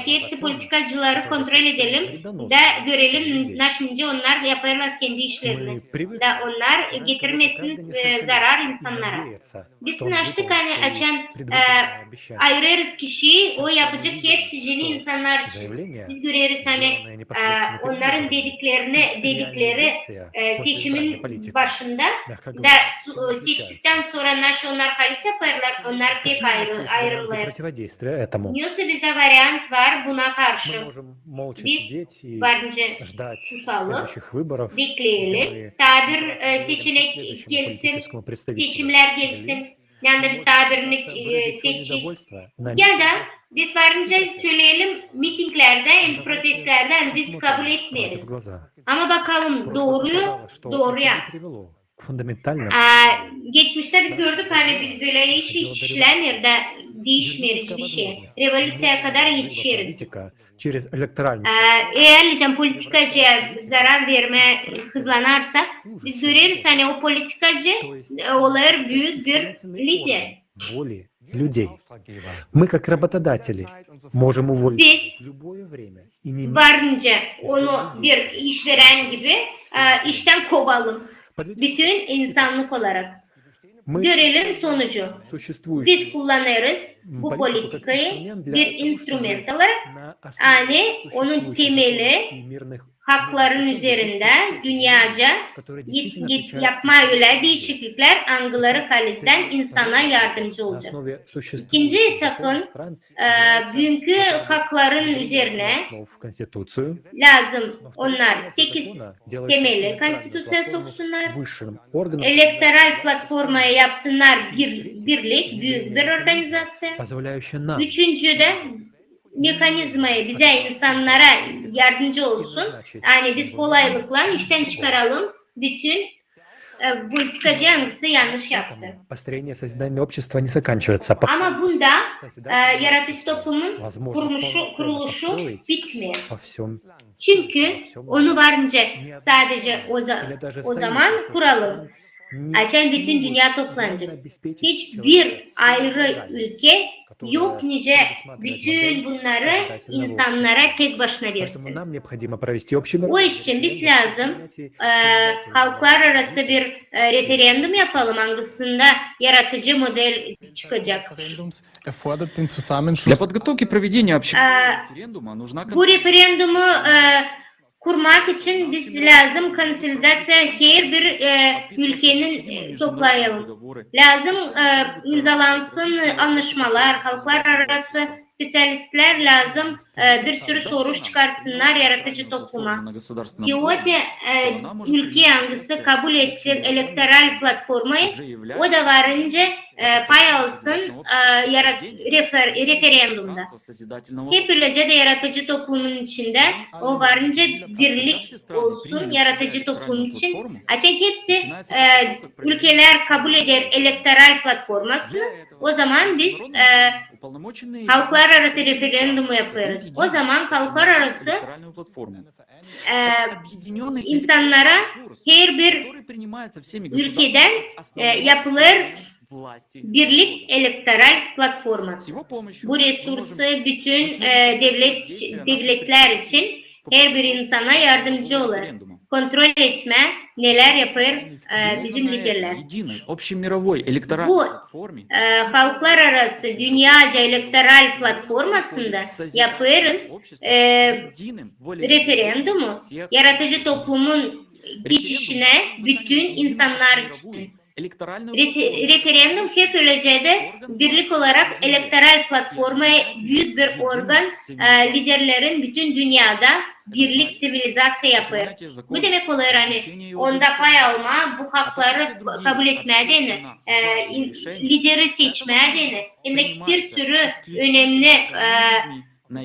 hepsi politikacıları kontrol edelim da görelim nasıl onlar yaparlar kendi işlerini. Da onlar getirmesin zarar insanlara. Biz açtık hani açan ayırırız kişiyi, o yapacak hepsi yeni insanlar için. Biz görüyoruz hani onların dedikleri seçimin başında da seçtikten sonra nasıl onlar halis yaparlar, onlar pek ayrılır. Yoksa bize varyant var buna karşı. Biz bence tutalım, bekleyelim. Tabir seçenek gelsin, seçimler gelsin. Yani biz tabirini seçeceğiz. Ya da biz varınca söyleyelim mitinglerde, protestlerde biz kabul etmeyiz. Ama bakalım doğruya. Geçmişte biz gördük hani böyle iş işlemiyor da değişmiyor hiçbir şey. Revolüsyaya kadar yetişiriz. Eğer politikacıya zarar verme hızlanarsak biz görürüz hani o politikacı olur büyük bir lider. Людей. Мы, как работодатели, можем уволить в любое время. Varınca onu bir işveren gibi işten kovalım. Bütün insanlık olarak. Görelim sonucu. Biz kullanırız bu politikayı bir instrument olarak. Yani onun temeli hakların üzerinde dünyaca yapma öyle değişiklikler angıları kalesinden insana yardımcı olacak. İkinci etapın bugünkü hakların üzerine lazım onlar 8 temeli konstitüsya soksunlar, elektoral platformaya yapsınlar birlik, büyük bir organizasyon. Üçüncü de mekanizmayı bize insanlara yardımcı olsun. Yani biz kolaylıkla işten çıkaralım bütün politikacı hangisi yanlış yaptı. Ama bunda yaratıcı toplumun kuruluşu bitmiyor. Çünkü onu varınca sadece o zaman kuralım. Açan bütün dünya toplanacak. Hiçbir ayrı ülke yok nice bütün bunları insanlara tek başına versin. O için biz lazım halklar arası bir referandum yapalım hangisinde yaratıcı model çıkacak. Для подготовки проведения общественного референдума нужна Bu referandumu kurmak için biz lazım konsolidasyon her bir ülkenin toplayalım. Lazım imzalansın anlaşmalar, halklar arası Spesialistler lazım bir sürü soru çıkarsınlar yaratıcı topluma. Tiyoti ülke hangisi kabul etti elektoral platformayı, o da varınca pay alsın referandumda. Hep birlikte de yaratıcı toplumun içinde o varınca birlik olsun yaratıcı toplum için. Açık hepsi ülkeler kabul eder elektoral platformasını, o zaman biz halklar arası referandumu yaparız. O zaman halklar arası insanlara her bir ülkeden yapılır birlik elektoral platforması. Bu resursu bütün devletler için her bir insana yardımcı olur. Kontrol etme, neler yapar bizim liderler. Bu halklar arası dünyaca elektoral platformasında yaparız referandumu yaratıcı toplumun geçişine bütün insanlar için. Referandum hep ülkede birlik olarak elektoral platformaya büyük bir organ liderlerin bütün dünyada birlik sivilizasyon yapar. Bu demek olur hani onda pay alma, bu hakları kabul etmeye denir, lideri seçmeye denir. Hem de bir sürü önemli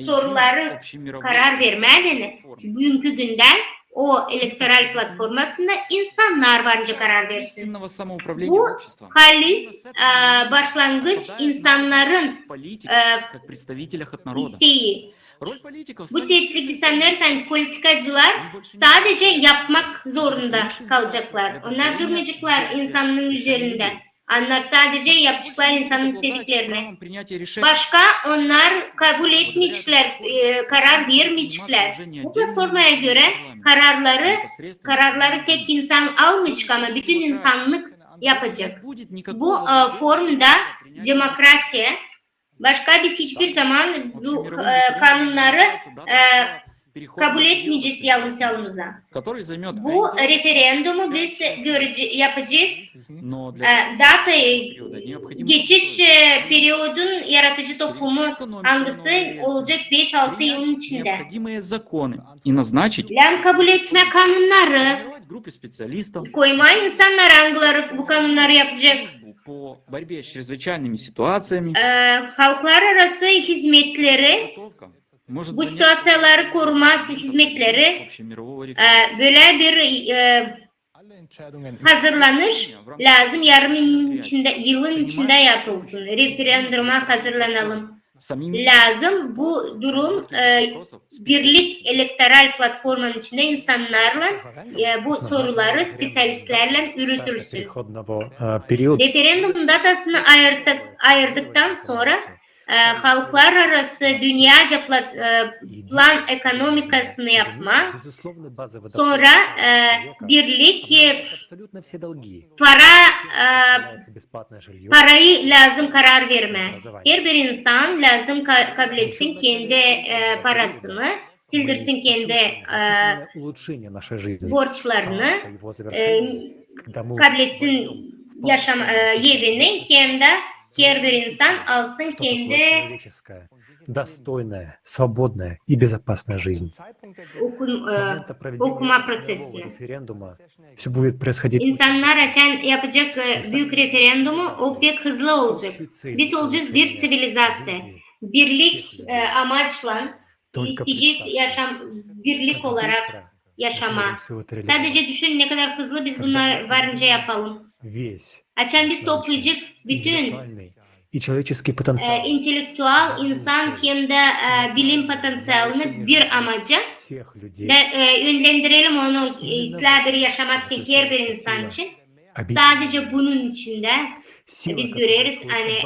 soruları karar vermeye denir. Bugünkü günden o elektoral platformasında insanlar varınca karar versin. Bu halis başlangıç insanların isteği. Bu seçilik insanlar politikacılar sadece yapmak zorunda kalacaklar. Onlar durmayacaklar insanın üzerinde. Onlar sadece yapacaklar insanın istediklerini. Başka onlar kabul etmeyecekler, karar vermeyecekler. Bu platformaya göre kararları tek insan almayacak ama bütün insanlık yapacak. Bu formda demokrasiye başka biz hiçbir zaman bu kanunları kabul etmeyeceğiz yalnızca. Bu referandumu biz yapacağız. Geçiş periyodun yaratıcı toplumu hangisi olacak 5-6 yılın içinde. Lan kabul etme kanunları, koyma insanlar hangileri bu kanunları yapacak. Halklar arası hizmetleri, bu situasyonları koruma hizmetleri böyle bir hazırlanış lazım. Yarım yılın içinde yapılsın. Referanduma hazırlanalım. Lazım bu durum birlik elektoral platformanın içinde insanlarla bu soruları spesyalistlerle yürütülsün. Referandum datasını ayırdıktan sonra halklar arası dünyaca plan ekonomikasını yapma, sonra birlik parayı lazım karar verme. Her bir insan lazım kabul etsin kendi parasını, sildirsin kendi borçlarını, kabul etsin yaşam evini, hem de her bir insan alsın kendi достойная, свободная и безопасная жизнь. Okuma prosesini. Все будет происходить. İnsanlar için yapacak büyük referandumu o pek hızlı olacak. Biz olacağız bir sivilizasyon. Birlik amaçla isteyeceğiz birlik olarak yaşama. Sadece düşün ne kadar hızlı biz bunlar varınca yapalım. Açan biz toplayacak bütün intelektüel insan hem de bilim potansiyelini bir amaca yönlendirelim onu İslam'ı yaşamak için her bir insan için. Sadece bunun içinde biz görürüz hani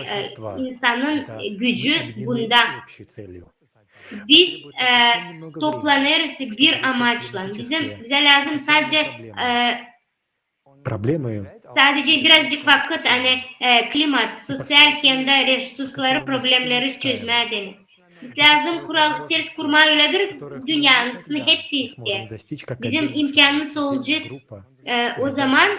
insanın gücü bunda. Biz toplanırız bir amaçla. Bize lazım sadece sadece birazcık vakit hani klimat, sosyal hem de resursları problemleri çözmeye denir. lazım kural isteriz kurma öyle bir dünyanın hepsi ister. Bizim imkanımız olacak. O zaman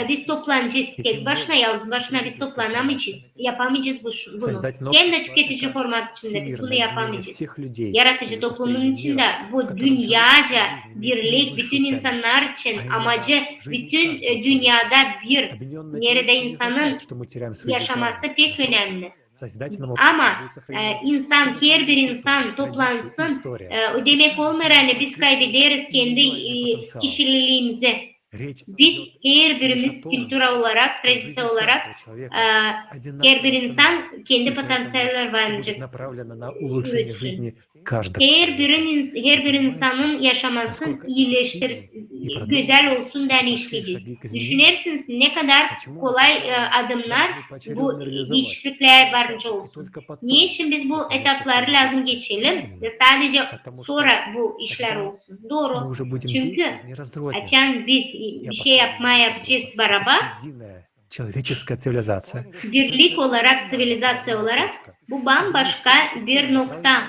biz toplanacağız tek başına yalnız başına biz toplanamayacağız. Yapamayacağız bunu. Hem de tüketici format içinde biz bunu yapamayacağız. Yaratıcı toplumun içinde bu dünyaca birlik bütün insanlar için amacı bütün dünyada bir nerede insanın yaşaması pek önemli. Ama her bir insan toplansın demek olmuyor hani biz kaybederiz kendi kişiliğimizi. Biz her birimiz kültür olarak, tradisiyon olarak her bir insan kendi potansiyeller varınca her bir insanın yaşamasını iyileştirsin, güzel olsun diye işleyeceğiz. Düşünürsünüz ne kadar kolay adımlar bu değişiklikler varınca olsun. Niye şimdi biz bu etapları lazım geçelim ve sadece sonra bu işler olsun. Doğru. Çünkü açan biz bir şey yapacağız beraber. Birlik olarak, sivilizasyon olarak bu bambaşka bir nokta.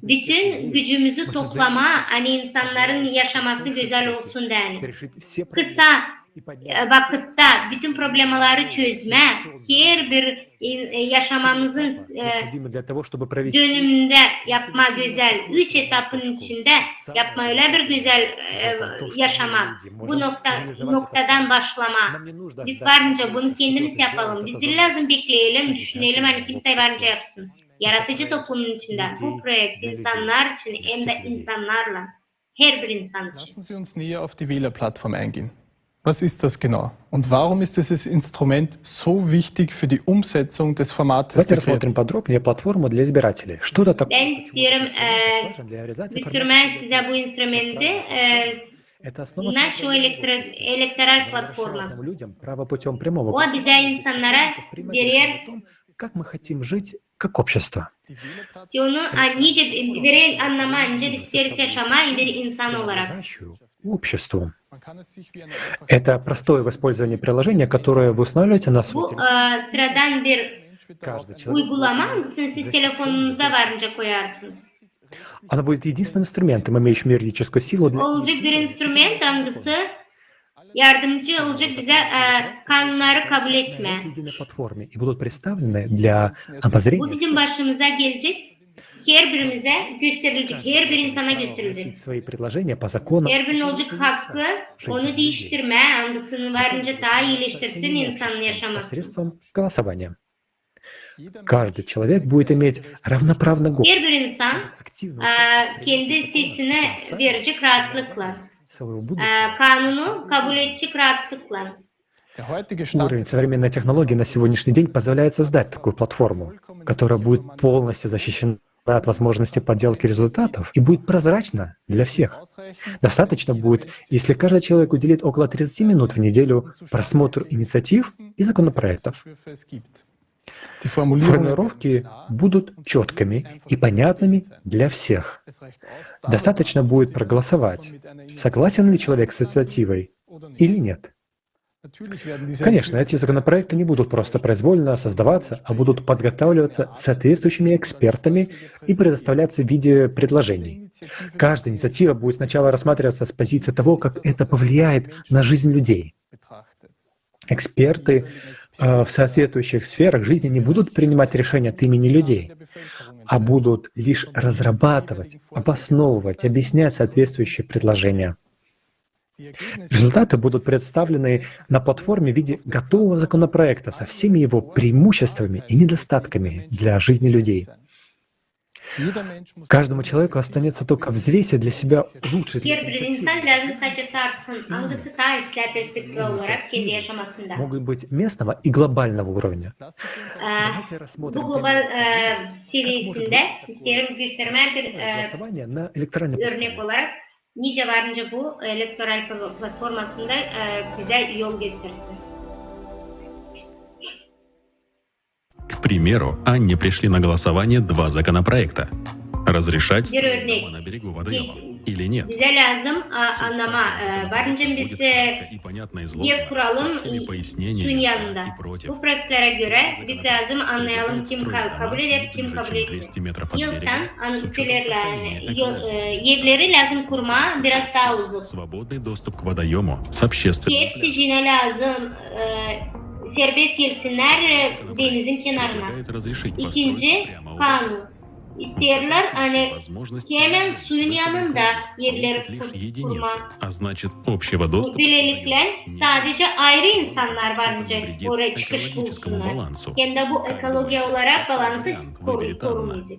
Bütün gücümüzü toplama, hani insanların yaşaması güzel olsun yani. Kısa vakitte bütün problemleri çözme, her bir yaşamamızın dönümünde yapma güzel, 3 etapın içinde yapma öyle bir güzel yaşama, bu noktadan başlama. Biz varınca bunu kendimiz yapalım, biz değil lazım bekleyelim, düşünelim, hani kimse varınca yapsın. Yaratıcı toplumun içinde bu projekt insanlar için hem de insanlarla, her bir insan için. Lassen Sie uns näher auf die Wählerplattform eingehen. Was ist das genau? Und warum ist dieses Instrument so wichtig für die Umsetzung des Formates? Давайте рассмотрим подробнее платформу для избирателей. Что это такое? Ben istiyorum göstermek size bu instrumenti. Нашу elektoral platforma. O bize insanlara verir. Как мы хотим жить как общество? Onu anlamayınca biz ters yaşama bir insan olarak. Обществу. Это простое использование приложения, которое вы устанавливаете на свой Bu sıradan bir uygulama mısın? Siz telefonunuzda varınca koyarsınız. Она будет единственным инструментом, имеющим юридическую силу для... Olacak bir instrument hangisi yardımcı olacak bize kanunları kabul etme. И будут представлены для обозрения. Bu bizim başımıza gelecek. Her birimize gösterilecek, her bir insana gösterilecek. Свои предложения по закону. Her birinin olacak hakkı, onu değiştirme, hangisini varınca daha iyileştirsin insanın yaşaması. Посредством голосования. Каждый человек будет иметь равноправный голос. Her bir insan kendi sesini verecek rahatlıkla. Kanunu kabul edecek rahatlıkla. Уровень современной технологии на сегодняшний день позволяет создать такую платформу, которая будет полностью защищена от возможности подделки результатов и будет прозрачна для всех. Достаточно будет, если каждый человек уделит около 30 минут в неделю просмотру инициатив и законопроектов. Формулировки будут четкими и понятными для всех. Достаточно будет проголосовать, согласен ли человек с инициативой или нет. Конечно, эти законопроекты не будут просто произвольно создаваться, а будут подготавливаться соответствующими экспертами и предоставляться в виде предложений. Каждая инициатива будет сначала рассматриваться с позиции того, как это повлияет на жизнь людей. Эксперты в соответствующих сферах жизни не будут принимать решения от имени людей, а будут лишь разрабатывать, обосновывать, объяснять соответствующие предложения. Результаты будут представлены на платформе в виде готового законопроекта со всеми его преимуществами и недостатками для жизни людей. Каждому человеку останется только взвесить для себя лучший. Могут быть местного и глобального уровня. Голосование на электронной платформе. Nice varınca bu elektoral platformasında bize yol göstersin. К примеру, Анне пришли на голосование 2 законопроекта. Разрешать Bir örnek. на берегу водоема. или нет. Bize lazım anlama. Varınca biz diye kuralım suyun yanında. Bu pratiklara göre biz lazım anlayalım kim kabul eder, kim kabul etmez. Yıldan yerleri lazım kurma biraz daha uzun. Свободный доступ к водоему с общественным. Hepsi yine lazım serbest gelsinler denizin kenarına. İkinci kanun. İsterler hani hemen suyun yanında yerleri kurma. А значит, общего доступа Böylelikle sadece ayrı insanlar varınca oraya çıkış bulsunlar. Hem de bu ekoloji olarak balansı korunmayacak.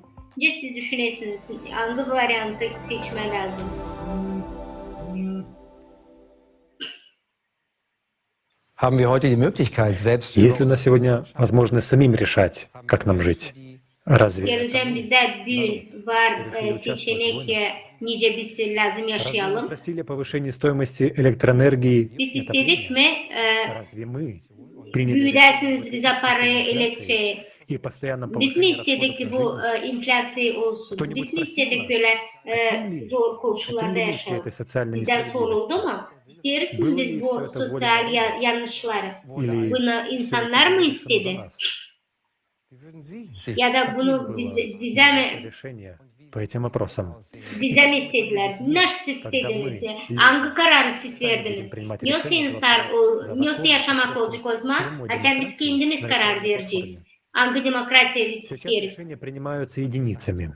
Siz düşünüyorsunuz hangi varyantı seçme lazım? Haben wir heute die Möglichkeit, selbst Есть ли у нас сегодня возможность самим решать, как нам жить? Разве Geleceğim bizde büyün var seçenek nice biz lazım yaşayalım. мы просили о повышении стоимости электроэнергии? Biz istedik mi Разве мы приняли büyüdersiniz bize parayı elektriği? и постоянно Biz mi повышение istedik ki расходов bu на жизнь? inflasya olsun? Biz mi istedik böyle zor koşullarda yaşayalım? Bizden soruldu mu? İstersiniz biz bu sosyal yanlışları. Bunu insanlar mı istedi? Ya da bunu bize mi По этим вопросам. bize mi istediler? Nasıl istediniz? Hangi kararı siz verdiniz? Nasıl yaşamak olacak o zaman? Açan biz kendimiz karar vereceğiz. Hangi demokrasiye biz Сейчас isteriz? решения принимаются единицами.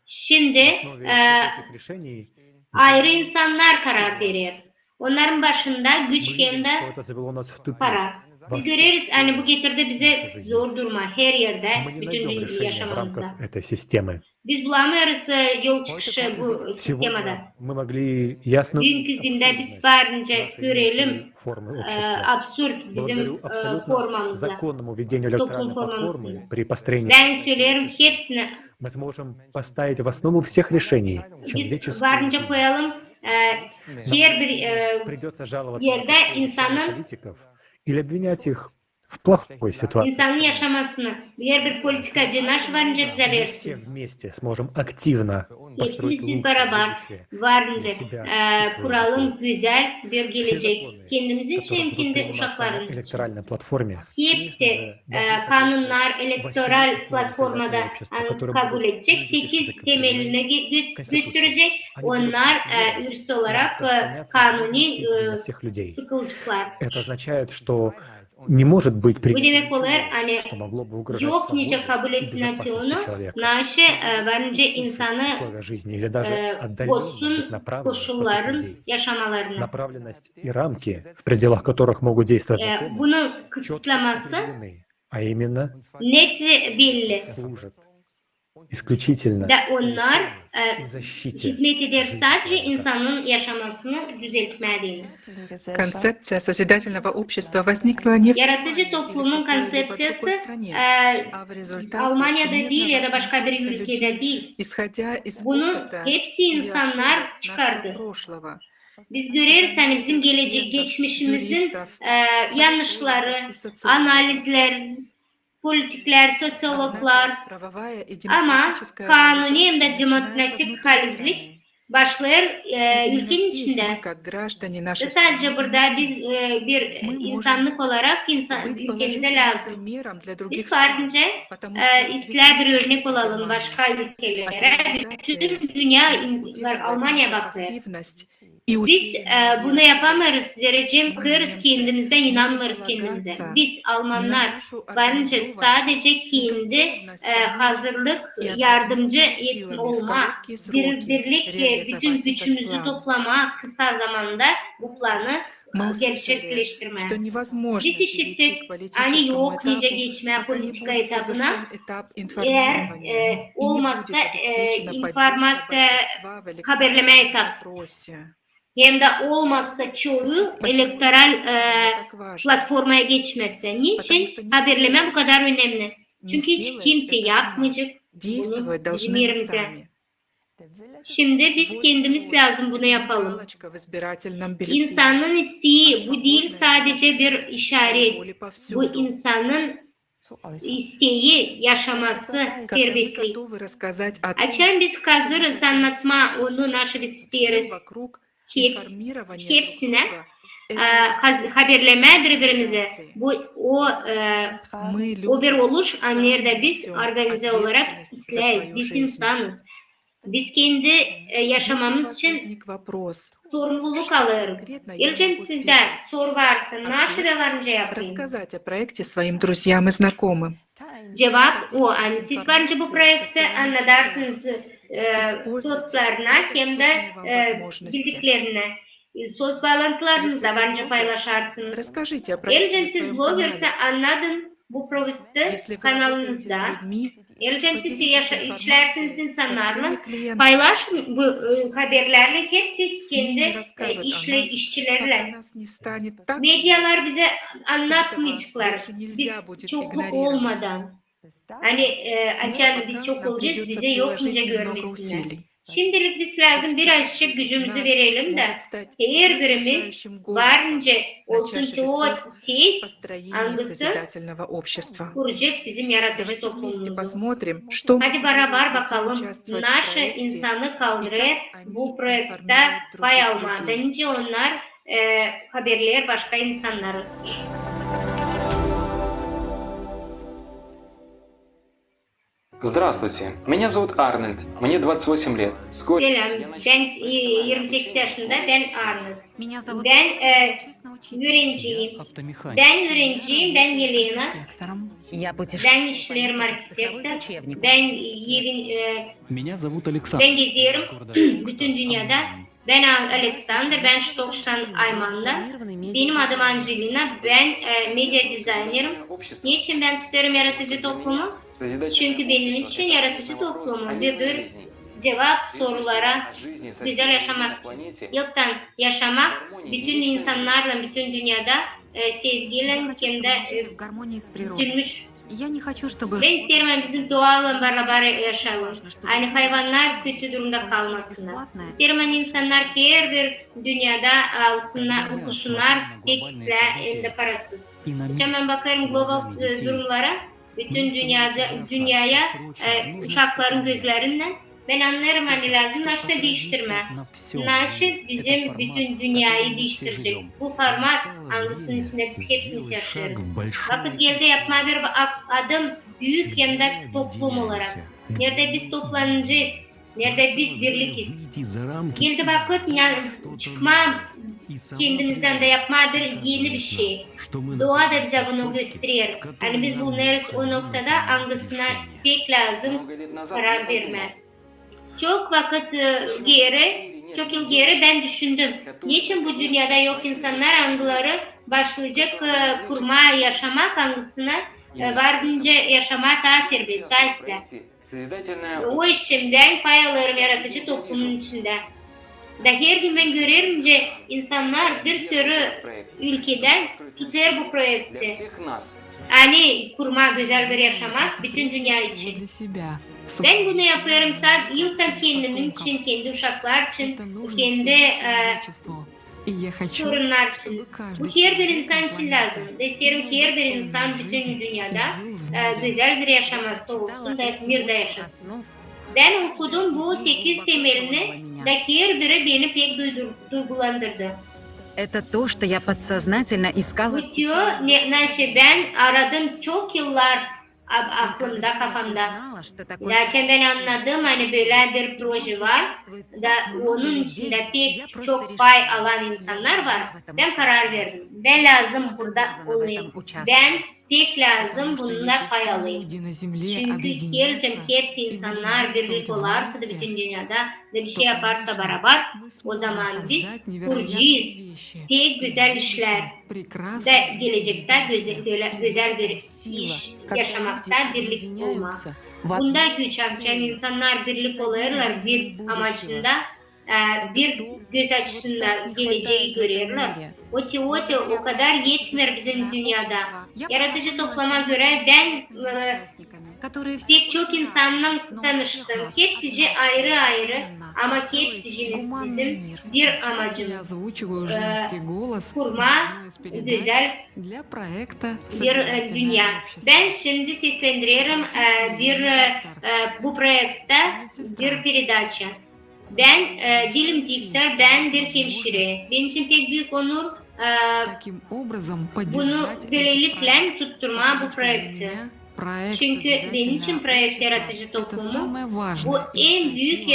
Şimdi В основе этих решений ayrı insanlar karar verir. Onların başında güç hem de что это завело нас в тупик. para. Biz görürüz hani bu getirdi bize zor durma her yerde, Мы не bütün найдем dünya решения в yaşamamızda. рамках этой системы. Biz bulamıyoruz yol çıkışı bu sistemada. Сегодня мы могли ясно Bugünkü günde biz varınca görelim формы общества. absürt bizim Благодарю абсолютно formamızda. законному ведению Toplum электоральной formamızda. платформы при построении Ben söylerim hepsini мы сможем поставить в основу всех решений biz человеческую varınca жизнь. koyalım her bir Придется жаловаться yerde на insanın политиков или обвинять их в плохой ситуации. insanın yaşamasını her bir politikacı nasıl varınca bize Мы versin. все вместе сможем активно построить Hepimiz biz лучшее beraber будущее varınca для себя и своих kuralım детей. güzel bir Все gelecek. законы, Kendimizin için которые будут kendi приниматься на uşaklarımız için. электоральной платформе, Hepsi kanunlar elektoral platformada kabul edecek. 8 temeline götürecek. Onlar üst olarak kanuni всех людей. sıkılacaklar. Это означает, что не может быть Bu принято demek olur hani что могло бы угрожать yok nice свободе kabul и ettiğini безопасности человека. naşı varınca insanı Условия жизни или даже отдаленно быть bozsun направлены против koşulların людей. yaşamalarına. Направленность и рамки, в пределах которых могут действовать законы, Bunun четко kısıtlaması определены, а именно net belli. служат исключительно Ve onlar и защите hizmet eder жизни sadece человека. insanın yaşamasını düzeltmediğini. Концепция созидательного общества возникла не в Yaratıcı toplumun konsepsiyası а в результате Almanya'da değil ya da başka bir всемирного ülkede людей, değil. исходя из Bunu опыta hepsi и insanlar ошибок нашего çıkardı. прошлого. Biz görürüz hani bizim geçmişimizin yanlışları, analizler, politikler, sosyologlar ama kanuni hem de demokratik halizlik başlar ülkenin içinde. Ve sadece burada biz bir insanlık olarak ülkemize lazım. Biz farkınca İslam bir örnek olalım başka ülkelere. Bütün dünya Almanya bakıyor. Biz bunu yapamıyoruz. Zerrecim kırız kendimizden inanmıyoruz kendimize. Biz Almanlar varınca sadece kendi hazırlık, yardımcı olma, birlik, bütün gücümüzü toplama kısa zamanda bu planı gerçekleştirme. Biz işittik, hani yok nice geçmeye politika etabına, eğer olmazsa informasyon haberleme etabı. Hem de olmazsa çoğu elektoral platformaya geçmezse. Niçin? Haberleme bu kadar önemli. Çünkü hiç kimse yapmayacak bunu bizim yerimize. Şimdi biz kendimiz lazım bunu yapalım. İnsanın isteği bu değil sadece bir işaret. Bu insanın isteği, yaşaması, serbestlik. О чем biz hazırız anlatma onu nasıl isteriz. Hepsine haberleme birbirimize. O bir oluş anlarda biz organize olarak izleyiz. Biz insanız. Biz kendi yaşamamız için sorumluluk alırız. İlçem sizde soru varsa nasıl varınca yapayım? Cevap o. Yani siz varınca bu projekte anlatarsınız dostlarına hem de bildiklerine. Söz bağlantılarınızda varınca paylaşarsınız. İlçem siz bloggerse anladın bu projekte kanalınızda. İlçem siz işlersiniz insanlarla. Paylaşın bu haberlerle hep siz kendi işçilerle. Medyalar bize anlatmayacaklar. Biz çokluk olmadan. Hani açan biz çok olacağız, bize yokmuca görmesinler. Şimdilik biz lazım birazcık gücümüzü verelim de her birimiz varınca olsun ki o ses algısı kuracak bizim yaratıcı toplumumuzu. Hadi beraber bakalım nasıl insanı kaldırır bu projekte pay alma. Önce onlar haberler başka insanları. Здравствуйте, меня зовут Арнольд, мне 28 лет. Selam, ben 28 yaşında, ben Arnold. Ben öğrenciyim. Ben Yelena. Ben işlerim arkitekta. Ben geziyorum bütün dünyada. Ben Alexander, ben Stockton, Ayman'da. Benim adım Angelina, ben medya dizaynerim. Niçin ben tutarım yaratıcı toplumu? Çünkü benim için yaratıcı toplumu bir cevap sorulara güzel yaşamak için. Yoktan yaşamak, bütün insanlarla, bütün dünyada sevgiyle hem de bütünmüş. Ben isterim bizim doğalla beraber yaşayalım. Hani hayvanlar kötü durumda kalmasınlar. İsterim insanlar her bir dünyada alsınlar, okusunlar, pekisle hem de parasız. Ben bakarım global durumlara, bütün dünyaya uşakların gözlerinden. Ben anlarım hani lazım nasıl değiştirme. Nasıl bizim bütün dünyayı değiştirecek. Bu format anlısının içinde biz hepsini yaşarız. Vakit geldi yapma bir adım büyük hem de toplum olarak. Nerede biz toplanacağız. Nerede biz birlikiz. Geldi vakit yani çıkma kendimizden de yapma bir yeni bir şey. Doğa da bize bunu gösteriyor. Hani biz bunları o noktada hangisine pek lazım karar verme. Çok vakit çok yıl geri ben düşündüm. Niçin bu dünyada yok insanlar hangileri başlayacak kurma, yaşamak hangisine vardınca yaşamak daha serbest, daha ister. O işimden pay alırım yaratıcı toplumun içinde. Da her gün ben görüyorum ki insanlar bir sürü ülkeden tutar bu projekti. Hani kurma, güzel bir yaşamak bütün dünya için. Ben bunu yapıyorum sadece yıldan kendimin için, kendi uşaklar için, kendi sorunlar için. Bu her bir insan için lazım. İsterim ki her bir insan bütün dünyada güzel bir yaşaması olsun da mirde yaşasın. Ben okudum bu 8 temelini da her biri beni pek duygulandırdı. Это то, что я подсознательно искала. Bu diyor, ben aradım çok yıllar aklımda, kafamda. Zaten ben anladım hani böyle bir proje var da onun içinde pek çok pay alan insanlar var. Ben karar verdim. Ben lazım burada olayım. Ben pek lazım bununla pay alayım. Çünkü geleceğim hepsi insanlar birlik olarsa da bütün dünyada da bir şey yaparsa beraber o zaman biz kuracağız. Pek güzel işler da gelecekte güzel bir iş yaşamakta birlik olma. Bunda güç açan insanlar birlik olurlar bir amacında bir göz açısında geleceği görürler. O kadar yetmiyor bizim dünyada. Yaratıcı topluma göre ben Pek çok insanla tanıştım. Hepsi ayrı ayrı ama hepsimiz bizim bir amacımız. Kurma güzel bir dünya. Ben şimdi seslendiriyorum bu projekte bir передача. Ben dilim diktör, ben bir hemşire. Benim için pek büyük onur bunu böylelikle tutturma bu projekti. Çünkü benim için proje yaratıcı toplumu bu en büyük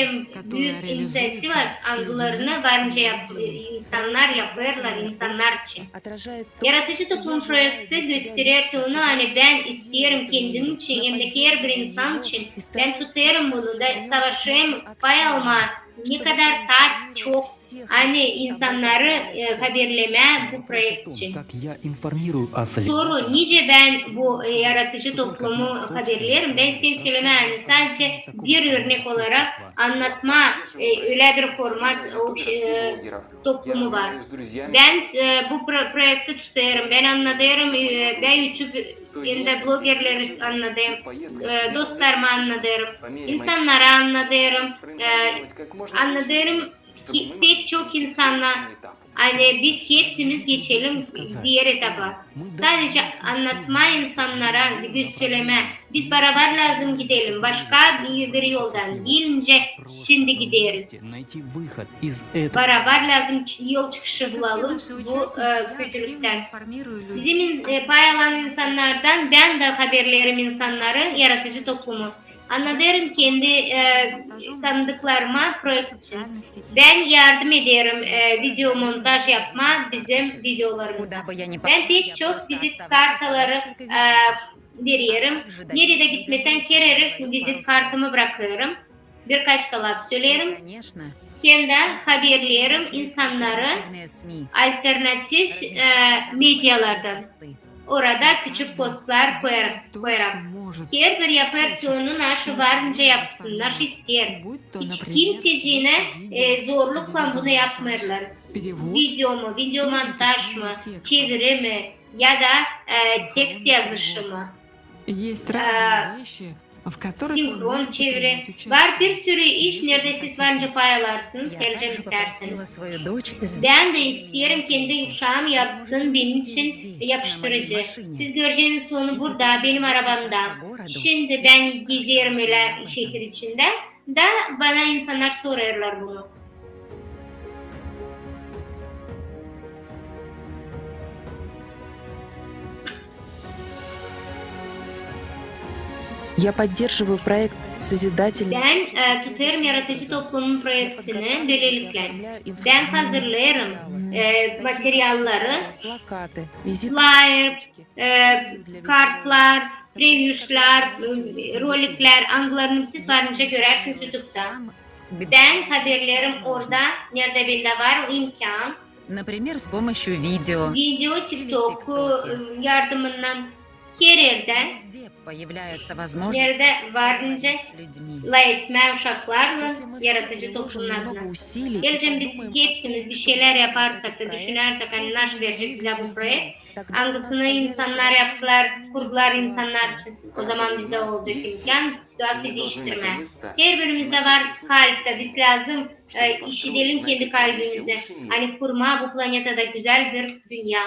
inisiyatif var. Angularını varınca insanlar yaparlar insanlar için. Yaratıcı toplum projekti gösteriyor onu hani ben isterim kendim için hem de her bir insan için. Ben tutarım bunu da savaşayım, pay alma. Ne kadar çok hani insanları haberleme bu proje için. Soru nice ben bu yaratıcı toplumu haberlerim. Ben istedim söylemem. Sadece bir örnek olarak anlatma öyle bir format toplumu var. Ben bu projekti tutarım. Ben anlatıyorum. Ben YouTube hem de bloggerleri anladım. Dostlarımı anlatıyorum. İnsanları anlatıyorum. Anlatıyorum ki pek çok insanlar hani biz hepsimiz geçelim diğer etapa. Sadece anlatma insanlara gösterme. Biz beraber lazım gidelim. Başka bir yoldan değilince şimdi gideriz. Beraber lazım yol çıkışı bulalım bu kötülükten. Bizim pay alan insanlardan ben de haberlerim insanları yaratıcı toplumu. Anlatıyorum kendi tanıdıklarıma proje için. Ben yardım ederim video montaj yapma bizim videolarımızda. Ben pek çok vizit kartları veriyorum. Nerede gitmesem her vizit kartımı bırakıyorum. Birkaç laf söylerim. Hem de haberlerim insanları alternatif medyalardan. Orada küçük postlar koyarak. Her bir yapar ki onu nasıl varınca yapsın, nasıl ister. Hiç kimseciğine zorlukla bunu yapmıyorlar. Video montaj mı, çeviri mi ya da tekst yazışı mı? Sinkron çeviri. Var bir sürü iş nerede siz varınca pay alarsınız, geleceğim isterseniz. Ben de isterim kendi uşağım yapsın benim için yapıştırıcı. Siz göreceğiniz onu burada benim arabamda. Şimdi ben geziyorum öyle şehir içinde. Da bana insanlar sorarlar bunu. Я поддерживаю проект «Созидательный». Ben tutarım yaratıcı toplumun projektini böylelikle. Ben hazırlarım materyalları, flyer, kartlar, previewslar, rolikler, angularını siz varınca görersiniz YouTube'da. Ben haberlerim orada, nerede bende var o imkan. Например, с помощью видео. Video, TikTok yardımından her yerde nerede varınca etme uşaklarla yaratıcı toplumun adına. Geleceğim biz hepsimiz bir şeyler yaparsak da düşünersek hani nasıl verecek bize bu projekt. Hangisini insanlar yaptılar, kurdular insanlar için. O zaman bizde olacak imkan, situasyon değiştirme. Her birimizde var kalpte, biz lazım iş edelim kendi kalbimize. Hani kurma bu planette güzel bir dünya.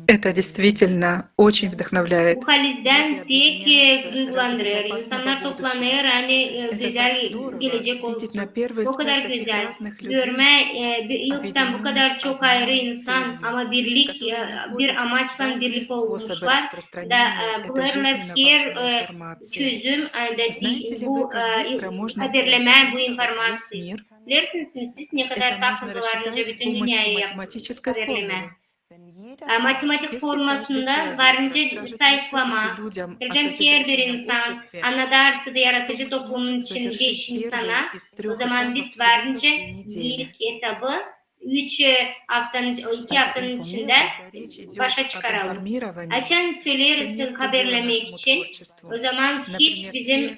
Это действительно очень вдохновляет. Bu halizden pek duygulandırıyor. İnsanlar toplanıyor, hani güzel gelecek olsun. O kadar güzel. Görme, yıldan bu kadar çok ayrı insan ama birlik, bir amaçla birlik olmuşlar. Da bulurlar her çözüm, bu haberleme, bu informasyon. Bilirsiniz siz ne kadar takıntılarınca bütün dünyayı haberleme. Matematik formasında varınca sayıklama. Her bir insan anladarsa da yaratıcı toplumun için 5 insana. O zaman biz varınca ilk etabı 2 haftanın içinde başa çıkaralım. Açan söyleriz haberlemek için. O zaman hiç bizim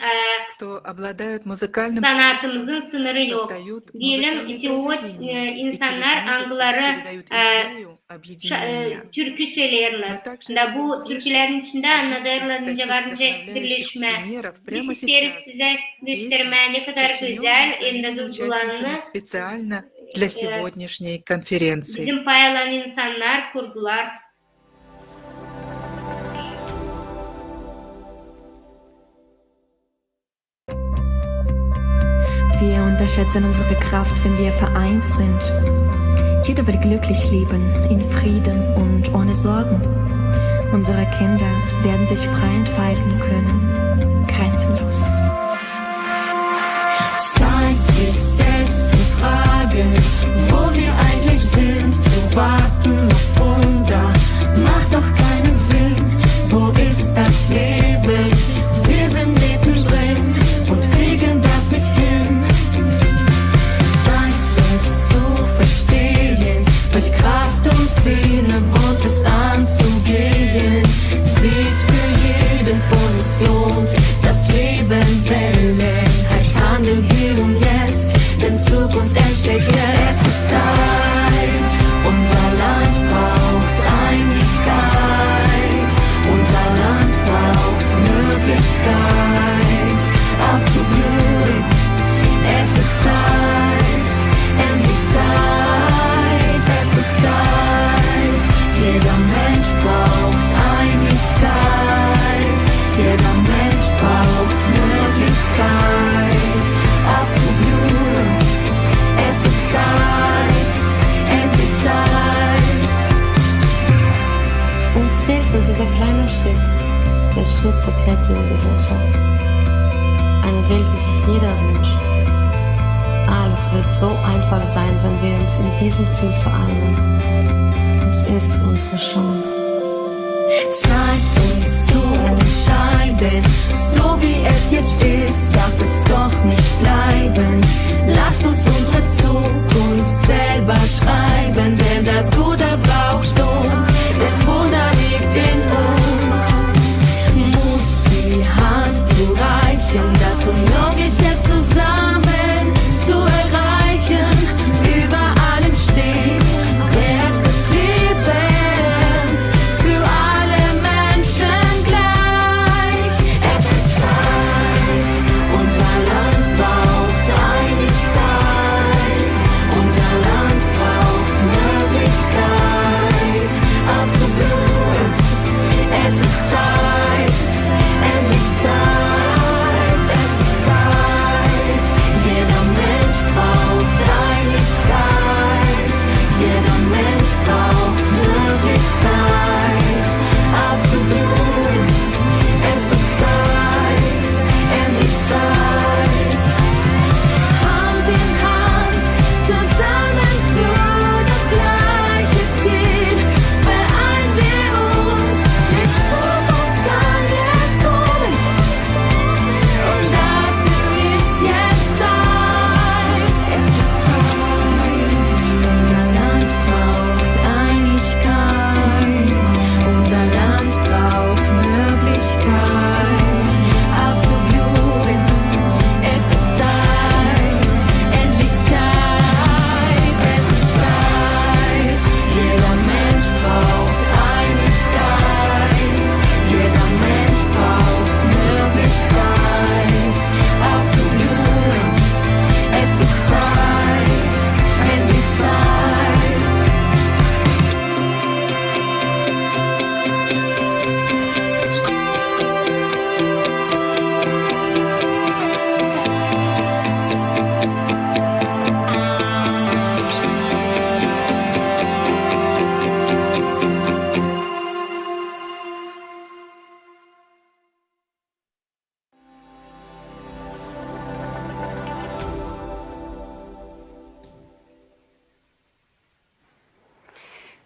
sanatımızın sınırı yok. Diyelim etiot insanlar angıları türkü söylerler. Bu türkülerin içinde anladırlarınca varınca birleşme. Biz isteriz size göstermeye ne kadar güzel duygularını для сегодняшней конференции. Bizim paylaşan insanlar kurdular. Wir unterschätzen unsere Kraft, wenn wir vereint sind. Jeder will glücklich leben, in Frieden und ohne Sorgen. Unsere Kinder werden sich frei entfalten können, grenzenlos. Zeit, sich selbst zu fragen, wo wir eigentlich sind, zu warten auf Wunder, macht doch keinen Sinn. Wo ist das Leben? Wir sind mittendrin und kriegen das nicht hin. Zeit, es zu verstehen, durch Kraft und Seele wohnt es anzugehen. Sich für jeden von uns lohnt, das Leben wählen, heißt handeln hier und jetzt, denn Zukunft entsteht jetzt. Es ist Zeit, unser Land braucht Einigkeit, unser Land braucht Möglichkeit, aufzublühen. Es ist Zeit, endlich Zeit, es ist Zeit, jeder Mensch braucht Einigkeit, jeder Mensch braucht Möglichkeit, aufzublühen. Es ist Zeit, endlich Zeit. Uns fehlt nur dieser kleine Schritt, der Schritt zur kreativen Gesellschaft. Eine Welt, die sich jeder wünscht. Alles wird so einfach sein, wenn wir uns in diesem Ziel vereinen. Es ist unsere Chance. Zeit, uns zu entscheiden, so wie es jetzt ist, darf es doch nicht bleiben. Lasst uns unsere Zukunft selber schreiben, denn das Gute braucht uns, das Wunder liegt in uns. Mut, die Hand zu reichen, das Unmögliche zusammen zu erreichen, über allem steht, Wert des Lebens, für alle Menschen gleich. Es ist Zeit, unser Land braucht Einigkeit, unser Land braucht Möglichkeit, aufzublühen. Es ist Zeit, endlich Zeit, es ist Zeit, jeder Mensch braucht Einigkeit, jeder Mensch braucht Möglichkeit, aufzublühen. Es ist Zeit, endlich Zeit. Hand in Hand, zusammen für das gleiche Ziel, vereinen wir uns, die Zukunft kann jetzt kommen. Und dafür ist jetzt Zeit. Es ist Zeit, unser Land braucht Einigkeit, unser Land braucht Möglichkeit, aufzublühen. Es ist Zeit, endlich Zeit. Es ist Zeit, jeder Mensch braucht Einigkeit, jeder Mensch braucht Möglichkeit, aufzublühen. Es ist Zeit, endlich Zeit.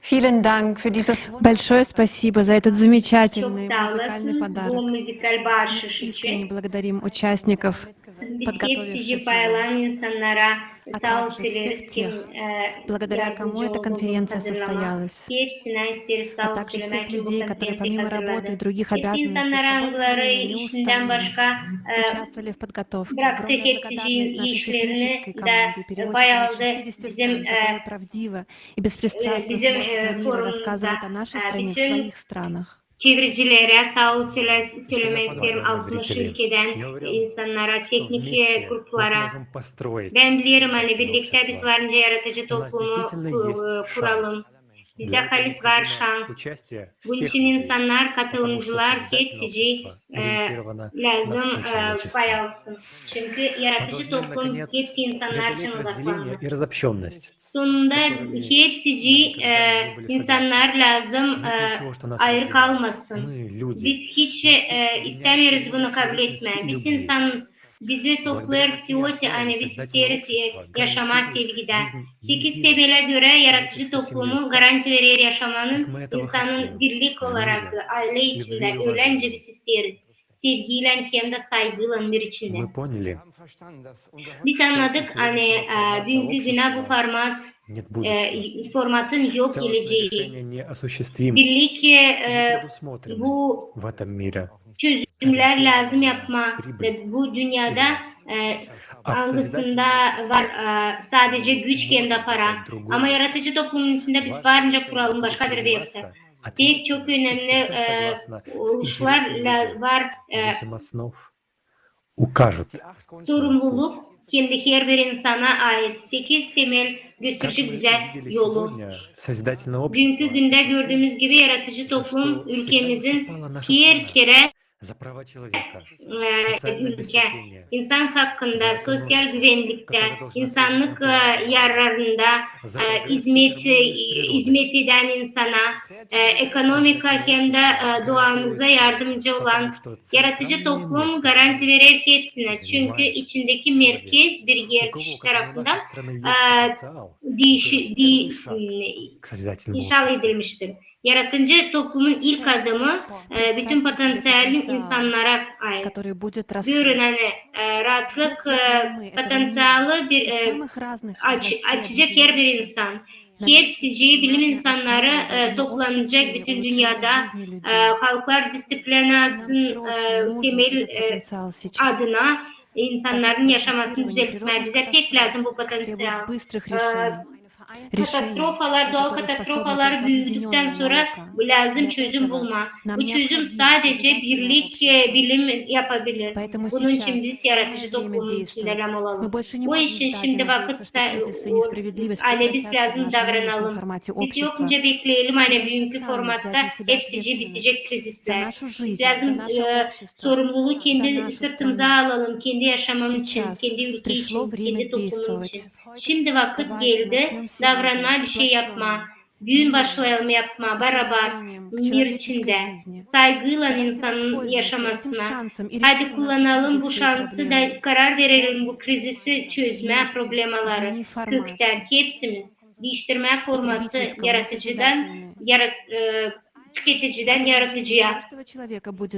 Vielen Dank für dieses большое спасибо за этот замечательный Çok sağ музыкальный olasın bu подарок. müzikal bağışış Искренне için. благодарим участников, Biz hep sizi подготовивших его. paylaşan insanlara а sağ ol также söyleriz всех kim тех, благодаря кому yardımcı эта oldu bu конференция hazırlama. состоялась, Hepsine isteriz а sağ ol также söylemek всех ki bu людей, которые konferansı помимо работы и hazırladı. других Hepsi обязанностей в insanlar свободное hangileri время işinden неустанно başka участвовали в подготовке. bıraktı Огромная hepsicinin благодарность нашей işlerini технической de команде, переводчикам bayaldı из 60 bizim стран, которые правдиво и беспристрастно bizim смотрят на мир и forumumuzda рассказывают о нашей стране в bütün своих странах. çeviricilere sağ ol söylemek isterim Уважаемые 60 зрители, ülkeden я uверен, insanlara, что teknik вместе мы gruplara. сможем построить Ben bilirim hani создательное birlikte biz общество. varınca yaratıcı У нас toplumu действительно есть kuralım. шанс. Bizde Для этого halis var необходимо şans. участие Bunun всех için людей, insanlar, потому что katılımcılar, создательное hepsici общество ориентировано на lazım все человечество. pay alsın. Çünkü Мы yaratıcı должны, toplum наконец, hepsi insanlar için преодолеть разделение odaklanır. и разобщенность, с Sonunda которыми hepsici мы никогда не были insanlar согласны. lazım Нет ничего, что нас ayrı разделяет. kalmasın. Мы люди. Biz hiç istemiyoruz bunu kabul etme. Biz insanız. Bizi toplar teoti hani biz isteriz yaşama sevgide. 8 temele göre yaratıcı toplumu garanti verir yaşamanın insanın birlik olarak aile içinde öylece biz isteriz. Sevgiyle hem de saygıyla bir içinde. Мы поняли, Biz anladık hani bugünkü güne bu нет будущего. formatın yok Целостное geleceği. решение неосуществимо. Birlik Не предусмотрено bu в этом mире. çözümler lazım yapma. Ve bu dünyada algısında var sadece güç hem de para. Ama yaratıcı toplumun içinde biz varınca kuralım başka bir yoksa. Pek çok önemli unsurlar var. Восемь основ укажут. Sorumluluk hem de her bir insana ait 8 temel gösterecek bize yolu. Созидательное общество Dünkü günde gördüğümüz gibi yaratıcı toplum ülkemizin her kere за права человека, ülke, insan hakkında, sosyal güvenlikte, insanlık yararında hizmet eden insana, ekonomika hem de doğamıza yardımcı olan yaratıcı toplum garanti verir hepsine. Çünkü içindeki merkez bir yer kişi tarafından inşa edilmiştir. Yaratıcı toplumun ilk adımı bütün potansiyelin insanlara ait. Görünen rahatlık potansiyeli bir açacak her bir insan. Hepsici bilim insanları toplanacak bütün dünyada halklar disiplinasının temel adına insanların yaşamasını düzeltmeye bize pek lazım bu potansiyel. Katastrofalar, doğal katastrofalar büyüdükten sonra lazım çözüm bulma. Bu çözüm sadece birlik bilim yapabilir. Bunun için biz yaratıcı toplumun içinde olalım. Bu için şimdi vakit hani biz lazım davranalım. Biz yokça bekleyelim hani bugünkü formatta hepsici bitecek krizisler. Biz lazım sorumluluğu kendi sırtımıza alalım. Kendi yaşamamız için, kendi ülke için, kendi toplumum için. Şimdi vakit geldi. Davranma, bir şey yapma. Gün başlayalım yapma, beraber, mir içinde. Saygıyla insanın yaşamasına. Hadi kullanalım bu şansı da karar verelim bu krizisi çözme problemaları. Kökten hepsimiz. Değiştirme formatı yaratıcıdan, tüketiciden yaratıcıya.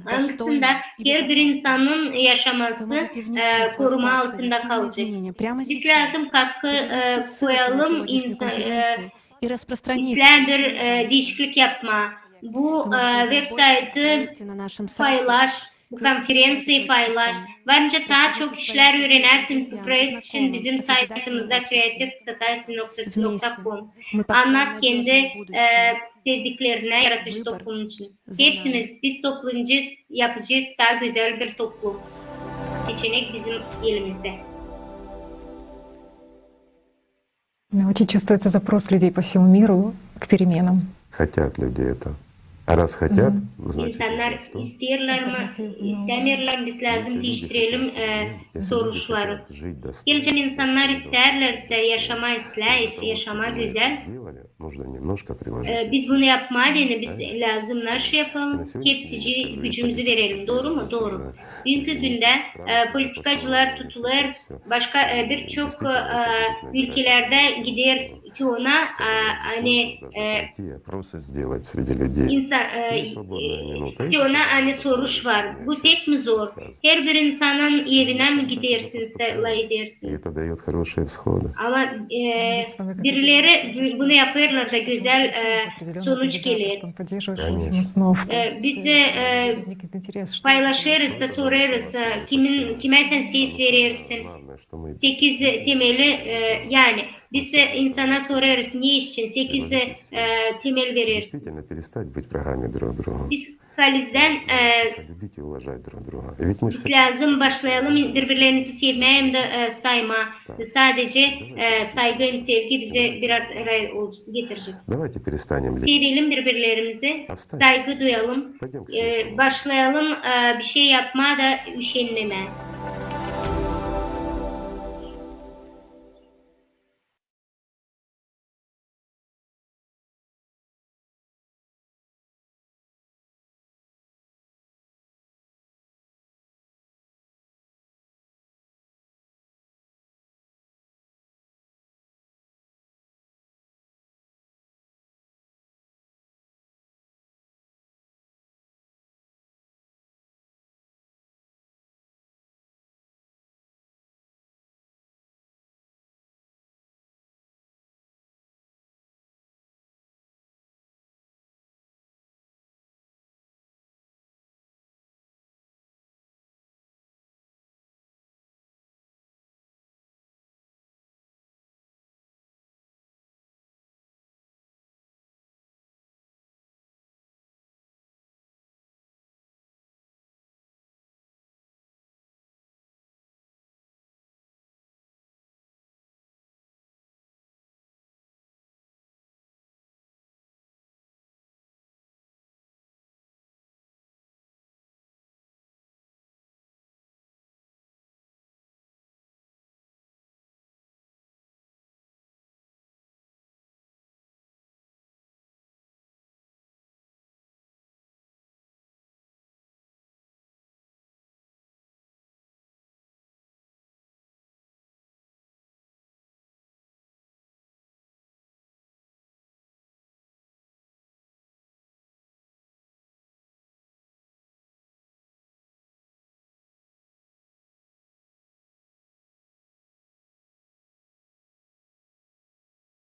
Aslında her bir insanın yaşaması koruma altında kalacak. Biz lazım katkı koyalım, İslam bir değişiklik yapma. Bu website'ı paylaş, bu konferansıyı paylaş. Varınca daha çok kişiler öğrenersin bu proje için bizim sayfamızda kreatifsociety.com. Anlat kendi sevdiklerine yaratıcı toplum için. Hepsimiz biz toplanacağız, yapacağız daha güzel bir toplum. Seçenek bizim elimizde. Очень чувствуется запрос людей по всему миру к переменам. Хотят люди это. А раз хотят, значит, İnsanlar isterler mi, istemirler mi, biz lazım değiştirelim soruşları. Geleceğin insanlar isterlerse yaşama yaşama güzel. Biz bunu yapmadığını biz lazım nasıl yapalım? Hepsici gücümüzü verelim. Doğru mu? Doğru. Bugünkü günde politikacılar tutulur, başka birçok ülkelerde gider Tiona hani Просто сделать среди людей. Tiona hani soruş var. Bu pek mi zor? Her bir insanın evine mi gidersiniz de edersiniz? Это дает хорошие всходы. Ama birileri bunu yaparlar da güzel sonuç gelir. Biz paylaşırız da sorarız kime sen ses verirsin? 8 temeli yani biz insana sorarız ne için 8 temel verirsin. Действительно перестать быть врагами друг друга. Biz Kaliz'den Любить и уважать друг друга. Ведь мы же lazım başlayalım birbirlerinizi sevmeye hem de sayma. Sadece saygı hem sevgi bize bir araya getirecek. Давайте перестанем Sevelim birbirlerimizi, saygı duyalım, başlayalım bir şey yapmaya da üşenmeme.